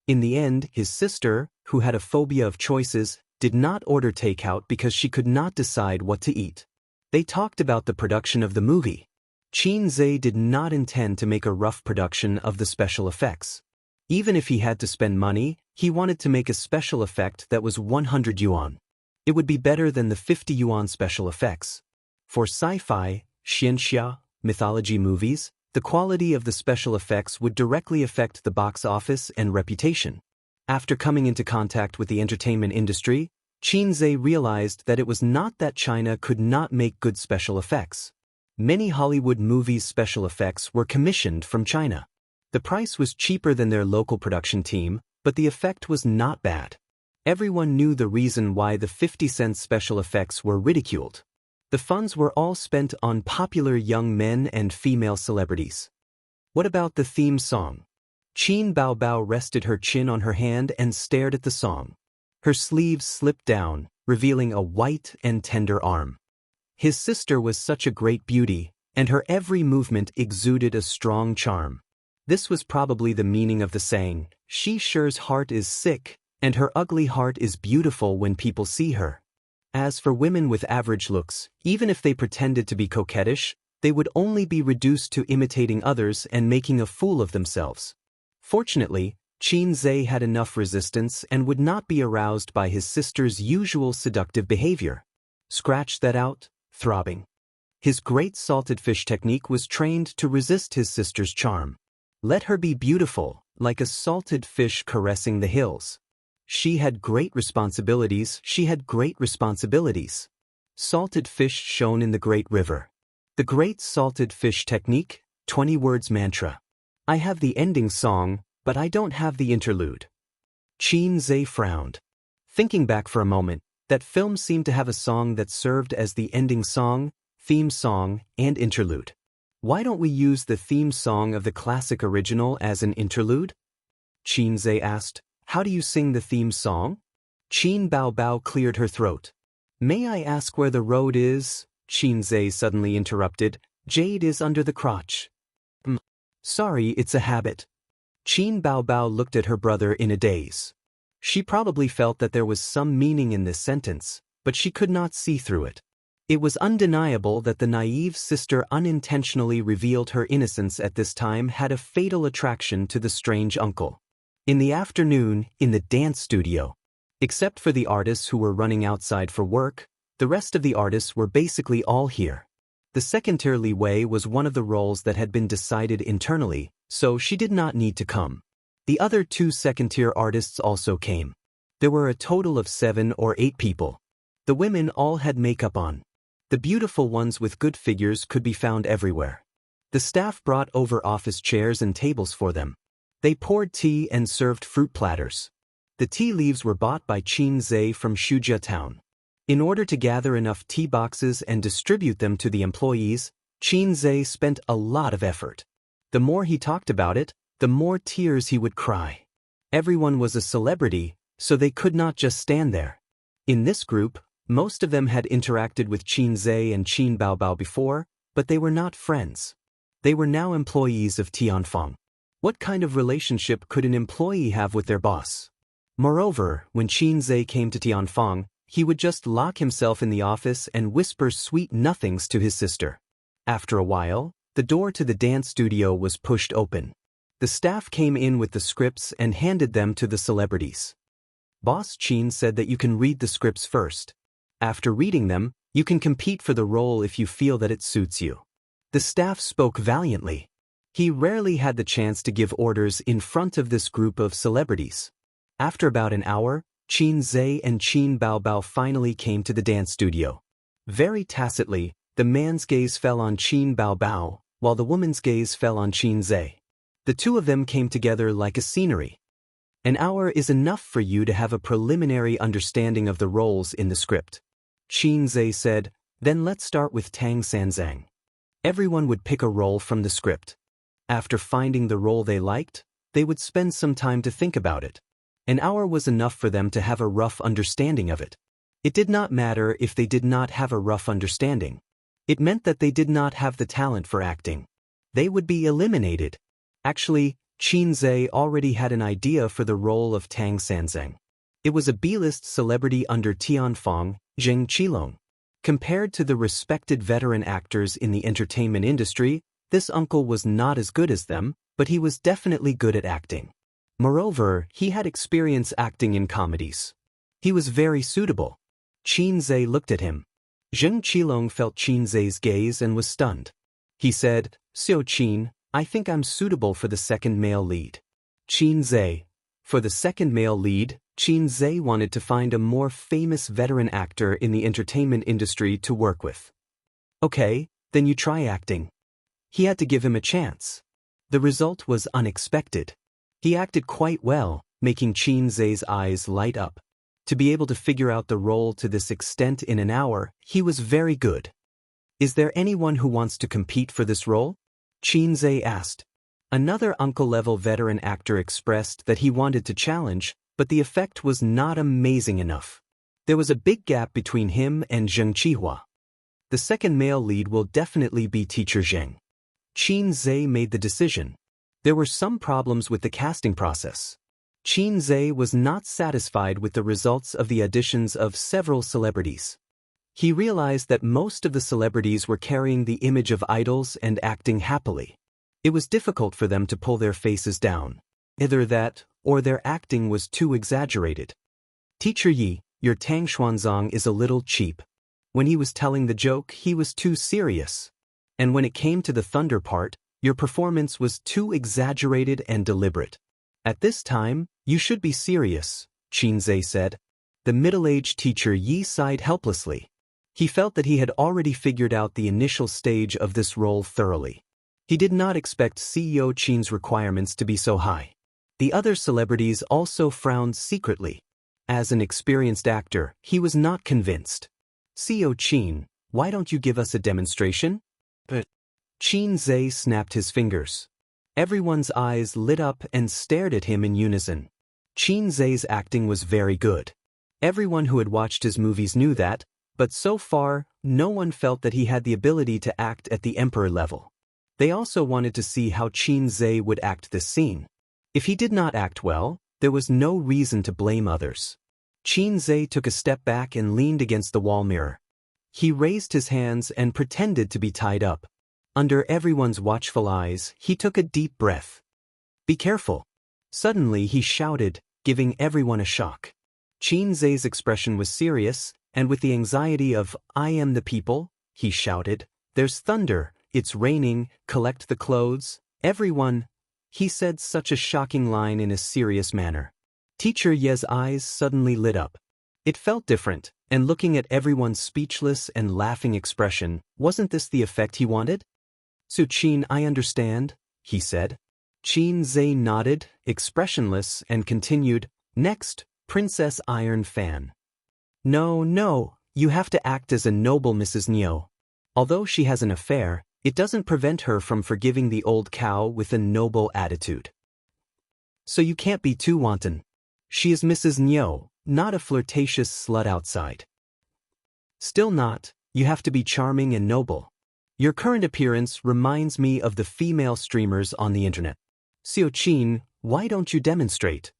In the end, his sister, who had a phobia of choices, did not order takeout because she could not decide what to eat. They talked about the production of the movie. Qin Zhe did not intend to make a rough production of the special effects. Even if he had to spend money, he wanted to make a special effect that was 100 yuan. It would be better than the 50 yuan special effects. For sci-fi, Xianxia, mythology movies, the quality of the special effects would directly affect the box office and reputation. After coming into contact with the entertainment industry, Qin Zhe realized that it was not that China could not make good special effects. Many Hollywood movies' special effects were commissioned from China. The price was cheaper than their local production team, but the effect was not bad. Everyone knew the reason why the 50-cent special effects were ridiculed. The funds were all spent on popular young men and female celebrities. What about the theme song? Qin Baobao rested her chin on her hand and stared at the song. Her sleeves slipped down, revealing a white and tender arm. His sister was such a great beauty, and her every movement exuded a strong charm. This was probably the meaning of the saying, "She sure's heart is sick, and her ugly heart is beautiful when people see her." As for women with average looks, even if they pretended to be coquettish, they would only be reduced to imitating others and making a fool of themselves. Fortunately, Qin Zhe had enough resistance and would not be aroused by his sister's usual seductive behavior. Scratch that out, throbbing. His great salted fish technique was trained to resist his sister's charm. Let her be beautiful, like a salted fish caressing the hills. She had great responsibilities, she had great responsibilities. Salted fish shown in the Great River. The Great Salted Fish Technique, 20 words mantra. I have the ending song, but I don't have the interlude. Qin Zhe frowned. Thinking back for a moment, that film seemed to have a song that served as the ending song, theme song, and interlude. Why don't we use the theme song of the classic original as an interlude? Qin Zhe asked. How do you sing the theme song? Qin Bao Bao cleared her throat. May I ask where the road is? Qin Zhe suddenly interrupted. Jade is under the crotch. Sorry, it's a habit. Qin Bao Bao looked at her brother in a daze. She probably felt that there was some meaning in this sentence, but she could not see through it. It was undeniable that the naive sister unintentionally revealed her innocence at this time had a fatal attraction to the strange uncle. In the afternoon, in the dance studio. Except for the artists who were running outside for work, the rest of the artists were basically all here. The second-tier Li Wei was one of the roles that had been decided internally, so she did not need to come. The other 2 second-tier artists also came. There were a total of 7 or 8 people. The women all had makeup on. The beautiful ones with good figures could be found everywhere. The staff brought over office chairs and tables for them. They poured tea and served fruit platters. The tea leaves were bought by Qin Zhe from Shujia town. In order to gather enough tea boxes and distribute them to the employees, Qin Zhe spent a lot of effort. The more he talked about it, the more tears he would cry. Everyone was a celebrity, so they could not just stand there. In this group, most of them had interacted with Qin Zhe and Qin Bao Bao before, but they were not friends. They were now employees of Tianfeng. What kind of relationship could an employee have with their boss? Moreover, when Qin Zhe came to Tianfeng, he would just lock himself in the office and whisper sweet nothings to his sister. After a while, the door to the dance studio was pushed open. The staff came in with the scripts and handed them to the celebrities. Boss Qin said that you can read the scripts first. After reading them, you can compete for the role if you feel that it suits you. The staff spoke valiantly. He rarely had the chance to give orders in front of this group of celebrities. After about an hour, Qin Zhe and Qin Bao Bao finally came to the dance studio. Very tacitly, the man's gaze fell on Qin Bao Bao, while the woman's gaze fell on Qin Zhe. The two of them came together like a scenery. An hour is enough for you to have a preliminary understanding of the roles in the script. Qin Zhe said, then let's start with Tang Sanzang. Everyone would pick a role from the script. After finding the role they liked, they would spend some time to think about it. An hour was enough for them to have a rough understanding of it. It did not matter if they did not have a rough understanding. It meant that they did not have the talent for acting. They would be eliminated. Actually, Qin Zhe already had an idea for the role of Tang Sanzang. It was a B-list celebrity under Tianfeng, Zheng Qilong. Compared to the respected veteran actors in the entertainment industry, this uncle was not as good as them, but he was definitely good at acting. Moreover, he had experience acting in comedies. He was very suitable. Qin Zhe looked at him. Zheng Qilong felt Qin Zhe's gaze and was stunned. He said, "Xiao Qin, I think I'm suitable for the second male lead." Qin Zhe. For the second male lead, Qin Zhe wanted to find a more famous veteran actor in the entertainment industry to work with. Okay, then you try acting. He had to give him a chance. The result was unexpected. He acted quite well, making Qin Zhe's eyes light up. To be able to figure out the role to this extent in an hour, he was very good. Is there anyone who wants to compete for this role? Qin Zhe asked. Another uncle-level veteran actor expressed that he wanted to challenge, but the effect was not amazing enough. There was a big gap between him and Zheng Qihua. The second male lead will definitely be Teacher Zheng. Qin Zhe made the decision. There were some problems with the casting process. Qin Zhe was not satisfied with the results of the auditions of several celebrities. He realized that most of the celebrities were carrying the image of idols and acting happily. It was difficult for them to pull their faces down. Either that, or their acting was too exaggerated. Teacher Yi, your Tang Xuanzang is a little cheap. When he was telling the joke, he was too serious. And when it came to the thunder part, your performance was too exaggerated and deliberate. At this time, you should be serious, Qinzhe said. The middle-aged teacher Yi sighed helplessly. He felt that he had already figured out the initial stage of this role thoroughly. He did not expect CEO Qin's requirements to be so high. The other celebrities also frowned secretly. As an experienced actor, he was not convinced. CEO Qin, why don't you give us a demonstration? But Qinzhe snapped his fingers. Everyone's eyes lit up and stared at him in unison. Qinzhe's acting was very good. Everyone who had watched his movies knew that, but so far, no one felt that he had the ability to act at the emperor level. They also wanted to see how Qinzhe would act this scene. If he did not act well, there was no reason to blame others. Qinzhe took a step back and leaned against the wall mirror. He raised his hands and pretended to be tied up. Under everyone's watchful eyes, he took a deep breath. Be careful. Suddenly he shouted, giving everyone a shock. Qinzhe's expression was serious, and with the anxiety of, I am the people, he shouted, there's thunder, it's raining, collect the clothes, everyone. He said such a shocking line in a serious manner. Teacher Ye's eyes suddenly lit up. It felt different, and looking at everyone's speechless and laughing expression, wasn't this the effect he wanted? So Qin, I understand, he said. Qinzhe nodded, expressionless, and continued, next, Princess Iron Fan. No, you have to act as a noble Mrs. Niu. Although she has an affair, it doesn't prevent her from forgiving the old cow with a noble attitude. So you can't be too wanton. She is Mrs. Niu, not a flirtatious slut outside. Still not, you have to be charming and noble. Your current appearance reminds me of the female streamers on the internet. Xiao Qin, why don't you demonstrate?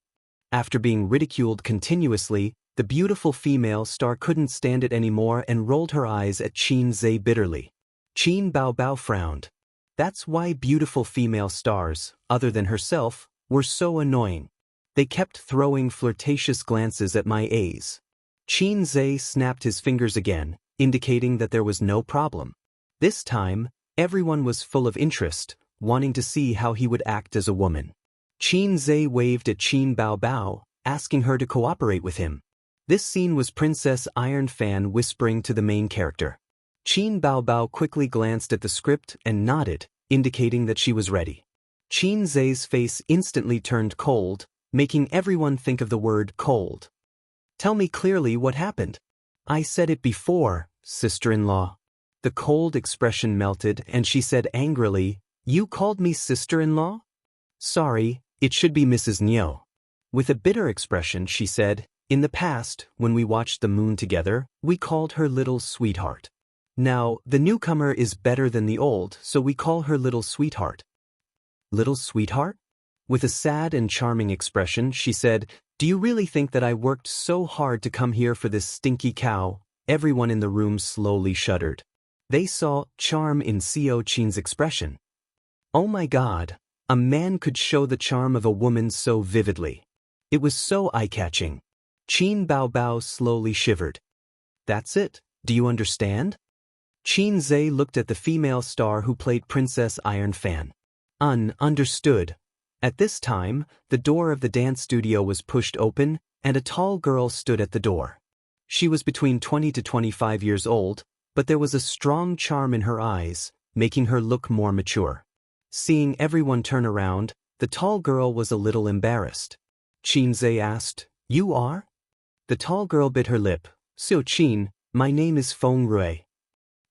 After being ridiculed continuously, the beautiful female star couldn't stand it anymore and rolled her eyes at Qinzhe bitterly. Qin Baobao frowned. That's why beautiful female stars, other than herself, were so annoying. They kept throwing flirtatious glances at my A's. Qinzhe snapped his fingers again, indicating that there was no problem. This time, everyone was full of interest, wanting to see how he would act as a woman. Qinzhe waved at Qin Baobao, asking her to cooperate with him. This scene was Princess Iron Fan whispering to the main character. Qin Baobao quickly glanced at the script and nodded, indicating that she was ready. Qinzhe's face instantly turned cold, making everyone think of the word cold. Tell me clearly what happened. I said it before, sister-in-law. The cold expression melted and she said angrily, You called me sister-in-law? Sorry, it should be Mrs. Niu. With a bitter expression she said, In the past, when we watched the moon together, we called her little sweetheart. Now, the newcomer is better than the old, so we call her little sweetheart. Little sweetheart? With a sad and charming expression, she said, Do you really think that I worked so hard to come here for this stinky cow? Everyone in the room slowly shuddered. They saw charm in Xiao Qin's expression. Oh my God, a man could show the charm of a woman so vividly. It was so eye-catching. Qin Baobao slowly shivered. That's it, do you understand? Qinzhe looked at the female star who played Princess Iron Fan. Understood. At this time, the door of the dance studio was pushed open, and a tall girl stood at the door. She was between 20 to 25 years old, but there was a strong charm in her eyes, making her look more mature. Seeing everyone turn around, the tall girl was a little embarrassed. Qinzhe asked, You are? The tall girl bit her lip. Xiao Qin, my name is Feng Rui.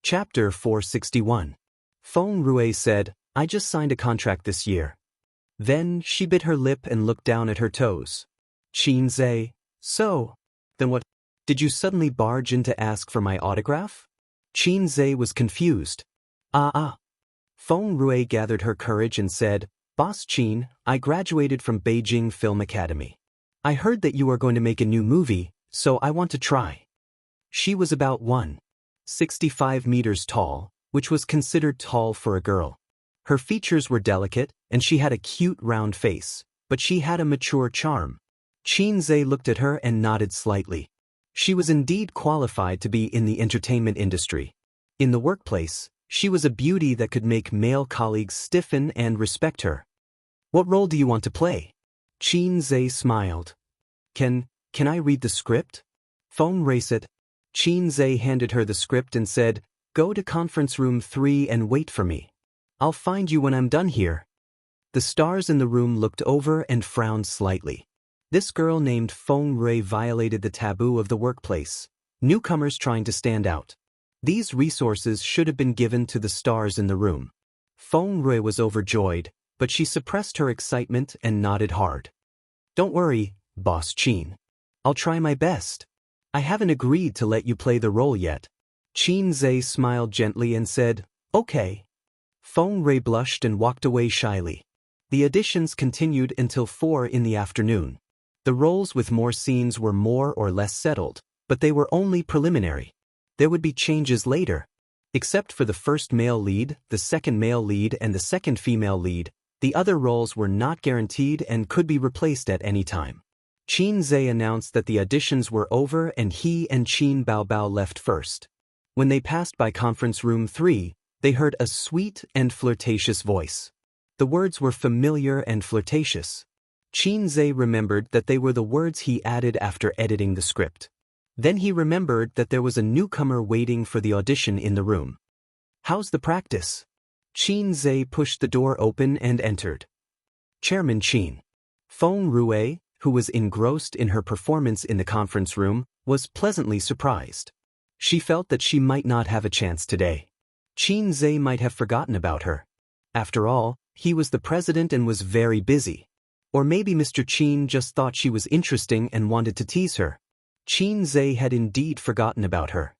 Chapter 461. Feng Rui said, I just signed a contract this year. Then she bit her lip and looked down at her toes. Qinzhe, so? Then what? Did you suddenly barge in to ask for my autograph? Qinzhe was confused. Feng Rui gathered her courage and said, Boss Qin, I graduated from Beijing Film Academy. I heard that you are going to make a new movie, so I want to try. She was about 1.65 meters tall, which was considered tall for a girl. Her features were delicate, and she had a cute round face, but she had a mature charm. Qinzhe looked at her and nodded slightly. She was indeed qualified to be in the entertainment industry. In the workplace, she was a beauty that could make male colleagues stiffen and respect her. What role do you want to play? Qinzhe smiled. Can Can I read the script? Phone race it. Qin Zhe handed her the script and said, Go to conference room 3 and wait for me. I'll find you when I'm done here. The stars in the room looked over and frowned slightly. This girl named Feng Rui violated the taboo of the workplace. Newcomers trying to stand out. These resources should have been given to the stars in the room. Feng Rui was overjoyed, but she suppressed her excitement and nodded hard. Don't worry, Boss Qin. I'll try my best. I haven't agreed to let you play the role yet. Qin Zhe smiled gently and said, Okay. Feng Rui blushed and walked away shyly. The auditions continued until 4 in the afternoon. The roles with more scenes were more or less settled, but they were only preliminary. There would be changes later. Except for the first male lead, the second male lead and the second female lead, the other roles were not guaranteed and could be replaced at any time. Qin Zhe announced that the auditions were over and he and Qin Baobao left first. When they passed by conference room 3, they heard a sweet and flirtatious voice. The words were familiar and flirtatious. Qin Zhe remembered that they were the words he added after editing the script. Then he remembered that there was a newcomer waiting for the audition in the room. How's the practice? Qin Zhe pushed the door open and entered. Chairman Qin. Feng Rui, who was engrossed in her performance in the conference room, was pleasantly surprised. She felt that she might not have a chance today. Qin Zhe might have forgotten about her. After all, he was the president and was very busy. Or maybe Mr. Qin just thought she was interesting and wanted to tease her. Qin Zhe had indeed forgotten about her.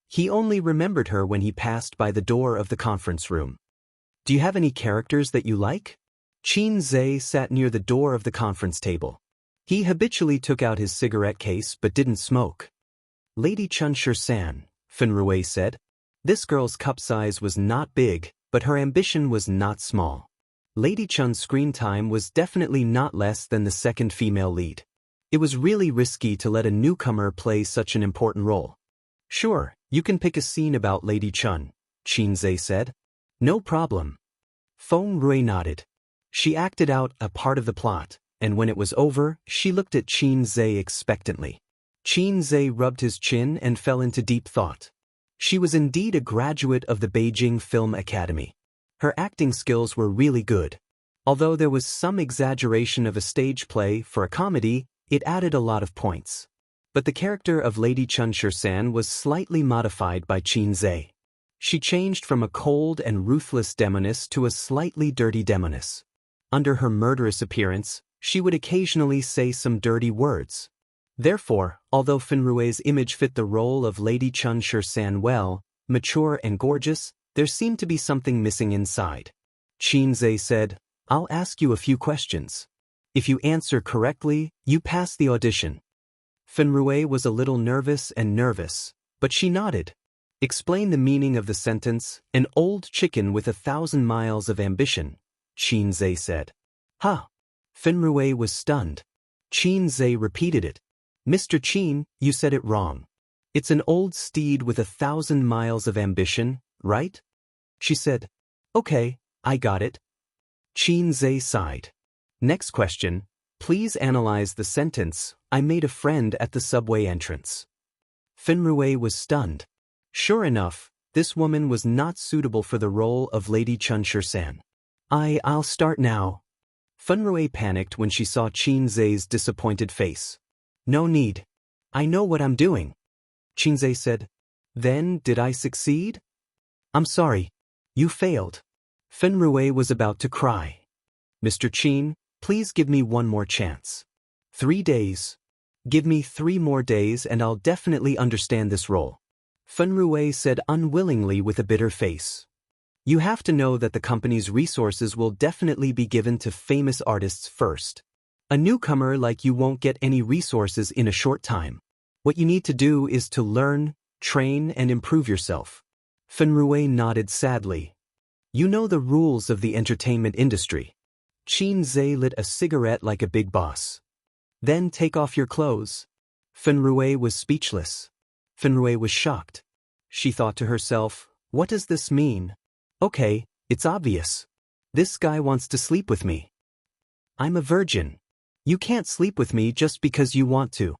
He only remembered her when he passed by the door of the conference room. Do you have any characters that you like? Qin Zhe sat near the door of the conference table. He habitually took out his cigarette case but didn't smoke. Lady Xianxia, Feng Rui said. This girl's cup size was not big, but her ambition was not small. Lady Chun's screen time was definitely not less than the second female lead. It was really risky to let a newcomer play such an important role. Sure, you can pick a scene about Lady Chun, Qin Zhe said. No problem. Feng Rui nodded. She acted out a part of the plot, and when it was over, she looked at Qin Zhe expectantly. Qin Zhe rubbed his chin and fell into deep thought. She was indeed a graduate of the Beijing Film Academy. Her acting skills were really good. Although there was some exaggeration of a stage play for a comedy, it added a lot of points. But the character of Lady Xianxia was slightly modified by Qin Zhe. She changed from a cold and ruthless demoness to a slightly dirty demoness. Under her murderous appearance, she would occasionally say some dirty words. Therefore, although Feng Rui's image fit the role of Lady Xianxia well, mature and gorgeous, there seemed to be something missing inside. Qin Zhe said, I'll ask you a few questions. If you answer correctly, you pass the audition. Feng Rui was a little nervous, but she nodded. Explain the meaning of the sentence, an old chicken with 1,000 miles of ambition, Qin Zhe said. Huh. Feng Rui was stunned. Qin Zhe repeated it. Mr. Qin, you said it wrong. It's an old steed with 1,000 miles of ambition, right? She said, Okay, I got it. Qin Zhe sighed. Next question, please analyze the sentence, I made a friend at the subway entrance. Feng Rui was stunned. Sure enough, this woman was not suitable for the role of Lady Xianxia. I'll start now. Feng Rui panicked when she saw Qin Zhe's disappointed face. No need. I know what I'm doing. Qin Zhe said. Then, did I succeed? I'm sorry. You failed. Feng Rui was about to cry. Mr. Qin, please give me one more chance. 3 days. Give me 3 more days and I'll definitely understand this role. Feng Rui said unwillingly with a bitter face. You have to know that the company's resources will definitely be given to famous artists first. A newcomer like you won't get any resources in a short time. What you need to do is to learn, train, and improve yourself. Feng Rui nodded sadly. You know the rules of the entertainment industry. Qin Zhe lit a cigarette like a big boss. Then take off your clothes. Feng Rui was speechless. Feng Rui was shocked. She thought to herself, what does this mean? Okay, it's obvious. This guy wants to sleep with me. I'm a virgin. You can't sleep with me just because you want to.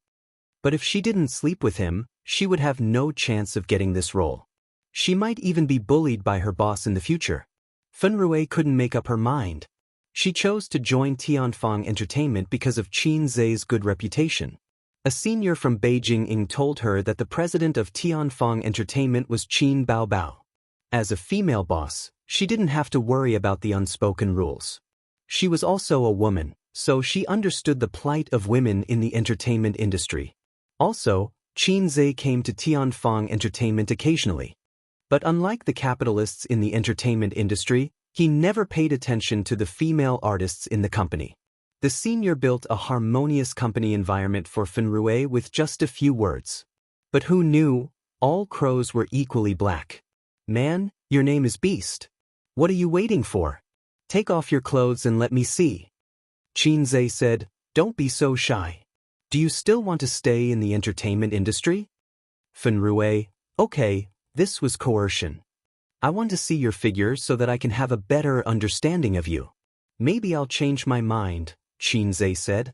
But if she didn't sleep with him, she would have no chance of getting this role. She might even be bullied by her boss in the future. Fenrui couldn't make up her mind. She chose to join Tianfang Entertainment because of Qin Zhe's good reputation. A senior from Beijing told her that the president of Tianfang Entertainment was Qin Baobao. As a female boss, she didn't have to worry about the unspoken rules. She was also a woman, so she understood the plight of women in the entertainment industry. Also, Qin Zhe came to Tianfang Entertainment occasionally. But unlike the capitalists in the entertainment industry, he never paid attention to the female artists in the company. The senior built a harmonious company environment for Fenrui with just a few words. But who knew? All crows were equally black. Man, your name is Beast. What are you waiting for? Take off your clothes and let me see. Qin Zhe said, don't be so shy. Do you still want to stay in the entertainment industry? Fenrui, okay, this was coercion. I want to see your figure so that I can have a better understanding of you. Maybe I'll change my mind, Qin Zhe said.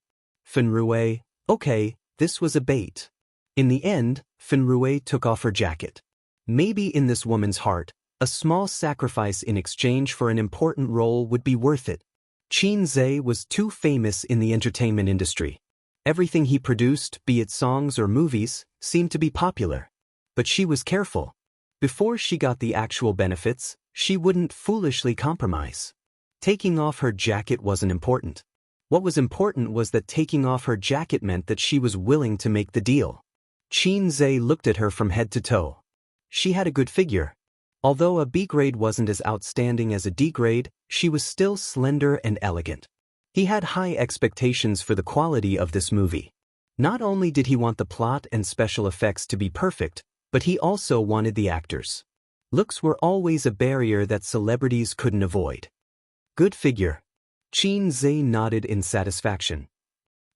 Fenrui, okay, this was a bait. In the end, Fenrui took off her jacket. Maybe in this woman's heart, a small sacrifice in exchange for an important role would be worth it. Qin Zhe was too famous in the entertainment industry. Everything he produced, be it songs or movies, seemed to be popular. But she was careful. Before she got the actual benefits, she wouldn't foolishly compromise. Taking off her jacket wasn't important. What was important was that taking off her jacket meant that she was willing to make the deal. Qin Zhe looked at her from head to toe. She had a good figure. Although a B grade wasn't as outstanding as a D grade, she was still slender and elegant. He had high expectations for the quality of this movie. Not only did he want the plot and special effects to be perfect, but he also wanted the actors. Looks were always a barrier that celebrities couldn't avoid. Good figure. Qin Zhe nodded in satisfaction.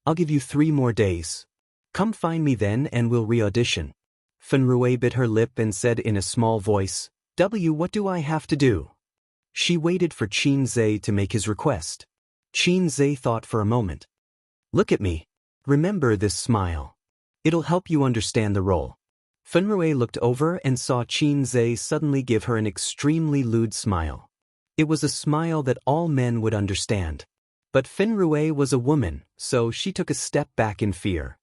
I'll give you 3 more days. Come find me then and we'll re-audition. Fenrui bit her lip and said in a small voice, what do I have to do? She waited for Qin Zhe to make his request. Qin Zhe thought for a moment. Look at me. Remember this smile. It'll help you understand the role. Fenrui looked over and saw Qin Zhe suddenly give her an extremely lewd smile. It was a smile that all men would understand. But Fenrui was a woman, so she took a step back in fear.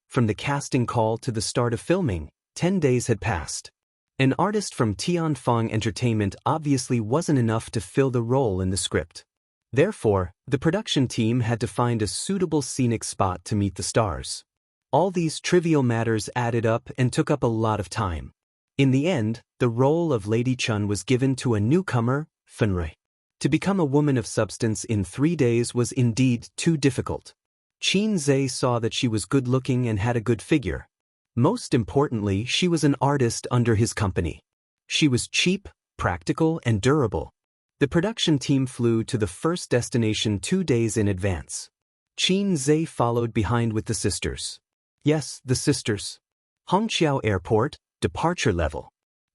From the casting call to the start of filming, 10 days had passed. An artist from Tianfang Entertainment obviously wasn't enough to fill the role in the script. Therefore, the production team had to find a suitable scenic spot to meet the stars. All these trivial matters added up and took up a lot of time. In the end, the role of Lady Chun was given to a newcomer, Fenrui. To become a woman of substance in 3 days was indeed too difficult. Qin Zhe saw that she was good-looking and had a good figure. Most importantly, she was an artist under his company. She was cheap, practical, and durable. The production team flew to the first destination 2 days in advance. Qin Zhe followed behind with the sisters. Yes, the sisters. Hongqiao Airport, departure level.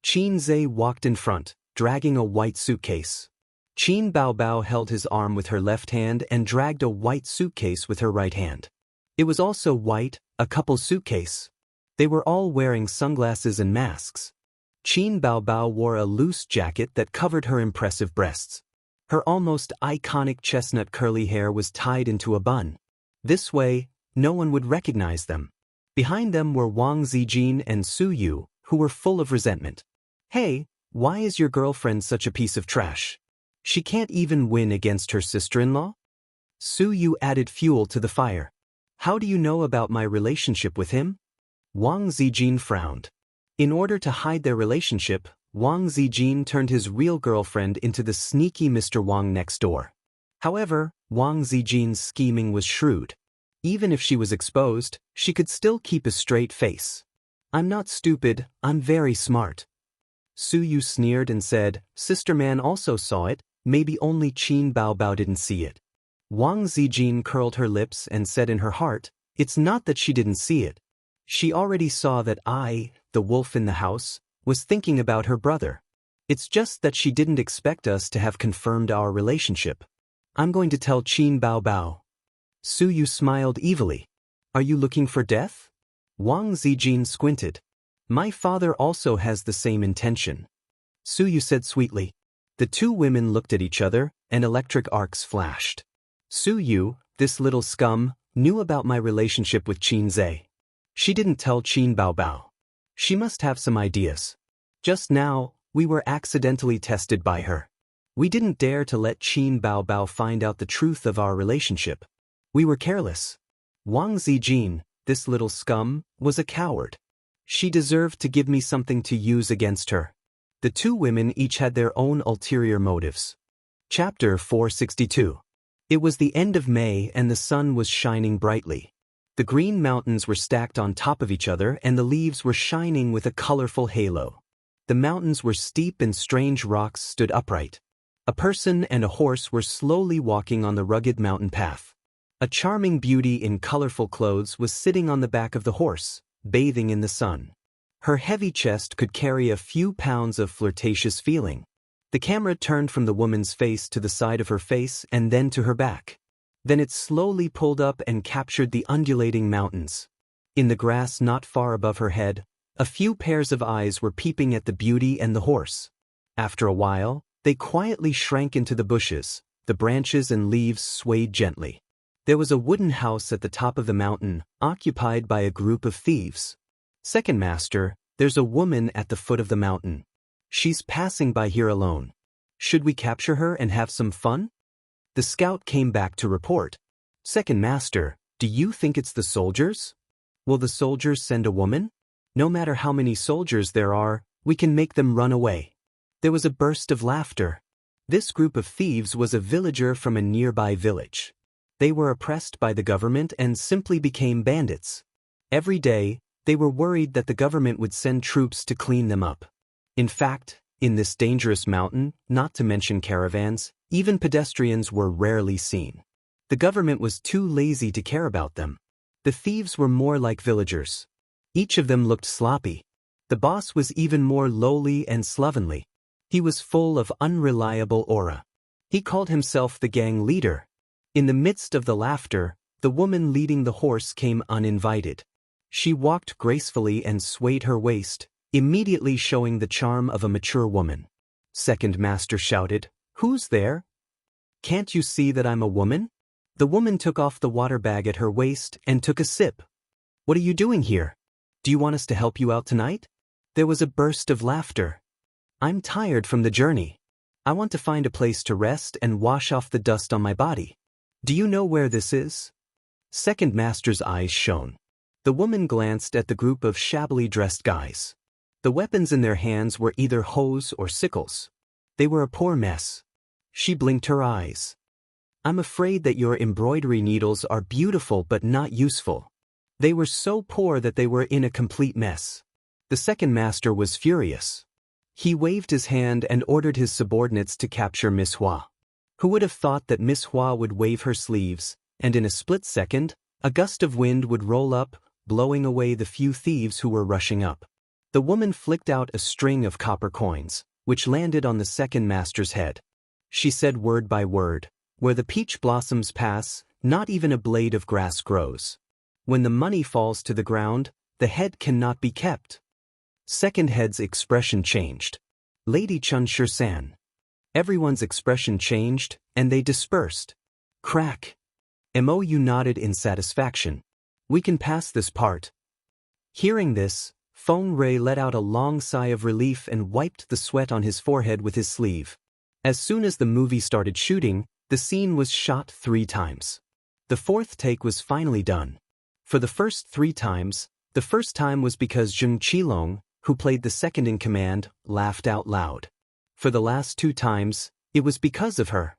Qin Zhe walked in front, dragging a white suitcase. Qin Baobao held his arm with her left hand and dragged a white suitcase with her right hand. It was also white, a couple's suitcase. They were all wearing sunglasses and masks. Qin Baobao wore a loose jacket that covered her impressive breasts. Her almost iconic chestnut curly hair was tied into a bun. This way, no one would recognize them. Behind them were Wang Zijin and Su Yu, who were full of resentment. Hey, why is your girlfriend such a piece of trash? She can't even win against her sister-in-law? Su Yu added fuel to the fire. How do you know about my relationship with him? Wang Zijin frowned. In order to hide their relationship, Wang Zijin turned his real girlfriend into the sneaky Mr. Wang next door. However, Wang Zijin's scheming was shrewd. Even if she was exposed, she could still keep a straight face. I'm not stupid, I'm very smart. Su Yu sneered and said, Sister Man also saw it, maybe only Qin Baobao didn't see it. Wang Zijin curled her lips and said in her heart, it's not that she didn't see it. She already saw that I, the wolf in the house, was thinking about her brother. It's just that she didn't expect us to have confirmed our relationship. I'm going to tell Qin Baobao. Su Yu smiled evilly. Are you looking for death? Wang Zijin squinted. My father also has the same intention. Su Yu said sweetly. The two women looked at each other, and electric arcs flashed. Su Yu, this little scum, knew about my relationship with Qin Zhe. She didn't tell Qin Baobao. She must have some ideas. Just now, we were accidentally tested by her. We didn't dare to let Qin Baobao find out the truth of our relationship. We were careless. Wang Zijin, this little scum, was a coward. She deserved to give me something to use against her. The two women each had their own ulterior motives. Chapter 462. It was the end of May and the sun was shining brightly. The green mountains were stacked on top of each other and the leaves were shining with a colorful halo. The mountains were steep and strange rocks stood upright. A person and a horse were slowly walking on the rugged mountain path. A charming beauty in colorful clothes was sitting on the back of the horse, bathing in the sun. Her heavy chest could carry a few pounds of flirtatious feeling. The camera turned from the woman's face to the side of her face and then to her back. Then it slowly pulled up and captured the undulating mountains. In the grass not far above her head, a few pairs of eyes were peeping at the beauty and the horse. After a while, they quietly shrank into the bushes. The branches and leaves swayed gently. There was a wooden house at the top of the mountain, occupied by a group of thieves. Second master, there's a woman at the foot of the mountain. She's passing by here alone. Should we capture her and have some fun? The scout came back to report. Second master, do you think it's the soldiers? Will the soldiers send a woman? No matter how many soldiers there are, we can make them run away. There was a burst of laughter. This group of thieves was a villager from a nearby village. They were oppressed by the government and simply became bandits. Every day, they were worried that the government would send troops to clean them up. In fact, in this dangerous mountain, not to mention caravans, even pedestrians were rarely seen. The government was too lazy to care about them. The thieves were more like villagers. Each of them looked sloppy. The boss was even more lowly and slovenly. He was full of unreliable aura. He called himself the gang leader. In the midst of the laughter, the woman leading the horse came uninvited. She walked gracefully and swayed her waist, immediately showing the charm of a mature woman. Second master shouted, "Who's there? Can't you see that I'm a woman?" The woman took off the water bag at her waist and took a sip. "What are you doing here? Do you want us to help you out tonight?" There was a burst of laughter. "I'm tired from the journey. I want to find a place to rest and wash off the dust on my body. Do you know where this is?" Second master's eyes shone. The woman glanced at the group of shabbily dressed guys. The weapons in their hands were either hoes or sickles. They were a poor mess. She blinked her eyes. "I'm afraid that your embroidery needles are beautiful but not useful." They were so poor that they were in a complete mess. The second master was furious. He waved his hand and ordered his subordinates to capture Miss Hua. Who would have thought that Miss Hua would wave her sleeves, and in a split second, a gust of wind would roll up, blowing away the few thieves who were rushing up. The woman flicked out a string of copper coins, which landed on the second master's head. She said word by word, "Where the peach blossoms pass, not even a blade of grass grows. When the money falls to the ground, the head cannot be kept." Second head's expression changed. Lady Chun Shursan. Everyone's expression changed, and they dispersed. Crack. Mou nodded in satisfaction. "We can pass this part." Hearing this, Feng Rui let out a long sigh of relief and wiped the sweat on his forehead with his sleeve. As soon as the movie started shooting, the scene was shot 3 times. The 4th take was finally done. For the first 3 times, the first time was because Zheng Qilong, who played the second in command, laughed out loud. For the last 2 times, it was because of her.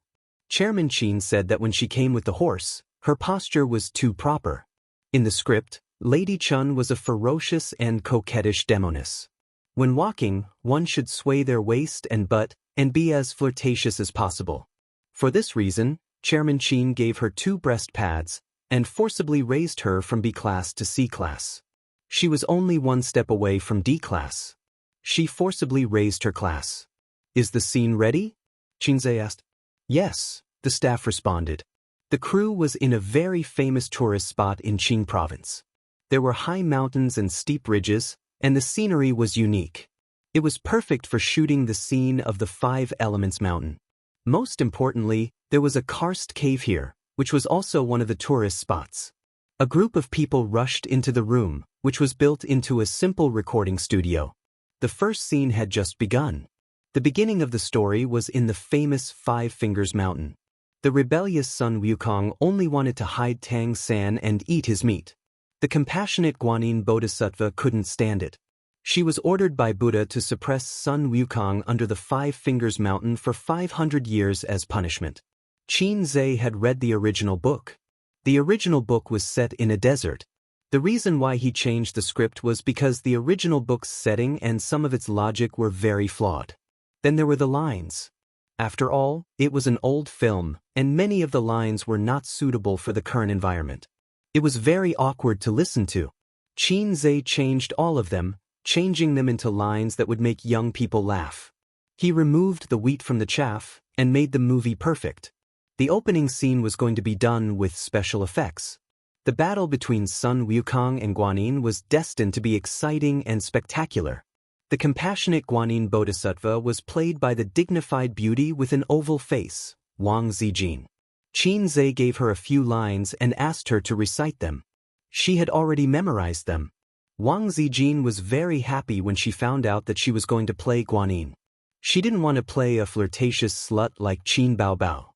Chairman Qin said that when she came with the horse, her posture was too proper. In the script, Lady Chun was a ferocious and coquettish demoness. When walking, one should sway their waist and butt, and be as flirtatious as possible. For this reason, Chairman Qin gave her 2 breast pads, and forcibly raised her from B class to C class. She was only 1 step away from D class. She forcibly raised her class. "Is the scene ready?" Qinze asked. "Yes," the staff responded. The crew was in a very famous tourist spot in Qing province. There were high mountains and steep ridges, and the scenery was unique. It was perfect for shooting the scene of the Five Elements Mountain. Most importantly, there was a karst cave here, which was also one of the tourist spots. A group of people rushed into the room, which was built into a simple recording studio. The first scene had just begun. The beginning of the story was in the famous Five Fingers Mountain. The rebellious Sun Wukong only wanted to hide Tang San and eat his meat. The compassionate Guanyin Bodhisattva couldn't stand it. She was ordered by Buddha to suppress Sun Wukong under the Five Fingers Mountain for 500 years as punishment. Qin Zhe had read the original book. The original book was set in a desert. The reason why he changed the script was because the original book's setting and some of its logic were very flawed. Then there were the lines. After all, it was an old film, and many of the lines were not suitable for the current environment. It was very awkward to listen to. Qin Zhe changed all of them, changing them into lines that would make young people laugh. He removed the wheat from the chaff and made the movie perfect. The opening scene was going to be done with special effects. The battle between Sun Wukong and Guanyin was destined to be exciting and spectacular. The compassionate Guanyin Bodhisattva was played by the dignified beauty with an oval face, Wang Zijin. Qin Zhe gave her a few lines and asked her to recite them. She had already memorized them. Wang Zijin was very happy when she found out that she was going to play Guanyin. She didn't want to play a flirtatious slut like Qin Baobao.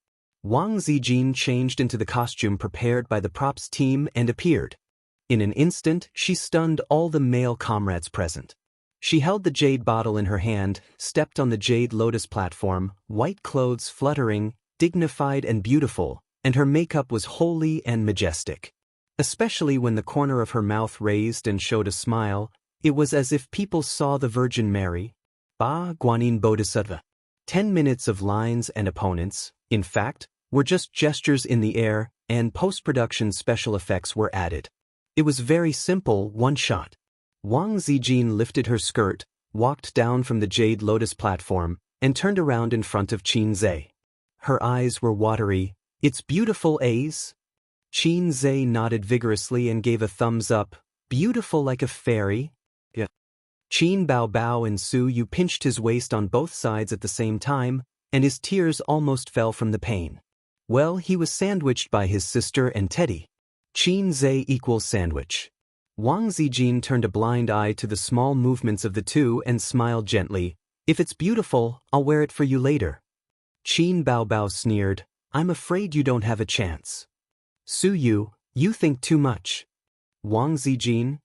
Wang Zijin changed into the costume prepared by the props team and appeared. In an instant, she stunned all the male comrades present. She held the jade bottle in her hand, stepped on the jade lotus platform, white clothes fluttering, dignified and beautiful, and her makeup was holy and majestic. Especially when the corner of her mouth raised and showed a smile, it was as if people saw the Virgin Mary. Guanyin Bodhisattva. 10 minutes of lines and opponents, in fact, were just gestures in the air, and post-production special effects were added. It was very simple, one shot. Wang Zijin lifted her skirt, walked down from the jade lotus platform, and turned around in front of Qin Zhe. Her eyes were watery. "It's beautiful, A's?" Qin Zhe nodded vigorously and gave a thumbs up. "Beautiful like a fairy?" "Yeah." Qin Baobao and Su Yu pinched his waist on both sides at the same time, and his tears almost fell from the pain. Well, he was sandwiched by his sister and Teddy. Qin Zhe equals sandwich. Wang Zijin turned a blind eye to the small movements of the two and smiled gently. "If it's beautiful, I'll wear it for you later." Qin Baobao sneered. "I'm afraid you don't have a chance." "Su Yu, you think too much." Wang Zijin.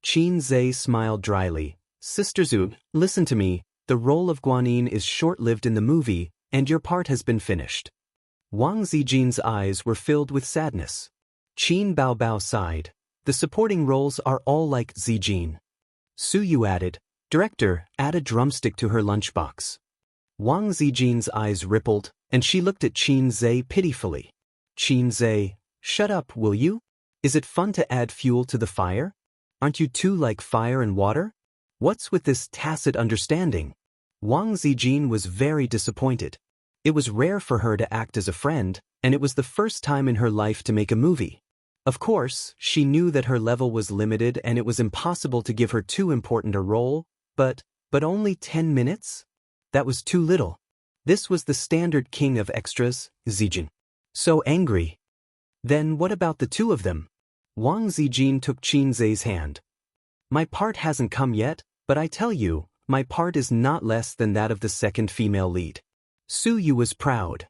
Qin Zhe smiled dryly. "Sister Zhu, listen to me. The role of Guanyin is short-lived in the movie, and your part has been finished." Wang Zijin's eyes were filled with sadness. Qin Baobao sighed. "The supporting roles are all like Zijin." Su Yu added, "Director, add a drumstick to her lunchbox." Wang Zijin's eyes rippled, and she looked at Qin Zhe pitifully. "Qin Zhe, shut up, will you? Is it fun to add fuel to the fire? Aren't you two like fire and water? What's with this tacit understanding?" Wang Zijin was very disappointed. It was rare for her to act as a friend, and it was the first time in her life to make a movie. Of course, she knew that her level was limited and it was impossible to give her too important a role, but only 10 minutes? That was too little. This was the standard king of extras, Zijin. So angry. Then what about the two of them? Wang Zijin took Qin Zhe's hand. "My part hasn't come yet, but I tell you, my part is not less than that of the second female lead." Su Yu was proud.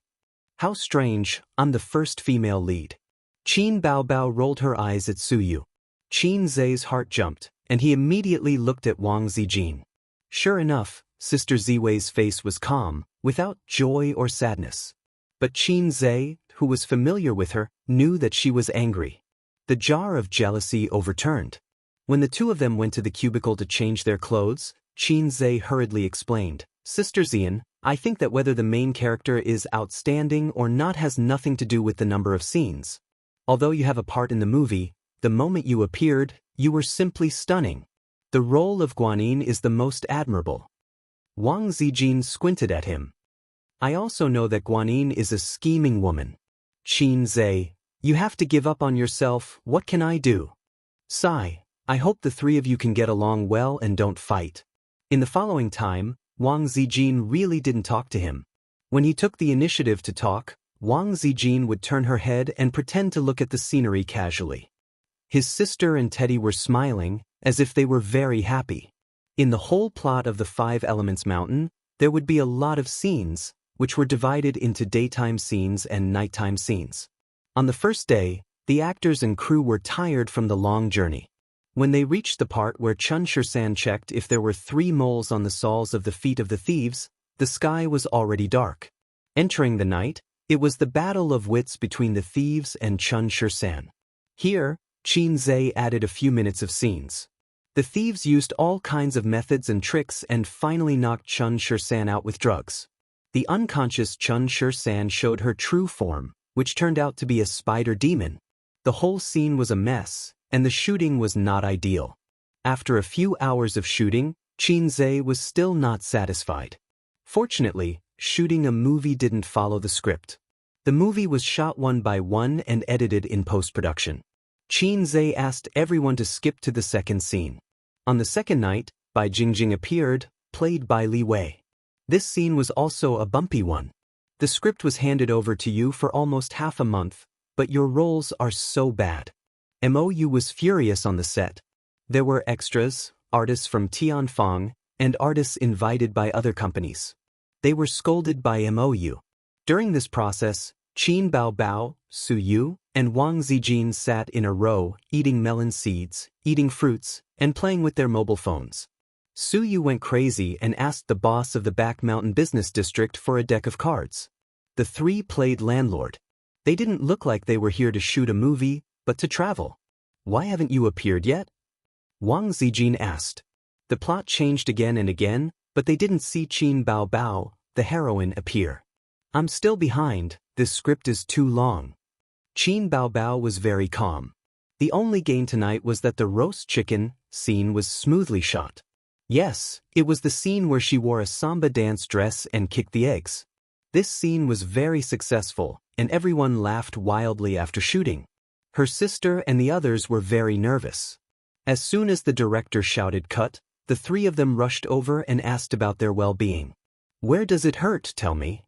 "How strange, I'm the first female lead." Qin Baobao rolled her eyes at Su Yu. Qin Zhe's heart jumped, and he immediately looked at Wang Zijin. Sure enough, Sister Ziwei's face was calm, without joy or sadness. But Qin Zhe, who was familiar with her, knew that she was angry. The jar of jealousy overturned. When the two of them went to the cubicle to change their clothes, Qin Zhe hurriedly explained, "Sister Xian, I think that whether the main character is outstanding or not has nothing to do with the number of scenes. Although you have a part in the movie, the moment you appeared, you were simply stunning. The role of Guanyin is the most admirable." Wang Zijin squinted at him. "I also know that Guanyin is a scheming woman." Qin Zhe, "You have to give up on yourself, what can I do?" Sigh, I hope the three of you can get along well and don't fight. In the following time, Wang Zijin really didn't talk to him. When he took the initiative to talk, Wang Zijin would turn her head and pretend to look at the scenery casually. His sister and Teddy were smiling, as if they were very happy. In the whole plot of the Five Elements Mountain, there would be a lot of scenes, which were divided into daytime scenes and nighttime scenes. On the first day, the actors and crew were tired from the long journey. When they reached the part where Xianxia checked if there were 3 moles on the soles of the feet of the thieves, the sky was already dark. Entering the night, it was the battle of wits between the thieves and Xianxia. Here, Qin Zhe added a few minutes of scenes. The thieves used all kinds of methods and tricks and finally knocked Xianxia out with drugs. The unconscious Xianxia showed her true form, which turned out to be a spider demon. The whole scene was a mess, and the shooting was not ideal. After a few hours of shooting, Qin Zhe was still not satisfied. Fortunately, shooting a movie didn't follow the script. The movie was shot one by one and edited in post-production. Qin Zhe asked everyone to skip to the second scene. On the second night, Bai Jingjing appeared, played by Li Wei. This scene was also a bumpy one. The script was handed over to you for almost half a month, but your roles are so bad. MOU was furious on the set. There were extras, artists from Tianfang, and artists invited by other companies. They were scolded by MOU. During this process, Qin Baobao, Su Yu, and Wang Zijin sat in a row, eating melon seeds, eating fruits, and playing with their mobile phones. Su Yu went crazy and asked the boss of the Back Mountain Business District for a deck of cards. The three played landlord. They didn't look like they were here to shoot a movie, but to travel. Why haven't you appeared yet? Wang Zijin asked. The plot changed again and again, but they didn't see Qin Baobao, the heroine, appear. I'm still behind, this script is too long. Qin Baobao was very calm. The only gain tonight was that the roast chicken scene was smoothly shot. Yes, it was the scene where she wore a samba dance dress and kicked the eggs. This scene was very successful, and everyone laughed wildly after shooting. Her sister and the others were very nervous. As soon as the director shouted cut, the three of them rushed over and asked about their well-being. Where does it hurt, tell me?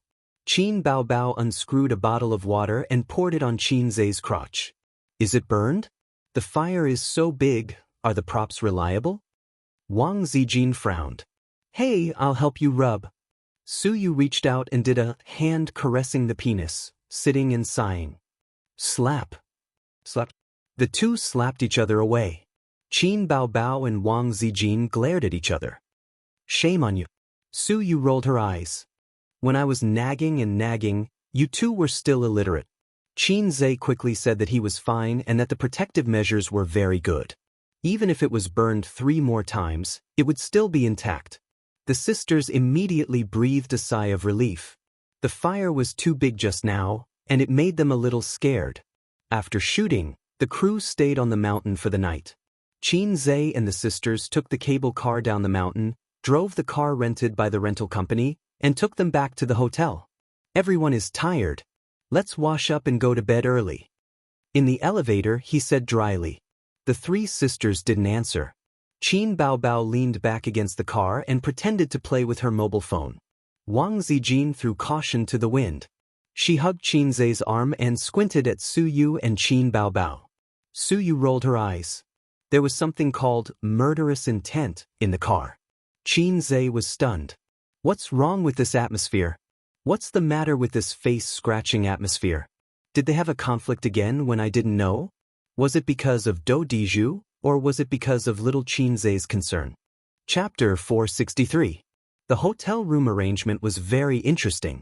Qin Baobao unscrewed a bottle of water and poured it on Qin Zhe's crotch. Is it burned? The fire is so big, are the props reliable? Wang Zijin frowned. Hey, I'll help you rub. Su Yu reached out and did a hand caressing the penis, sitting and sighing. Slap. Slap. The two slapped each other away. Qin Baobao and Wang Zijin glared at each other. Shame on you. Su Yu rolled her eyes. When I was nagging and nagging, you two were still illiterate. Qin Zhe quickly said that he was fine and that the protective measures were very good. Even if it was burned 3 more times, it would still be intact. The sisters immediately breathed a sigh of relief. The fire was too big just now, and it made them a little scared. After shooting, the crew stayed on the mountain for the night. Qin Zhe and the sisters took the cable car down the mountain, drove the car rented by the rental company, and took them back to the hotel. Everyone is tired. Let's wash up and go to bed early. In the elevator, he said dryly. The 3 sisters didn't answer. Qin Baobao leaned back against the car and pretended to play with her mobile phone. Wang Zijin threw caution to the wind. She hugged Qin Zhe's arm and squinted at Su Yu and Qin Baobao. Su Yu rolled her eyes. There was something called murderous intent in the car. Qin Zhe was stunned. What's wrong with this atmosphere? What's the matter with this face-scratching atmosphere? Did they have a conflict again when I didn't know? Was it because of Do Diju, or was it because of little Qin Zhe's concern? Chapter 463. The hotel room arrangement was very interesting.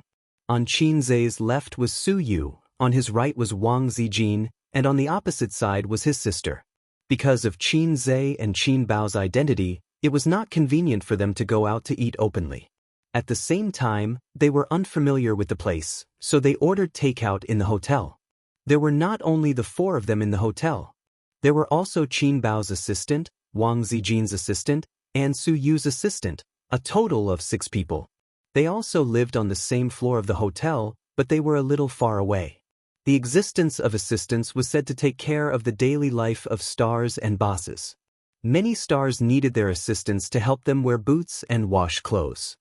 On Qin Zhe's left was Su Yu, on his right was Wang Zijin, and on the opposite side was his sister. Because of Qin Zhe and Qin Bao's identity, it was not convenient for them to go out to eat openly. At the same time, they were unfamiliar with the place, so they ordered takeout in the hotel. There were not only the 4 of them in the hotel. There were also Qin Bao's assistant, Wang Zijin's assistant, and Su Yu's assistant, a total of 6 people. They also lived on the same floor of the hotel, but they were a little far away. The existence of assistants was said to take care of the daily life of stars and bosses. Many stars needed their assistants to help them wear boots and wash clothes.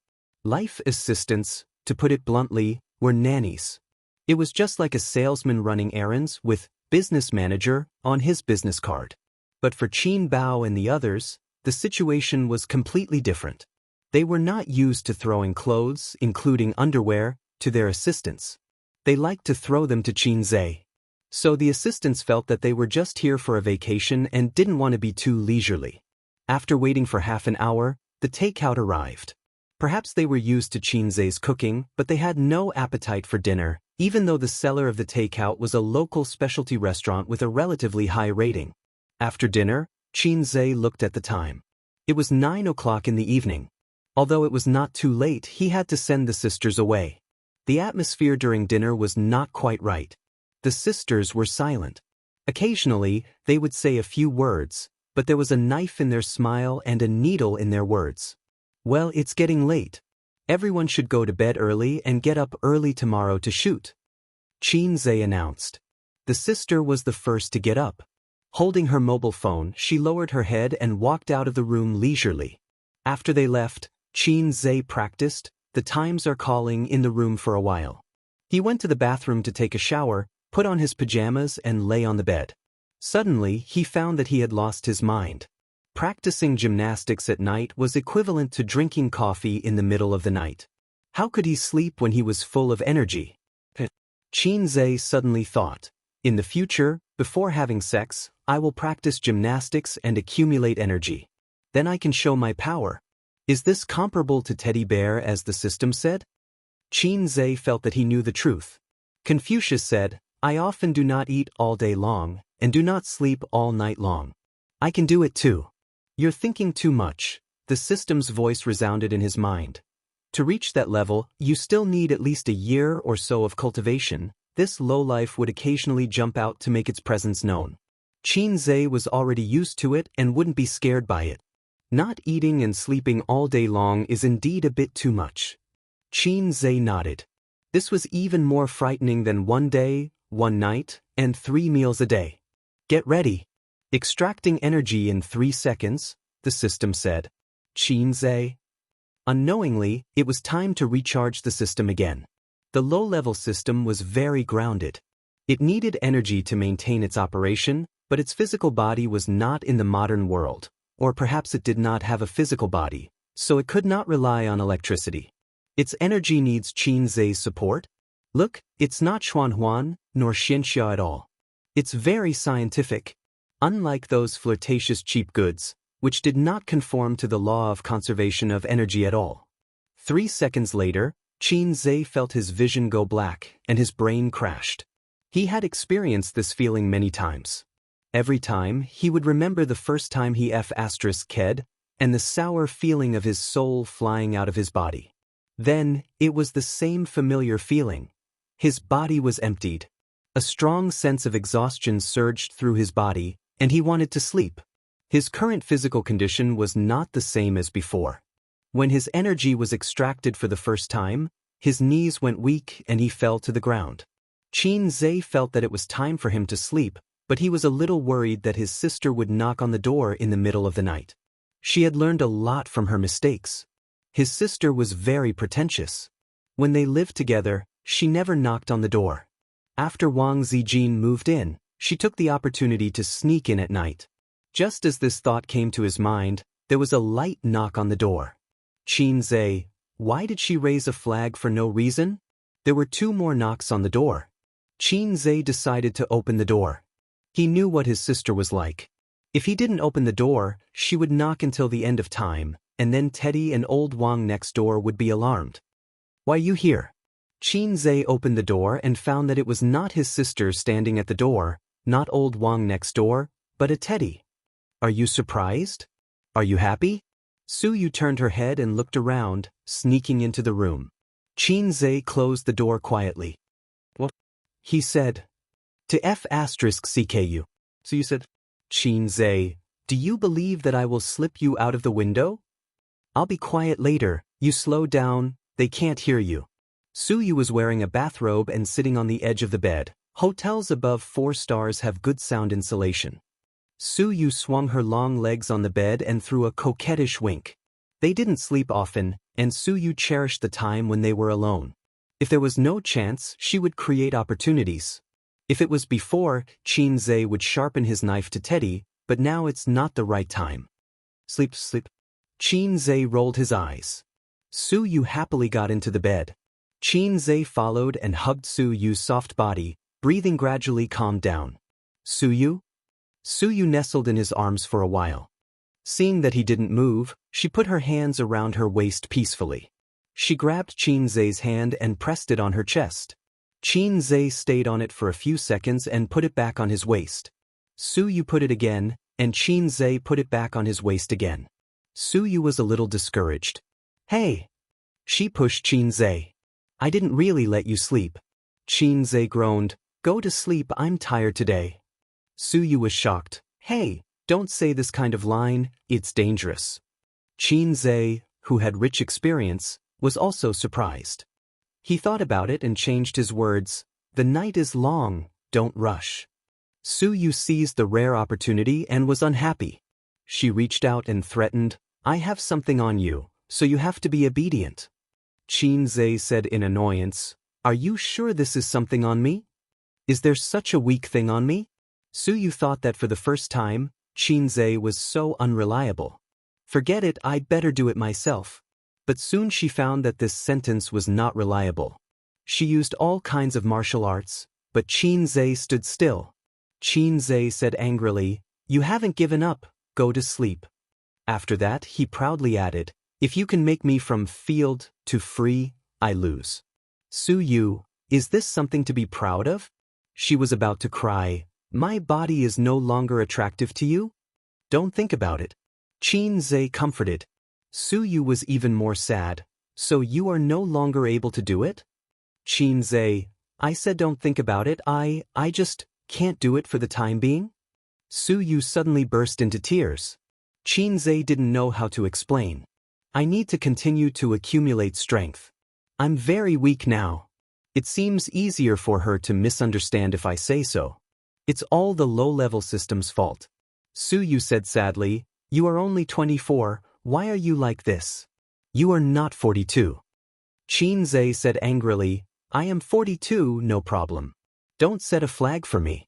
Life assistants, to put it bluntly, were nannies. It was just like a salesman running errands with business manager on his business card. But for Qin Bao and the others, the situation was completely different. They were not used to throwing clothes, including underwear, to their assistants. They liked to throw them to Qin Zhe. So the assistants felt that they were just here for a vacation and didn't want to be too leisurely. After waiting for half an hour, the takeout arrived. Perhaps they were used to Qin Zhe's cooking, but they had no appetite for dinner, even though the seller of the takeout was a local specialty restaurant with a relatively high rating. After dinner, Qin Zhe looked at the time. It was 9 o'clock in the evening. Although it was not too late, he had to send the sisters away. The atmosphere during dinner was not quite right. The sisters were silent. Occasionally, they would say a few words, but there was a knife in their smile and a needle in their words. Well, it's getting late. Everyone should go to bed early and get up early tomorrow to shoot, Qin Zhe announced. The sister was the first to get up. Holding her mobile phone, she lowered her head and walked out of the room leisurely. After they left, Qin Zhe practiced, "The times are calling" in the room for a while. He went to the bathroom to take a shower, put on his pajamas and lay on the bed. Suddenly, he found that he had lost his mind. Practicing gymnastics at night was equivalent to drinking coffee in the middle of the night. How could he sleep when he was full of energy? Qin Zhe suddenly thought, "In the future, before having sex, I will practice gymnastics and accumulate energy. Then I can show my power." Is this comparable to teddy bear as the system said? Qin Zhe felt that he knew the truth. Confucius said, "I often do not eat all day long, and do not sleep all night long. I can do it too." "You're thinking too much," the system's voice resounded in his mind. "To reach that level, you still need at least a year or so of cultivation." This lowlife would occasionally jump out to make its presence known. Qin Zhe was already used to it and wouldn't be scared by it. Not eating and sleeping all day long is indeed a bit too much. Qin Zhe nodded. This was even more frightening than 1 day, 1 night, and 3 meals a day. "Get ready." "Extracting energy in 3 seconds, the system said. Qin Zhe. Unknowingly, it was time to recharge the system again. The low-level system was very grounded. It needed energy to maintain its operation, but its physical body was not in the modern world. Or perhaps it did not have a physical body, so it could not rely on electricity. Its energy needs Qin Zhe's support. Look, it's not Xuanhuan nor Xianxia at all. It's very scientific. Unlike those flirtatious cheap goods, which did not conform to the law of conservation of energy at all. 3 seconds later, Qin Zhe felt his vision go black and his brain crashed. He had experienced this feeling many times. Every time, he would remember the first time he f***ed and the sour feeling of his soul flying out of his body. Then, it was the same familiar feeling. His body was emptied. A strong sense of exhaustion surged through his body, and he wanted to sleep. His current physical condition was not the same as before. When his energy was extracted for the first time, his knees went weak and he fell to the ground. Qin Zhe felt that it was time for him to sleep, but he was a little worried that his sister would knock on the door in the middle of the night. She had learned a lot from her mistakes. His sister was very pretentious. When they lived together, she never knocked on the door. After Wang Zijin moved in, she took the opportunity to sneak in at night. Just as this thought came to his mind, there was a light knock on the door. Qin Zhe, why did she raise a flag for no reason? There were 2 more knocks on the door. Qin Zhe decided to open the door. He knew what his sister was like. If he didn't open the door, she would knock until the end of time, and then Teddy and old Wang next door would be alarmed. "Why you here?" Qin Zhe opened the door and found that it was not his sister standing at the door, not old Wang next door, but a Teddy. "Are you surprised? Are you happy?" Su Yu turned her head and looked around, sneaking into the room. Qin Zhe closed the door quietly. "What?" he said. "To f***CKU. So you said, Qin Zhe, do you believe that I will slip you out of the window? I'll be quiet later, you slow down, they can't hear you." Su Yu was wearing a bathrobe and sitting on the edge of the bed, Hotels above 4 stars have good sound insulation. Su Yu swung her long legs on the bed and threw a coquettish wink. They didn't sleep often, and Su Yu cherished the time when they were alone. If there was no chance, she would create opportunities. If it was before, Qin Zhe would sharpen his knife to Teddy, but now it's not the right time. Sleep, sleep. Qin Zhe rolled his eyes. Su Yu happily got into the bed. Qin Zhe followed and hugged Su Yu's soft body, breathing gradually calmed down. Su Yu? Su Yu nestled in his arms for a while. Seeing that he didn't move, she put her hands around her waist peacefully. She grabbed Qin Zhe's hand and pressed it on her chest. Qin Zhe stayed on it for a few seconds and put it back on his waist. Su Yu put it again, and Qin Zhe put it back on his waist again. Su Yu was a little discouraged. Hey! She pushed Qin Zhe. I didn't really let you sleep. Qin Zhe groaned. Go to sleep, I'm tired today. Su Yu was shocked. Hey, don't say this kind of line, it's dangerous. Qin Zhe, who had rich experience, was also surprised. He thought about it and changed his words. The night is long, don't rush. Su Yu seized the rare opportunity and was unhappy. She reached out and threatened, I have something on you, so you have to be obedient. Qin Zhe said in annoyance, Are you sure this is something on me? Is there such a weak thing on me? Su Yu thought that for the first time, Qin Zhe was so unreliable. Forget it, I'd better do it myself. But soon she found that this sentence was not reliable. She used all kinds of martial arts, but Qin Zhe stood still. Qin Zhe said angrily, You haven't given up, go to sleep. After that, he proudly added, If you can make me from field to free, I lose. Su Yu, is this something to be proud of? She was about to cry, My body is no longer attractive to you? Don't think about it. Qin Zhe comforted. Su Yu was even more sad. So you are no longer able to do it? Qin Zhe, I said don't think about it, I just can't do it for the time being? Su Yu suddenly burst into tears. Qin Zhe didn't know how to explain. I need to continue to accumulate strength. I'm very weak now. It seems easier for her to misunderstand if I say so. It's all the low-level system's fault. Su Yu said sadly, You are only 24, why are you like this? You are not 42. Qin Zhe said angrily, I am 42, no problem. Don't set a flag for me.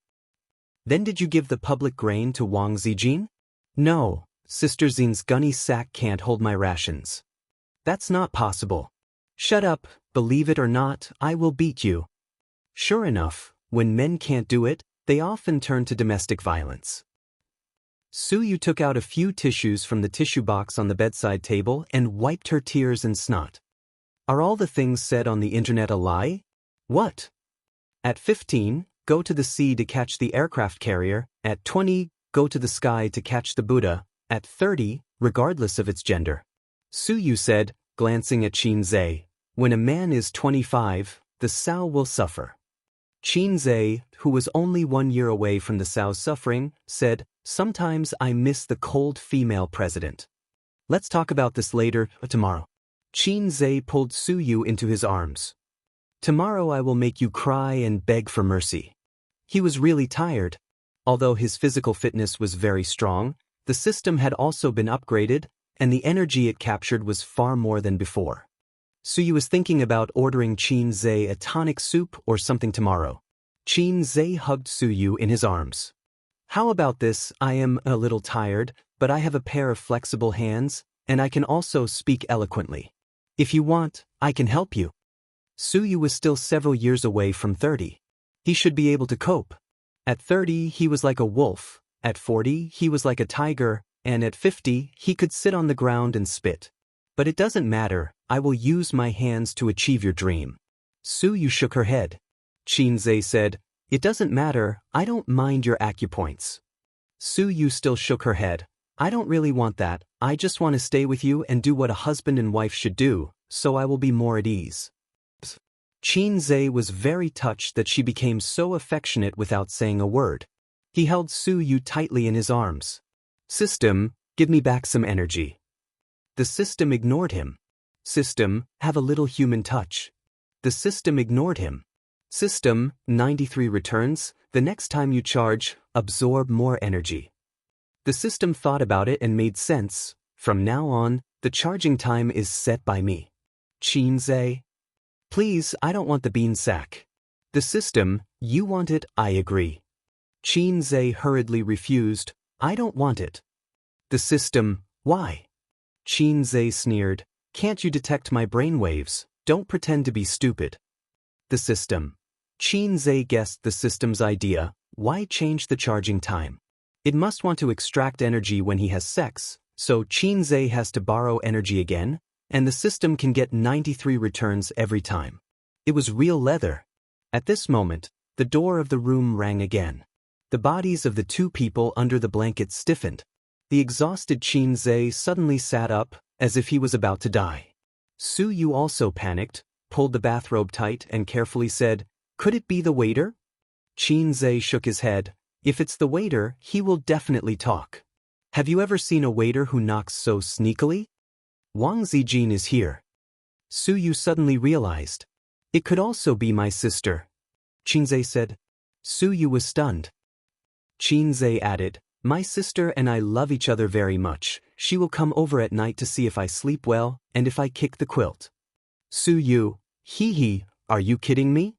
Then did you give the public grain to Wang Zijin? No, Sister Zin's gunny sack can't hold my rations. That's not possible. Shut up, believe it or not, I will beat you. Sure enough, when men can't do it, they often turn to domestic violence. Su Yu took out a few tissues from the tissue box on the bedside table and wiped her tears and snot. Are all the things said on the internet a lie? What? At 15, go to the sea to catch the aircraft carrier. At 20, go to the sky to catch the Buddha. At 30, regardless of its gender. Su Yu said, glancing at Qin Zhe, when a man is 25, the Sao will suffer. Qin Zhe, who was only 1 year away from the Sao's suffering, said, Sometimes I miss the cold female president. Let's talk about this later, tomorrow. Qin Zhe pulled Su Yu into his arms. Tomorrow I will make you cry and beg for mercy. He was really tired. Although his physical fitness was very strong, the system had also been upgraded, and the energy it captured was far more than before. Su Yu was thinking about ordering Qin Zhe a tonic soup or something tomorrow. Qin Zhe hugged Su Yu in his arms. How about this? I am a little tired, but I have a pair of flexible hands, and I can also speak eloquently. If you want, I can help you. Su Yu was still several years away from 30. He should be able to cope. At 30, he was like a wolf. At 40, he was like a tiger, and at 50, he could sit on the ground and spit. But it doesn't matter, I will use my hands to achieve your dream. Su Yu shook her head. Qin Zhe said, It doesn't matter, I don't mind your acupoints. Su Yu still shook her head. I don't really want that, I just want to stay with you and do what a husband and wife should do, so I will be more at ease. Qin Zhe was very touched that she became so affectionate without saying a word. He held Su Yu tightly in his arms. System, give me back some energy. The system ignored him. System, have a little human touch. The system ignored him. System, 93 returns, the next time you charge, absorb more energy. The system thought about it and made sense. From now on, the charging time is set by me. Xianxia. Please, I don't want the bean sack. The system, you want it, I agree. Xianxia hurriedly refused, I don't want it. The system, why? Xianxia sneered, can't you detect my brainwaves? Don't pretend to be stupid. The system. Xianxia guessed the system's idea, why change the charging time? It must want to extract energy when he has sex, so Xianxia has to borrow energy again, and the system can get 93 returns every time. It was real leather. At this moment, the door of the room rang again. The bodies of the two people under the blanket stiffened. The exhausted Xianxia suddenly sat up, as if he was about to die. Su Yu also panicked, pulled the bathrobe tight and carefully said, could it be the waiter? Xianxia shook his head, if it's the waiter, he will definitely talk. Have you ever seen a waiter who knocks so sneakily? Wang Zijin is here. Su Yu suddenly realized. It could also be my sister. Xianxia said. Su Yu was stunned. Xianxia added, my sister and I love each other very much. She will come over at night to see if I sleep well and if I kick the quilt. Su Yu, hee, are you kidding me?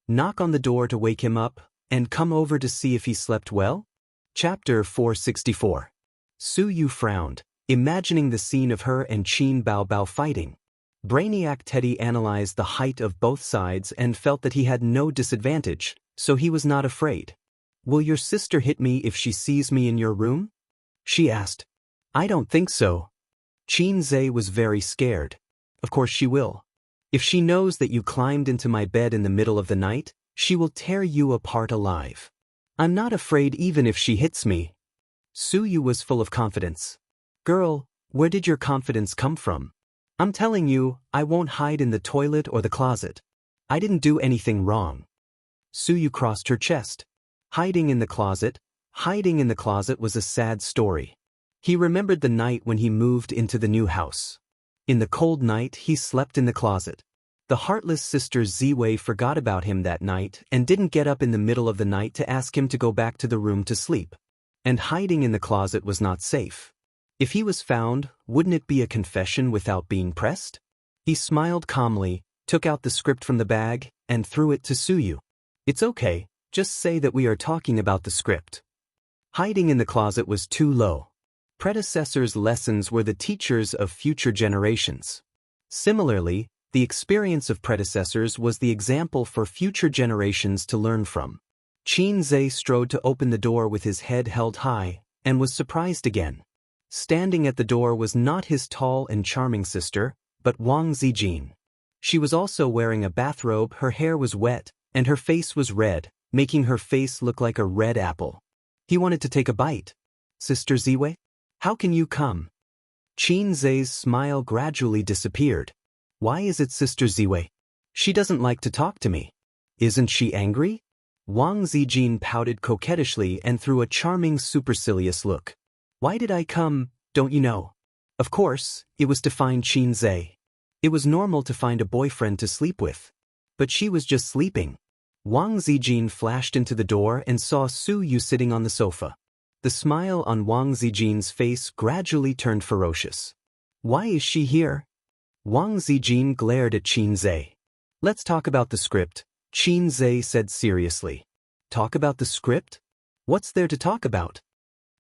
Knock on the door to wake him up, and come over to see if he slept well? Chapter 464. Su Yu frowned, imagining the scene of her and Qin Baobao fighting. Brainiac Teddy analyzed the height of both sides and felt that he had no disadvantage, so he was not afraid. Will your sister hit me if she sees me in your room? She asked. I don't think so. Xianxia was very scared. Of course she will. If she knows that you climbed into my bed in the middle of the night, she will tear you apart alive. I'm not afraid even if she hits me. Su Yu was full of confidence. Girl, where did your confidence come from? I'm telling you, I won't hide in the toilet or the closet. I didn't do anything wrong. Su Yu crossed her chest. Hiding in the closet was a sad story. He remembered the night when he moved into the new house. In the cold night, he slept in the closet. The heartless sister Ziwei forgot about him that night and didn't get up in the middle of the night to ask him to go back to the room to sleep. And hiding in the closet was not safe. If he was found, wouldn't it be a confession without being pressed? He smiled calmly, took out the script from the bag, and threw it to Su Yu. It's okay, just say that we are talking about the script. Hiding in the closet was too low. Predecessors' lessons were the teachers of future generations. Similarly, the experience of predecessors was the example for future generations to learn from. Xianxia strode to open the door with his head held high, and was surprised again. Standing at the door was not his tall and charming sister, but Wang Zijin. She was also wearing a bathrobe, her hair was wet, and her face was red, making her face look like a red apple. He wanted to take a bite. Sister Ziwei? How can you come? Xianxia's smile gradually disappeared. Why is it Sister Ziwei? She doesn't like to talk to me. Isn't she angry? Wang Zijin pouted coquettishly and threw a charming supercilious look. Why did I come, don't you know? Of course, it was to find Xianxia. It was normal to find a boyfriend to sleep with. But she was just sleeping. Wang Zijin flashed into the door and saw Su Yu sitting on the sofa. The smile on Wang Zijin's face gradually turned ferocious. Why is she here? Wang Zijin glared at Xianxia. Let's talk about the script, Xianxia said seriously. Talk about the script? What's there to talk about?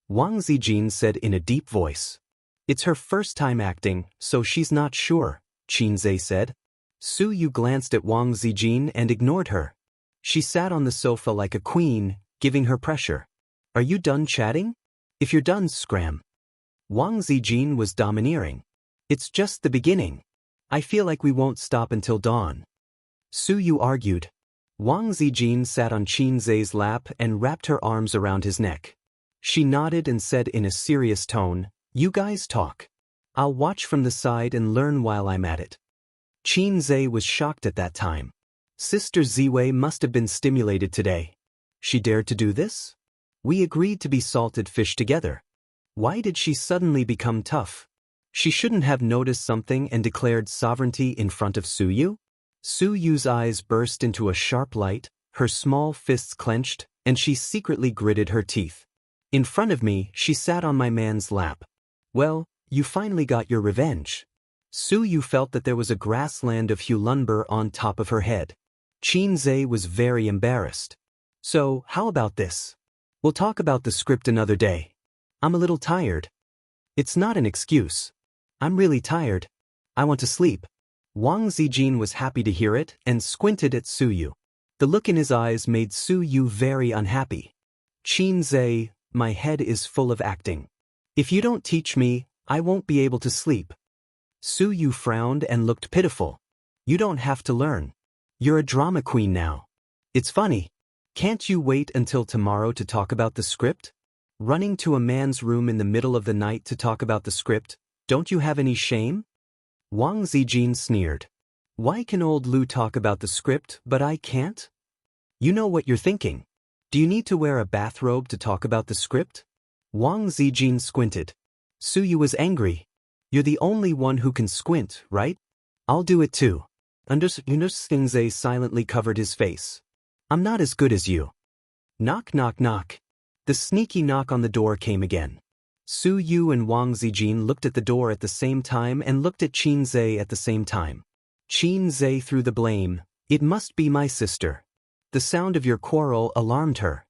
Wang Zijin said in a deep voice. It's her first time acting, so she's not sure, Xianxia said. Su Yu glanced at Wang Zijin and ignored her. She sat on the sofa like a queen, giving her pressure. Are you done chatting? If you're done, scram. Wang Zijin was domineering. It's just the beginning. I feel like we won't stop until dawn. Su Yu argued. Wang Zijin sat on Xianxia's lap and wrapped her arms around his neck. She nodded and said in a serious tone, You guys talk. I'll watch from the side and learn while I'm at it. Xianxia was shocked at that time. Sister Ziwei must have been stimulated today. She dared to do this? We agreed to be salted fish together. Why did she suddenly become tough? She shouldn't have noticed something and declared sovereignty in front of Su Yu? Su Yu's eyes burst into a sharp light, her small fists clenched, and she secretly gritted her teeth. In front of me, she sat on my man's lap. Well, you finally got your revenge. Su Yu felt that there was a grassland of Hulunber on top of her head. Qinze was very embarrassed. So, how about this? We'll talk about the script another day. I'm a little tired. It's not an excuse. I'm really tired. I want to sleep. Wang Zijin was happy to hear it and squinted at Su Yu. The look in his eyes made Su Yu very unhappy. Qinze, my head is full of acting. If you don't teach me, I won't be able to sleep. Su Yu frowned and looked pitiful. You don't have to learn. You're a drama queen now. It's funny. Can't you wait until tomorrow to talk about the script? Running to a man's room in the middle of the night to talk about the script, don't you have any shame? Wang Zijin sneered. Why can old Lu talk about the script but I can't? You know what you're thinking. Do you need to wear a bathrobe to talk about the script? Wang Zijin squinted. Su Yu was angry. You're the only one who can squint, right? I'll do it too. Qinze silently covered his face. I'm not as good as you. Knock knock knock. The sneaky knock on the door came again. Su Yu and Wang Zijin looked at the door at the same time and looked at Qinze at the same time. Qinze threw the blame. It must be my sister. The sound of your quarrel alarmed her.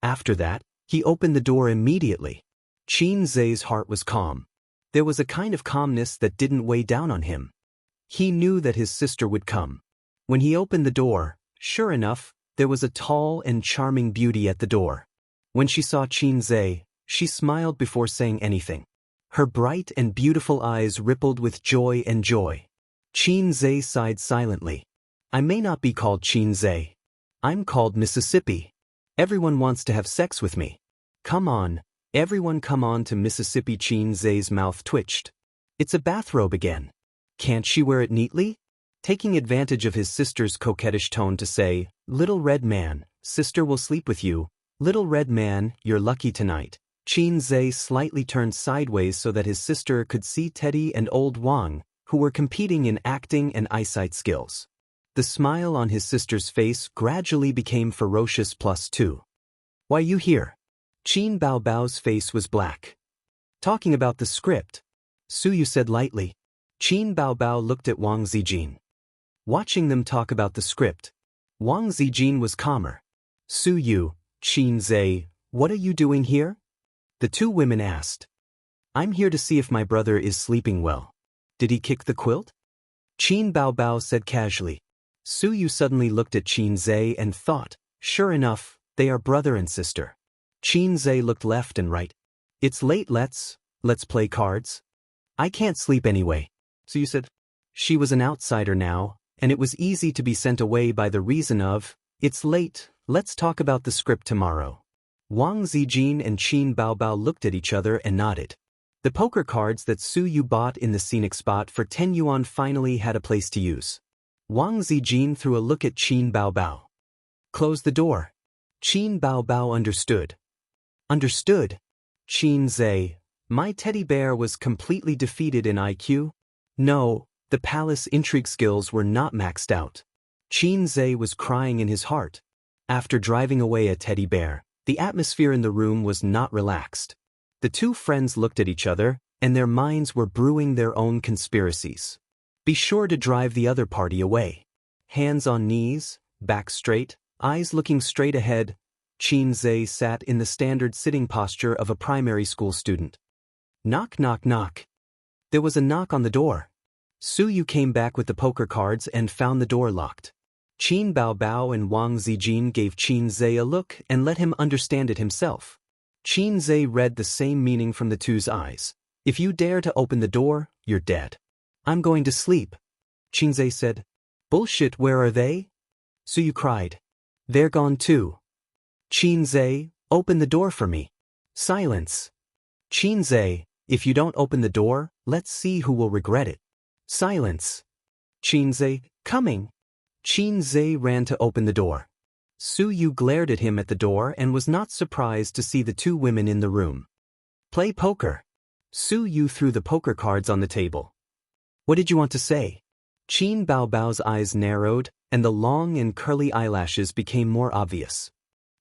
After that, he opened the door immediately. Qinze's heart was calm. There was a kind of calmness that didn't weigh down on him. He knew that his sister would come. When he opened the door, sure enough, there was a tall and charming beauty at the door. When she saw Qinze, she smiled before saying anything. Her bright and beautiful eyes rippled with joy and joy. Qinze sighed silently. I may not be called Qinze. I'm called Mississippi. Everyone wants to have sex with me. Come on, everyone come on to Mississippi. Qinze's mouth twitched. It's a bathrobe again. Can't she wear it neatly? Taking advantage of his sister's coquettish tone to say, Little red man, sister will sleep with you. Little red man, you're lucky tonight. Qinze slightly turned sideways so that his sister could see Teddy and old Wang, who were competing in acting and eyesight skills. The smile on his sister's face gradually became ferocious +2. Why you here? Qin Baobao's face was black. Talking about the script. Su Yu said lightly. Qin Baobao looked at Wang Zijin. Watching them talk about the script, Wang Zijin was calmer. Su Yu, Qinze, what are you doing here? The two women asked. I'm here to see if my brother is sleeping well. Did he kick the quilt? Qin Baobao said casually. Su Yu suddenly looked at Qinze and thought, sure enough, they are brother and sister. Qinze looked left and right. It's late, let's play cards. I can't sleep anyway. So you said. She was an outsider now, and it was easy to be sent away by the reason of, it's late, let's talk about the script tomorrow. Wang Zijin and Qin Baobao looked at each other and nodded. The poker cards that Su Yu bought in the scenic spot for 10 yuan finally had a place to use. Wang Zijin threw a look at Qin Baobao. Close the door. Qin Baobao understood. Understood? Qinze, my teddy bear was completely defeated in IQ? No, the palace intrigue skills were not maxed out. Qinze was crying in his heart. After driving away a teddy bear, the atmosphere in the room was not relaxed. The two friends looked at each other, and their minds were brewing their own conspiracies. Be sure to drive the other party away. Hands on knees, back straight, eyes looking straight ahead, Qinze sat in the standard sitting posture of a primary school student. Knock knock knock. There was a knock on the door. Su Yu came back with the poker cards and found the door locked. Qin Baobao and Wang Zijin gave Qinze a look and let him understand it himself. Qinze read the same meaning from the two's eyes. If you dare to open the door, you're dead. I'm going to sleep. Qinze said. Bullshit, where are they? Su Yu cried. They're gone too. Qinze, open the door for me. Silence. Qinze, if you don't open the door, let's see who will regret it. Silence. Qinze, coming. Qinze ran to open the door. Su Yu glared at him at the door and was not surprised to see the two women in the room. Play poker. Su Yu threw the poker cards on the table. What did you want to say? Qin Baobao's eyes narrowed, and the long and curly eyelashes became more obvious.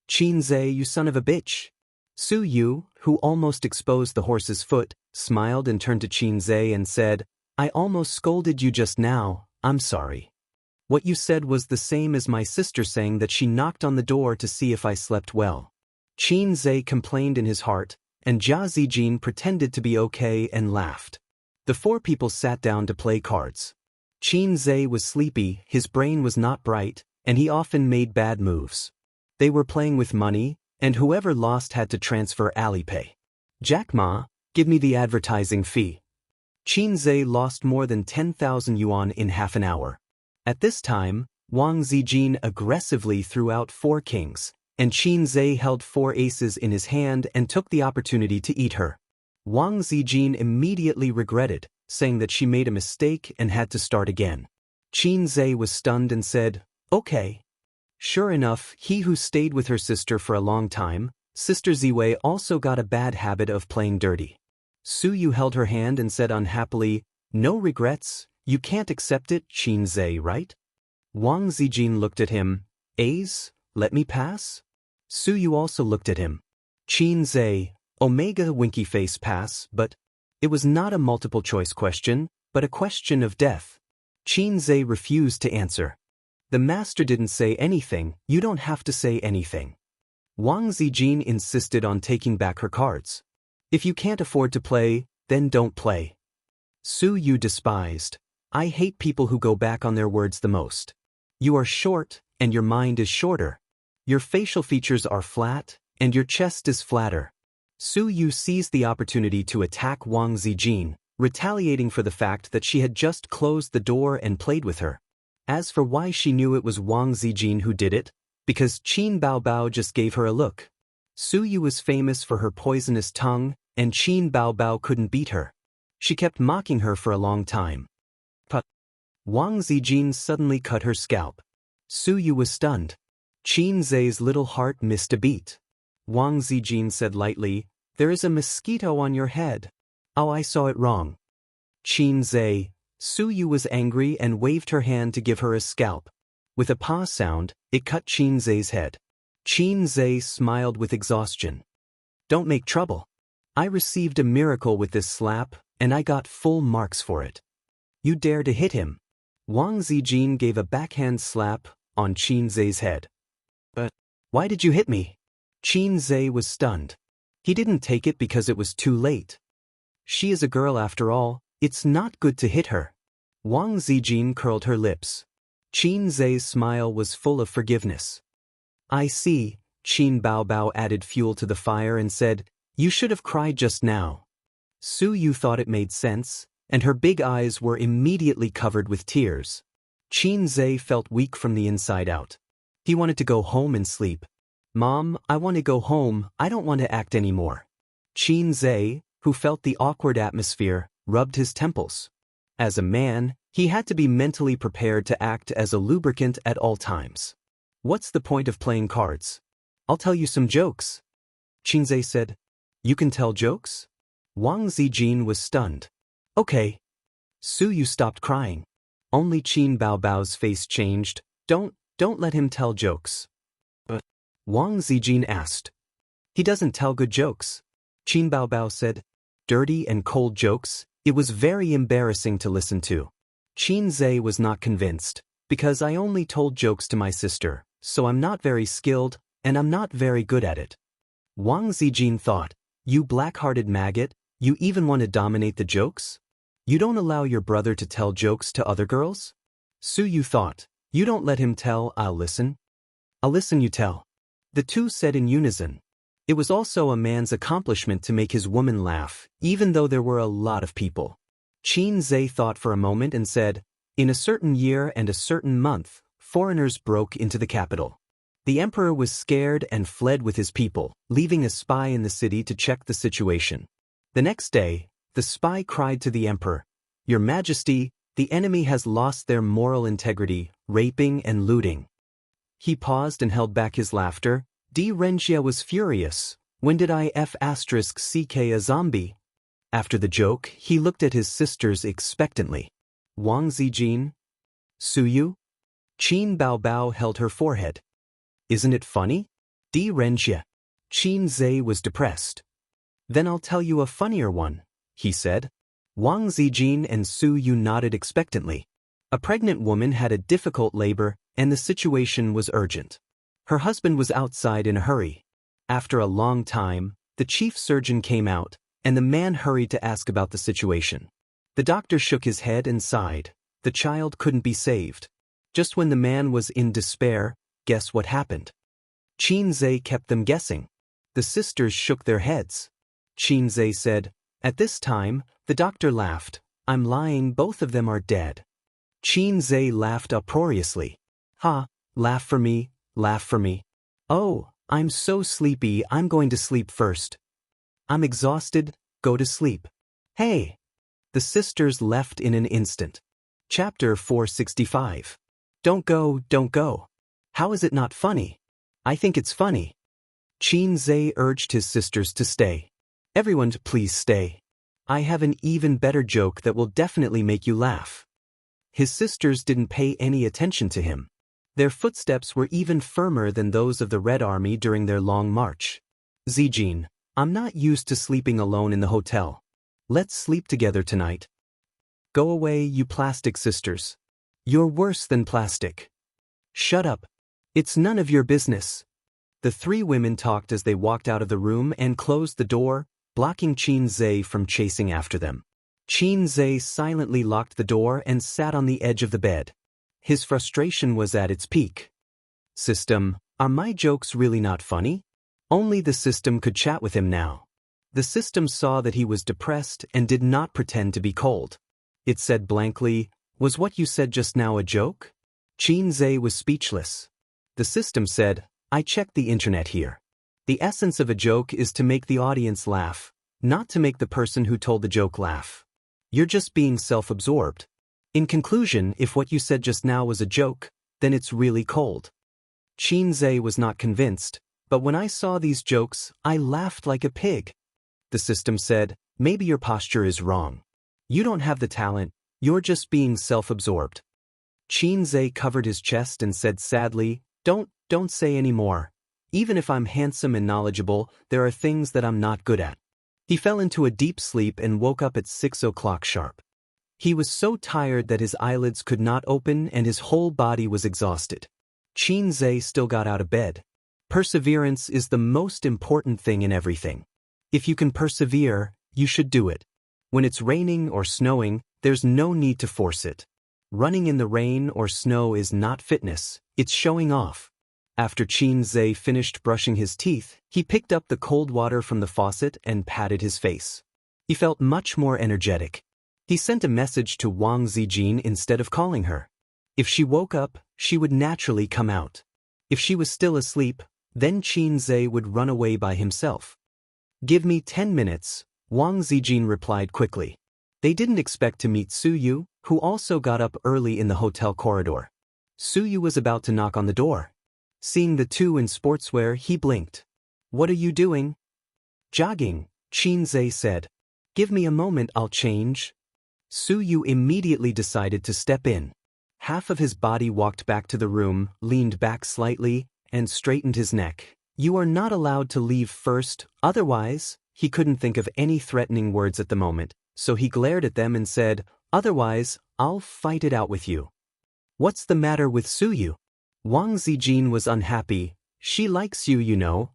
Qin Zhe, you son of a bitch. Su Yu, who almost exposed the horse's foot, smiled and turned to Qin Zhe and said, I almost scolded you just now, I'm sorry. What you said was the same as my sister saying that she knocked on the door to see if I slept well. Qin Zhe complained in his heart, and Jia Zijin pretended to be okay and laughed. The four people sat down to play cards. Qin Zhe was sleepy, his brain was not bright, and he often made bad moves. They were playing with money, and whoever lost had to transfer Alipay. Jack Ma, give me the advertising fee. Qin Zhe lost more than 10,000 yuan in half an hour. At this time, Wang Zijin aggressively threw out 4 kings, and Qin Zhe held 4 aces in his hand and took the opportunity to eat her. Wang Zijin immediately regretted, saying that she made a mistake and had to start again. Qin Zhe was stunned and said, okay. Sure enough, he who stayed with her sister for a long time, Sister Ziwei, also got a bad habit of playing dirty. Su Yu held her hand and said unhappily, no regrets, you can't accept it, Qin Zhe, right? Wang Zijin looked at him, A's, let me pass? Su Yu also looked at him. Qin Zhe, Omega winky face pass, but it was not a multiple choice question, but a question of death. Qin Zhe refused to answer. The master didn't say anything, you don't have to say anything. Wang Zijin insisted on taking back her cards. If you can't afford to play, then don't play. Su Yu despised. I hate people who go back on their words the most. You are short, and your mind is shorter. Your facial features are flat, and your chest is flatter. Su Yu seized the opportunity to attack Wang Zijin, retaliating for the fact that she had just closed the door and played with her. As for why she knew it was Wang Zijin who did it, because Qin Baobao just gave her a look. Su Yu was famous for her poisonous tongue, and Qin Baobao couldn't beat her. She kept mocking her for a long time. But Wang Zijin suddenly cut her scalp. Su Yu was stunned. Qin Zhe's little heart missed a beat. Wang Zijin said lightly, there is a mosquito on your head. Oh, I saw it wrong. Qin Zhe. Su Yu was angry and waved her hand to give her a scalp. With a paw sound, it cut Qin Zhe's head. Qin Zhe smiled with exhaustion. Don't make trouble. I received a miracle with this slap, and I got full marks for it. You dare to hit him. Wang Zijin gave a backhand slap on Qin Zhe's head. But why did you hit me? Qin Zhe was stunned. He didn't take it because it was too late. She is a girl after all, it's not good to hit her. Wang Zijin curled her lips. Qin Zhe's smile was full of forgiveness. I see, Qin Baobao added fuel to the fire and said, you should have cried just now. Su Yu thought it made sense, and her big eyes were immediately covered with tears. Qin Zhe felt weak from the inside out. He wanted to go home and sleep. Mom, I want to go home, I don't want to act anymore. Qin Zhe, who felt the awkward atmosphere, rubbed his temples. As a man, he had to be mentally prepared to act as a lubricant at all times. What's the point of playing cards? I'll tell you some jokes. Qin Zhe said. You can tell jokes? Wang Zijin was stunned. Okay. Su Yu stopped crying. Only Qin Baobao's face changed. Don't let him tell jokes. But Wang Zijin asked. He doesn't tell good jokes. Qin Baobao said. Dirty and cold jokes, it was very embarrassing to listen to. Qin Zhe was not convinced, because I only told jokes to my sister, so I'm not very skilled, and I'm not very good at it. Wang Zijin thought, you black-hearted maggot, you even want to dominate the jokes? You don't allow your brother to tell jokes to other girls? Su Yu thought, you don't let him tell, I'll listen. I'll listen, you tell. The two said in unison. It was also a man's accomplishment to make his woman laugh, even though there were a lot of people. Qin Zhe thought for a moment and said, in a certain year and a certain month, foreigners broke into the capital. The emperor was scared and fled with his people, leaving a spy in the city to check the situation. The next day, the spy cried to the emperor, Your Majesty, the enemy has lost their moral integrity, raping and looting. He paused and held back his laughter. Xianxia was furious. When did I *ck a zombie? After the joke, he looked at his sisters expectantly. Wang Zijin, Suyu? Qin Baobao held her forehead. Isn't it funny? Di Renjia. Qin Zhe was depressed. Then I'll tell you a funnier one, he said. Wang Zijin and Suyu nodded expectantly. A pregnant woman had a difficult labor, and the situation was urgent. Her husband was outside in a hurry. After a long time, the chief surgeon came out, and the man hurried to ask about the situation. The doctor shook his head and sighed. The child couldn't be saved. Just when the man was in despair, guess what happened? Qin Zhe kept them guessing. The sisters shook their heads. Qin Zhe said, "At this time," the doctor laughed. "I'm lying, both of them are dead." Qin Zhe laughed uproariously. "Ha, laugh for me, laugh for me. Oh, I'm so sleepy, I'm going to sleep first. I'm exhausted, go to sleep." Hey! The sisters left in an instant. Chapter 465. Don't go, don't go. How is it not funny? I think it's funny. Qin Zhe urged his sisters to stay. Everyone, please stay. I have an even better joke that will definitely make you laugh. His sisters didn't pay any attention to him. Their footsteps were even firmer than those of the Red Army during their long march. Zijin, I'm not used to sleeping alone in the hotel. Let's sleep together tonight. Go away, you plastic sisters. You're worse than plastic. Shut up. It's none of your business. The three women talked as they walked out of the room and closed the door, blocking Qin Zhe from chasing after them. Qin Zhe silently locked the door and sat on the edge of the bed. His frustration was at its peak. System, are my jokes really not funny? Only the system could chat with him now. The system saw that he was depressed and did not pretend to be cold. It said blankly, "Was what you said just now a joke?" Qin Zhe was speechless. The system said, "I checked the internet here. The essence of a joke is to make the audience laugh, not to make the person who told the joke laugh. You're just being self-absorbed. In conclusion, if what you said just now was a joke, then it's really cold." Qin Zhe was not convinced, but when I saw these jokes, I laughed like a pig. The system said, "Maybe your posture is wrong. You don't have the talent, you're just being self-absorbed." Qin Zhe covered his chest and said sadly, Don't say any more. Even if I'm handsome and knowledgeable, there are things that I'm not good at." He fell into a deep sleep and woke up at 6 o'clock sharp. He was so tired that his eyelids could not open and his whole body was exhausted. Qin Zhe still got out of bed. Perseverance is the most important thing in everything. If you can persevere, you should do it. When it's raining or snowing, there's no need to force it. Running in the rain or snow is not fitness, it's showing off. After Qin Zhe finished brushing his teeth, he picked up the cold water from the faucet and patted his face. He felt much more energetic. He sent a message to Wang Zijin instead of calling her. If she woke up, she would naturally come out. If she was still asleep, then Qin Zhe would run away by himself. "Give me 10 minutes, Wang Zijin replied quickly. They didn't expect to meet Suyu, who also got up early in the hotel corridor. Suyu was about to knock on the door. Seeing the two in sportswear, he blinked. "What are you doing?" "Jogging," Qin Zhe said. "Give me a moment, I'll change." Suyu immediately decided to step in. Half of his body walked back to the room, leaned back slightly, and straightened his neck. "You are not allowed to leave first, otherwise," he couldn't think of any threatening words at the moment, so he glared at them and said, "Otherwise, I'll fight it out with you." "What's the matter with Suyu?" Wang Zijin was unhappy. "She likes you, you know."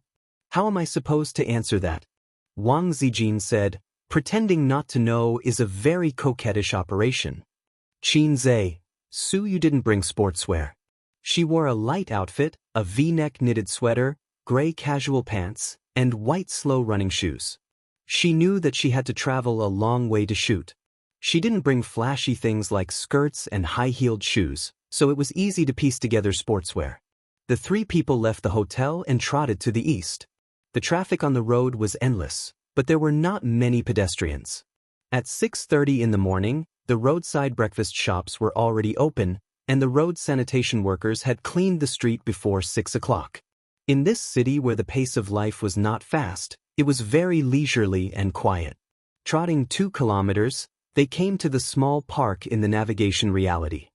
"How am I supposed to answer that?" Wang Zijin said, "Pretending not to know is a very coquettish operation." Qin Zhe, Suyu didn't bring sportswear. She wore a light outfit, a V-neck knitted sweater, gray casual pants, and white slow-running shoes. She knew that she had to travel a long way to shoot. She didn't bring flashy things like skirts and high-heeled shoes, so it was easy to piece together sportswear. The three people left the hotel and trotted to the east. The traffic on the road was endless, but there were not many pedestrians. At 6:30 in the morning, the roadside breakfast shops were already open, and the road sanitation workers had cleaned the street before 6 o'clock. In this city where the pace of life was not fast, it was very leisurely and quiet. Trotting 2 kilometers, they came to the small park in the navigation reality.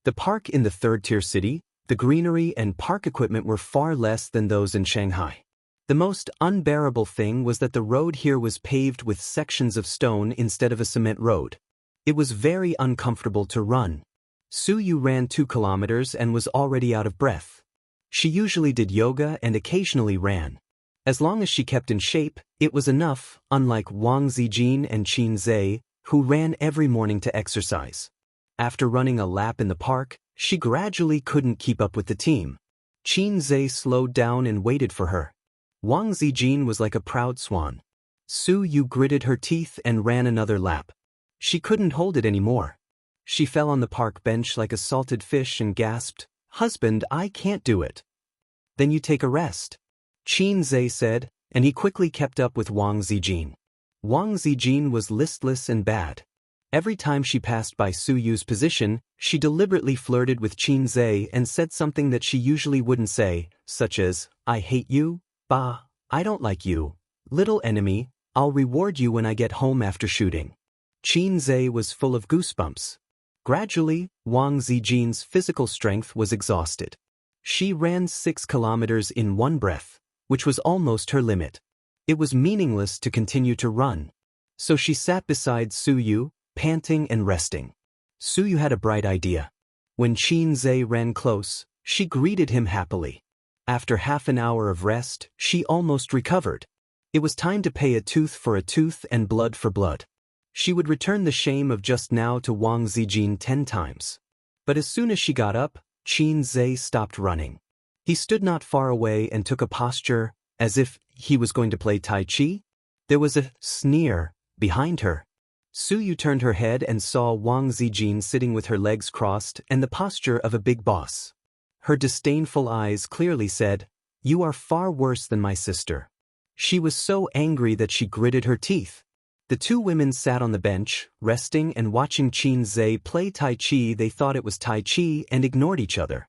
The park in the third-tier city, the greenery and park equipment were far less than those in Shanghai. The most unbearable thing was that the road here was paved with sections of stone instead of a cement road. It was very uncomfortable to run. Su Yu ran 2 kilometers and was already out of breath. She usually did yoga and occasionally ran. As long as she kept in shape, it was enough, unlike Wang Zijin and Qin Zhe, who ran every morning to exercise. After running a lap in the park, she gradually couldn't keep up with the team. Qin Zhe slowed down and waited for her. Wang Zijin was like a proud swan. Su Yu gritted her teeth and ran another lap. She couldn't hold it anymore. She fell on the park bench like a salted fish and gasped, "Husband, I can't do it." "Then you take a rest," Qin Zhe said, and he quickly kept up with Wang Zijin. Wang Zijin was listless and bad. Every time she passed by Su Yu's position, she deliberately flirted with Qin Zhe and said something that she usually wouldn't say, such as, "I hate you, bah, I don't like you, little enemy, I'll reward you when I get home after shooting." Qin Zhe was full of goosebumps. Gradually, Wang Zijin's physical strength was exhausted. She ran 6 kilometers in one breath, which was almost her limit. It was meaningless to continue to run. So she sat beside Su Yu, panting and resting. Su Yu had a bright idea. When Qin Zhe ran close, she greeted him happily. After half an hour of rest, she almost recovered. It was time to pay a tooth for a tooth and blood for blood. She would return the shame of just now to Wang Zijin 10 times. But as soon as she got up, Qin Zhe stopped running. He stood not far away and took a posture, as if he was going to play Tai Chi. There was a sneer behind her. Su Yu turned her head and saw Wang Zijin sitting with her legs crossed and the posture of a big boss. Her disdainful eyes clearly said, "You are far worse than my sister." She was so angry that she gritted her teeth. The 2 women sat on the bench, resting and watching Qin Zhe play Tai Chi. They thought it was Tai Chi and ignored each other.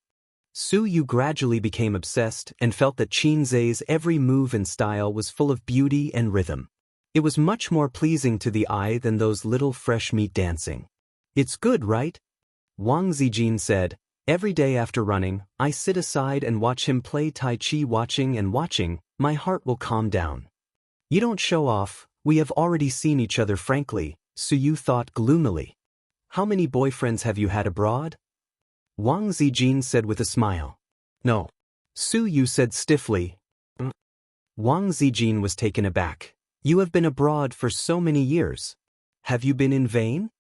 Su Yu gradually became obsessed and felt that Qin Zhe's every move and style was full of beauty and rhythm. It was much more pleasing to the eye than those little fresh meat dancing. "It's good, right?" Wang Zijin said, "Every day after running, I sit aside and watch him play Tai Chi. Watching and watching, my heart will calm down." "You don't show off, we have already seen each other frankly," Su Yu thought gloomily. "How many boyfriends have you had abroad?" Wang Zijin said with a smile. "No." Su Yu said stiffly. Wang Zijin was taken aback. "You have been abroad for so many years. Have you been in vain?"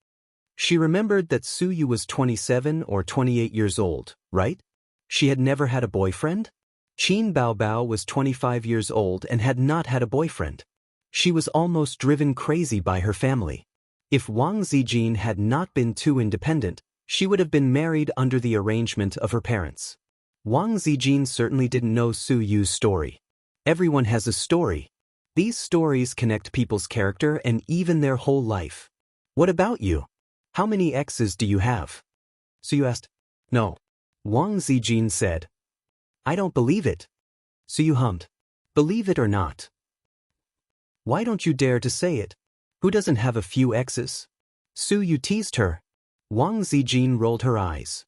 She remembered that Su Yu was 27 or 28 years old, right? She had never had a boyfriend? Qin Baobao was 25 years old and had not had a boyfriend. She was almost driven crazy by her family. If Wang Zijin had not been too independent, she would have been married under the arrangement of her parents. Wang Zijin certainly didn't know Su Yu's story. Everyone has a story. These stories connect people's character and even their whole life. "What about you? How many exes do you have?" Su Yu asked. "No." Wang Zijin said. "I don't believe it." Su Yu hummed. "Believe it or not. Why don't you dare to say it? Who doesn't have a few exes?" Su Yu teased her. Wang Zijin rolled her eyes.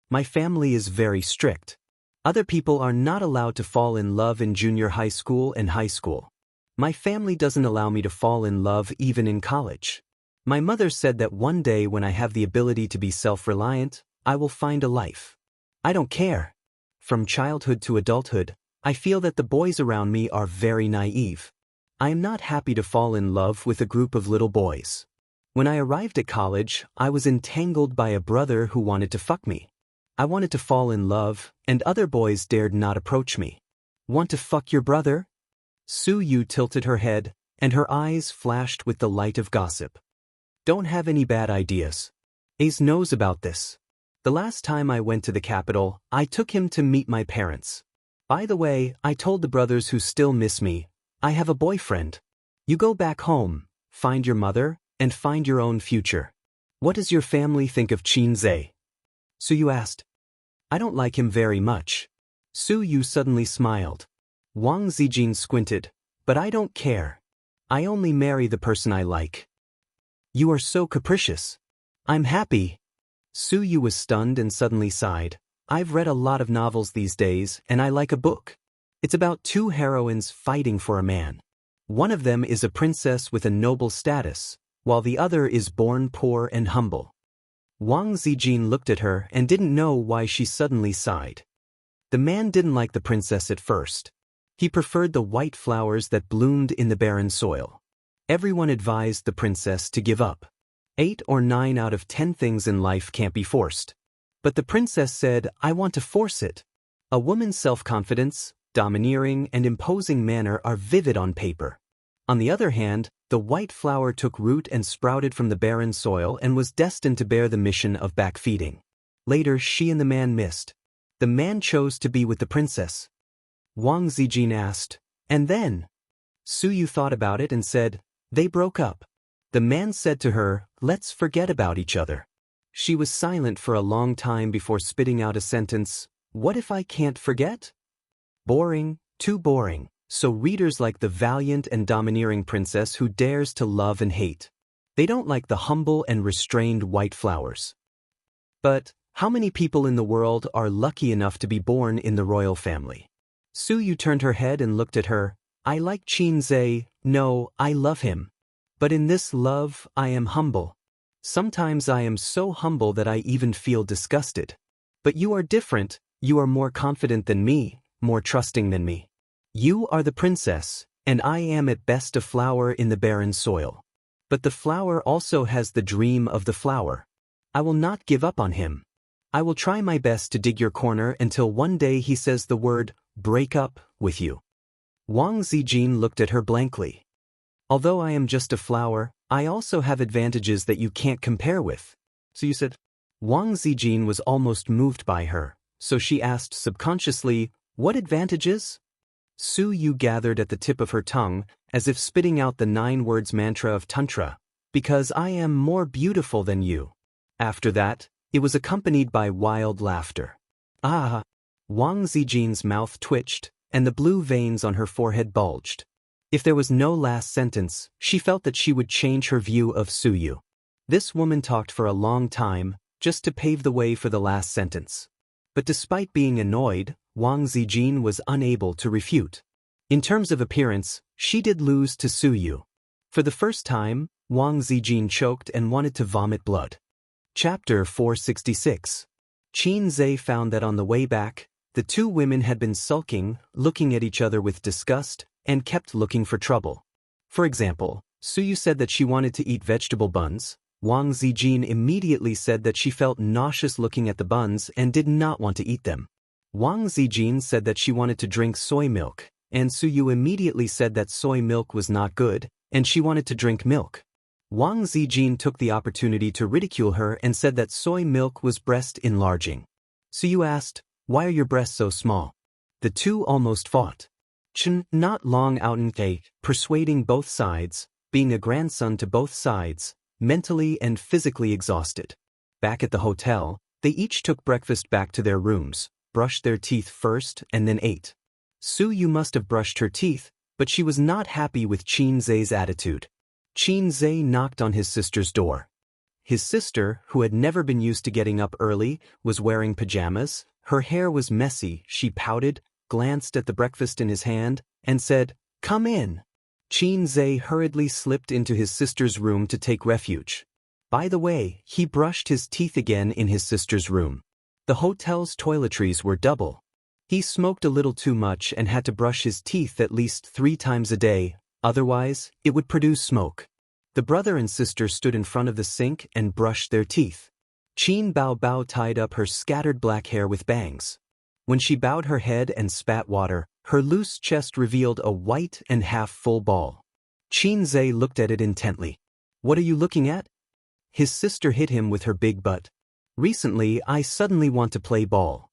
"My family is very strict. Other people are not allowed to fall in love in junior high school and high school. My family doesn't allow me to fall in love even in college. My mother said that one day when I have the ability to be self-reliant, I will find a life. I don't care. From childhood to adulthood, I feel that the boys around me are very naive. I am not happy to fall in love with a group of little boys. When I arrived at college, I was entangled by a brother who wanted to fuck me. I wanted to fall in love, and other boys dared not approach me." "Want to fuck your brother?" Su Yu tilted her head, and her eyes flashed with the light of gossip. "Don't have any bad ideas. Ace knows about this. The last time I went to the capital, I took him to meet my parents. By the way, I told the brothers who still miss me, I have a boyfriend. You go back home, find your mother, and find your own future. What does your family think of Qin Zhe?" Su Yu asked. "I don't like him very much." Su Yu suddenly smiled. Wang Zijin squinted. "But I don't care. I only marry the person I like." "You are so capricious." "I'm happy." Su Yu was stunned and suddenly sighed. I've read a lot of novels these days, and I like a book. It's about two heroines fighting for a man. One of them is a princess with a noble status, while the other is born poor and humble. Wang Zijin looked at her and didn't know why she suddenly sighed. The man didn't like the princess at first. He preferred the white flowers that bloomed in the barren soil. Everyone advised the princess to give up. 8 or 9 out of 10 things in life can't be forced. But the princess said, I want to force it. A woman's self-confidence, domineering, and imposing manner are vivid on paper. On the other hand, the white flower took root and sprouted from the barren soil and was destined to bear the mission of backfeeding. Later, she and the man missed. The man chose to be with the princess. Wang Zijin asked, and then? Su Yu thought about it and said, they broke up. The man said to her, let's forget about each other. She was silent for a long time before spitting out a sentence, what if I can't forget? Boring, too boring, so readers like the valiant and domineering princess who dares to love and hate. They don't like the humble and restrained white flowers. But, how many people in the world are lucky enough to be born in the royal family? Su Yu turned her head and looked at her. I like Qin Zhe, no, I love him. But in this love, I am humble. Sometimes I am so humble that I even feel disgusted. But you are different, you are more confident than me, more trusting than me. You are the princess, and I am at best a flower in the barren soil. But the flower also has the dream of the flower. I will not give up on him. I will try my best to dig your corner until one day he says the word, break up, with you. Wang Zijin looked at her blankly. Although I am just a flower, I also have advantages that you can't compare with. So you said? Wang Zijin was almost moved by her, so she asked subconsciously, what advantages? Su Yu gathered at the tip of her tongue, as if spitting out the 9 words mantra of Tantra, because I am more beautiful than you. After that, it was accompanied by wild laughter. Ah! Wang Zijin's mouth twitched, and the blue veins on her forehead bulged. If there was no last sentence, she felt that she would change her view of Su Yu. This woman talked for a long time, just to pave the way for the last sentence. But despite being annoyed, Wang Zijin was unable to refute. In terms of appearance, she did lose to Su Yu. For the first time, Wang Zijin choked and wanted to vomit blood. Chapter 466. Qin Zhe found that on the way back, the two women had been sulking, looking at each other with disgust, and kept looking for trouble. For example, Su Yu said that she wanted to eat vegetable buns. Wang Zijin immediately said that she felt nauseous looking at the buns and did not want to eat them. Wang Zijin said that she wanted to drink soy milk, and Su Yu immediately said that soy milk was not good, and she wanted to drink milk. Wang Zijin took the opportunity to ridicule her and said that soy milk was breast enlarging. Su Yu asked, why are your breasts so small? The two almost fought. Chen, not long out in cake, persuading both sides, being a grandson to both sides, mentally and physically exhausted. Back at the hotel, they each took breakfast back to their rooms, brushed their teeth first and then ate. Su Yu must have brushed her teeth, but she was not happy with Qin Zhe's attitude. Qin Zhe knocked on his sister's door. His sister, who had never been used to getting up early, was wearing pajamas, her hair was messy, she pouted, glanced at the breakfast in his hand, and said, come in. Qin Zhe hurriedly slipped into his sister's room to take refuge. By the way, he brushed his teeth again in his sister's room. The hotel's toiletries were double. He smoked a little too much and had to brush his teeth at least 3 times a day, otherwise, it would produce smoke. The brother and sister stood in front of the sink and brushed their teeth. Qin Bao tied up her scattered black hair with bangs. When she bowed her head and spat water, her loose chest revealed a white and half-full ball. Qin Zhe looked at it intently. What are you looking at? His sister hit him with her big butt. Recently, I suddenly want to play ball.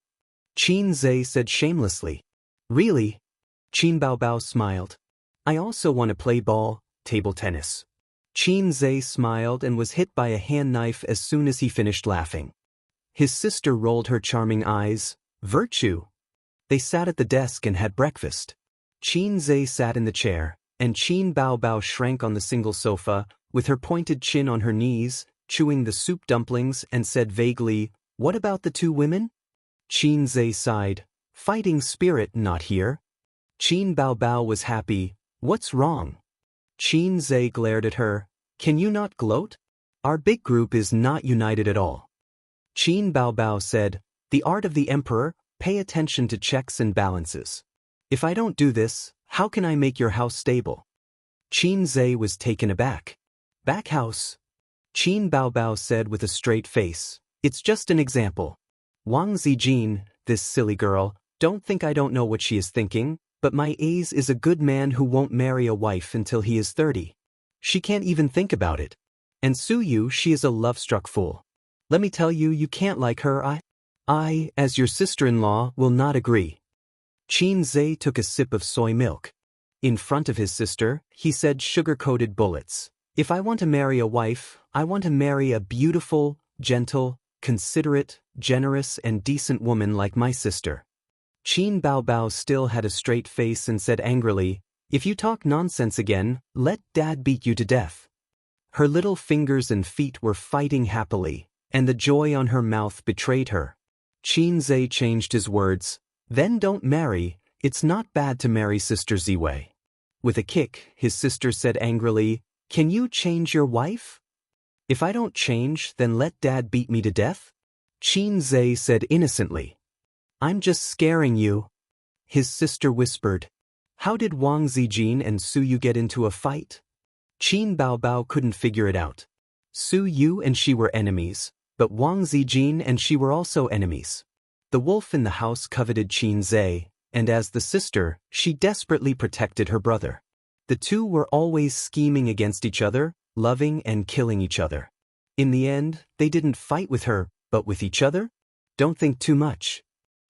Qin Zhe said shamelessly. Really? Qin Bao smiled. I also want to play ball, table tennis. Qin Zhe smiled and was hit by a hand knife as soon as he finished laughing. His sister rolled her charming eyes. Virtue. They sat at the desk and had breakfast. Qin Zhe sat in the chair, and Qin Bao shrank on the single sofa, with her pointed chin on her knees, chewing the soup dumplings, and said vaguely, "What about the two women?" Qin Zhe sighed. "Fighting spirit not here." Qin Baobao was happy. "What's wrong?" Qin Zhe glared at her. "Can you not gloat? Our big group is not united at all." Qin Baobao said, "The art of the emperor, pay attention to checks and balances. If I don't do this, how can I make your house stable?" Qin Zhe was taken aback. "Back house?" Qin Baobao said with a straight face. "It's just an example. Wang Zijin, this silly girl, don't think I don't know what she is thinking, but my Ace is a good man who won't marry a wife until he is 30. She can't even think about it. And Su Yu, she is a love-struck fool. Let me tell you, you can't like her. I, as your sister-in-law, will not agree." Qin Zhe took a sip of soy milk. In front of his sister, he said sugar-coated bullets. "If I want to marry a wife, I want to marry a beautiful, gentle, considerate, generous, and decent woman like my sister." Qin Baobao still had a straight face and said angrily, "If you talk nonsense again, let Dad beat you to death." Her little fingers and feet were fighting happily, and the joy on her mouth betrayed her. Qin Zhe changed his words. "Then don't marry, it's not bad to marry Sister Ziwei." With a kick, his sister said angrily, "Can you change your wife?" "If I don't change, then let Dad beat me to death?" Qin Zhe said innocently. "I'm just scaring you." His sister whispered. "How did Wang Zijin and Su Yu get into a fight?" Qin Baobao couldn't figure it out. Su Yu and she were enemies, but Wang Zijin and she were also enemies. The wolf in the house coveted Qin Zhe, and as the sister, she desperately protected her brother. The two were always scheming against each other, loving and killing each other. In the end, they didn't fight with her, but with each other? Don't think too much.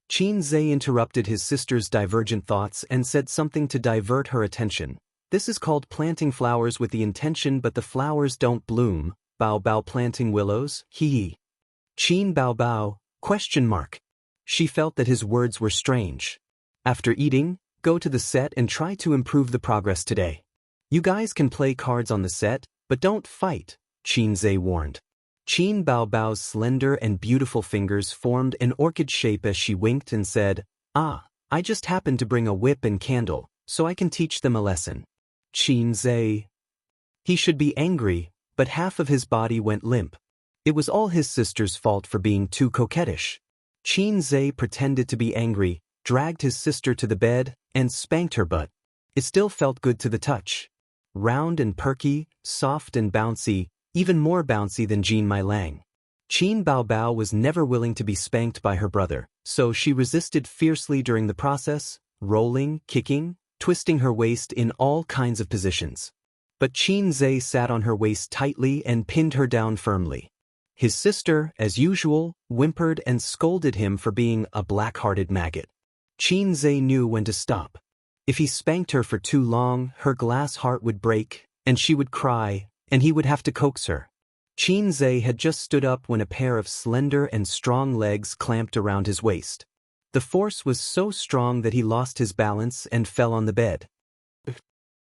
Qin Zhe interrupted his sister's divergent thoughts and said something to divert her attention. "This is called planting flowers with the intention, but the flowers don't bloom. Baobao planting willows, hee. Qin Baobao, ? She felt that his words were strange. "After eating, go to the set and try to improve the progress today. You guys can play cards on the set, but don't fight," Qin Zhe warned. Qin Baobao's slender and beautiful fingers formed an orchid shape as she winked and said, I just happened to bring a whip and candle, so I can teach them a lesson." Qin Zhe. He should be angry, but half of his body went limp. It was all his sister's fault for being too coquettish. Qin Zhe pretended to be angry, dragged his sister to the bed, and spanked her butt. It still felt good to the touch. Round and perky, soft and bouncy, even more bouncy than Jean Mai Lang. Qin Baobao was never willing to be spanked by her brother, so she resisted fiercely during the process, rolling, kicking, twisting her waist in all kinds of positions. But Qin Zhe sat on her waist tightly and pinned her down firmly. His sister, as usual, whimpered and scolded him for being a black-hearted maggot. Qin Zhe knew when to stop. If he spanked her for too long, her glass heart would break, and she would cry, and he would have to coax her. Qin Zhe had just stood up when a pair of slender and strong legs clamped around his waist. The force was so strong that he lost his balance and fell on the bed.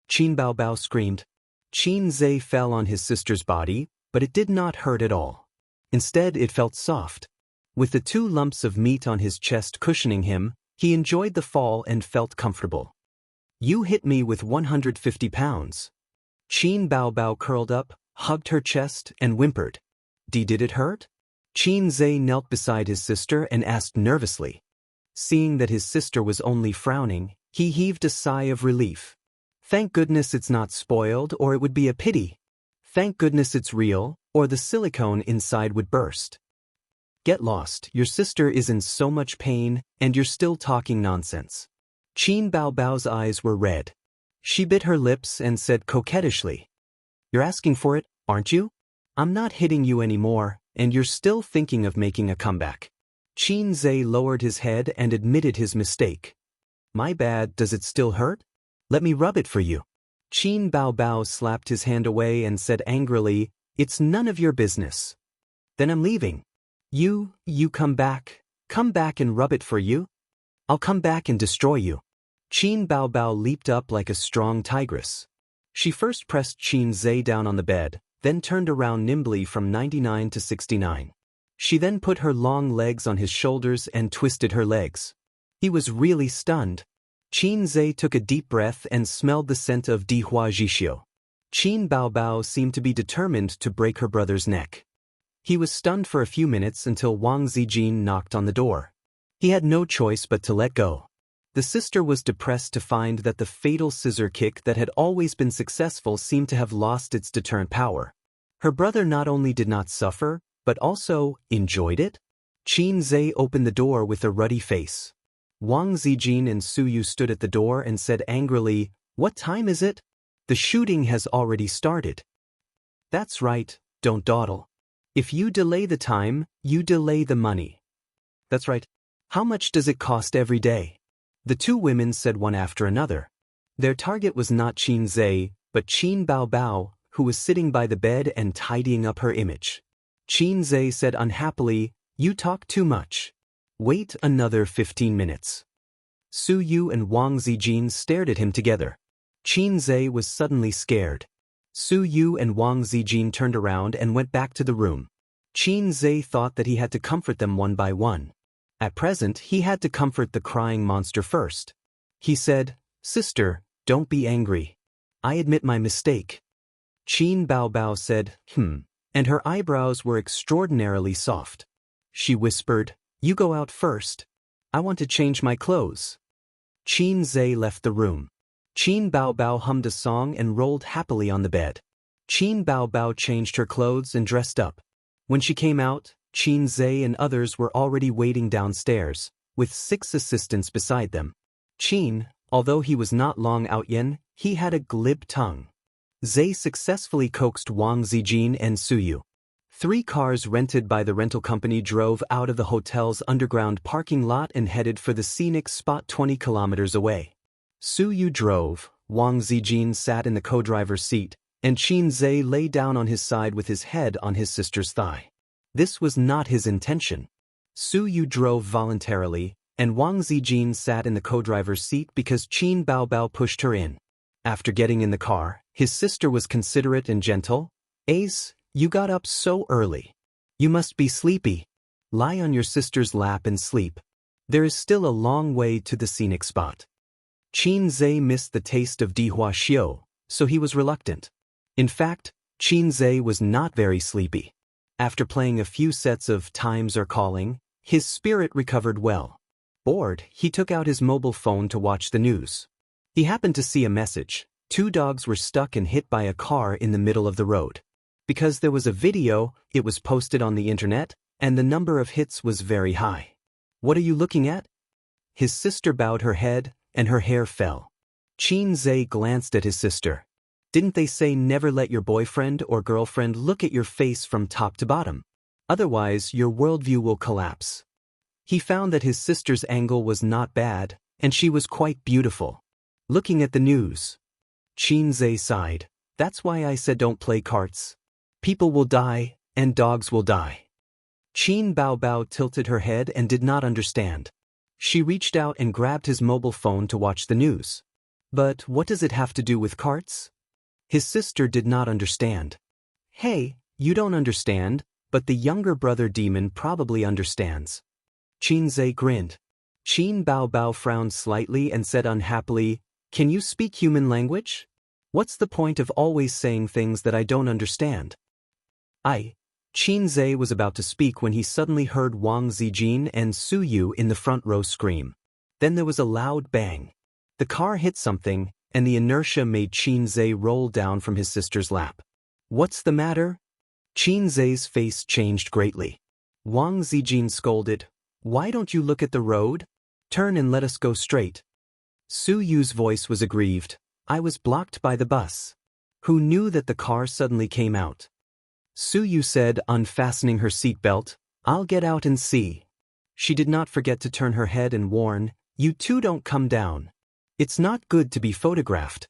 Qin Baobao screamed. Qin Zhe fell on his sister's body, but it did not hurt at all. Instead, it felt soft. With the 2 lumps of meat on his chest cushioning him, he enjoyed the fall and felt comfortable. "You hit me with 150 pounds. Qin Baobao curled up, hugged her chest, and whimpered. Did it hurt?" Qin Zhe knelt beside his sister and asked nervously. Seeing that his sister was only frowning, he heaved a sigh of relief. "Thank goodness it's not spoiled, or it would be a pity. Thank goodness it's real, or the silicone inside would burst." "Get lost, your sister is in so much pain, and you're still talking nonsense." Qin Baobao's eyes were red. She bit her lips and said coquettishly, "You're asking for it, aren't you? I'm not hitting you anymore, and you're still thinking of making a comeback." Qin Zhe lowered his head and admitted his mistake. "My bad, does it still hurt? Let me rub it for you." Qin Baobao slapped his hand away and said angrily, "It's none of your business." "Then I'm leaving." You come back and rub it for you? I'll come back and destroy you." Qin Baobao leaped up like a strong tigress. She first pressed Qin Zhe down on the bed, then turned around nimbly from 99 to 69. She then put her long legs on his shoulders and twisted her legs. He was really stunned. Qin Zhe took a deep breath and smelled the scent of Dihua Jixio. Qin Baobao seemed to be determined to break her brother's neck. He was stunned for a few minutes until Wang Zijin knocked on the door. He had no choice but to let go. The sister was depressed to find that the fatal scissor kick that had always been successful seemed to have lost its deterrent power. Her brother not only did not suffer, but also enjoyed it? Qin Zhe opened the door with a ruddy face. Wang Zijin and Su Yu stood at the door and said angrily, "What time is it? The shooting has already started." "That's right, don't dawdle. If you delay the time, you delay the money." "That's right. How much does it cost every day?" The two women said one after another. Their target was not Qin Zhe, but Qin Baobao, who was sitting by the bed and tidying up her image. Qin Zhe said unhappily, "You talk too much. Wait another 15 minutes. Su Yu and Wang Zijin stared at him together. Qin Zhe was suddenly scared. Su Yu and Wang Zijin turned around and went back to the room. Qin Zhe thought that he had to comfort them one by one. At present, he had to comfort the crying monster first. He said, "Sister, don't be angry. I admit my mistake." Qin Baobao said, and her eyebrows were extraordinarily soft. She whispered, "You go out first. I want to change my clothes." Qin Zhe left the room. Qin Baobao hummed a song and rolled happily on the bed. Qin Baobao changed her clothes and dressed up. When she came out, Qin Zhe and others were already waiting downstairs, with 6 assistants beside them. Qin, although he was not Long Outyen, he had a glib tongue. Zhe successfully coaxed Wang Zijin and Su Yu. 3 cars rented by the rental company drove out of the hotel's underground parking lot and headed for the scenic spot 20 kilometers away. Su Yu drove, Wang Zijin sat in the co-driver's seat, and Qin Zhe lay down on his side with his head on his sister's thigh. This was not his intention. Su Yu drove voluntarily, and Wang Zijin sat in the co-driver's seat because Qin Baobao pushed her in. After getting in the car, his sister was considerate and gentle. "Ace, you got up so early. You must be sleepy. Lie on your sister's lap and sleep. There is still a long way to the scenic spot." Qin Zhe missed the taste of Dihua Xiu, so he was reluctant. In fact, Qin Zhe was not very sleepy. After playing a few sets of Times Are Calling, his spirit recovered well. Bored, he took out his mobile phone to watch the news. He happened to see a message. 2 dogs were stuck and hit by a car in the middle of the road. Because there was a video, it was posted on the internet, and the number of hits was very high. "What are you looking at?" His sister bowed her head, and her hair fell. Qin Zhe glanced at his sister. "Didn't they say never let your boyfriend or girlfriend look at your face from top to bottom? Otherwise, your worldview will collapse." He found that his sister's angle was not bad, and she was quite beautiful. Looking at the news. Qin Zhe sighed. "That's why I said don't play carts. People will die, and dogs will die." Qin Baobao tilted her head and did not understand. She reached out and grabbed his mobile phone to watch the news. "But what does it have to do with carts?" His sister did not understand. "Hey, you don't understand, but the younger brother demon probably understands." Qin Zhe grinned. Qin Baobao frowned slightly and said unhappily, "Can you speak human language? What's the point of always saying things that I don't understand?" Qin Zhe was about to speak when he suddenly heard Wang Zijin and Su Yu in the front row scream. Then there was a loud bang. The car hit something, and the inertia made Qin Zhe roll down from his sister's lap. "What's the matter?" Qin Zhe's face changed greatly. Wang Zijin scolded, "Why don't you look at the road? Turn and let us go straight." Su Yu's voice was aggrieved. "I was blocked by the bus. Who knew that the car suddenly came out?" Su Yu said, unfastening her seatbelt, "I'll get out and see." She did not forget to turn her head and warn, "You two don't come down. It's not good to be photographed."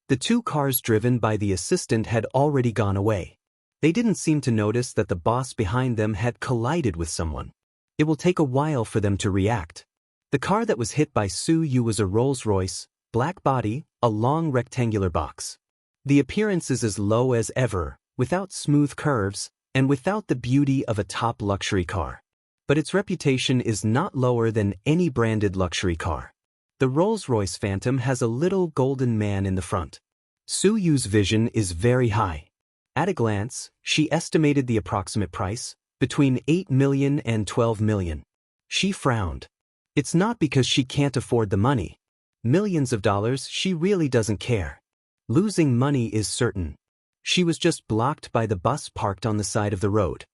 The 2 cars driven by the assistant had already gone away. They didn't seem to notice that the boss behind them had collided with someone. It will take a while for them to react. The car that was hit by Su Yu was a Rolls-Royce, black body, a long rectangular box. The appearance is as low as ever, without smooth curves, and without the beauty of a top luxury car. But its reputation is not lower than any branded luxury car. The Rolls-Royce Phantom has a little golden man in the front. Su Yu's vision is very high. At a glance, she estimated the approximate price, between 8 million and 12 million. She frowned. It's not because she can't afford the money. Millions of dollars, she really doesn't care. Losing money is certain. She was just blocked by the bus parked on the side of the road.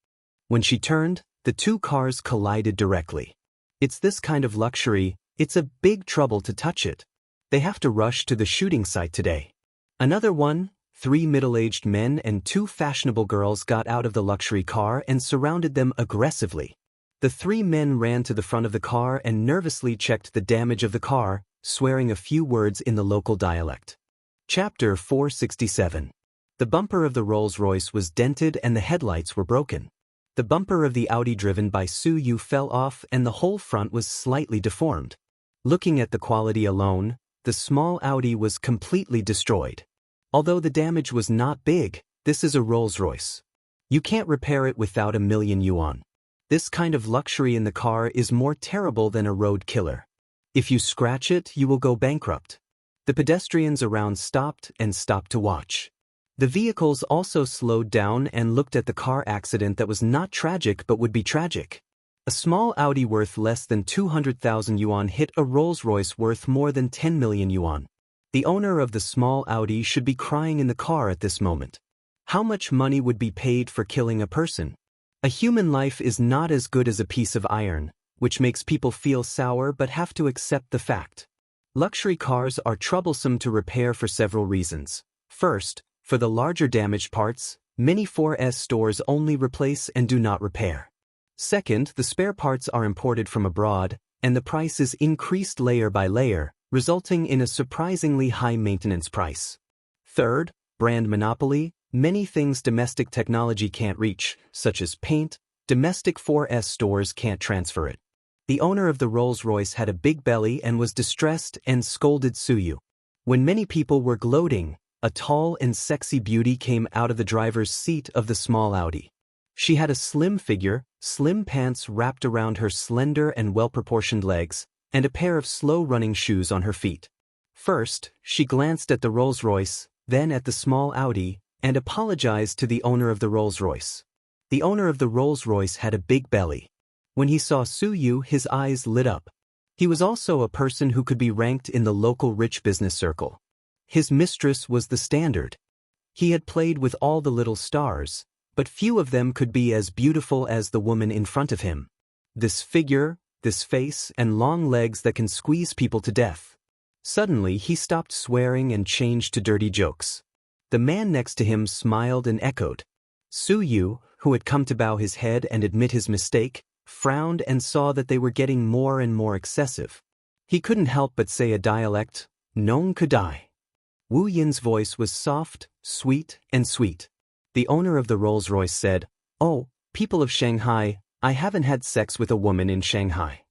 When she turned, the two cars collided directly. It's this kind of luxury, it's a big trouble to touch it. They have to rush to the shooting site today. Another one, 3 middle-aged men and 2 fashionable girls got out of the luxury car and surrounded them aggressively. The 3 men ran to the front of the car and nervously checked the damage of the car, swearing a few words in the local dialect. Chapter 467. The bumper of the Rolls-Royce was dented and the headlights were broken. The bumper of the Audi driven by Su Yu fell off and the whole front was slightly deformed. Looking at the quality alone, the small Audi was completely destroyed. Although the damage was not big, this is a Rolls-Royce. You can't repair it without a million yuan. This kind of luxury in the car is more terrible than a road killer. If you scratch it, you will go bankrupt. The pedestrians around stopped to watch. The vehicles also slowed down and looked at the car accident that was not tragic but would be tragic. A small Audi worth less than 200,000 yuan hit a Rolls-Royce worth more than 10 million yuan. The owner of the small Audi should be crying in the car at this moment. How much money would be paid for killing a person? A human life is not as good as a piece of iron, which makes people feel sour but have to accept the fact. Luxury cars are troublesome to repair for several reasons. First, for the larger damaged parts, many 4S stores only replace and do not repair. Second, the spare parts are imported from abroad, and the price is increased layer by layer, resulting in a surprisingly high maintenance price. Third, brand monopoly. Many things domestic technology can't reach, such as paint, domestic 4S stores can't transfer it. The owner of the Rolls-Royce had a big belly and was distressed and scolded Su Yu. When many people were gloating, a tall and sexy beauty came out of the driver's seat of the small Audi. She had a slim figure, slim pants wrapped around her slender and well-proportioned legs, and a pair of slow-running shoes on her feet. First, she glanced at the Rolls-Royce, then at the small Audi, and apologized to the owner of the Rolls-Royce. The owner of the Rolls-Royce had a big belly. When he saw Su Yu, his eyes lit up. He was also a person who could be ranked in the local rich business circle. His mistress was the standard. He had played with all the little stars, but few of them could be as beautiful as the woman in front of him. This figure, this face, and long legs that can squeeze people to death. Suddenly, he stopped swearing and changed to dirty jokes. The man next to him smiled and echoed. Su Yu, who had come to bow his head and admit his mistake, frowned and saw that they were getting more and more excessive. He couldn't help but say a dialect, "Non kudai." Wu Yin's voice was soft, sweet, and sweet. The owner of the Rolls-Royce said, "Oh, people of Shanghai, I haven't had sex with a woman in Shanghai."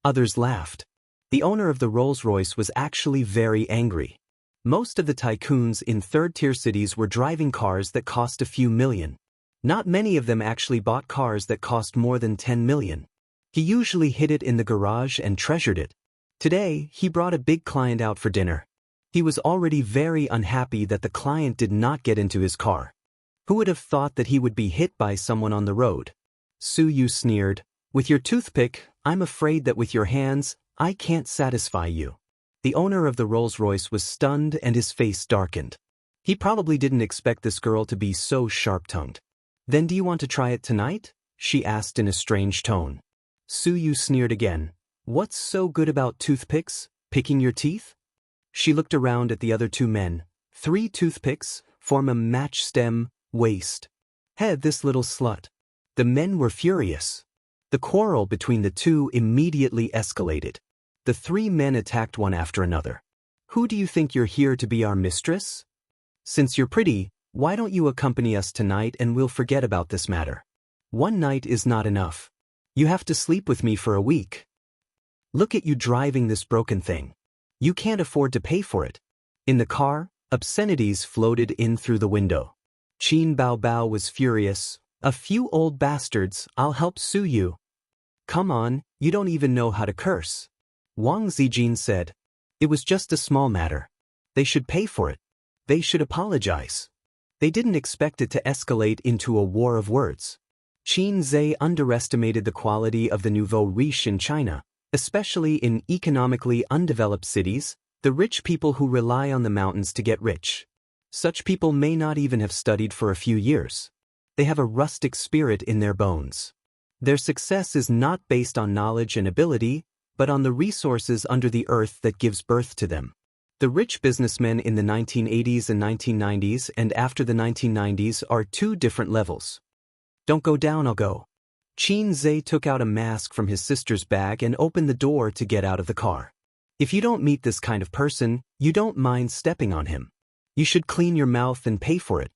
Others laughed. The owner of the Rolls-Royce was actually very angry. Most of the tycoons in third-tier cities were driving cars that cost a few million. Not many of them actually bought cars that cost more than 10 million. He usually hid it in the garage and treasured it. Today, he brought a big client out for dinner. He was already very unhappy that the client did not get into his car. Who would have thought that he would be hit by someone on the road? Su Yu sneered, "With your toothpick, I'm afraid that with your hands, I can't satisfy you." The owner of the Rolls-Royce was stunned and his face darkened. He probably didn't expect this girl to be so sharp-tongued. "Then do you want to try it tonight?" she asked in a strange tone. Su Yu sneered again. "What's so good about toothpicks? Picking your teeth?" She looked around at the other 2 men. 3 toothpicks form a match stem waist. Head this little slut. The men were furious. The quarrel between the 2 immediately escalated. The 3 men attacked one after another. "Who do you think you're here to be our mistress? Since you're pretty, why don't you accompany us tonight and we'll forget about this matter? One night is not enough. You have to sleep with me for a week. Look at you driving this broken thing. You can't afford to pay for it." In the car, obscenities floated in through the window. Qin Bao Bao was furious. "A few old bastards, I'll help sue you." "Come on, you don't even know how to curse." Wang Zijin said. "It was just a small matter. They should pay for it. They should apologize." They didn't expect it to escalate into a war of words. Qin Zhe underestimated the quality of the nouveau riche in China, especially in economically undeveloped cities, the rich people who rely on the mountains to get rich. Such people may not even have studied for a few years. They have a rustic spirit in their bones. Their success is not based on knowledge and ability, but on the resources under the earth that gives birth to them. The rich businessmen in the 1980s and 1990s and after the 1990s are two different levels. "Don't go down, I'll go." Qin Zhe took out a mask from his sister's bag and opened the door to get out of the car. If you don't meet this kind of person, you don't mind stepping on him. You should clean your mouth and pay for it.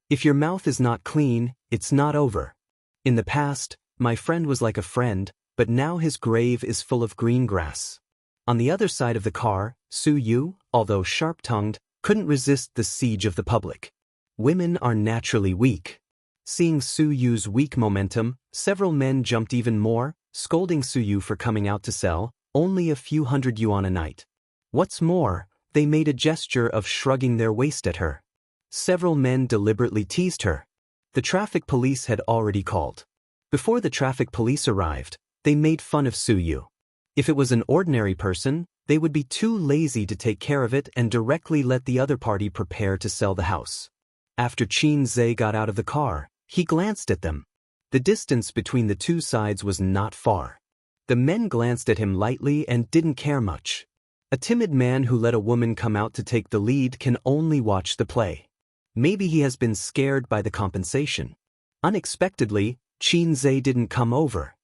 If your mouth is not clean, it's not over. In the past, my friend was like a friend, but now his grave is full of green grass. On the other side of the car, Su Yu, although sharp-tongued, couldn't resist the siege of the public. Women are naturally weak. Seeing Su Yu's weak momentum, several men jumped even more, scolding Su Yu for coming out to sell only a few hundred yuan a night. What's more, they made a gesture of shrugging their waist at her. Several men deliberately teased her. The traffic police had already called. Before the traffic police arrived, they made fun of Su Yu. If it was an ordinary person, they would be too lazy to take care of it and directly let the other party prepare to sell the house. After Qin Zhe got out of the car, he glanced at them. The distance between the two sides was not far. The men glanced at him lightly and didn't care much. A timid man who let a woman come out to take the lead can only watch the play. Maybe he has been scared by the compensation. Unexpectedly, Qin Zhe didn't come over.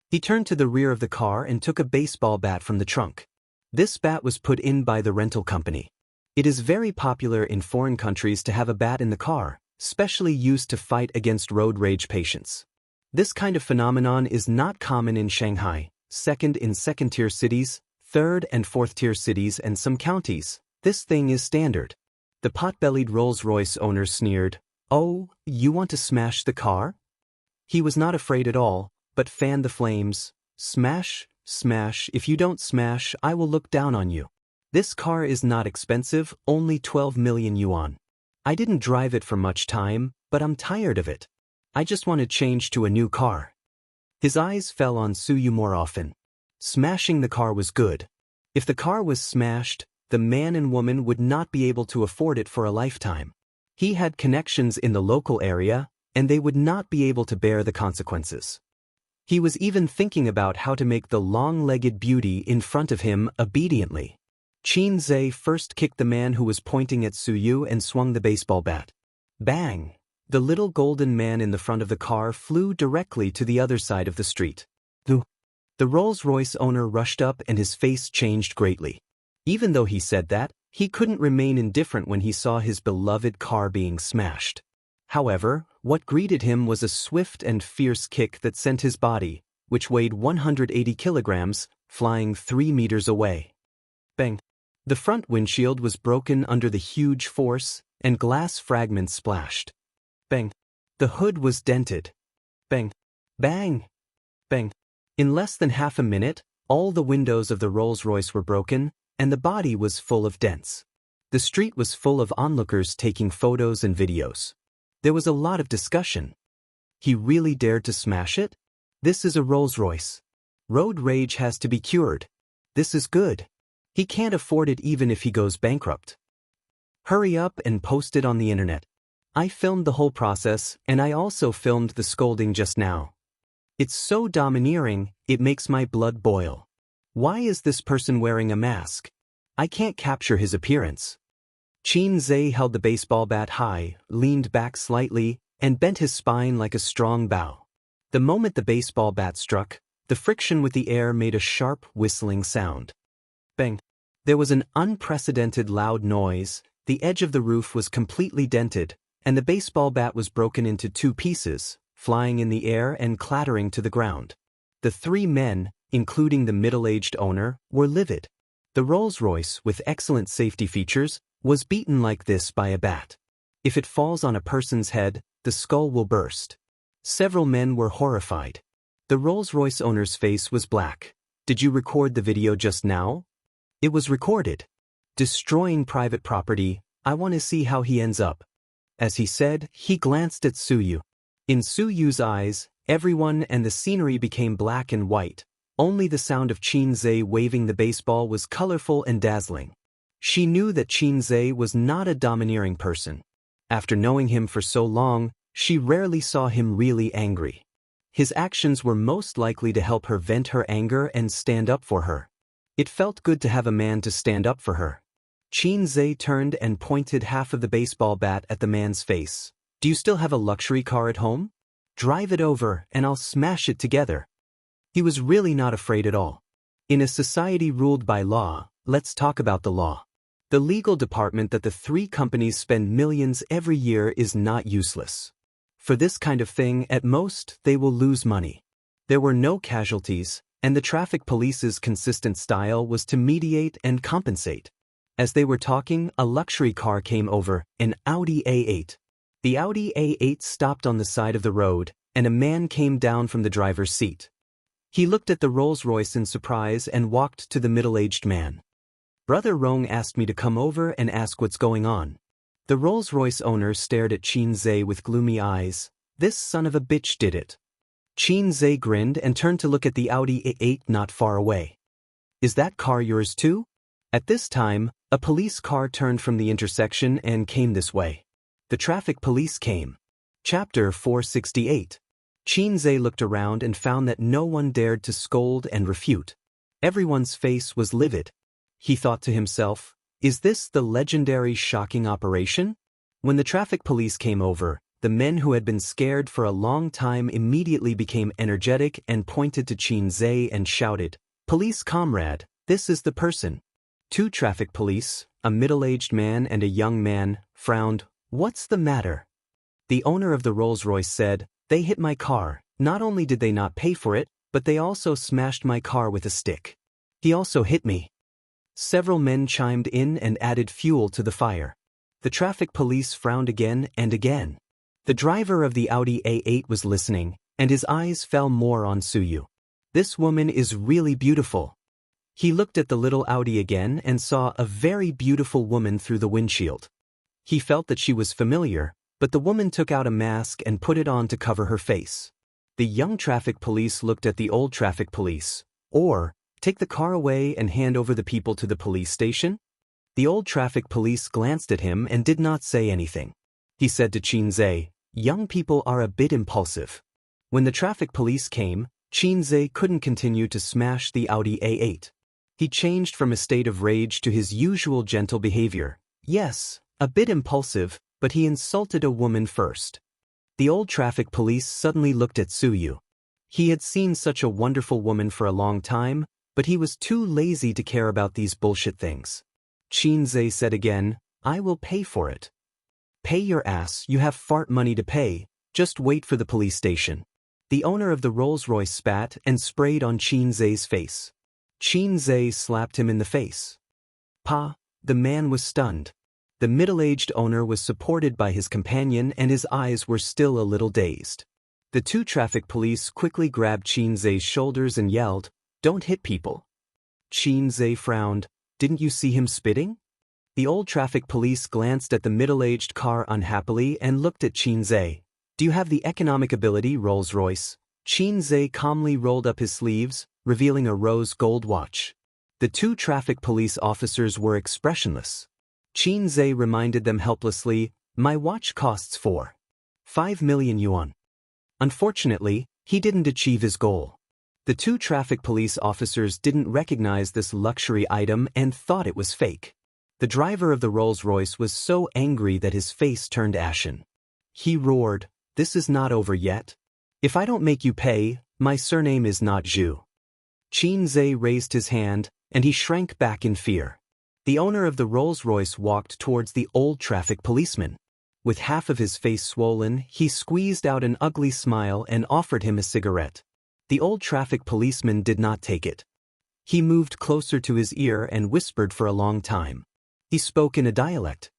He turned to the rear of the car and took a baseball bat from the trunk. This bat was put in by the rental company. It is very popular in foreign countries to have a bat in the car, specially used to fight against road rage patients. This kind of phenomenon is not common in Shanghai, second in second-tier cities, third and fourth-tier cities and some counties. This thing is standard. The pot-bellied Rolls-Royce owner sneered, "Oh, you want to smash the car?" He was not afraid at all, but fanned the flames. "Smash, smash, if you don't smash, I will look down on you. This car is not expensive, only 12 million yuan. I didn't drive it for much time, but I'm tired of it. I just want to change to a new car." His eyes fell on Su Yu more often. Smashing the car was good. If the car was smashed, the man and woman would not be able to afford it for a lifetime. He had connections in the local area, and they would not be able to bear the consequences. He was even thinking about how to make the long-legged beauty in front of him obediently. Qin Zhe first kicked the man who was pointing at Su Yu and swung the baseball bat. Bang! The little golden man in the front of the car flew directly to the other side of the street. The Rolls-Royce owner rushed up and his face changed greatly. Even though he said that, he couldn't remain indifferent when he saw his beloved car being smashed. However, what greeted him was a swift and fierce kick that sent his body, which weighed 180 kilograms, flying 3 meters away. Bang! The front windshield was broken under the huge force, and glass fragments splashed. Bang! The hood was dented. Bang! Bang! Bang! In less than half a minute, all the windows of the Rolls-Royce were broken, and the body was full of dents. The street was full of onlookers taking photos and videos. There was a lot of discussion. He really dared to smash it? This is a Rolls-Royce. Road rage has to be cured. This is good. He can't afford it even if he goes bankrupt. Hurry up and post it on the internet. I filmed the whole process, and I also filmed the scolding just now. It's so domineering, it makes my blood boil. Why is this person wearing a mask? I can't capture his appearance. Qin Zhe held the baseball bat high, leaned back slightly, and bent his spine like a strong bow. The moment the baseball bat struck, the friction with the air made a sharp, whistling sound. Bang! There was an unprecedented loud noise, the edge of the roof was completely dented, and the baseball bat was broken into 2 pieces, flying in the air and clattering to the ground. The 3 men, including the middle-aged owner, were livid. The Rolls-Royce, with excellent safety features, was beaten like this by a bat. If it falls on a person's head, the skull will burst. Several men were horrified. The Rolls-Royce owner's face was black. Did you record the video just now? It was recorded. Destroying private property, I want to see how he ends up. As he said, he glanced at Suyu. In Suyu's eyes, everyone and the scenery became black and white. Only the sound of Qinze waving the baseball was colorful and dazzling. She knew that Qinze was not a domineering person. After knowing him for so long, she rarely saw him really angry. His actions were most likely to help her vent her anger and stand up for her. It felt good to have a man to stand up for her. Qinze turned and pointed half of the baseball bat at the man's face. Do you still have a luxury car at home? Drive it over and I'll smash it together. He was really not afraid at all. In a society ruled by law, let's talk about the law. The legal department that the three companies spend millions every year is not useless. For this kind of thing, at most, they will lose money. There were no casualties, and the traffic police's consistent style was to mediate and compensate. As they were talking, a luxury car came over, an Audi A8. The Audi A8 stopped on the side of the road, and a man came down from the driver's seat. He looked at the Rolls-Royce in surprise and walked to the middle-aged man. Brother Rong asked me to come over and ask what's going on. The Rolls-Royce owner stared at Qinze with gloomy eyes. This son of a bitch did it. Qinze grinned and turned to look at the Audi A8 not far away. Is that car yours too? At this time, a police car turned from the intersection and came this way. The traffic police came. Chapter 468. Qinze looked around and found that no one dared to scold and refute. Everyone's face was livid. He thought to himself, is this the legendary shocking operation? When the traffic police came over, the men who had been scared for a long time immediately became energetic and pointed to Qinze and shouted, "Police comrade, this is the person." Two traffic police, a middle-aged man and a young man, frowned. What's the matter? The owner of the Rolls-Royce said, they hit my car. Not only did they not pay for it, but they also smashed my car with a stick. He also hit me. Several men chimed in and added fuel to the fire. The traffic police frowned again and again. The driver of the Audi A8 was listening, and his eyes fell more on Suyu. This woman is really beautiful. He looked at the little Audi again and saw a very beautiful woman through the windshield. He felt that she was familiar, but the woman took out a mask and put it on to cover her face. The young traffic police looked at the old traffic police. Or, take the car away and hand over the people to the police station? The old traffic police glanced at him and did not say anything. He said to Qinze, young people are a bit impulsive. When the traffic police came, Qinze couldn't continue to smash the Audi A8. He changed from a state of rage to his usual gentle behavior. Yes, a bit impulsive, but he insulted a woman first. The old traffic police suddenly looked at Suyu. He had seen such a wonderful woman for a long time, but he was too lazy to care about these bullshit things. Qinze said again, I will pay for it. Pay your ass, you have fart money to pay, just wait for the police station. The owner of the Rolls-Royce spat and sprayed on Qinze's face. Qinze slapped him in the face. Pa, the man was stunned. The middle-aged owner was supported by his companion and his eyes were still a little dazed. The two traffic police quickly grabbed Qinze's shoulders and yelled, Don't hit people. Qinze frowned. Didn't you see him spitting? The old traffic police glanced at the middle-aged car unhappily and looked at Qinze. Do you have the economic ability, Rolls-Royce? Qinze calmly rolled up his sleeves, revealing a rose gold watch. The two traffic police officers were expressionless. Qinze reminded them helplessly, my watch costs 5 million yuan. Unfortunately, he didn't achieve his goal. The two traffic police officers didn't recognize this luxury item and thought it was fake. The driver of the Rolls-Royce was so angry that his face turned ashen. He roared, This is not over yet. If I don't make you pay, my surname is not Zhu. Qinze raised his hand, and he shrank back in fear. The owner of the Rolls-Royce walked towards the old traffic policeman. With half of his face swollen, he squeezed out an ugly smile and offered him a cigarette. The old traffic policeman did not take it. He moved closer to his ear and whispered for a long time. He spoke in a dialect.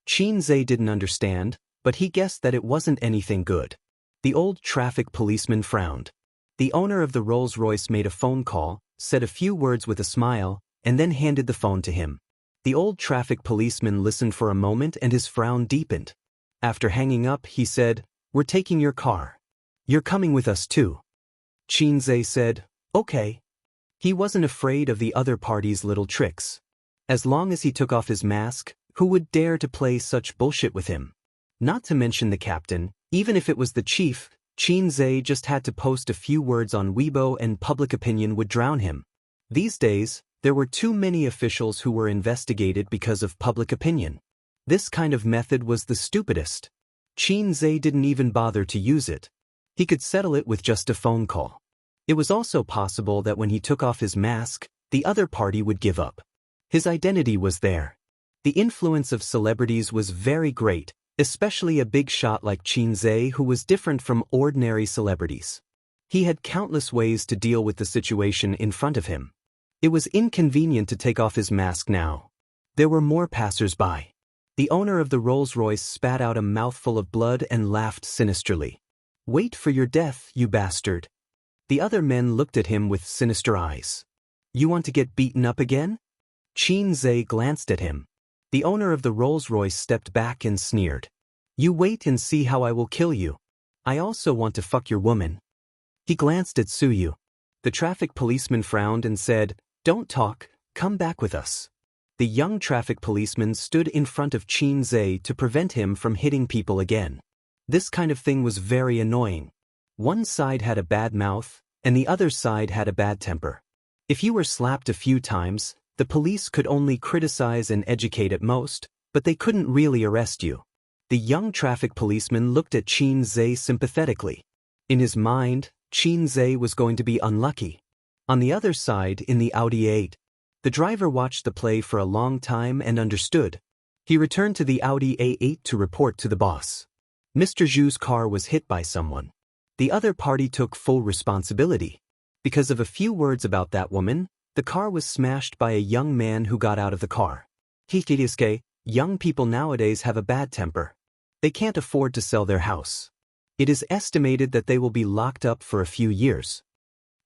Xianxia didn't understand, but he guessed that it wasn't anything good. The old traffic policeman frowned. The owner of the Rolls-Royce made a phone call, said a few words with a smile, and then handed the phone to him. The old traffic policeman listened for a moment and his frown deepened. After hanging up, he said, "We're taking your car. You're coming with us too." Xianxia said, "Okay." He wasn't afraid of the other party's little tricks. As long as he took off his mask, who would dare to play such bullshit with him? Not to mention the captain, even if it was the chief, Xianxia just had to post a few words on Weibo and public opinion would drown him. These days, there were too many officials who were investigated because of public opinion. This kind of method was the stupidest. Xianxia didn't even bother to use it. He could settle it with just a phone call. It was also possible that when he took off his mask, the other party would give up. His identity was there. The influence of celebrities was very great, especially a big shot like Xianxia who was different from ordinary celebrities. He had countless ways to deal with the situation in front of him. It was inconvenient to take off his mask now. There were more passers-by. The owner of the Rolls-Royce spat out a mouthful of blood and laughed sinisterly. "Wait for your death, you bastard." The other men looked at him with sinister eyes. "You want to get beaten up again?" Xianxia glanced at him. The owner of the Rolls-Royce stepped back and sneered. "You wait and see how I will kill you. I also want to fuck your woman." He glanced at Suyu. The traffic policeman frowned and said, "Don't talk, come back with us." The young traffic policeman stood in front of Xianxia to prevent him from hitting people again. This kind of thing was very annoying. One side had a bad mouth, and the other side had a bad temper. If you were slapped a few times, the police could only criticize and educate at most, but they couldn't really arrest you. The young traffic policeman looked at Xianxia sympathetically. In his mind, Xianxia was going to be unlucky. On the other side, in the Audi 8, the driver watched the play for a long time and understood. He returned to the Audi A8 to report to the boss. Mr. Zhu's car was hit by someone. The other party took full responsibility. Because of a few words about that woman, the car was smashed by a young man who got out of the car. Hikidiske, young people nowadays have a bad temper. They can't afford to sell their house. It is estimated that they will be locked up for a few years.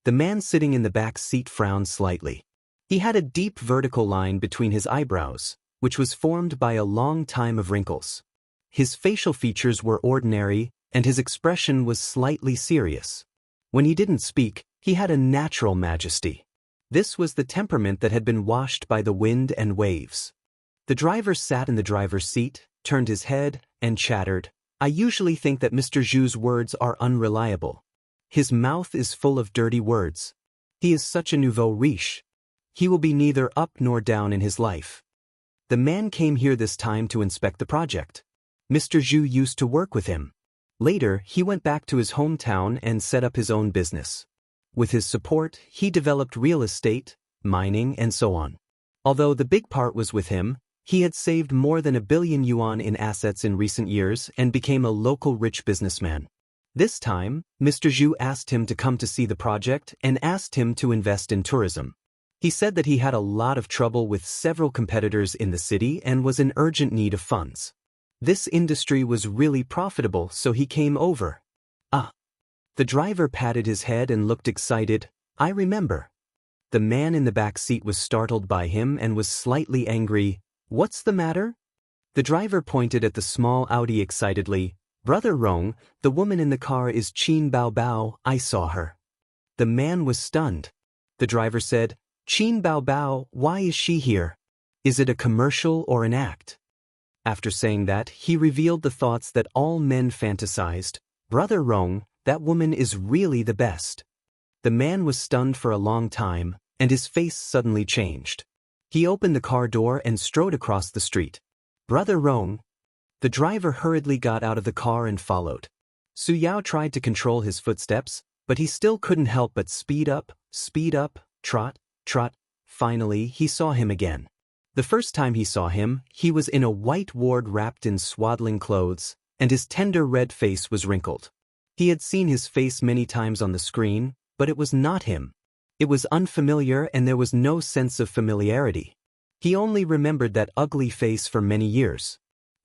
The man sitting in the back seat frowned slightly. He had a deep vertical line between his eyebrows, which was formed by a long time of wrinkles. His facial features were ordinary, and his expression was slightly serious. When he didn't speak, he had a natural majesty. This was the temperament that had been washed by the wind and waves. The driver sat in the driver's seat, turned his head, and chattered. "I usually think that Mr. Zhu's words are unreliable. His mouth is full of dirty words. He is such a nouveau riche. He will be neither up nor down in his life." The man came here this time to inspect the project. Mr. Zhu used to work with him. Later, he went back to his hometown and set up his own business. With his support, he developed real estate, mining, and so on. Although the big part was with him, he had saved more than 1 billion yuan in assets in recent years and became a local rich businessman. This time, Mr. Zhu asked him to come to see the project and asked him to invest in tourism. He said that he had a lot of trouble with several competitors in the city and was in urgent need of funds. This industry was really profitable, so he came over. "Ah." The driver patted his head and looked excited. "I remember." The man in the back seat was startled by him and was slightly angry. "What's the matter?" The driver pointed at the small Audi excitedly. "Brother Rong, the woman in the car is Qin Bao Bao, I saw her." The man was stunned. The driver said, "Qin Bao Bao, why is she here? Is it a commercial or an act?" After saying that, he revealed the thoughts that all men fantasized. "Brother Rong, that woman is really the best." The man was stunned for a long time, and his face suddenly changed. He opened the car door and strode across the street. "Brother Rong." The driver hurriedly got out of the car and followed. Su Yao tried to control his footsteps, but he still couldn't help but speed up, trot, trot. Finally, he saw him again. The first time he saw him, he was in a white ward wrapped in swaddling clothes, and his tender red face was wrinkled. He had seen his face many times on the screen, but it was not him. It was unfamiliar and there was no sense of familiarity. He only remembered that ugly face for many years.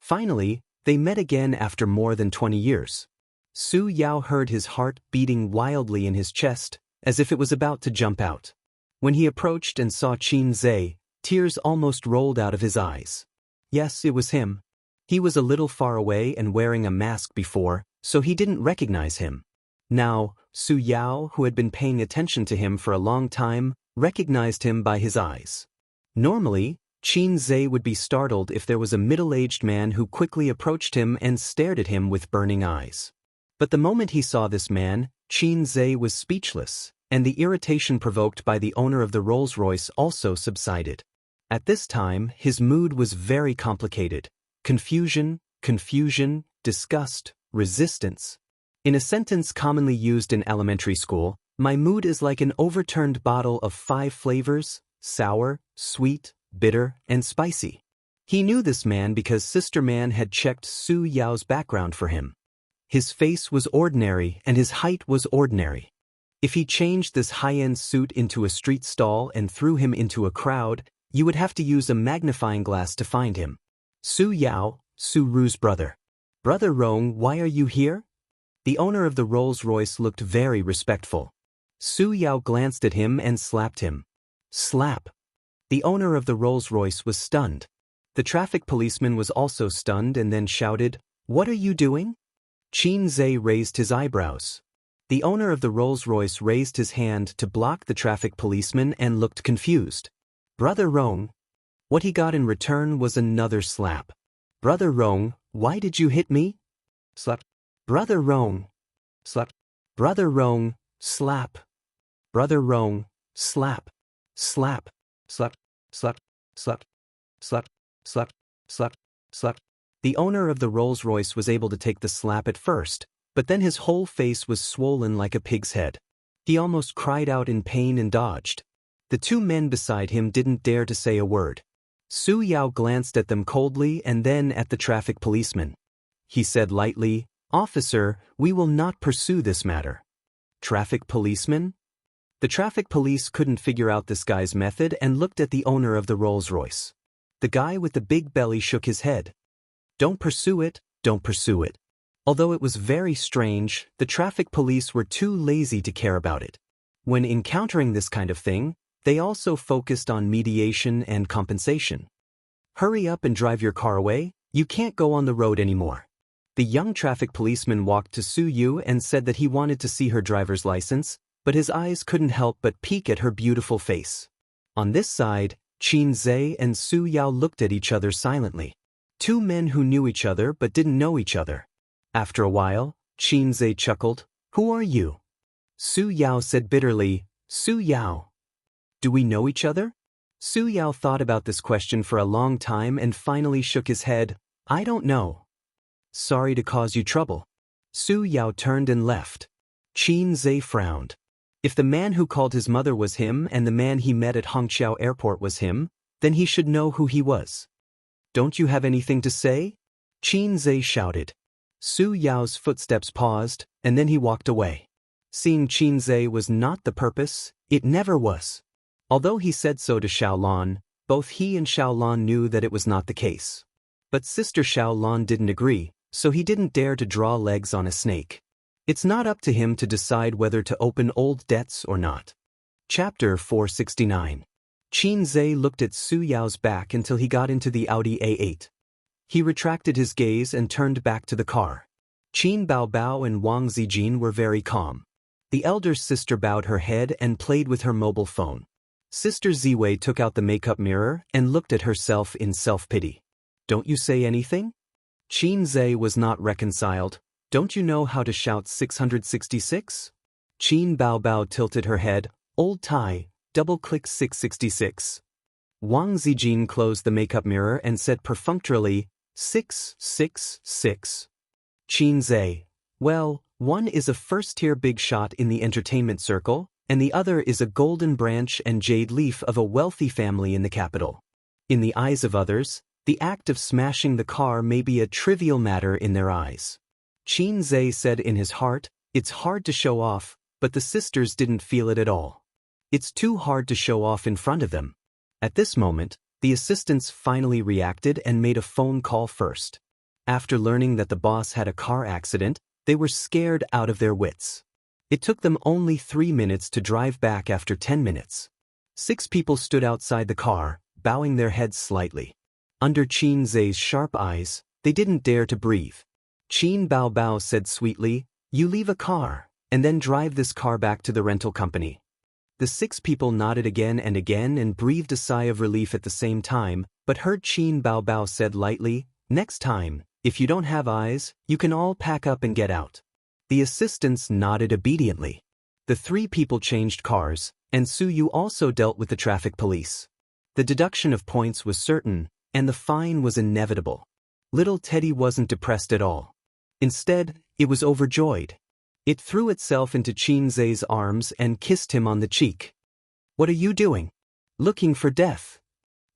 Finally, they met again after more than 20 years. Su Yao heard his heart beating wildly in his chest, as if it was about to jump out. When he approached and saw Qin Zhe, tears almost rolled out of his eyes. Yes, it was him. He was a little far away and wearing a mask before, so he didn't recognize him. Now, Su Yao, who had been paying attention to him for a long time, recognized him by his eyes. Normally, Qin Zhe would be startled if there was a middle-aged man who quickly approached him and stared at him with burning eyes. But the moment he saw this man, Qin Zhe was speechless, and the irritation provoked by the owner of the Rolls-Royce also subsided. At this time, his mood was very complicated. Confusion, disgust, resistance. In a sentence commonly used in elementary school, my mood is like an overturned bottle of 5 flavors: sour, sweet, bitter, and spicy. He knew this man because Sister Man had checked Su Yao's background for him. His face was ordinary and his height was ordinary. If he changed this high-end suit into a street stall and threw him into a crowd, you would have to use a magnifying glass to find him. Su Yao, Su Ru's brother. Brother Rong, why are you here? The owner of the Rolls-Royce looked very respectful. Su Yao glanced at him and slapped him. Slap. The owner of the Rolls-Royce was stunned. The traffic policeman was also stunned and then shouted, "What are you doing?" Qin Zhe raised his eyebrows. The owner of the Rolls-Royce raised his hand to block the traffic policeman and looked confused. Brother Rong. What he got in return was another slap. Brother Rong, why did you hit me? Slap. Brother Rong. Slap. Brother Rong, slap. Brother Rong, slap. Slap. Slap. Slap. Slap. Slap. Slap. Slap. Slap. The owner of the Rolls-Royce was able to take the slap at first, but then his whole face was swollen like a pig's head. He almost cried out in pain and dodged. The 2 men beside him didn't dare to say a word. Su Yao glanced at them coldly and then at the traffic policeman. He said lightly, "Officer, we will not pursue this matter." Traffic policeman? The traffic police couldn't figure out this guy's method and looked at the owner of the Rolls-Royce. The guy with the big belly shook his head. Don't pursue it, don't pursue it. Although it was very strange, the traffic police were too lazy to care about it. When encountering this kind of thing, they also focused on mediation and compensation. Hurry up and drive your car away, you can't go on the road anymore. The young traffic policeman walked to Su Yu and said that he wanted to see her driver's license, but his eyes couldn't help but peek at her beautiful face. On this side, Qin Zhe and Su Yao looked at each other silently. 2 men who knew each other but didn't know each other. After a while, Qin Zhe chuckled, "Who are you?" Su Yao said bitterly, "Su Yao. Do we know each other?" Su Yao thought about this question for a long time and finally shook his head, "I don't know." "Sorry to cause you trouble." Su Yao turned and left. Qin Zhe frowned. If the man who called his mother was him and the man he met at Hongqiao Airport was him, then he should know who he was. "Don't you have anything to say?" Qin Zhe shouted. Su Yao's footsteps paused, and then he walked away. Seeing Qin Zhe was not the purpose, it never was. Although he said so to Xiaolan, both he and Xiaolan knew that it was not the case. But Sister Xiaolan didn't agree, so he didn't dare to draw legs on a snake. It's not up to him to decide whether to open old debts or not. Chapter 469. Qin Zhe looked at Su Yao's back until he got into the Audi A8. He retracted his gaze and turned back to the car. Qin Baobao and Wang Zijin were very calm. The elder sister bowed her head and played with her mobile phone. Sister Ziwei took out the makeup mirror and looked at herself in self-pity. "Don't you say anything?" Qin Zhe was not reconciled. "Don't you know how to shout 666? Qin Baobao tilted her head. "Old tie, double-click 666. Wang Zijin closed the makeup mirror and said perfunctorily, 666. Qin Zhe. "Well, one is a first-tier big shot in the entertainment circle, and the other is a golden branch and jade leaf of a wealthy family in the capital. In the eyes of others, the act of smashing the car may be a trivial matter in their eyes." Qin Zhe said in his heart, "It's hard to show off," but the sisters didn't feel it at all. It's too hard to show off in front of them. At this moment, the assistants finally reacted and made a phone call first. After learning that the boss had a car accident, they were scared out of their wits. It took them only 3 minutes to drive back after 10 minutes. 6 people stood outside the car, bowing their heads slightly. Under Qin Zhe's sharp eyes, they didn't dare to breathe. Qin Bao Bao said sweetly, "You leave a car, and then drive this car back to the rental company." The 6 people nodded again and breathed a sigh of relief at the same time, but heard Qin Bao Bao said lightly, "Next time, if you don't have eyes, you can all pack up and get out." The assistants nodded obediently. The 3 people changed cars, and Su Yu also dealt with the traffic police. The deduction of points was certain, and the fine was inevitable. Little Teddy wasn't depressed at all. Instead, it was overjoyed. It threw itself into Qin Zhe's arms and kissed him on the cheek. "What are you doing?" "Looking for death."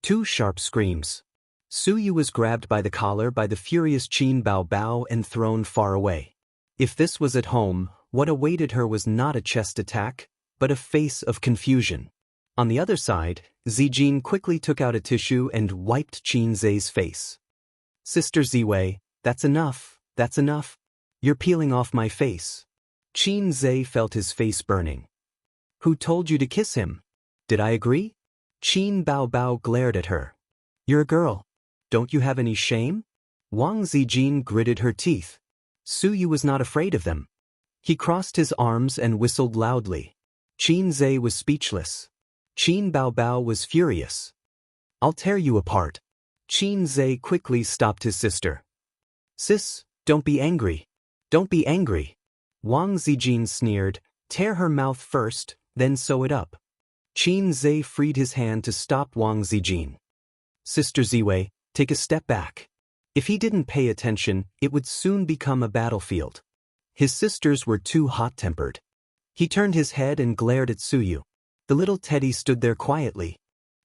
2 sharp screams. Su Yu was grabbed by the collar by the furious Qin Bao Bao and thrown far away. If this was at home, what awaited her was not a chest attack, but a face of confusion. On the other side, Zijin quickly took out a tissue and wiped Qin Zhe's face. "Sister Ziwei, that's enough, that's enough. You're peeling off my face." Qin Zhe felt his face burning. "Who told you to kiss him? Did I agree?" Qin Bao Bao glared at her. "You're a girl. Don't you have any shame?" Wang Zijin gritted her teeth. Su Yu was not afraid of them. He crossed his arms and whistled loudly. Qin Zhe was speechless. Qin Bao Bao was furious. "I'll tear you apart." Qin Zhe quickly stopped his sister. "Sis, don't be angry. Don't be angry." Wang Zijin sneered, "Tear her mouth first, then sew it up." Qin Zhe freed his hand to stop Wang Zijin. "Sister Ziwei, take a step back." If he didn't pay attention, it would soon become a battlefield. His sisters were too hot-tempered. He turned his head and glared at Su Yu. The little Teddy stood there quietly.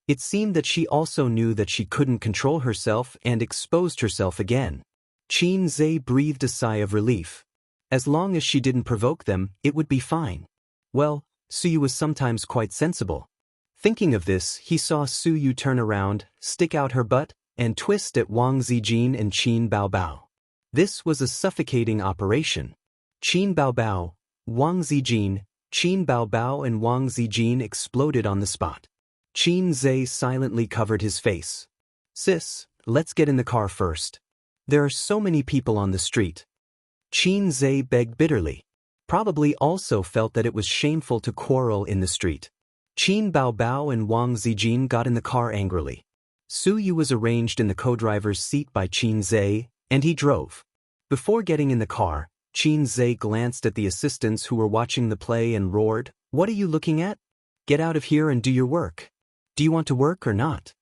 It seemed that she also knew that she couldn't control herself and exposed herself again. Qin Zhe breathed a sigh of relief. As long as she didn't provoke them, it would be fine. Well, Su Yu was sometimes quite sensible. Thinking of this, he saw Su Yu turn around, stick out her butt, and twist at Wang Zijin and Qin Bao Bao. This was a suffocating operation. Qin Bao Bao, Wang Zijin, Qin Bao Bao and Wang Zijin exploded on the spot. Qin Zhe silently covered his face. "Sis, let's get in the car first. There are so many people on the street." Qin Zhe begged bitterly. Probably also felt that it was shameful to quarrel in the street. Qin Bao Bao and Wang Zijin got in the car angrily. Su Yu was arranged in the co-driver's seat by Qin Zhe, and he drove. Before getting in the car, Qin Zhe glanced at the assistants who were watching the play and roared, "What are you looking at? Get out of here and do your work. Do you want to work or not?"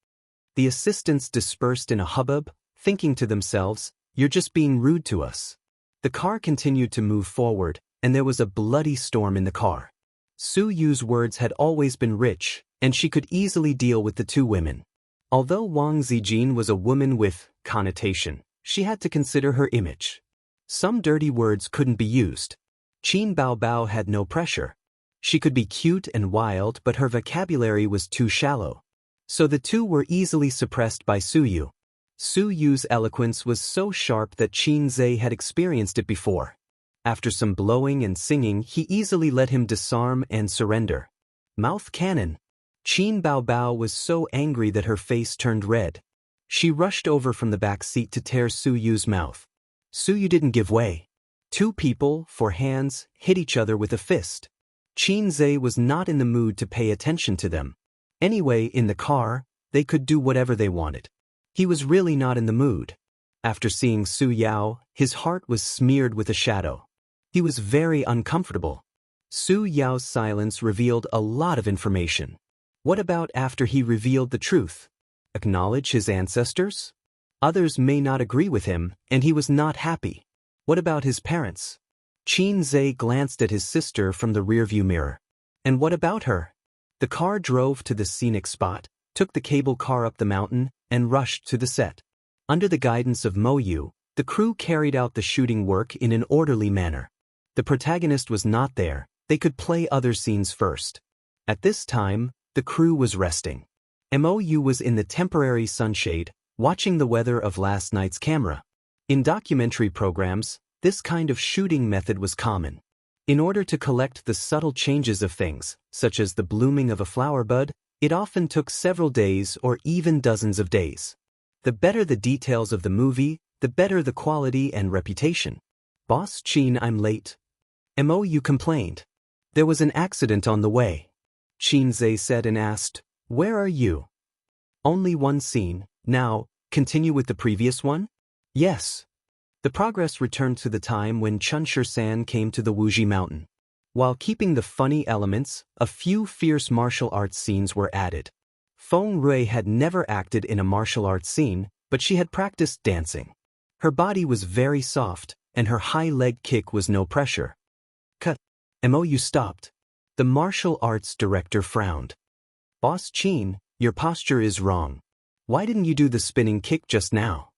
The assistants dispersed in a hubbub, thinking to themselves, "You're just being rude to us." The car continued to move forward, and there was a bloody storm in the car. Su Yu's words had always been rich, and she could easily deal with the 2 women. Although Wang Zijin was a woman with connotation, she had to consider her image. Some dirty words couldn't be used. Qin Bao Bao had no pressure. She could be cute and wild, but her vocabulary was too shallow. So the 2 were easily suppressed by Su Yu. Su Yu's eloquence was so sharp that Qin Zhe had experienced it before. After some blowing and singing, he easily let him disarm and surrender. Mouth cannon. Qin Bao Bao was so angry that her face turned red. She rushed over from the back seat to tear Su Yu's mouth. Su Yu didn't give way. 2 people, 4 hands, hit each other with a fist. Qin Zhe was not in the mood to pay attention to them. Anyway, in the car, they could do whatever they wanted. He was really not in the mood. After seeing Su Yao, his heart was smeared with a shadow. He was very uncomfortable. Su Yao's silence revealed a lot of information. What about after he revealed the truth? Acknowledge his ancestors? Others may not agree with him, and he was not happy. What about his parents? Qin Zhe glanced at his sister from the rearview mirror. And what about her? The car drove to the scenic spot, took the cable car up the mountain, and rushed to the set. Under the guidance of Mo Yu, the crew carried out the shooting work in an orderly manner. The protagonist was not there. They could play other scenes first. At this time, the crew was resting. Mo Yu was in the temporary sunshade, watching the weather of last night's camera. In documentary programs, this kind of shooting method was common. In order to collect the subtle changes of things, such as the blooming of a flower bud, it often took several days or even dozens of days. The better the details of the movie, the better the quality and reputation. Boss Qin, I'm late. You complained. There was an accident on the way. Qin Zhe said and asked, where are you? Only one scene. Now, continue with the previous one? Yes. The progress returned to the time when Chunshir-san came to the Wuji mountain. While keeping the funny elements, a few fierce martial arts scenes were added. Feng Rui had never acted in a martial arts scene, but she had practiced dancing. Her body was very soft, and her high leg kick was no pressure. Cut. You stopped. The martial arts director frowned. Boss Qin, your posture is wrong. Why didn't you do the spinning kick just now?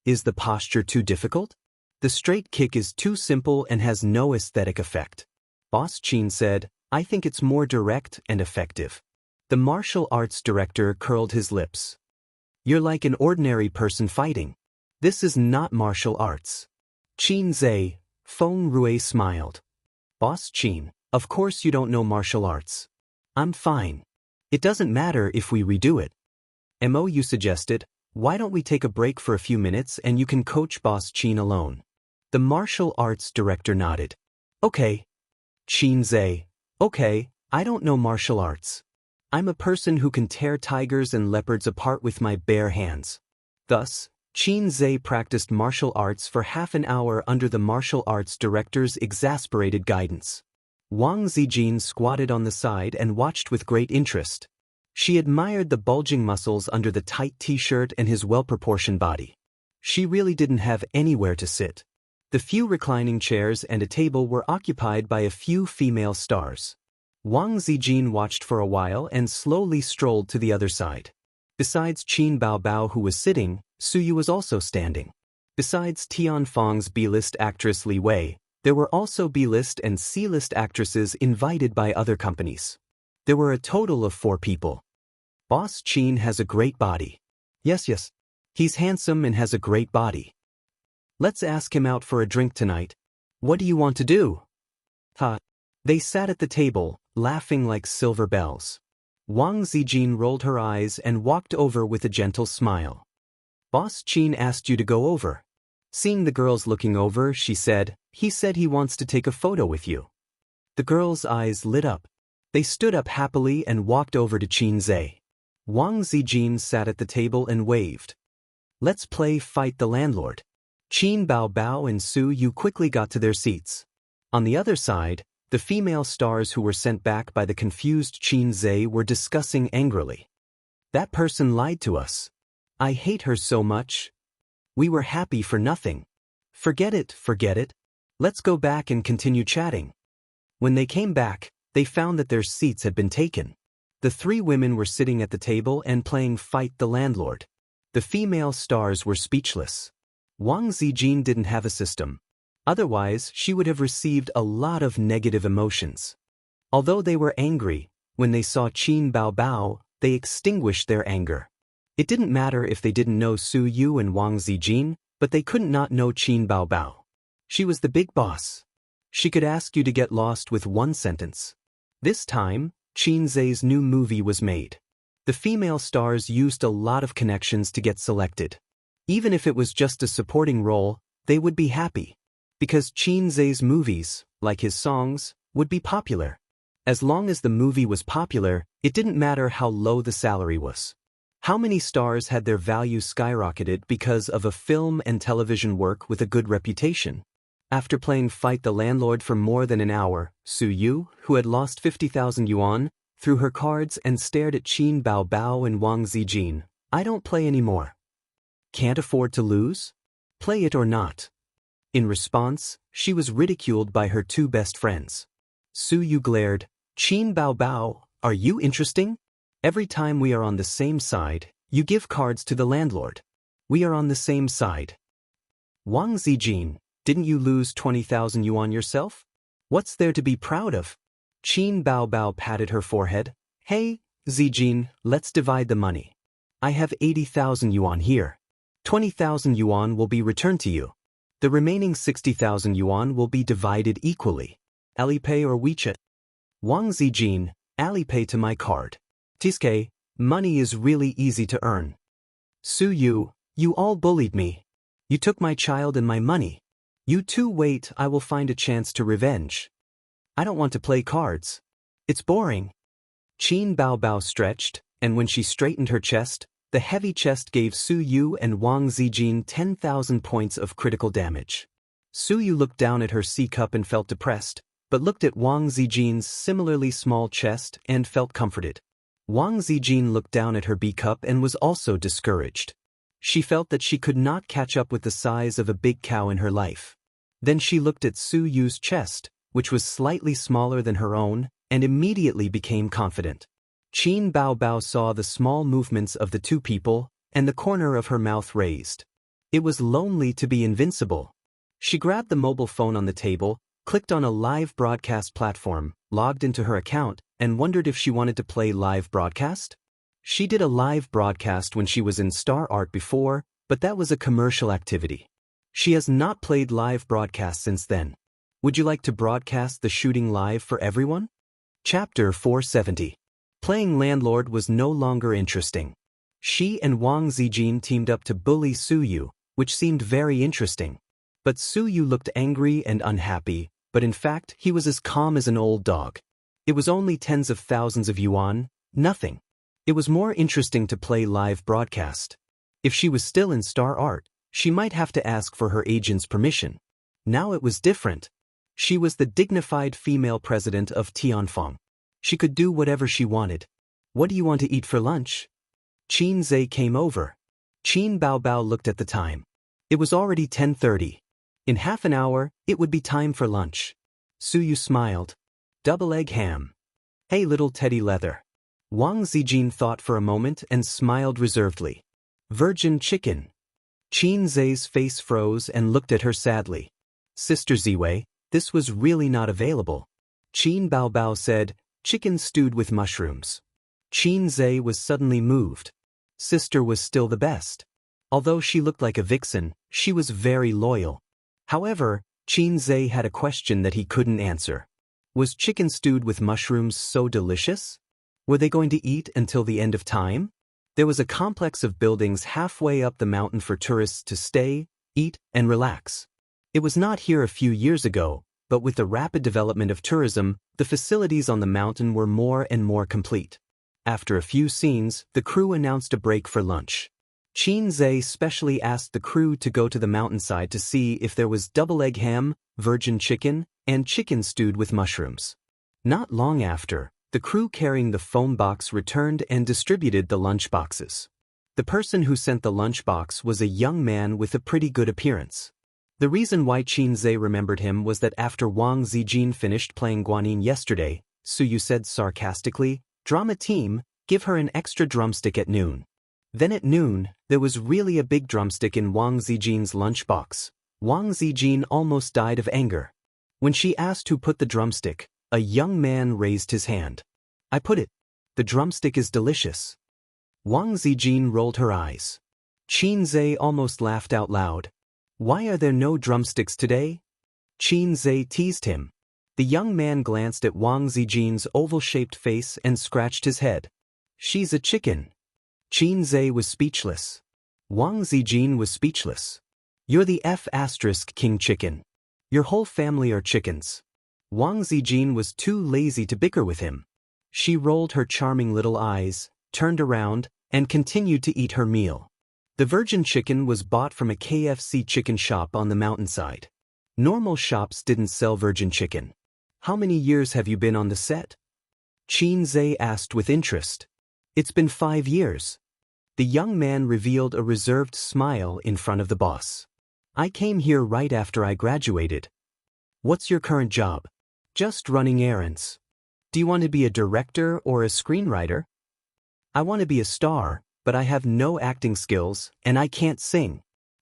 Is the posture too difficult? The straight kick is too simple and has no aesthetic effect. Boss Qin said, I think it's more direct and effective. The martial arts director curled his lips. You're like an ordinary person fighting. This is not martial arts. Qin Zhe, Feng Rui smiled. Boss Qin, of course you don't know martial arts. I'm fine. It doesn't matter if we redo it. You suggested, why don't we take a break for a few minutes and you can coach Boss Qin alone? The martial arts director nodded. Okay. Qin Zhe, okay, I don't know martial arts. I'm a person who can tear tigers and leopards apart with my bare hands. Thus, Qin Zhe practiced martial arts for half an hour under the martial arts director's exasperated guidance. Wang Zijin squatted on the side and watched with great interest. She admired the bulging muscles under the tight t-shirt and his well-proportioned body. She really didn't have anywhere to sit. The few reclining chairs and a table were occupied by a few female stars. Wang Zijin watched for a while and slowly strolled to the other side. Besides Qin Baobao, who was sitting, Su Yu was also standing. Besides Tianfeng's B-list actress Li Wei, there were also B-list and C-list actresses invited by other companies. There were a total of 4 people. Boss Qin has a great body. Yes. He's handsome and has a great body. Let's ask him out for a drink tonight. What do you want to do? They sat at the table, laughing like silver bells. Wang Zijin rolled her eyes and walked over with a gentle smile. Boss Qin asked you to go over. Seeing the girls looking over, she said, he said he wants to take a photo with you. The girls' eyes lit up. They stood up happily and walked over to Qin Zhe. Wang Zijin sat at the table and waved. Let's play Fight the Landlord. Qin Baobao and Su Yu quickly got to their seats. On the other side, the female stars who were sent back by the confused Qin Zhe were discussing angrily. That person lied to us. I hate her so much. We were happy for nothing. Forget it. Let's go back and continue chatting. When they came back, they found that their seats had been taken. The 3 women were sitting at the table and playing Fight the Landlord. The female stars were speechless. Wang Zijin didn't have a system. Otherwise, she would have received a lot of negative emotions. Although they were angry, when they saw Qin Baobao, they extinguished their anger. It didn't matter if they didn't know Su Yu and Wang Zijin, but they couldn't not know Qin Baobao. She was the big boss. She could ask you to get lost with one sentence. This time, Qin Zhe's new movie was made. The female stars used a lot of connections to get selected. Even if it was just a supporting role, they would be happy. Because Qin Zhe's movies, like his songs, would be popular. As long as the movie was popular, it didn't matter how low the salary was. How many stars had their value skyrocketed because of a film and television work with a good reputation? After playing Fight the Landlord for more than an hour, Su Yu, who had lost 50,000 yuan, threw her cards and stared at Qin Baobao and Wang Zijin. I don't play anymore. Can't afford to lose? Play it or not. In response, she was ridiculed by her 2 best friends. Su Yu glared. Qin Baobao, are you interesting? Every time we are on the same side, you give cards to the landlord. We are on the same side. Wang Zijin, didn't you lose 20,000 yuan yourself? What's there to be proud of? Qin Baobao patted her forehead. Hey, Zijin, let's divide the money. I have 80,000 yuan here. 20,000 yuan will be returned to you. The remaining 60,000 yuan will be divided equally. Alipay or WeChat? Wang Zijin, Alipay to my card. Tiske, money is really easy to earn. Su Yu, you all bullied me. You took my child and my money. You too wait, I will find a chance to revenge. I don't want to play cards. It's boring. Qin Bao Bao stretched, and when she straightened her chest, the heavy chest gave Su Yu and Wang Zijin 10,000 points of critical damage. Su Yu looked down at her C cup and felt depressed, but looked at Wang Zijin's similarly small chest and felt comforted. Wang Zijin looked down at her B cup and was also discouraged. She felt that she could not catch up with the size of a big cow in her life. Then she looked at Su Yu's chest, which was slightly smaller than her own, and immediately became confident. Qin Bao Bao saw the small movements of the two people, and the corner of her mouth raised. It was lonely to be invincible. She grabbed the mobile phone on the table, clicked on a live broadcast platform, logged into her account, and wondered if she wanted to play live broadcast? She did a live broadcast when she was in Star Art before, but that was a commercial activity. She has not played live broadcast since then. Would you like to broadcast the shooting live for everyone? Chapter 470. Playing landlord was no longer interesting. She and Wang Zijin teamed up to bully Su Yu, which seemed very interesting. But Su Yu looked angry and unhappy, but in fact he was as calm as an old dog. It was only tens of thousands of yuan, nothing. It was more interesting to play live broadcast. If she was still in Star Art, she might have to ask for her agent's permission. Now it was different. She was the dignified female president of Tianfeng. She could do whatever she wanted. What do you want to eat for lunch? Qin Zhe came over. Qin Bao Bao looked at the time. It was already 10:30. In half an hour, it would be time for lunch. Su Yu smiled. Double egg ham. Hey little teddy leather. Wang Zijin thought for a moment and smiled reservedly. Virgin chicken. Qin Zhe's face froze and looked at her sadly. Sister Ziwei, this was really not available. Qin Bao Bao said, chicken stewed with mushrooms. Qin Zhe was suddenly moved. Sister was still the best. Although she looked like a vixen, she was very loyal. However, Qin Zhe had a question that he couldn't answer. Was chicken stewed with mushrooms so delicious? Were they going to eat until the end of time? There was a complex of buildings halfway up the mountain for tourists to stay, eat, and relax. It was not here a few years ago, but with the rapid development of tourism, the facilities on the mountain were more and more complete. After a few scenes, the crew announced a break for lunch. Qin Zhe specially asked the crew to go to the mountainside to see if there was double egg ham, virgin chicken, and chicken stewed with mushrooms. Not long after, the crew carrying the phone box returned and distributed the lunch boxes. The person who sent the lunch box was a young man with a pretty good appearance. The reason why Qin Zhe remembered him was that after Wang Zijin finished playing Guanyin yesterday, Su Yu said sarcastically, "Drama team, give her an extra drumstick at noon." Then at noon, there was really a big drumstick in Wang Zijin's lunchbox. Wang Zijin almost died of anger. When she asked who put the drumstick, a young man raised his hand. "I put it. The drumstick is delicious." Wang Zijin rolled her eyes. Qin Zhe almost laughed out loud. "Why are there no drumsticks today?" Qin Zhe teased him. The young man glanced at Wang Zijin's oval-shaped face and scratched his head. "She's a chicken." Qin Zhe was speechless. Wang Zijin was speechless. "You're the King chicken. Your whole family are chickens." Wang Zijin was too lazy to bicker with him. She rolled her charming little eyes, turned around, and continued to eat her meal. The virgin chicken was bought from a KFC chicken shop on the mountainside. Normal shops didn't sell virgin chicken. "How many years have you been on the set?" Qin Zhe asked with interest. "It's been 5 years." The young man revealed a reserved smile in front of the boss. "I came here right after I graduated." "What's your current job?" "Just running errands." "Do you want to be a director or a screenwriter?" "I want to be a star, but I have no acting skills, and I can't sing."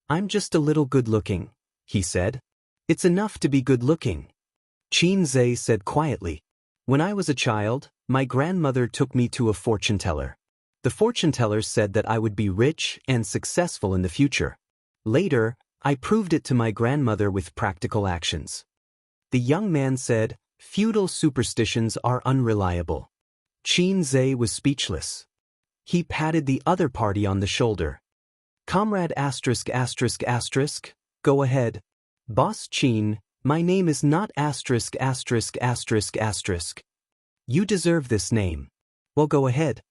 "I'm just a little good-looking," he said. "It's enough to be good-looking." Qin Zhe said quietly. "When I was a child, my grandmother took me to a fortune teller. The fortune teller said that I would be rich and successful in the future. Later, I proved it to my grandmother with practical actions. The young man said, feudal superstitions are unreliable. Xianxia was speechless. He patted the other party on the shoulder. Comrade asterisk asterisk asterisk, go ahead. Boss Qin, my name is not asterisk asterisk asterisk asterisk. You deserve this name. Well, go ahead.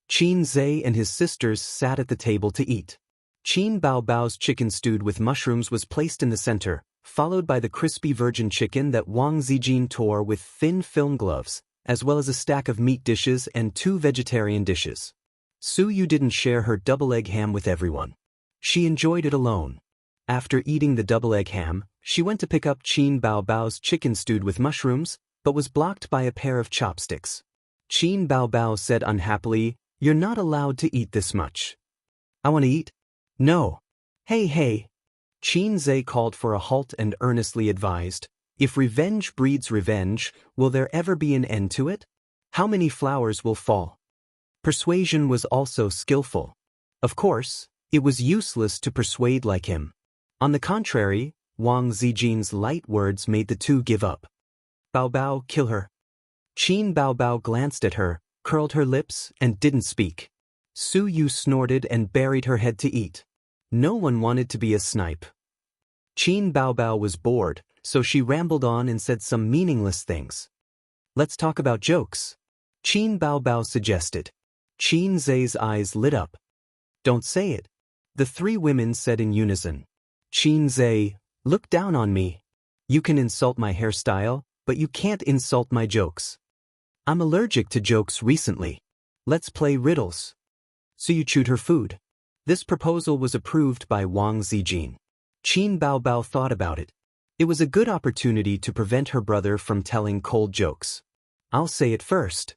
Xianxia and his sisters sat at the table to eat. Qin Baobao's chicken stewed with mushrooms was placed in the center, followed by the crispy virgin chicken that Wang Zijin tore with thin film gloves, as well as a stack of meat dishes and 2 vegetarian dishes. Su Yu didn't share her double-egg ham with everyone. She enjoyed it alone. After eating the double-egg ham, she went to pick up Qin Baobao's chicken stewed with mushrooms, but was blocked by a pair of chopsticks. Qin Baobao said unhappily, "You're not allowed to eat this much." "I want to eat." "No." Hey. Xianxia called for a halt and earnestly advised, "If revenge breeds revenge, will there ever be an end to it? How many flowers will fall?" Persuasion was also skillful. Of course, it was useless to persuade like him. On the contrary, Wang Zijin's light words made the two give up. "Baobao, kill her." Qin Baobao glanced at her, curled her lips, and didn't speak. Su Yu snorted and buried her head to eat. No one wanted to be a snipe. Qin Baobao was bored, so she rambled on and said some meaningless things. "Let's talk about jokes," Qin Baobao suggested. Xianxia's eyes lit up. "Don't say it," the 3 women said in unison. Xianxia, look down on me. You can insult my hairstyle, but you can't insult my jokes. I'm allergic to jokes recently. Let's play riddles. So you chewed her food. This proposal was approved by Wang Zijin. Qin Baobao thought about it. It was a good opportunity to prevent her brother from telling cold jokes. "I'll say it first."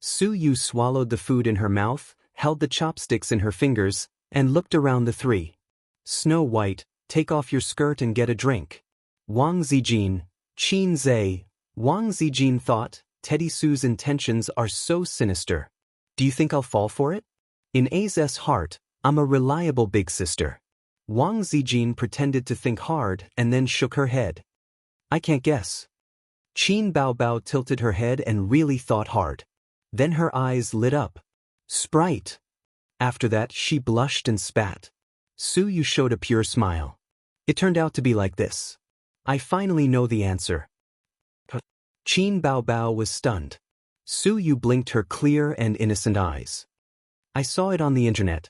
Su Yu swallowed the food in her mouth, held the chopsticks in her fingers, and looked around the 3. "Snow White, take off your skirt and get a drink." Wang Zijin, Xianxia. Wang Zijin thought, Teddy Su's intentions are so sinister. Do you think I'll fall for it? In A's heart, I'm a reliable big sister. Wang Zijin pretended to think hard and then shook her head. "I can't guess." Qin Baobao tilted her head and really thought hard. Then her eyes lit up. "Sprite." After that, she blushed and spat. Su Yu showed a pure smile. "It turned out to be like this. I finally know the answer." Qin Baobao was stunned. Su Yu blinked her clear and innocent eyes. "I saw it on the internet.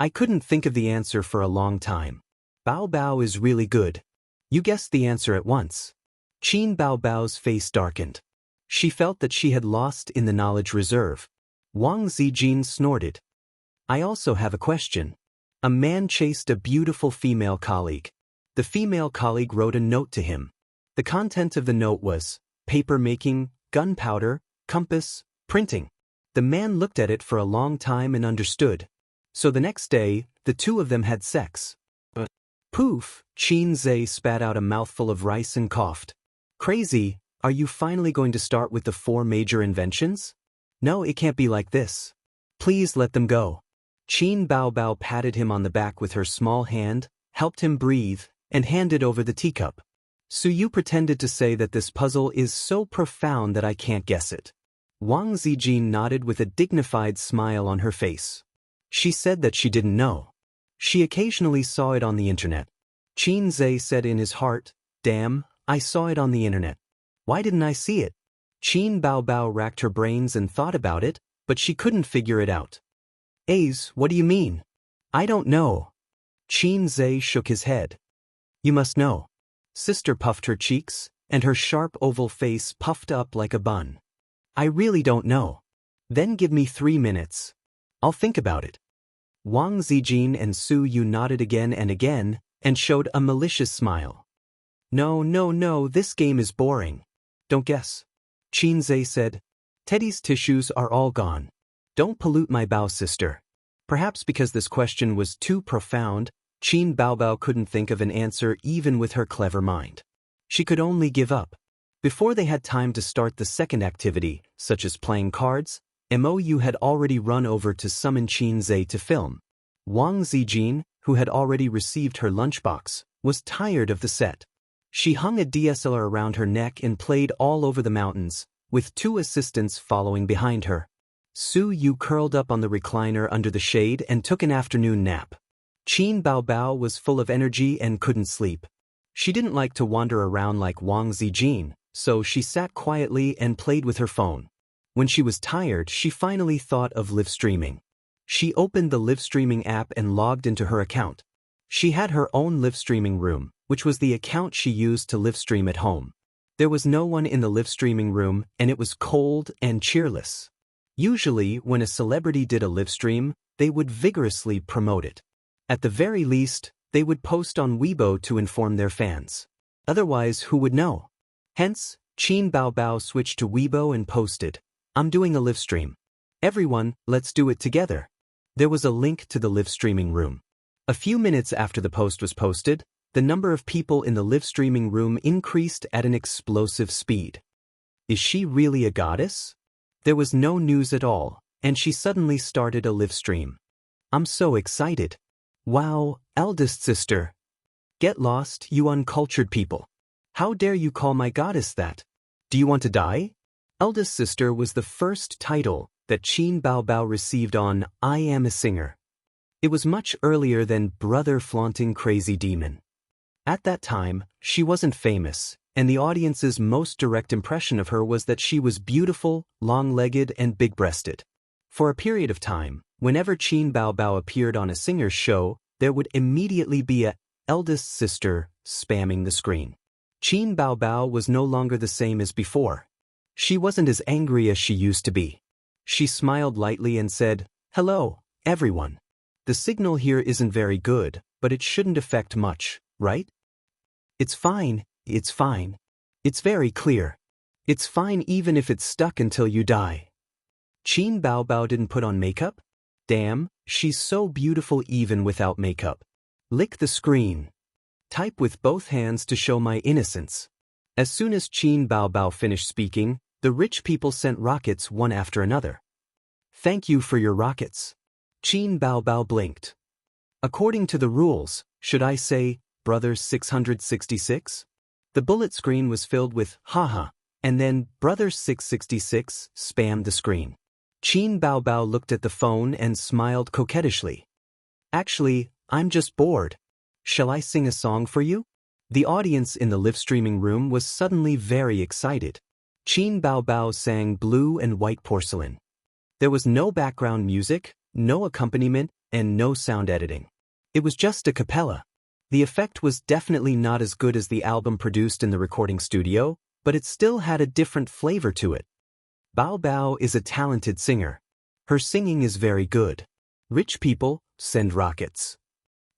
I couldn't think of the answer for a long time. Baobao is really good. You guessed the answer at once." Qin Baobao's face darkened. She felt that she had lost in the knowledge reserve. Wang Zijin snorted. "I also have a question." A man chased a beautiful female colleague. The female colleague wrote a note to him. The content of the note was, paper making, gunpowder, compass, printing. The man looked at it for a long time and understood. So the next day, the 2 of them had sex. Poof, Xianxia spat out a mouthful of rice and coughed. "Crazy, are you finally going to start with the 4 major inventions? No, it can't be like this. Please let them go." Qin Baobao patted him on the back with her small hand, helped him breathe, and handed over the teacup. Su Yu pretended to say that this puzzle is so profound that I can't guess it. Wang Zijin nodded with a dignified smile on her face. She said that she didn't know. She occasionally saw it on the internet. Xianxia said in his heart, "Damn, I saw it on the internet. Why didn't I see it?" Qin Baobao racked her brains and thought about it, but she couldn't figure it out. "A's, what do you mean?" "I don't know." Xianxia shook his head. "You must know." Sister puffed her cheeks, and her sharp oval face puffed up like a bun. "I really don't know." "Then give me 3 minutes. I'll think about it." Wang Zijin and Su Yu nodded again and showed a malicious smile. No, this game is boring. Don't guess." Xianxia said. "Teddy's tissues are all gone. Don't pollute my Bao sister." Perhaps because this question was too profound, Qin Baobao couldn't think of an answer even with her clever mind. She could only give up. Before they had time to start the second activity, such as playing cards, Mou had already run over to summon Xianxia to film. Wang Zijin, who had already received her lunchbox, was tired of the set. She hung a DSLR around her neck and played all over the mountains, with 2 assistants following behind her. Su Yu curled up on the recliner under the shade and took an afternoon nap. Qin Baobao was full of energy and couldn't sleep. She didn't like to wander around like Wang Zijin, so she sat quietly and played with her phone. When she was tired, she finally thought of live streaming. She opened the live streaming app and logged into her account. She had her own live streaming room, which was the account she used to live stream at home. There was no one in the live streaming room, and it was cold and cheerless. Usually, when a celebrity did a live stream, they would vigorously promote it. At the very least, they would post on Weibo to inform their fans. Otherwise, who would know? Hence, Qin Baobao switched to Weibo and posted, "I'm doing a live stream. Everyone, let's do it together." There was a link to the live streaming room. A few minutes after the post was posted, the number of people in the live streaming room increased at an explosive speed. Is she really a goddess? There was no news at all, and she suddenly started a live stream. I'm so excited. Wow, eldest sister. Get lost, you uncultured people. How dare you call my goddess that? Do you want to die? Eldest sister was the first title that Qin Baobao received on I Am a Singer. It was much earlier than brother flaunting crazy demon. At that time, she wasn't famous, and the audience's most direct impression of her was that she was beautiful, long-legged, and big-breasted. For a period of time, whenever Qin Baobao appeared on a singer's show, there would immediately be a eldest sister spamming the screen. Qin Baobao was no longer the same as before. She wasn't as angry as she used to be. She smiled lightly and said, "Hello, everyone. The signal here isn't very good, but it shouldn't affect much, right? It's fine, it's fine. It's very clear. It's fine even if it's stuck until you die." Qin Baobao didn't put on makeup? Damn, she's so beautiful even without makeup. Lick the screen. Type with both hands to show my innocence. As soon as Qin Baobao finished speaking, the rich people sent rockets one after another. Thank you for your rockets. Qin Baobao blinked. According to the rules, should I say, Brother 666? The bullet screen was filled with haha, and then Brother 666 spammed the screen. Qin Baobao looked at the phone and smiled coquettishly. Actually, I'm just bored. Shall I sing a song for you? The audience in the live streaming room was suddenly very excited. Qin Baobao sang Blue and White Porcelain. There was no background music, no accompaniment, and no sound editing. It was just a cappella. The effect was definitely not as good as the album produced in the recording studio, but it still had a different flavor to it. Baobao is a talented singer. Her singing is very good. Rich people, send rockets.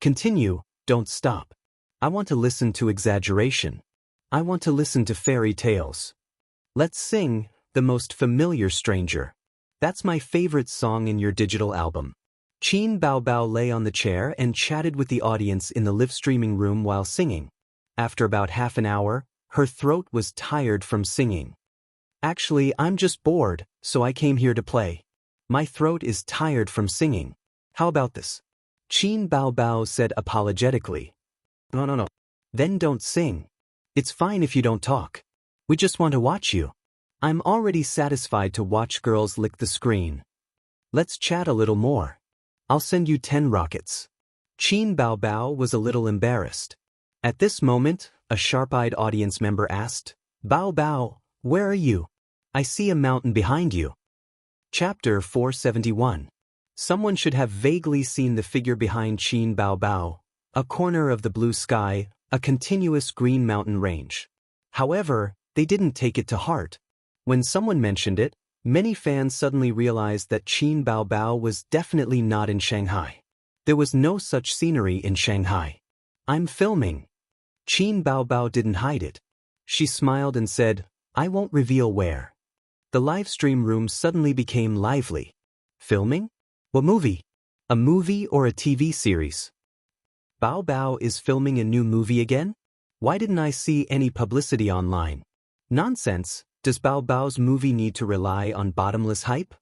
Continue, don't stop. I want to listen to exaggeration. I want to listen to fairy tales. Let's sing, The Most Familiar Stranger. That's my favorite song in your digital album. Qin Baobao lay on the chair and chatted with the audience in the live streaming room while singing. After about half an hour, her throat was tired from singing. Actually, I'm just bored, so I came here to play. My throat is tired from singing. How about this? Qin Baobao said apologetically. No. Then don't sing. It's fine if you don't talk. We just want to watch you. I'm already satisfied to watch girls lick the screen. Let's chat a little more. I'll send you 10 rockets. Qin Baobao was a little embarrassed. At this moment, a sharp-eyed audience member asked, Baobao, where are you? I see a mountain behind you. Chapter 471. Someone should have vaguely seen the figure behind Qin Baobao, a corner of the blue sky, a continuous green mountain range. However, they didn't take it to heart. When someone mentioned it, many fans suddenly realized that Qin Baobao was definitely not in Shanghai. There was no such scenery in Shanghai. I'm filming. Qin Baobao didn't hide it. She smiled and said, I won't reveal where. The live stream room suddenly became lively. Filming? What movie? A movie or a TV series? Baobao is filming a new movie again? Why didn't I see any publicity online? Nonsense. Does Baobao's movie need to rely on bottomless hype?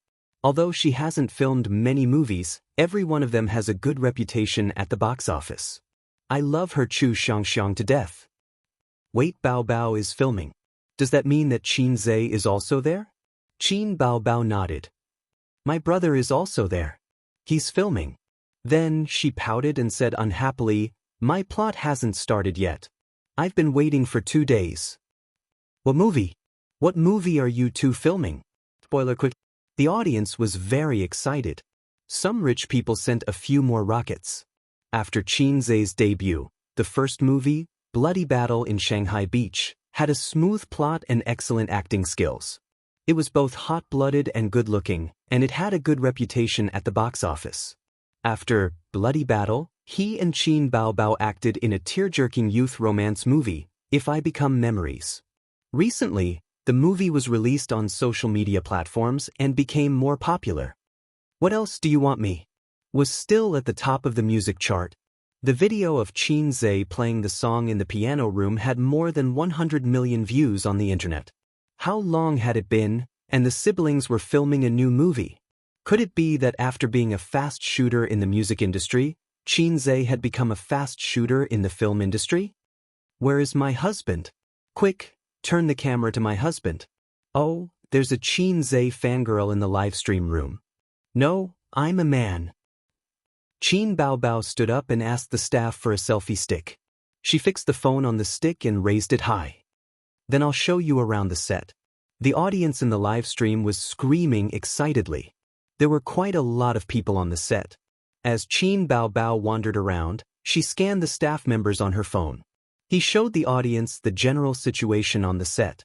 Although she hasn't filmed many movies, every one of them has a good reputation at the box office. I love her Chu Xiangxiang to death. Wait, Bao Bao is filming. Does that mean that Qin Zhe is also there? Qin Bao Bao nodded. My brother is also there. He's filming. Then she pouted and said unhappily, my plot hasn't started yet. I've been waiting for 2 days. What movie? What movie are you two filming? Spoiler quick. The audience was very excited. Some rich people sent a few more rockets. After Qin Zhe's debut, the first movie, Bloody Battle in Shanghai Beach, had a smooth plot and excellent acting skills. It was both hot-blooded and good-looking, and it had a good reputation at the box office. After Bloody Battle, he and Qin Bao Bao acted in a tear-jerking youth romance movie, If I Become Memories. Recently, the movie was released on social media platforms and became more popular. What Else Do You Want Me? Was still at the top of the music chart. The video of Qin Zhe playing the song in the piano room had more than 100 million views on the internet. How long had it been, and the siblings were filming a new movie? Could it be that after being a fast shooter in the music industry, Qin Zhe had become a fast shooter in the film industry? Where is my husband? Quick, turn the camera to my husband. Oh, there's a Qin Zhe fangirl in the livestream room. No, I'm a man. Qin Bao Bao stood up and asked the staff for a selfie stick. She fixed the phone on the stick and raised it high. Then I'll show you around the set. The audience in the live stream was screaming excitedly. There were quite a lot of people on the set. As Qin Bao Bao wandered around, she scanned the staff members on her phone. He showed the audience the general situation on the set.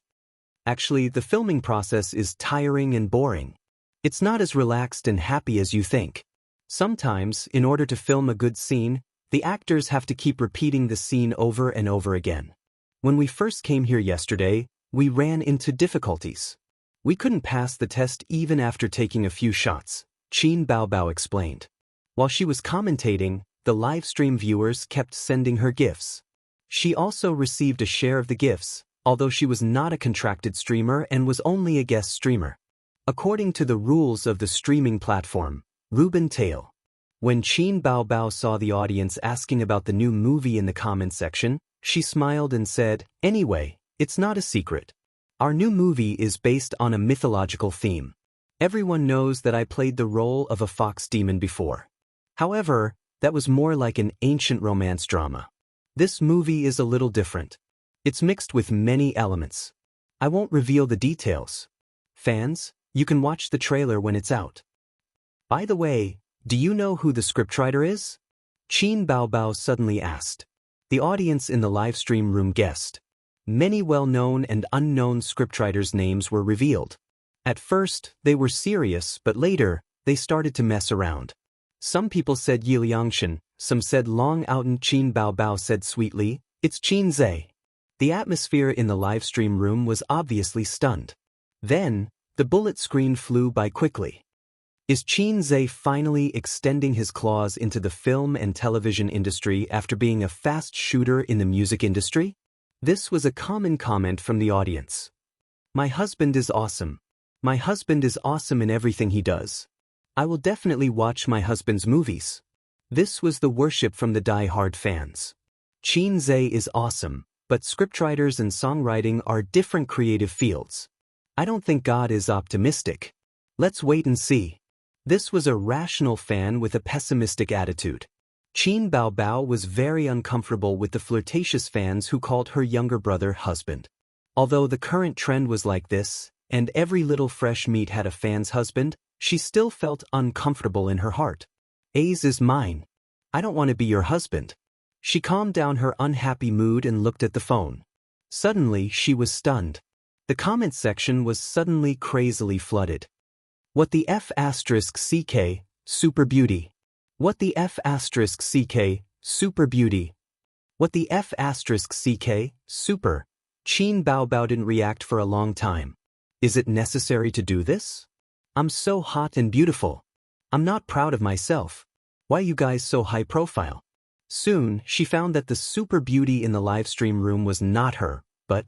Actually, the filming process is tiring and boring. It's not as relaxed and happy as you think. Sometimes, in order to film a good scene, the actors have to keep repeating the scene over and over again. When we first came here yesterday, we ran into difficulties. We couldn't pass the test even after taking a few shots, Qin Bao Bao explained. While she was commentating, the livestream viewers kept sending her gifts. She also received a share of the gifts, although she was not a contracted streamer and was only a guest streamer. According to the rules of the streaming platform, Ruben Tail. When Qin Bao Bao saw the audience asking about the new movie in the comments section, she smiled and said, anyway, it's not a secret. Our new movie is based on a mythological theme. Everyone knows that I played the role of a fox demon before. However, that was more like an ancient romance drama. This movie is a little different. It's mixed with many elements. I won't reveal the details. Fans, you can watch the trailer when it's out. By the way, do you know who the scriptwriter is? Qin Bao Bao suddenly asked. The audience in the livestream room guessed. Many well-known and unknown scriptwriters' names were revealed. At first, they were serious, but later, they started to mess around. Some people said Yi Liangshan, some said Long Outen. Qin Bao Bao said sweetly, it's Qin Zhe. The atmosphere in the livestream room was obviously stunned. Then, the bullet screen flew by quickly. Is Qin Zhe finally extending his claws into the film and television industry after being a fast shooter in the music industry? This was a common comment from the audience. My husband is awesome. My husband is awesome in everything he does. I will definitely watch my husband's movies. This was the worship from the die-hard fans. Qin Zhe is awesome, but scriptwriters and songwriting are different creative fields. I don't think God is optimistic. Let's wait and see. This was a rational fan with a pessimistic attitude. Qin Bao Bao was very uncomfortable with the flirtatious fans who called her younger brother husband. Although the current trend was like this, and every little fresh meat had a fan's husband, she still felt uncomfortable in her heart. A's is mine. I don't want to be your husband. She calmed down her unhappy mood and looked at the phone. Suddenly, she was stunned. The comments section was suddenly crazily flooded. What the F***CK, super beauty. What the F***CK, super beauty. What the F***CK, super. Qin Bao Bao didn't react for a long time. Is it necessary to do this? I'm so hot and beautiful. I'm not proud of myself. Why you guys so high profile? Soon, she found that the super beauty in the livestream room was not her, but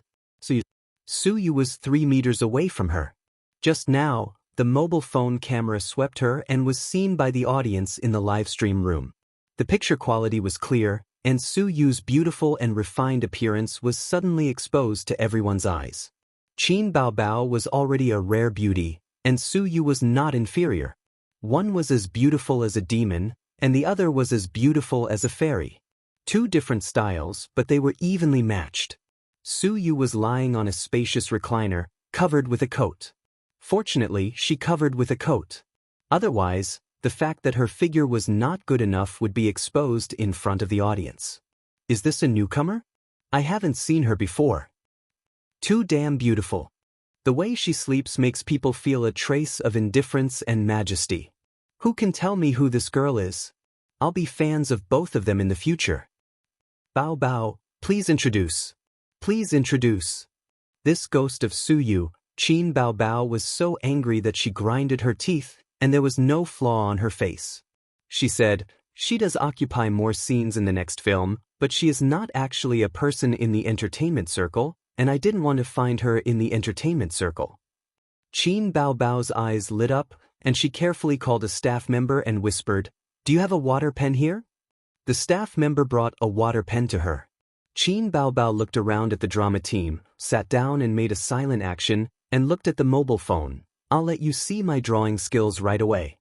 Suyu was 3 meters away from her. Just now, The mobile phone camera swept her and was seen by the audience in the livestream room. The picture quality was clear, and Su Yu's beautiful and refined appearance was suddenly exposed to everyone's eyes. Qin Baobao was already a rare beauty, and Su Yu was not inferior. One was as beautiful as a demon, and the other was as beautiful as a fairy. Two different styles, but they were evenly matched. Su Yu was lying on a spacious recliner, covered with a coat. Fortunately, she covered with a coat. Otherwise, the fact that her figure was not good enough would be exposed in front of the audience. Is this a newcomer? I haven't seen her before. Too damn beautiful. The way she sleeps makes people feel a trace of indifference and majesty. Who can tell me who this girl is? I'll be fans of both of them in the future. Bao Bao, please introduce. Please introduce. This ghost of Su Yu, Qin Baobao, was so angry that she grinded her teeth, and there was no flaw on her face. She said, "She does occupy more scenes in the next film, but she is not actually a person in the entertainment circle, and I didn't want to find her in the entertainment circle." Qin Baobao's eyes lit up, and she carefully called a staff member and whispered, "Do you have a water pen here?" The staff member brought a water pen to her. Qin Baobao looked around at the drama team, sat down and made a silent action, and looked at the mobile phone. "I'll let you see my drawing skills right away."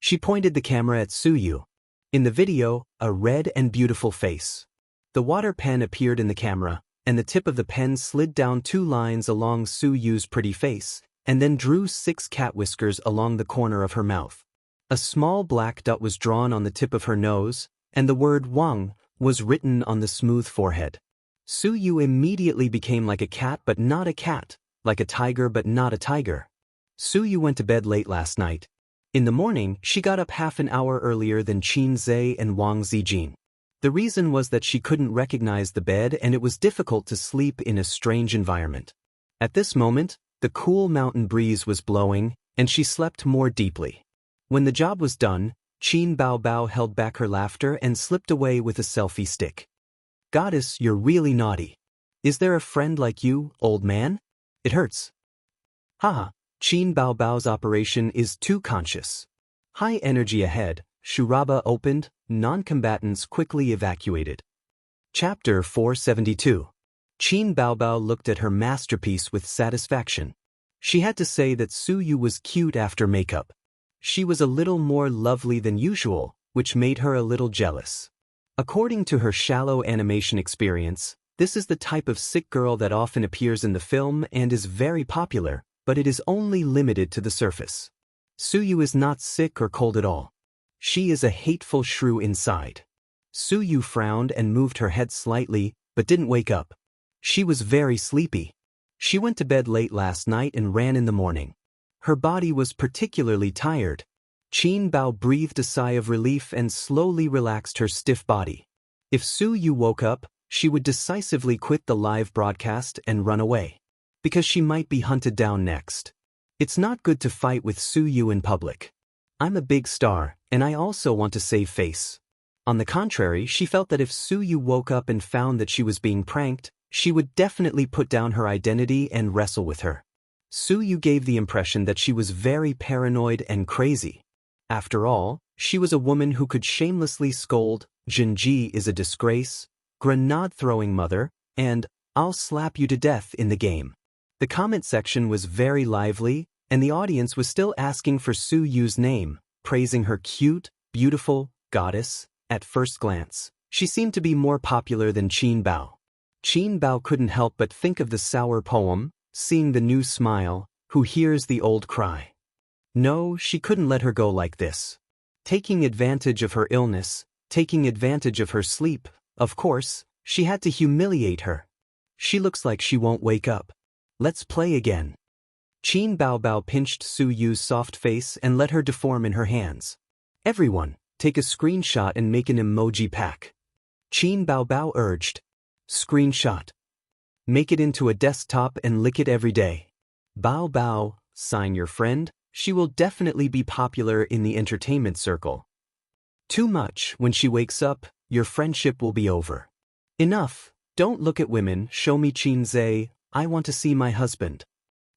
She pointed the camera at Su Yu. In the video, a red and beautiful face. The water pen appeared in the camera, and the tip of the pen slid down 2 lines along Su Yu's pretty face, and then drew 6 cat whiskers along the corner of her mouth. A small black dot was drawn on the tip of her nose, and the word Wang was written on the smooth forehead. Su Yu immediately became like a cat but not a cat, like a tiger but not a tiger. Su Yu went to bed late last night. In the morning, she got up half an hour earlier than Qin Zhe and Wang Zijin. The reason was that she couldn't recognize the bed and it was difficult to sleep in a strange environment. At this moment, the cool mountain breeze was blowing, and she slept more deeply. When the job was done, Qin Baobao held back her laughter and slipped away with a selfie stick. "Goddess, you're really naughty. Is there a friend like you, old man? It hurts." Haha, Qin Baobao's operation is too conscious. High energy ahead, Shuraba opened, non-combatants quickly evacuated. Chapter 472. Qin Baobao looked at her masterpiece with satisfaction. She had to say that Su Yu was cute after makeup. She was a little more lovely than usual, which made her a little jealous. According to her shallow animation experience, this is the type of sick girl that often appears in the film and is very popular, but it is only limited to the surface. Su Yu is not sick or cold at all. She is a hateful shrew inside. Su Yu frowned and moved her head slightly, but didn't wake up. She was very sleepy. She went to bed late last night and ran in the morning. Her body was particularly tired. Qin Bao breathed a sigh of relief and slowly relaxed her stiff body. If Su Yu woke up, she would decisively quit the live broadcast and run away. Because she might be hunted down next. It's not good to fight with Su Yu in public. I'm a big star, and I also want to save face. On the contrary, she felt that if Su Yu woke up and found that she was being pranked, she would definitely put down her identity and wrestle with her. Su Yu gave the impression that she was very paranoid and crazy. After all, she was a woman who could shamelessly scold, "Jinji is a disgrace," "grenade-throwing mother," and "I'll slap you to death" in the game. The comment section was very lively, and the audience was still asking for Su Yu's name, praising her cute, beautiful goddess. At first glance, she seemed to be more popular than Qin Bao. Qin Bao couldn't help but think of the sour poem, "Seeing the new smile, who hears the old cry." No, she couldn't let her go like this. Taking advantage of her illness, taking advantage of her sleep, of course, she had to humiliate her. She looks like she won't wake up. Let's play again. Qin Baobao pinched Su Yu's soft face and let her deform in her hands. Everyone, take a screenshot and make an emoji pack. Qin Baobao urged. Screenshot. Make it into a desktop and lick it every day. Bao Bao, sign your friend, she will definitely be popular in the entertainment circle. Too much, when she wakes up, your friendship will be over. Enough, don't look at women, show me Qin Zhe, I want to see my husband.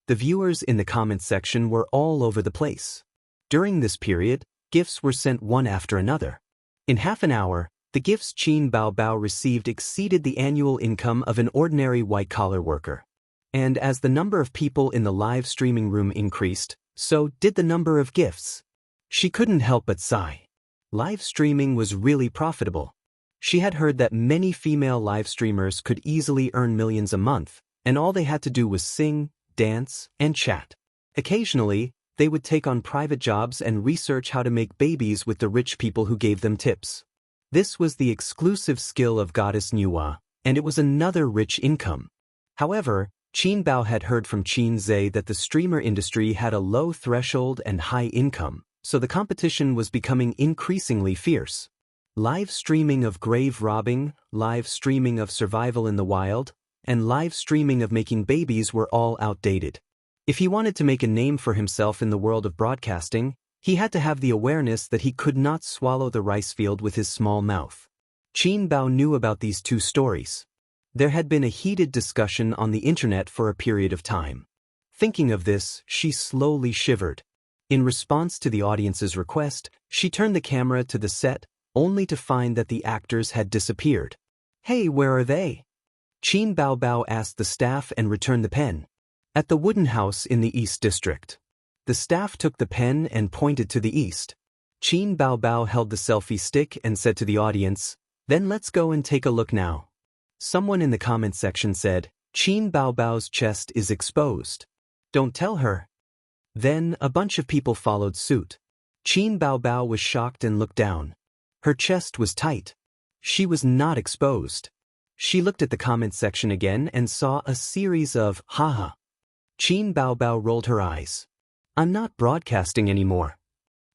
The viewers in the comment section were all over the place. During this period, gifts were sent one after another. In half an hour, the gifts Qin Baobao received exceeded the annual income of an ordinary white-collar worker. And as the number of people in the live streaming room increased, so did the number of gifts. She couldn't help but sigh. Live streaming was really profitable. She had heard that many female live streamers could easily earn millions a month, and all they had to do was sing, dance, and chat. Occasionally, they would take on private jobs and research how to make babies with the rich people who gave them tips. This was the exclusive skill of Goddess Nuwa, and it was another rich income. However, Qin Bao had heard from Qin Zhe that the streamer industry had a low threshold and high income, so the competition was becoming increasingly fierce. Live streaming of grave robbing, live streaming of survival in the wild, and live streaming of making babies were all outdated. If he wanted to make a name for himself in the world of broadcasting, he had to have the awareness that he could not swallow the rice field with his small mouth. Qin Bao knew about these two stories. There had been a heated discussion on the internet for a period of time. Thinking of this, she slowly shivered. In response to the audience's request, she turned the camera to the set, only to find that the actors had disappeared. "Hey, where are they?" Qin Baobao asked the staff and returned the pen. "At the wooden house in the East District." The staff took the pen and pointed to the east. Qin Baobao held the selfie stick and said to the audience, "Then let's go and take a look now." Someone in the comment section said, "Qin Baobao's chest is exposed. Don't tell her." Then a bunch of people followed suit. Qin Baobao was shocked and looked down. Her chest was tight. She was not exposed. She looked at the comment section again and saw a series of haha. Qin Baobao rolled her eyes. "I'm not broadcasting anymore.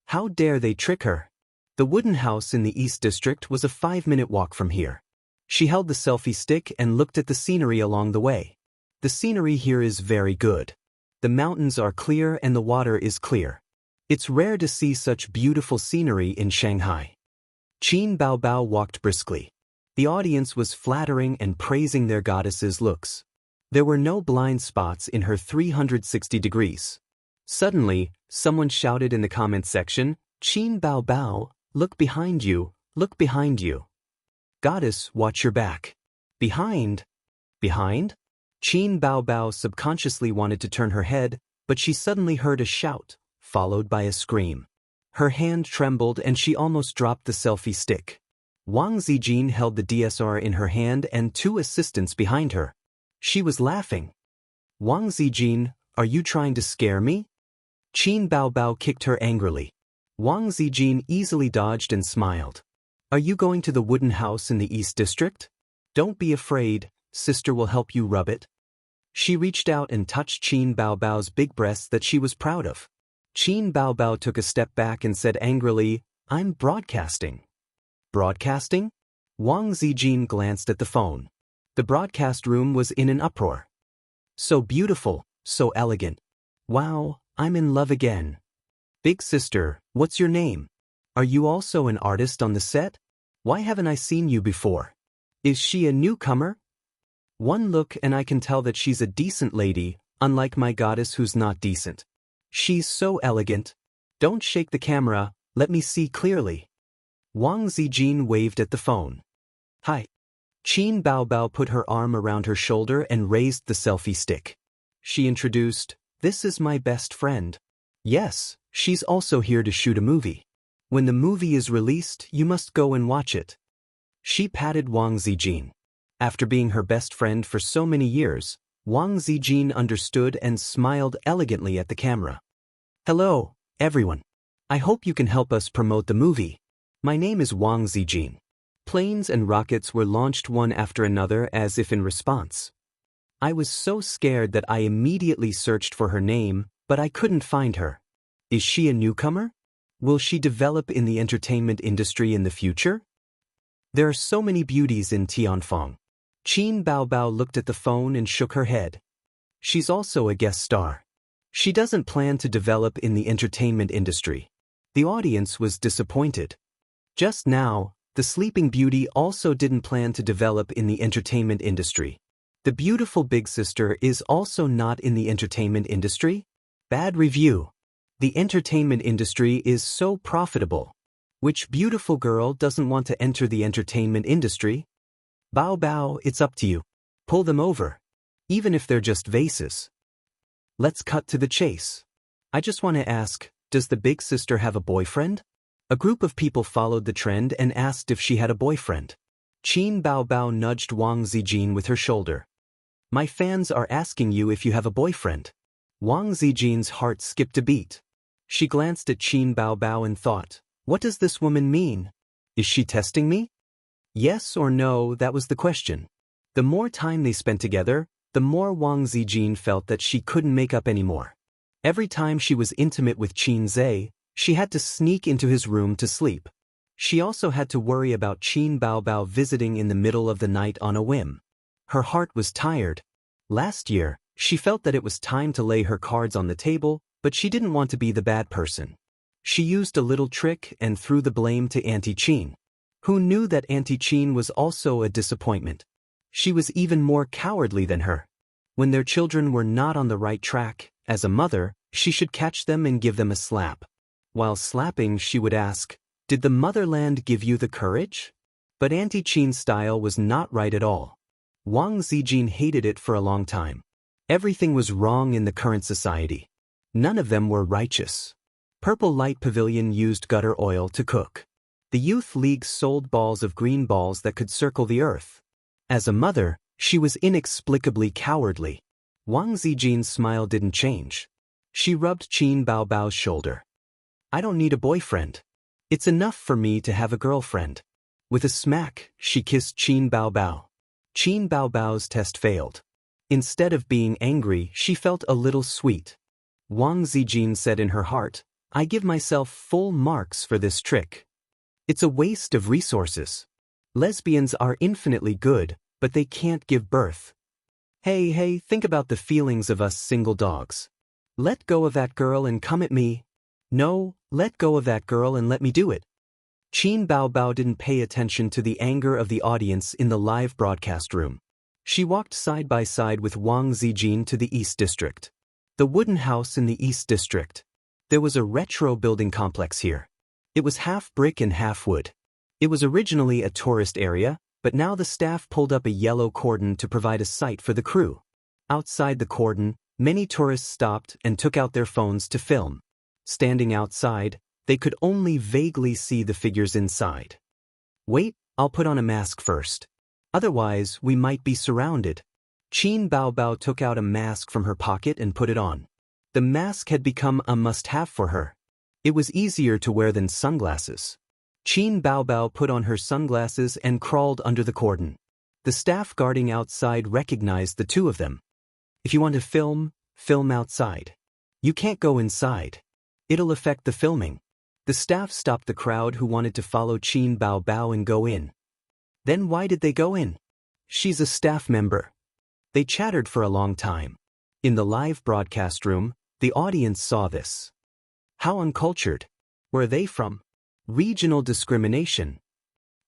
How dare they trick her?" The wooden house in the East District was a 5-minute walk from here. She held the selfie stick and looked at the scenery along the way. The scenery here is very good. The mountains are clear and the water is clear. It's rare to see such beautiful scenery in Shanghai. Qin Baobao walked briskly. The audience was flattering and praising their goddess's looks. There were no blind spots in her 360 degrees. Suddenly, someone shouted in the comment section, "Qin Baobao, look behind you, look behind you. Goddess, watch your back." Behind? Behind? Qin Baobao subconsciously wanted to turn her head, but she suddenly heard a shout, followed by a scream. Her hand trembled and she almost dropped the selfie stick. Wang Zijin held the DSLR in her hand and 2 assistants behind her. She was laughing. "Wang Zijin, are you trying to scare me?" Qin Baobao kicked her angrily. Wang Zijin easily dodged and smiled. "Are you going to the wooden house in the East District? Don't be afraid, sister will help you rub it." She reached out and touched Qin Baobao's big breasts that she was proud of. Qin Baobao took a step back and said angrily, "I'm broadcasting." "Broadcasting?" Wang Zijin glanced at the phone. The broadcast room was in an uproar. "So beautiful, so elegant. Wow, I'm in love again. Big sister, what's your name? Are you also an artist on the set? Why haven't I seen you before? Is she a newcomer? One look and I can tell that she's a decent lady, unlike my goddess who's not decent. She's so elegant. Don't shake the camera, let me see clearly." Wang Zijin waved at the phone. "Hi." Qin Baobao put her arm around her shoulder and raised the selfie stick. She introduced, "This is my best friend. Yes, she's also here to shoot a movie. When the movie is released, you must go and watch it." She patted Wang Zijin. After being her best friend for so many years, Wang Zijin understood and smiled elegantly at the camera. "Hello, everyone. I hope you can help us promote the movie. My name is Wang Zijin." Planes and rockets were launched one after another as if in response. I was so scared that I immediately searched for her name, but I couldn't find her. Is she a newcomer? Will she develop in the entertainment industry in the future? There are so many beauties in Tianfeng. Qin Baobao looked at the phone and shook her head. She's also a guest star. She doesn't plan to develop in the entertainment industry. The audience was disappointed. Just now, the Sleeping Beauty also didn't plan to develop in the entertainment industry. The beautiful big sister is also not in the entertainment industry? Bad review. The entertainment industry is so profitable. Which beautiful girl doesn't want to enter the entertainment industry? Bao Bao, it's up to you. Pull them over. Even if they're just vases. Let's cut to the chase. I just want to ask, does the big sister have a boyfriend? A group of people followed the trend and asked if she had a boyfriend. Qin Bao Bao nudged Wang Zijin with her shoulder. My fans are asking you if you have a boyfriend. Wang Zijin's heart skipped a beat. She glanced at Qin Bao Bao and thought, what does this woman mean? Is she testing me? Yes or no, that was the question. The more time they spent together, the more Wang Zijin felt that she couldn't make up anymore. Every time she was intimate with Qin Zhe, she had to sneak into his room to sleep. She also had to worry about Qin Bao Bao visiting in the middle of the night on a whim. Her heart was tired. Last year, she felt that it was time to lay her cards on the table, but she didn't want to be the bad person. She used a little trick and threw the blame to Auntie Qin. Who knew that Auntie Qin was also a disappointment? She was even more cowardly than her. When their children were not on the right track, as a mother, she should catch them and give them a slap. While slapping, she would ask, did the motherland give you the courage? But Auntie Qin's style was not right at all. Wang Zijin hated it for a long time. Everything was wrong in the current society. None of them were righteous. Purple Light Pavilion used gutter oil to cook. The Youth League sold balls of green balls that could circle the earth. As a mother, she was inexplicably cowardly. Wang Zijin's smile didn't change. She rubbed Qin Bao Bao's shoulder. I don't need a boyfriend. It's enough for me to have a girlfriend. With a smack, she kissed Qin Bao Bao. Qin Bao Bao's test failed. Instead of being angry, she felt a little sweet. Wang Zijin said in her heart, I give myself full marks for this trick. It's a waste of resources. Lesbians are infinitely good, but they can't give birth. Hey, think about the feelings of us single dogs. Let go of that girl and come at me. No, let go of that girl and let me do it. Qin Bao Bao didn't pay attention to the anger of the audience in the live broadcast room. She walked side by side with Wang Zijin to the East District. The wooden house in the East District. There was a retro building complex here. It was half brick and half wood. It was originally a tourist area, but now the staff pulled up a yellow cordon to provide a site for the crew. Outside the cordon, many tourists stopped and took out their phones to film. Standing outside, they could only vaguely see the figures inside. Wait, I'll put on a mask first. Otherwise, we might be surrounded. Qin Bao Bao took out a mask from her pocket and put it on. The mask had become a must-have for her. It was easier to wear than sunglasses. Qin Bao Bao put on her sunglasses and crawled under the cordon. The staff guarding outside recognized the two of them. If you want to film, film outside. You can't go inside. It'll affect the filming. The staff stopped the crowd who wanted to follow Qin Bao Bao and go in. Then why did they go in? She's a staff member. They chattered for a long time. In the live broadcast room, the audience saw this. How uncultured. Where are they from? Regional discrimination.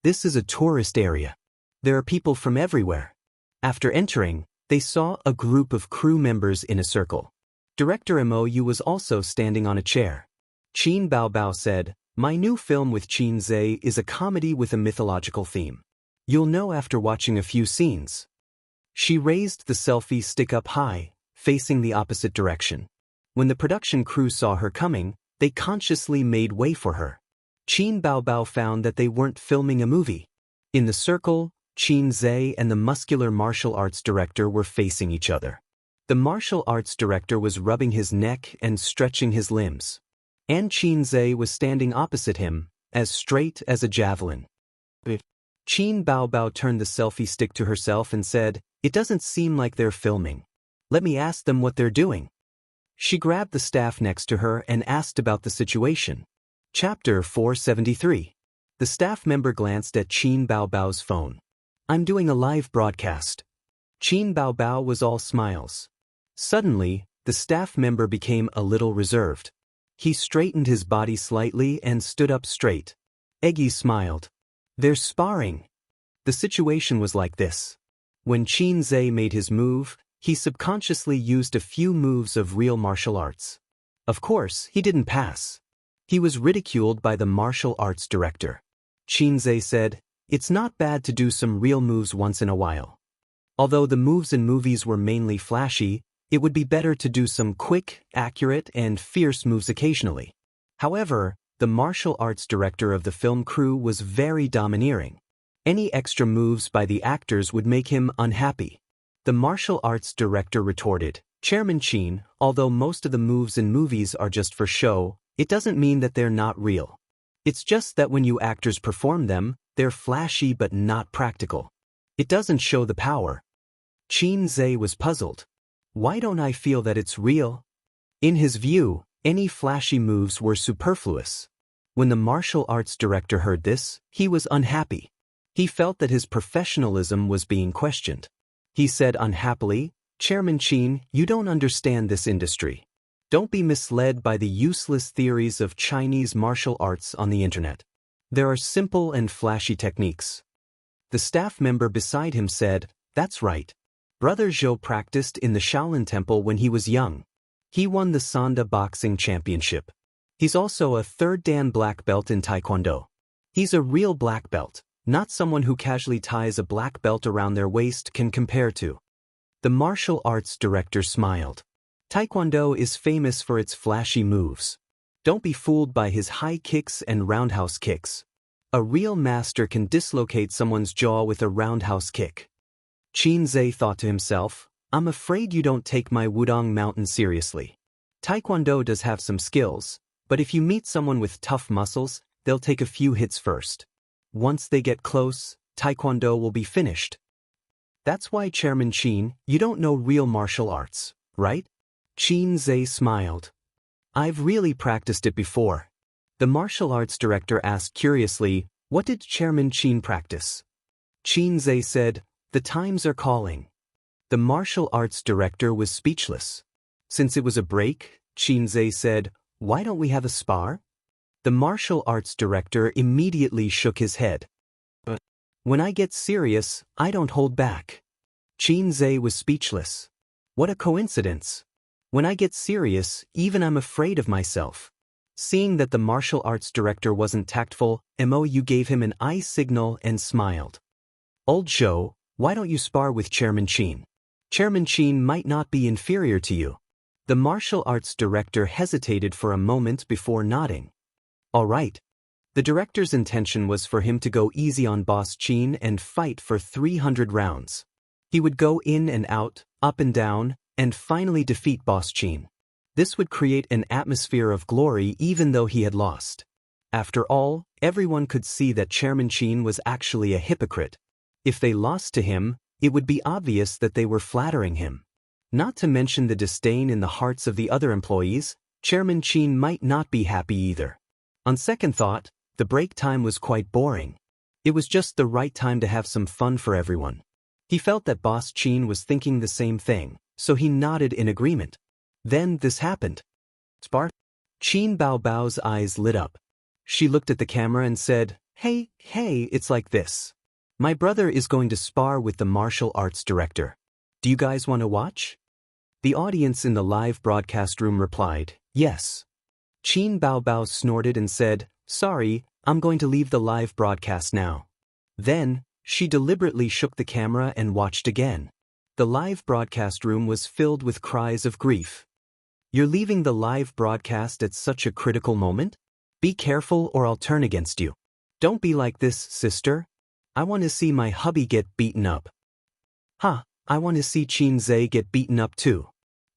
This is a tourist area. There are people from everywhere. After entering, they saw a group of crew members in a circle. Director Mou was also standing on a chair. Qin Bao Bao said, my new film with Qin Zhe is a comedy with a mythological theme. You'll know after watching a few scenes. She raised the selfie stick up high, facing the opposite direction. When the production crew saw her coming, they consciously made way for her. Qin Bao Bao found that they weren't filming a movie. In the circle, Qin Zhe and the muscular martial arts director were facing each other. The martial arts director was rubbing his neck and stretching his limbs. And Qin Zhe was standing opposite him, as straight as a javelin. Qin Bao Bao turned the selfie stick to herself and said, it doesn't seem like they're filming. Let me ask them what they're doing. She grabbed the staff next to her and asked about the situation. Chapter 473. The staff member glanced at Qin Bao Bao's phone. I'm doing a live broadcast. Qin Bao Bao was all smiles. Suddenly, the staff member became a little reserved. He straightened his body slightly and stood up straight. Eggy smiled. They're sparring. The situation was like this. When Qin Zhe made his move, he subconsciously used a few moves of real martial arts. Of course, he didn't pass. He was ridiculed by the martial arts director. Qin Zhe said, "It's not bad to do some real moves once in a while. Although the moves in movies were mainly flashy, it would be better to do some quick, accurate, and fierce moves occasionally." However, the martial arts director of the film crew was very domineering. Any extra moves by the actors would make him unhappy. The martial arts director retorted, "Chairman Qin, although most of the moves in movies are just for show, it doesn't mean that they're not real. It's just that when you actors perform them, they're flashy but not practical. It doesn't show the power." Qin Zhe was puzzled. "Why don't I feel that it's real?" In his view, any flashy moves were superfluous. When the martial arts director heard this, he was unhappy. He felt that his professionalism was being questioned. He said unhappily, "Chairman Qin, you don't understand this industry. Don't be misled by the useless theories of Chinese martial arts on the internet. There are simple and flashy techniques." The staff member beside him said, "That's right. Brother Zhou practiced in the Shaolin Temple when he was young. He won the Sanda Boxing Championship. He's also a third Dan black belt in Taekwondo. He's a real black belt, not someone who casually ties a black belt around their waist can compare to." The martial arts director smiled. "Taekwondo is famous for its flashy moves. Don't be fooled by his high kicks and roundhouse kicks. A real master can dislocate someone's jaw with a roundhouse kick." Qin Zhe thought to himself, "I'm afraid you don't take my Wudong Mountain seriously. Taekwondo does have some skills, but if you meet someone with tough muscles, they'll take a few hits first. Once they get close, Taekwondo will be finished. That's why, Chairman Qin, you don't know real martial arts, right?" Qin Zhe smiled. "I've really practiced it before." The martial arts director asked curiously, "What did Chairman Qin practice?" Qin Zhe said, "The times are calling." The martial arts director was speechless. Since it was a break, Qin Zhe said, "Why don't we have a spar?" The martial arts director immediately shook his head. "But when I get serious, I don't hold back." Qin Zhe was speechless. What a coincidence. When I get serious, even I'm afraid of myself. Seeing that the martial arts director wasn't tactful, Mou gave him an eye signal and smiled. "Old Zhou, why don't you spar with Chairman Qin? Chairman Qin might not be inferior to you." The martial arts director hesitated for a moment before nodding. "All right." The director's intention was for him to go easy on Boss Qin and fight for 300 rounds. He would go in and out, up and down, and finally defeat Boss Qin. This would create an atmosphere of glory even though he had lost. After all, everyone could see that Chairman Qin was actually a hypocrite. If they lost to him, it would be obvious that they were flattering him. Not to mention the disdain in the hearts of the other employees, Chairman Qin might not be happy either. On second thought, the break time was quite boring. It was just the right time to have some fun for everyone. He felt that Boss Qin was thinking the same thing, so he nodded in agreement. Then this happened. "Spar?" Qin Baobao's eyes lit up. She looked at the camera and said, Hey, it's like this. My brother is going to spar with the martial arts director. Do you guys want to watch?" The audience in the live broadcast room replied, "Yes." Qin Baobao snorted and said, "Sorry, I'm going to leave the live broadcast now." Then, she deliberately shook the camera and watched again. The live broadcast room was filled with cries of grief. "You're leaving the live broadcast at such a critical moment? Be careful or I'll turn against you. Don't be like this, sister. I want to see my hubby get beaten up." "Huh, I want to see Qin Zhe get beaten up too.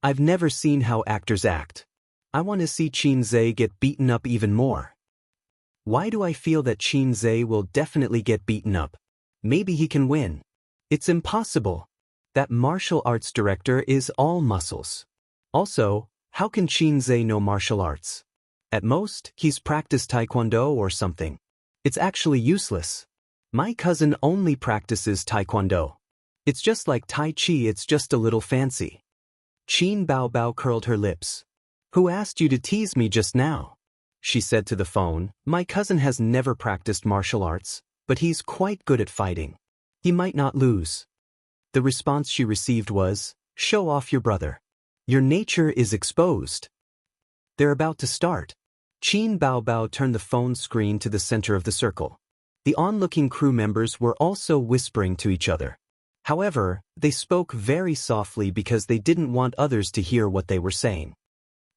I've never seen how actors act. I want to see Qin Zhe get beaten up even more. Why do I feel that Qin Zhe will definitely get beaten up? Maybe he can win. It's impossible. That martial arts director is all muscles. Also, how can Qin Zhe know martial arts? At most, he's practiced Taekwondo or something. It's actually useless. My cousin only practices Taekwondo. It's just like Tai Chi, it's just a little fancy." Qin Baobao curled her lips. "Who asked you to tease me just now?" She said to the phone, "My cousin has never practiced martial arts, but he's quite good at fighting. He might not lose." The response she received was, "Show off your brother. Your nature is exposed." They're about to start. Qin Baobao turned the phone screen to the center of the circle. The onlooking crew members were also whispering to each other. However, they spoke very softly because they didn't want others to hear what they were saying.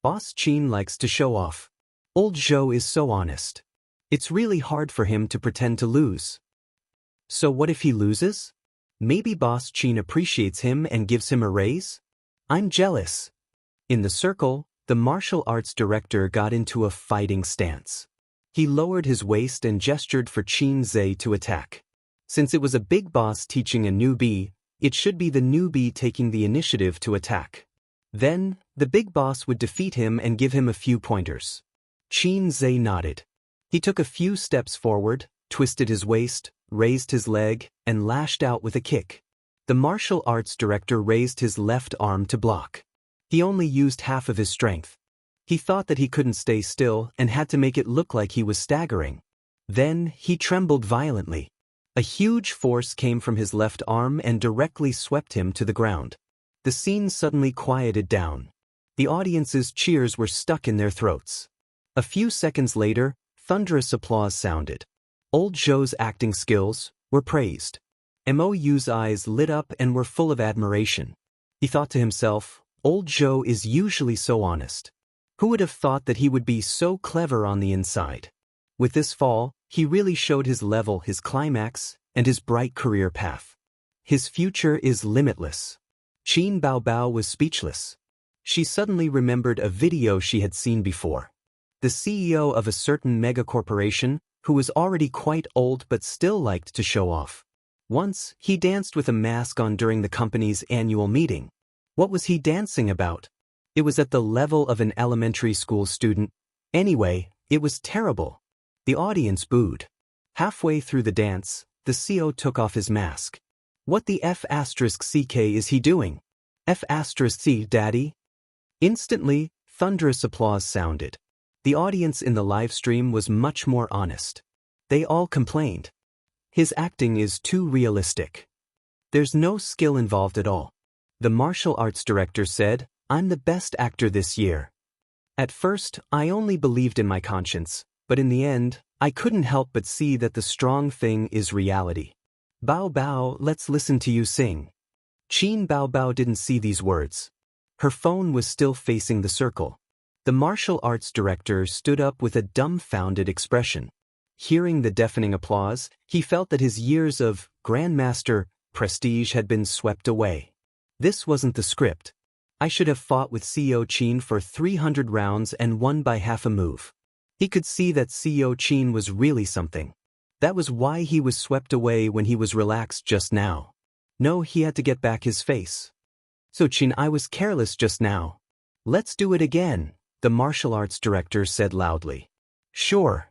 Boss Qin likes to show off. Old Zhou is so honest. It's really hard for him to pretend to lose. So what if he loses? Maybe Boss Qin appreciates him and gives him a raise? I'm jealous. In the circle, the martial arts director got into a fighting stance. He lowered his waist and gestured for Qin Zhe to attack. Since it was a big boss teaching a newbie, it should be the newbie taking the initiative to attack. Then, the big boss would defeat him and give him a few pointers. Qin Zhe nodded. He took a few steps forward, twisted his waist, raised his leg, and lashed out with a kick. The martial arts director raised his left arm to block. He only used half of his strength. He thought that he couldn't stay still and had to make it look like he was staggering. Then, he trembled violently. A huge force came from his left arm and directly swept him to the ground. The scene suddenly quieted down. The audience's cheers were stuck in their throats. A few seconds later, thunderous applause sounded. Old Zhou's acting skills were praised. Mou's eyes lit up and were full of admiration. He thought to himself, Old Zhou is usually so honest. Who would have thought that he would be so clever on the inside? With this fall, he really showed his level, his climax, and his bright career path. His future is limitless. Qin Baobao was speechless. She suddenly remembered a video she had seen before. The CEO of a certain mega-corporation, who was already quite old but still liked to show off. Once, he danced with a mask on during the company's annual meeting. What was he dancing about? It was at the level of an elementary school student. Anyway, it was terrible. The audience booed. Halfway through the dance, the CEO took off his mask. What the F***ck is he doing? F***c, daddy? Instantly, thunderous applause sounded. The audience in the live stream was much more honest. They all complained. His acting is too realistic. There's no skill involved at all. The martial arts director said, I'm the best actor this year. At first, I only believed in my conscience, but in the end, I couldn't help but see that the strong thing is reality. Bao Bao, let's listen to you sing. Qin Baobao didn't see these words. Her phone was still facing the circle. The martial arts director stood up with a dumbfounded expression. Hearing the deafening applause, he felt that his years of Grandmaster prestige had been swept away. This wasn't the script. I should have fought with CEO Qin for 300 rounds and won by half a move. He could see that CEO Qin was really something. That was why he was swept away when he was relaxed just now. No, he had to get back his face. So Qin, I was careless just now. Let's do it again, the martial arts director said loudly. Sure.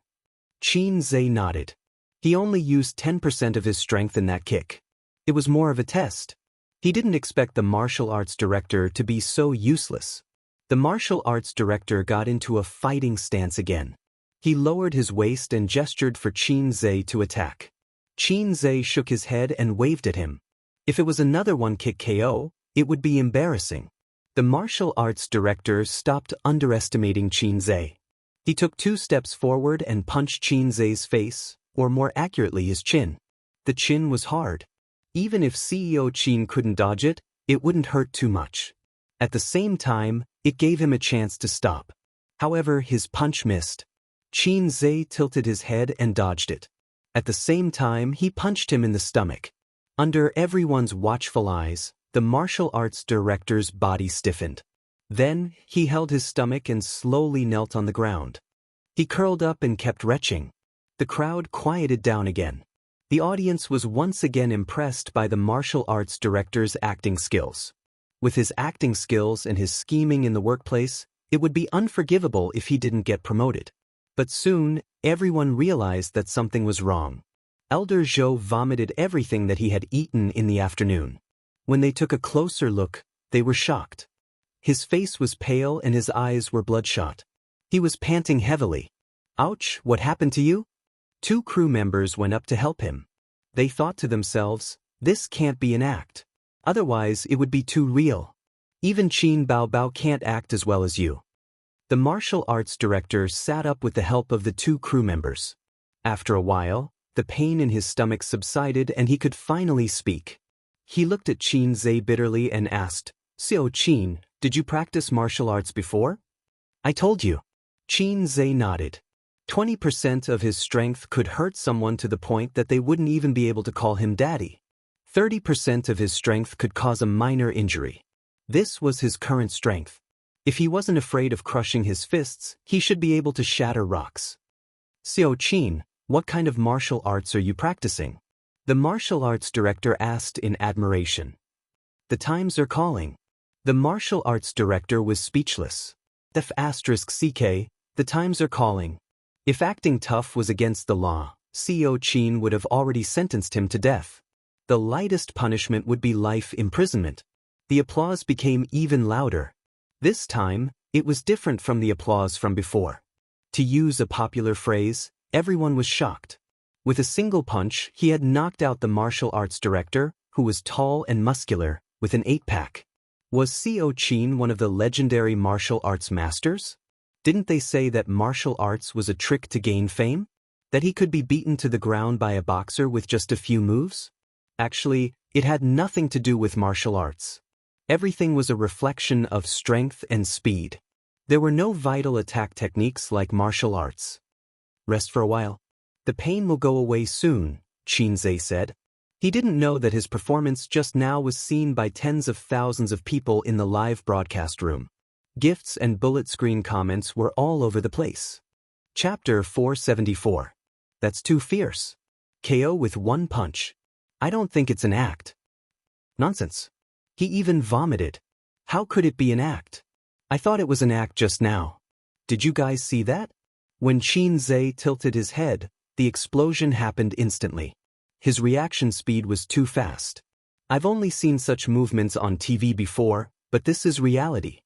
Qin Zhe nodded. He only used 10% of his strength in that kick. It was more of a test. He didn't expect the martial arts director to be so useless. The martial arts director got into a fighting stance again. He lowered his waist and gestured for Qin Zhe to attack. Qin Zhe shook his head and waved at him. If it was another one-kick KO, it would be embarrassing. The martial arts director stopped underestimating Qin Zhe. He took 2 steps forward and punched Qin Zhe's face, or more accurately his chin. The chin was hard. Even if CEO Qin couldn't dodge it, it wouldn't hurt too much. At the same time, it gave him a chance to stop. However, his punch missed. Qin Zhe tilted his head and dodged it. At the same time, he punched him in the stomach. Under everyone's watchful eyes, the martial arts director's body stiffened. Then, he held his stomach and slowly knelt on the ground. He curled up and kept retching. The crowd quieted down again. The audience was once again impressed by the martial arts director's acting skills. With his acting skills and his scheming in the workplace, it would be unforgivable if he didn't get promoted. But soon, everyone realized that something was wrong. Elder Zhou vomited everything that he had eaten in the afternoon. When they took a closer look, they were shocked. His face was pale and his eyes were bloodshot. He was panting heavily. Ouch, what happened to you? 2 crew members went up to help him. They thought to themselves, this can't be an act. Otherwise, it would be too real. Even Qin Baobao can't act as well as you. The martial arts director sat up with the help of the 2 crew members. After a while, the pain in his stomach subsided and he could finally speak. He looked at Qin Zhe bitterly and asked, "So Qin, did you practice martial arts before?" "I told you." Qin Zhe nodded. 20% of his strength could hurt someone to the point that they wouldn't even be able to call him daddy. 30% of his strength could cause a minor injury. This was his current strength. If he wasn't afraid of crushing his fists, he should be able to shatter rocks. "So Qin, what kind of martial arts are you practicing?" the martial arts director asked in admiration. "The times are calling." The martial arts director was speechless. *CK, the times are calling. If acting tough was against the law, Co Qin would have already sentenced him to death. The lightest punishment would be life imprisonment. The applause became even louder. This time, it was different from the applause from before. To use a popular phrase, everyone was shocked. With a single punch, he had knocked out the martial arts director, who was tall and muscular, with an 8-pack. Was Co Qin one of the legendary martial arts masters? Didn't they say that martial arts was a trick to gain fame? That he could be beaten to the ground by a boxer with just a few moves? Actually, it had nothing to do with martial arts. Everything was a reflection of strength and speed. There were no vital attack techniques like martial arts. "Rest for a while. The pain will go away soon," Qin Zhe said. He didn't know that his performance just now was seen by tens of thousands of people in the live broadcast room. Gifts and bullet screen comments were all over the place. Chapter 474. "That's too fierce. KO with 1 punch. I don't think it's an act." "Nonsense. He even vomited. How could it be an act? I thought it was an act just now. Did you guys see that?" When Qin Zhe tilted his head, the explosion happened instantly. His reaction speed was too fast. "I've only seen such movements on TV before, but this is reality."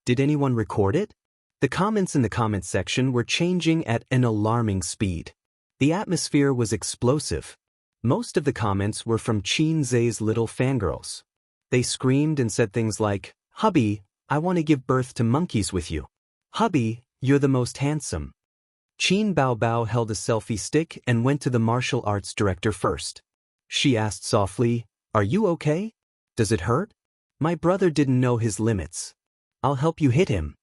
Did anyone record it? The comments in the comment section were changing at an alarming speed. The atmosphere was explosive. Most of the comments were from Qin Zhe's little fangirls. They screamed and said things like, "Hubby, I want to give birth to monkeys with you. Hubby, you're the most handsome." Qin Baobao held a selfie stick and went to the martial arts director first. She asked softly, "Are you okay? Does it hurt? My brother didn't know his limits. I'll help you hit him."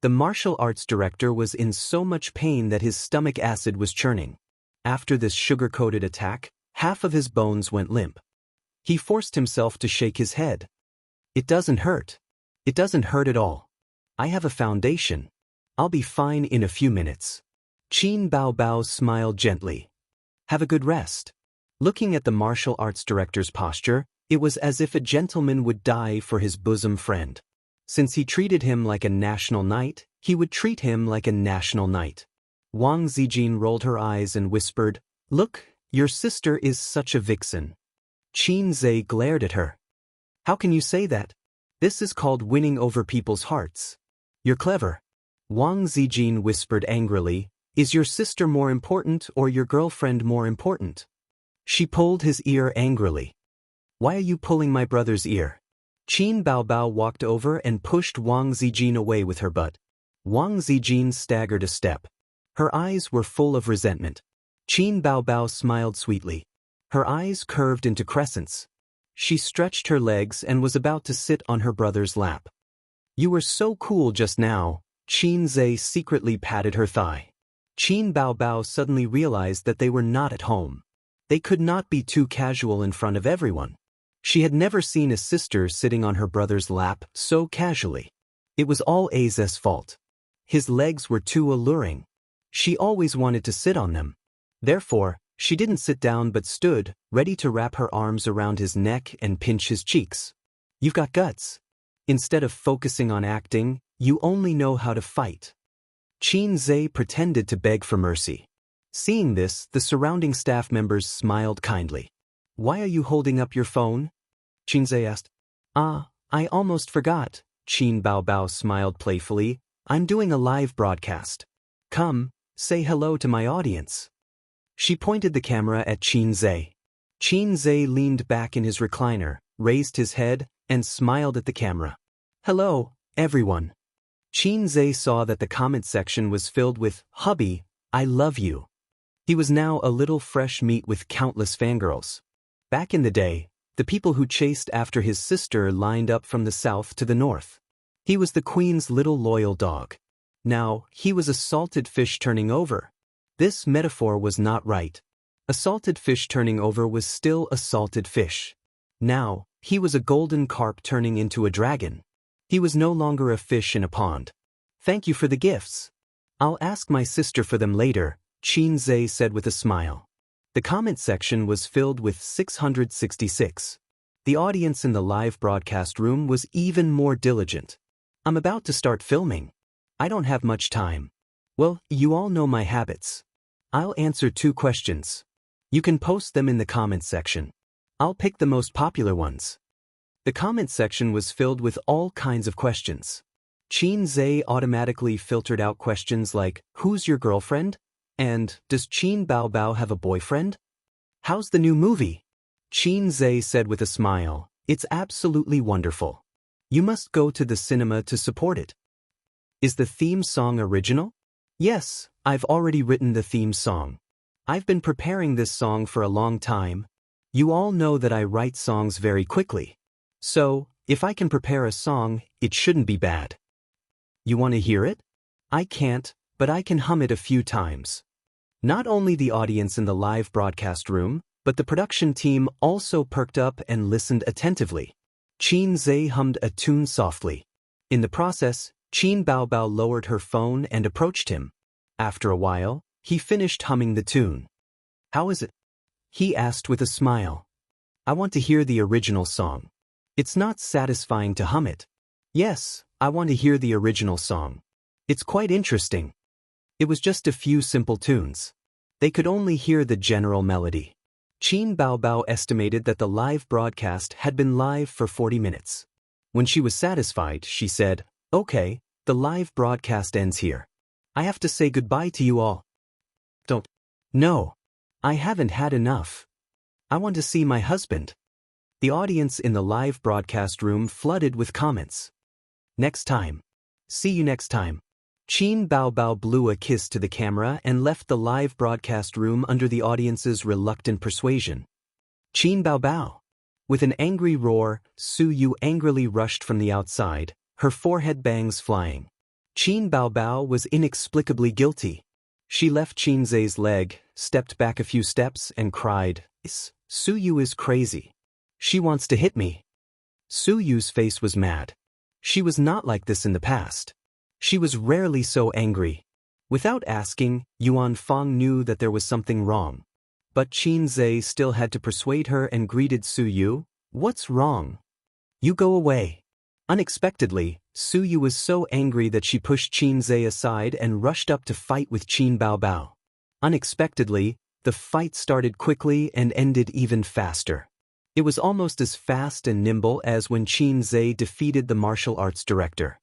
The martial arts director was in so much pain that his stomach acid was churning. After this sugar-coated attack, half of his bones went limp. He forced himself to shake his head. "It doesn't hurt. It doesn't hurt at all. I have a foundation. I'll be fine in a few minutes." Qin Baobao smiled gently. "Have a good rest." Looking at the martial arts director's posture, it was as if a gentleman would die for his bosom friend. Since he treated him like a national knight, he would treat him like a national knight. Wang Zijin rolled her eyes and whispered, "Look, your sister is such a vixen." Qin Zhe glared at her. "How can you say that? This is called winning over people's hearts. You're clever." Wang Zijin whispered angrily, "Is your sister more important or your girlfriend more important?" She pulled his ear angrily. "Why are you pulling my brother's ear?" Qin Baobao walked over and pushed Wang Zijin away with her butt. Wang Zijin staggered a step. Her eyes were full of resentment. Qin Baobao smiled sweetly. Her eyes curved into crescents. She stretched her legs and was about to sit on her brother's lap. "You were so cool just now." Qin Zhe secretly patted her thigh. Qin Baobao suddenly realized that they were not at home. They could not be too casual in front of everyone. She had never seen a sister sitting on her brother's lap so casually. It was all Aze's fault. His legs were too alluring. She always wanted to sit on them. Therefore, she didn't sit down but stood, ready to wrap her arms around his neck and pinch his cheeks. "You've got guts. Instead of focusing on acting, you only know how to fight." Qin Zhe pretended to beg for mercy. Seeing this, the surrounding staff members smiled kindly. "Why are you holding up your phone?" Qin Zhe asked. I almost forgot." Qin Baobao smiled playfully. "I'm doing a live broadcast. Come, say hello to my audience." She pointed the camera at Qin Zhe. Qin Zhe leaned back in his recliner, raised his head, and smiled at the camera. Hello, everyone. Xianxia saw that the comment section was filled with, "Hubby, I love you." He was now a little fresh meat with countless fangirls. Back in the day, the people who chased after his sister lined up from the south to the north. He was the queen's little loyal dog. Now, he was a salted fish turning over. This metaphor was not right. A salted fish turning over was still a salted fish. Now, he was a golden carp turning into a dragon. He was no longer a fish in a pond. Thank you for the gifts. I'll ask my sister for them later, Xianxia said with a smile. The comment section was filled with 666. The audience in the live broadcast room was even more diligent. I'm about to start filming. I don't have much time. Well, you all know my habits. I'll answer 2 questions. You can post them in the comment section. I'll pick the most popular ones. The comment section was filled with all kinds of questions. Xianxia automatically filtered out questions like, "Who's your girlfriend?" and "Does Qin Baobao have a boyfriend?" "How's the new movie?" Xianxia said with a smile, "It's absolutely wonderful. You must go to the cinema to support it." Is the theme song original? Yes, I've already written the theme song. I've been preparing this song for a long time. You all know that I write songs very quickly. So, if I can prepare a song, it shouldn't be bad. You want to hear it? I can't, but I can hum it a few times. Not only the audience in the live broadcast room, but the production team also perked up and listened attentively. Xianxia hummed a tune softly. In the process, Qin Baobao lowered her phone and approached him. After a while, he finished humming the tune. "How is it?" he asked with a smile. "I want to hear the original song. It's not satisfying to hum it." "Yes, I want to hear the original song. It's quite interesting." It was just a few simple tunes. They could only hear the general melody. Qin Baobao estimated that the live broadcast had been live for 40 minutes. When she was satisfied, she said, "Okay, the live broadcast ends here. I have to say goodbye to you all." "Don't." "No. I haven't had enough. I want to see my husband." The audience in the live broadcast room flooded with comments. "Next time. See you next time." Qin Baobao blew a kiss to the camera and left the live broadcast room under the audience's reluctant persuasion. "Qin Baobao." With an angry roar, Su Yu angrily rushed from the outside, her forehead bangs flying. Qin Baobao was inexplicably guilty. She left Xianxia's leg, stepped back a few steps, and cried, "Su Yu is crazy. She wants to hit me." Su Yu's face was mad. She was not like this in the past. She was rarely so angry. Without asking, Yuan Fang knew that there was something wrong. But Xianxia still had to persuade her and greeted Su Yu. "What's wrong?" "You go away." Unexpectedly, Su Yu was so angry that she pushed Xianxia aside and rushed up to fight with Qin Baobao. Unexpectedly, the fight started quickly and ended even faster. It was almost as fast and nimble as when Xianxia defeated the martial arts director.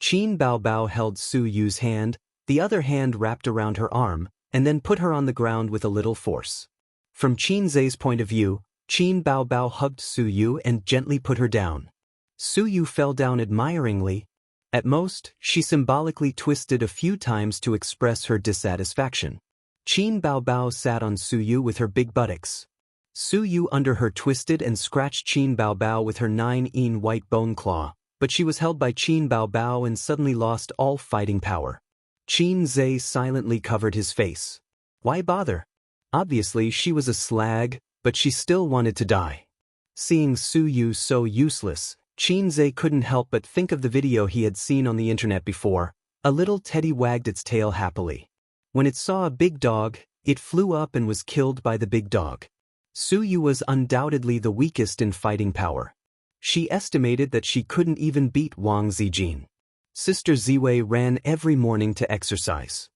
Qin Baobao held Su Yu's hand, the other hand wrapped around her arm, and then put her on the ground with a little force. From Xianxia's point of view, Qin Baobao hugged Su Yu and gently put her down. Su Yu fell down admiringly. At most, she symbolically twisted a few times to express her dissatisfaction. Qin Baobao sat on Su Yu with her big buttocks. Su Yu under her twisted and scratched Qin Baobao with her 9-in white bone claw, but she was held by Qin Baobao and suddenly lost all fighting power. Xianxia silently covered his face. Why bother? Obviously she was a slag, but she still wanted to die. Seeing Su Yu so useless, Xianxia couldn't help but think of the video he had seen on the internet before. A little teddy wagged its tail happily. When it saw a big dog, it flew up and was killed by the big dog. Su Yu was undoubtedly the weakest in fighting power. She estimated that she couldn't even beat Wang Zijin. Sister Ziwei ran every morning to exercise.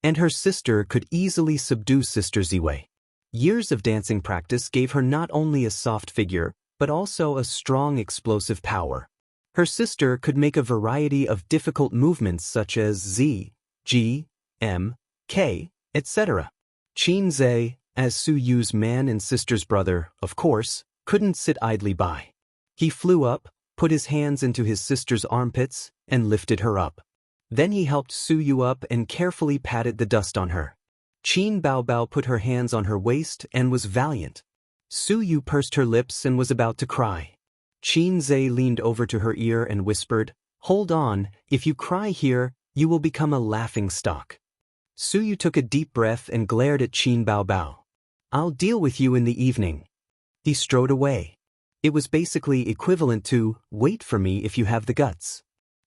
And her sister could easily subdue Sister Ziwei. Years of dancing practice gave her not only a soft figure, but also a strong explosive power. Her sister could make a variety of difficult movements such as Z, G, M, K, etc. Xianxia, as Su Yu's man and sister's brother, of course, couldn't sit idly by. He flew up, put his hands into his sister's armpits, and lifted her up. Then he helped Suyu up and carefully patted the dust on her. Qin Baobao put her hands on her waist and was valiant. Suyu pursed her lips and was about to cry. Qin Zhe leaned over to her ear and whispered, "Hold on, if you cry here, you will become a laughing stock." Suyu took a deep breath and glared at Qin Baobao. "I'll deal with you in the evening." He strode away. It was basically equivalent to, "Wait for me if you have the guts."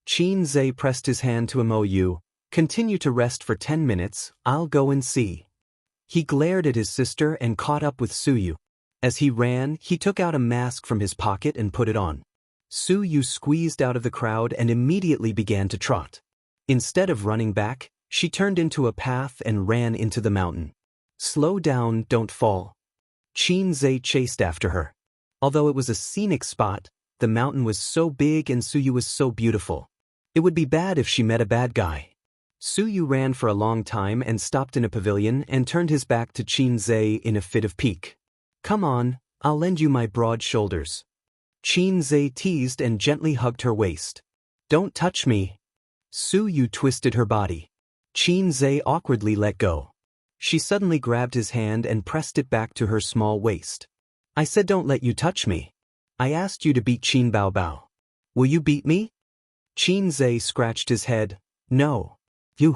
Qin Zhe pressed his hand to Mou. "Continue to rest for 10 minutes, I'll go and see." He glared at his sister and caught up with Suyu. As he ran, he took out a mask from his pocket and put it on. Suyu squeezed out of the crowd and immediately began to trot. Instead of running back, she turned into a path and ran into the mountain. "Slow down, don't fall." Qin Zhe chased after her. Although it was a scenic spot, the mountain was so big and Suyu was so beautiful. It would be bad if she met a bad guy. Suyu ran for a long time and stopped in a pavilion and turned his back to Qin Zhe in a fit of pique. "Come on, I'll lend you my broad shoulders." Qin Zhe teased and gently hugged her waist. "Don't touch me." Suyu twisted her body. Qin Zhe awkwardly let go. She suddenly grabbed his hand and pressed it back to her small waist. "I said don't let you touch me. I asked you to beat Qin Baobao. Will you beat me?" Qin Zhe scratched his head. "No. You."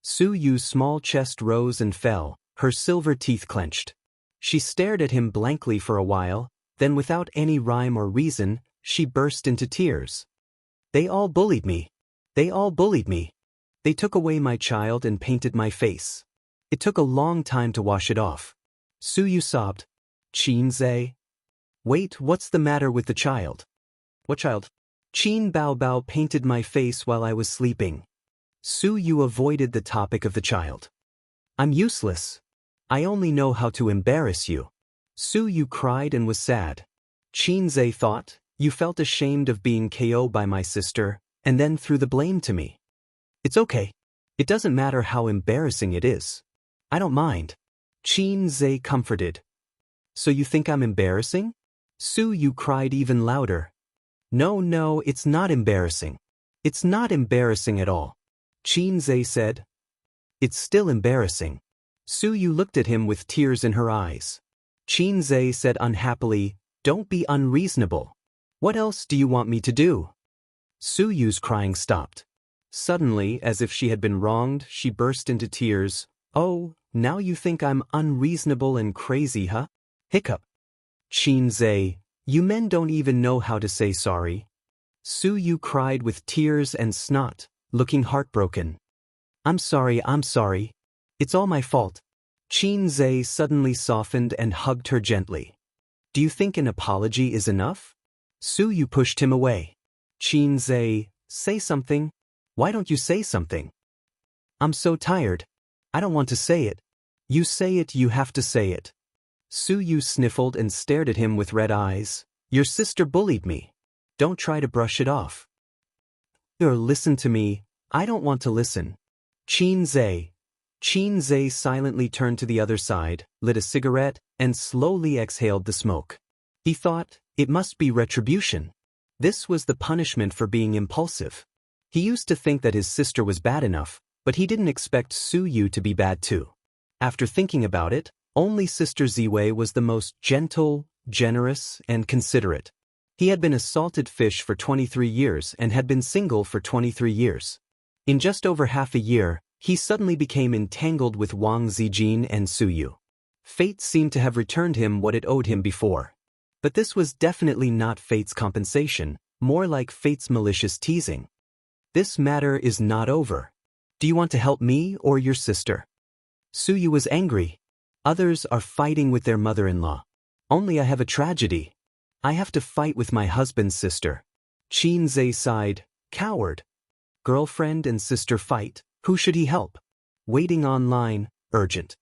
Suyu's small chest rose and fell, her silver teeth clenched. She stared at him blankly for a while, then without any rhyme or reason, she burst into tears. "They all bullied me. They all bullied me. They took away my child and painted my face. It took a long time to wash it off." Suyu sobbed. "Qin Zhe? Wait, what's the matter with the child?" "What child?" "Qin Baobao painted my face while I was sleeping." Suyu avoided the topic of the child. "I'm useless. I only know how to embarrass you." Suyu cried and was sad. Qin Zhe thought, "You felt ashamed of being KO'd by my sister, and then threw the blame to me. It's okay. It doesn't matter how embarrassing it is. I don't mind." Qin Zhe comforted. "So you think I'm embarrassing?" Suyu cried even louder. No, it's not embarrassing. It's not embarrassing at all." Qin Zhe said. "It's still embarrassing." Suyu looked at him with tears in her eyes. Qin Zhe said unhappily, "Don't be unreasonable. What else do you want me to do?" Suyu's crying stopped. Suddenly, as if she had been wronged, she burst into tears. "Oh, now you think I'm unreasonable and crazy, huh?" Hiccup. "Qin Zhe, you men don't even know how to say sorry." Suyu cried with tears and snot, looking heartbroken. I'm sorry. It's all my fault." Qin Zhe suddenly softened and hugged her gently. "Do you think an apology is enough?" Suyu pushed him away. Qin Zhe, "Say something. Why don't you say something?" "I'm so tired. I don't want to say it." "You say it, you have to say it." Suyu sniffled and stared at him with red eyes. "Your sister bullied me. Don't try to brush it off." "Or listen to me. I don't want to listen." Qin Zhe. Qin Zhe silently turned to the other side, lit a cigarette, and slowly exhaled the smoke. He thought, it must be retribution. This was the punishment for being impulsive. He used to think that his sister was bad enough, but he didn't expect Suyu to be bad too. After thinking about it, only Sister Ziwei was the most gentle, generous, and considerate. He had been a salted fish for 23 years and had been single for 23 years. In just over half a year, he suddenly became entangled with Wang Zijin and Suyu. Fate seemed to have returned him what it owed him before. But this was definitely not fate's compensation, more like fate's malicious teasing. "This matter is not over. Do you want to help me or your sister?" Suyu was angry. "Others are fighting with their mother-in-law. Only I have a tragedy. I have to fight with my husband's sister." Qin Zhe sighed. "Coward. Girlfriend and sister fight. Who should he help?" "Waiting online, urgent."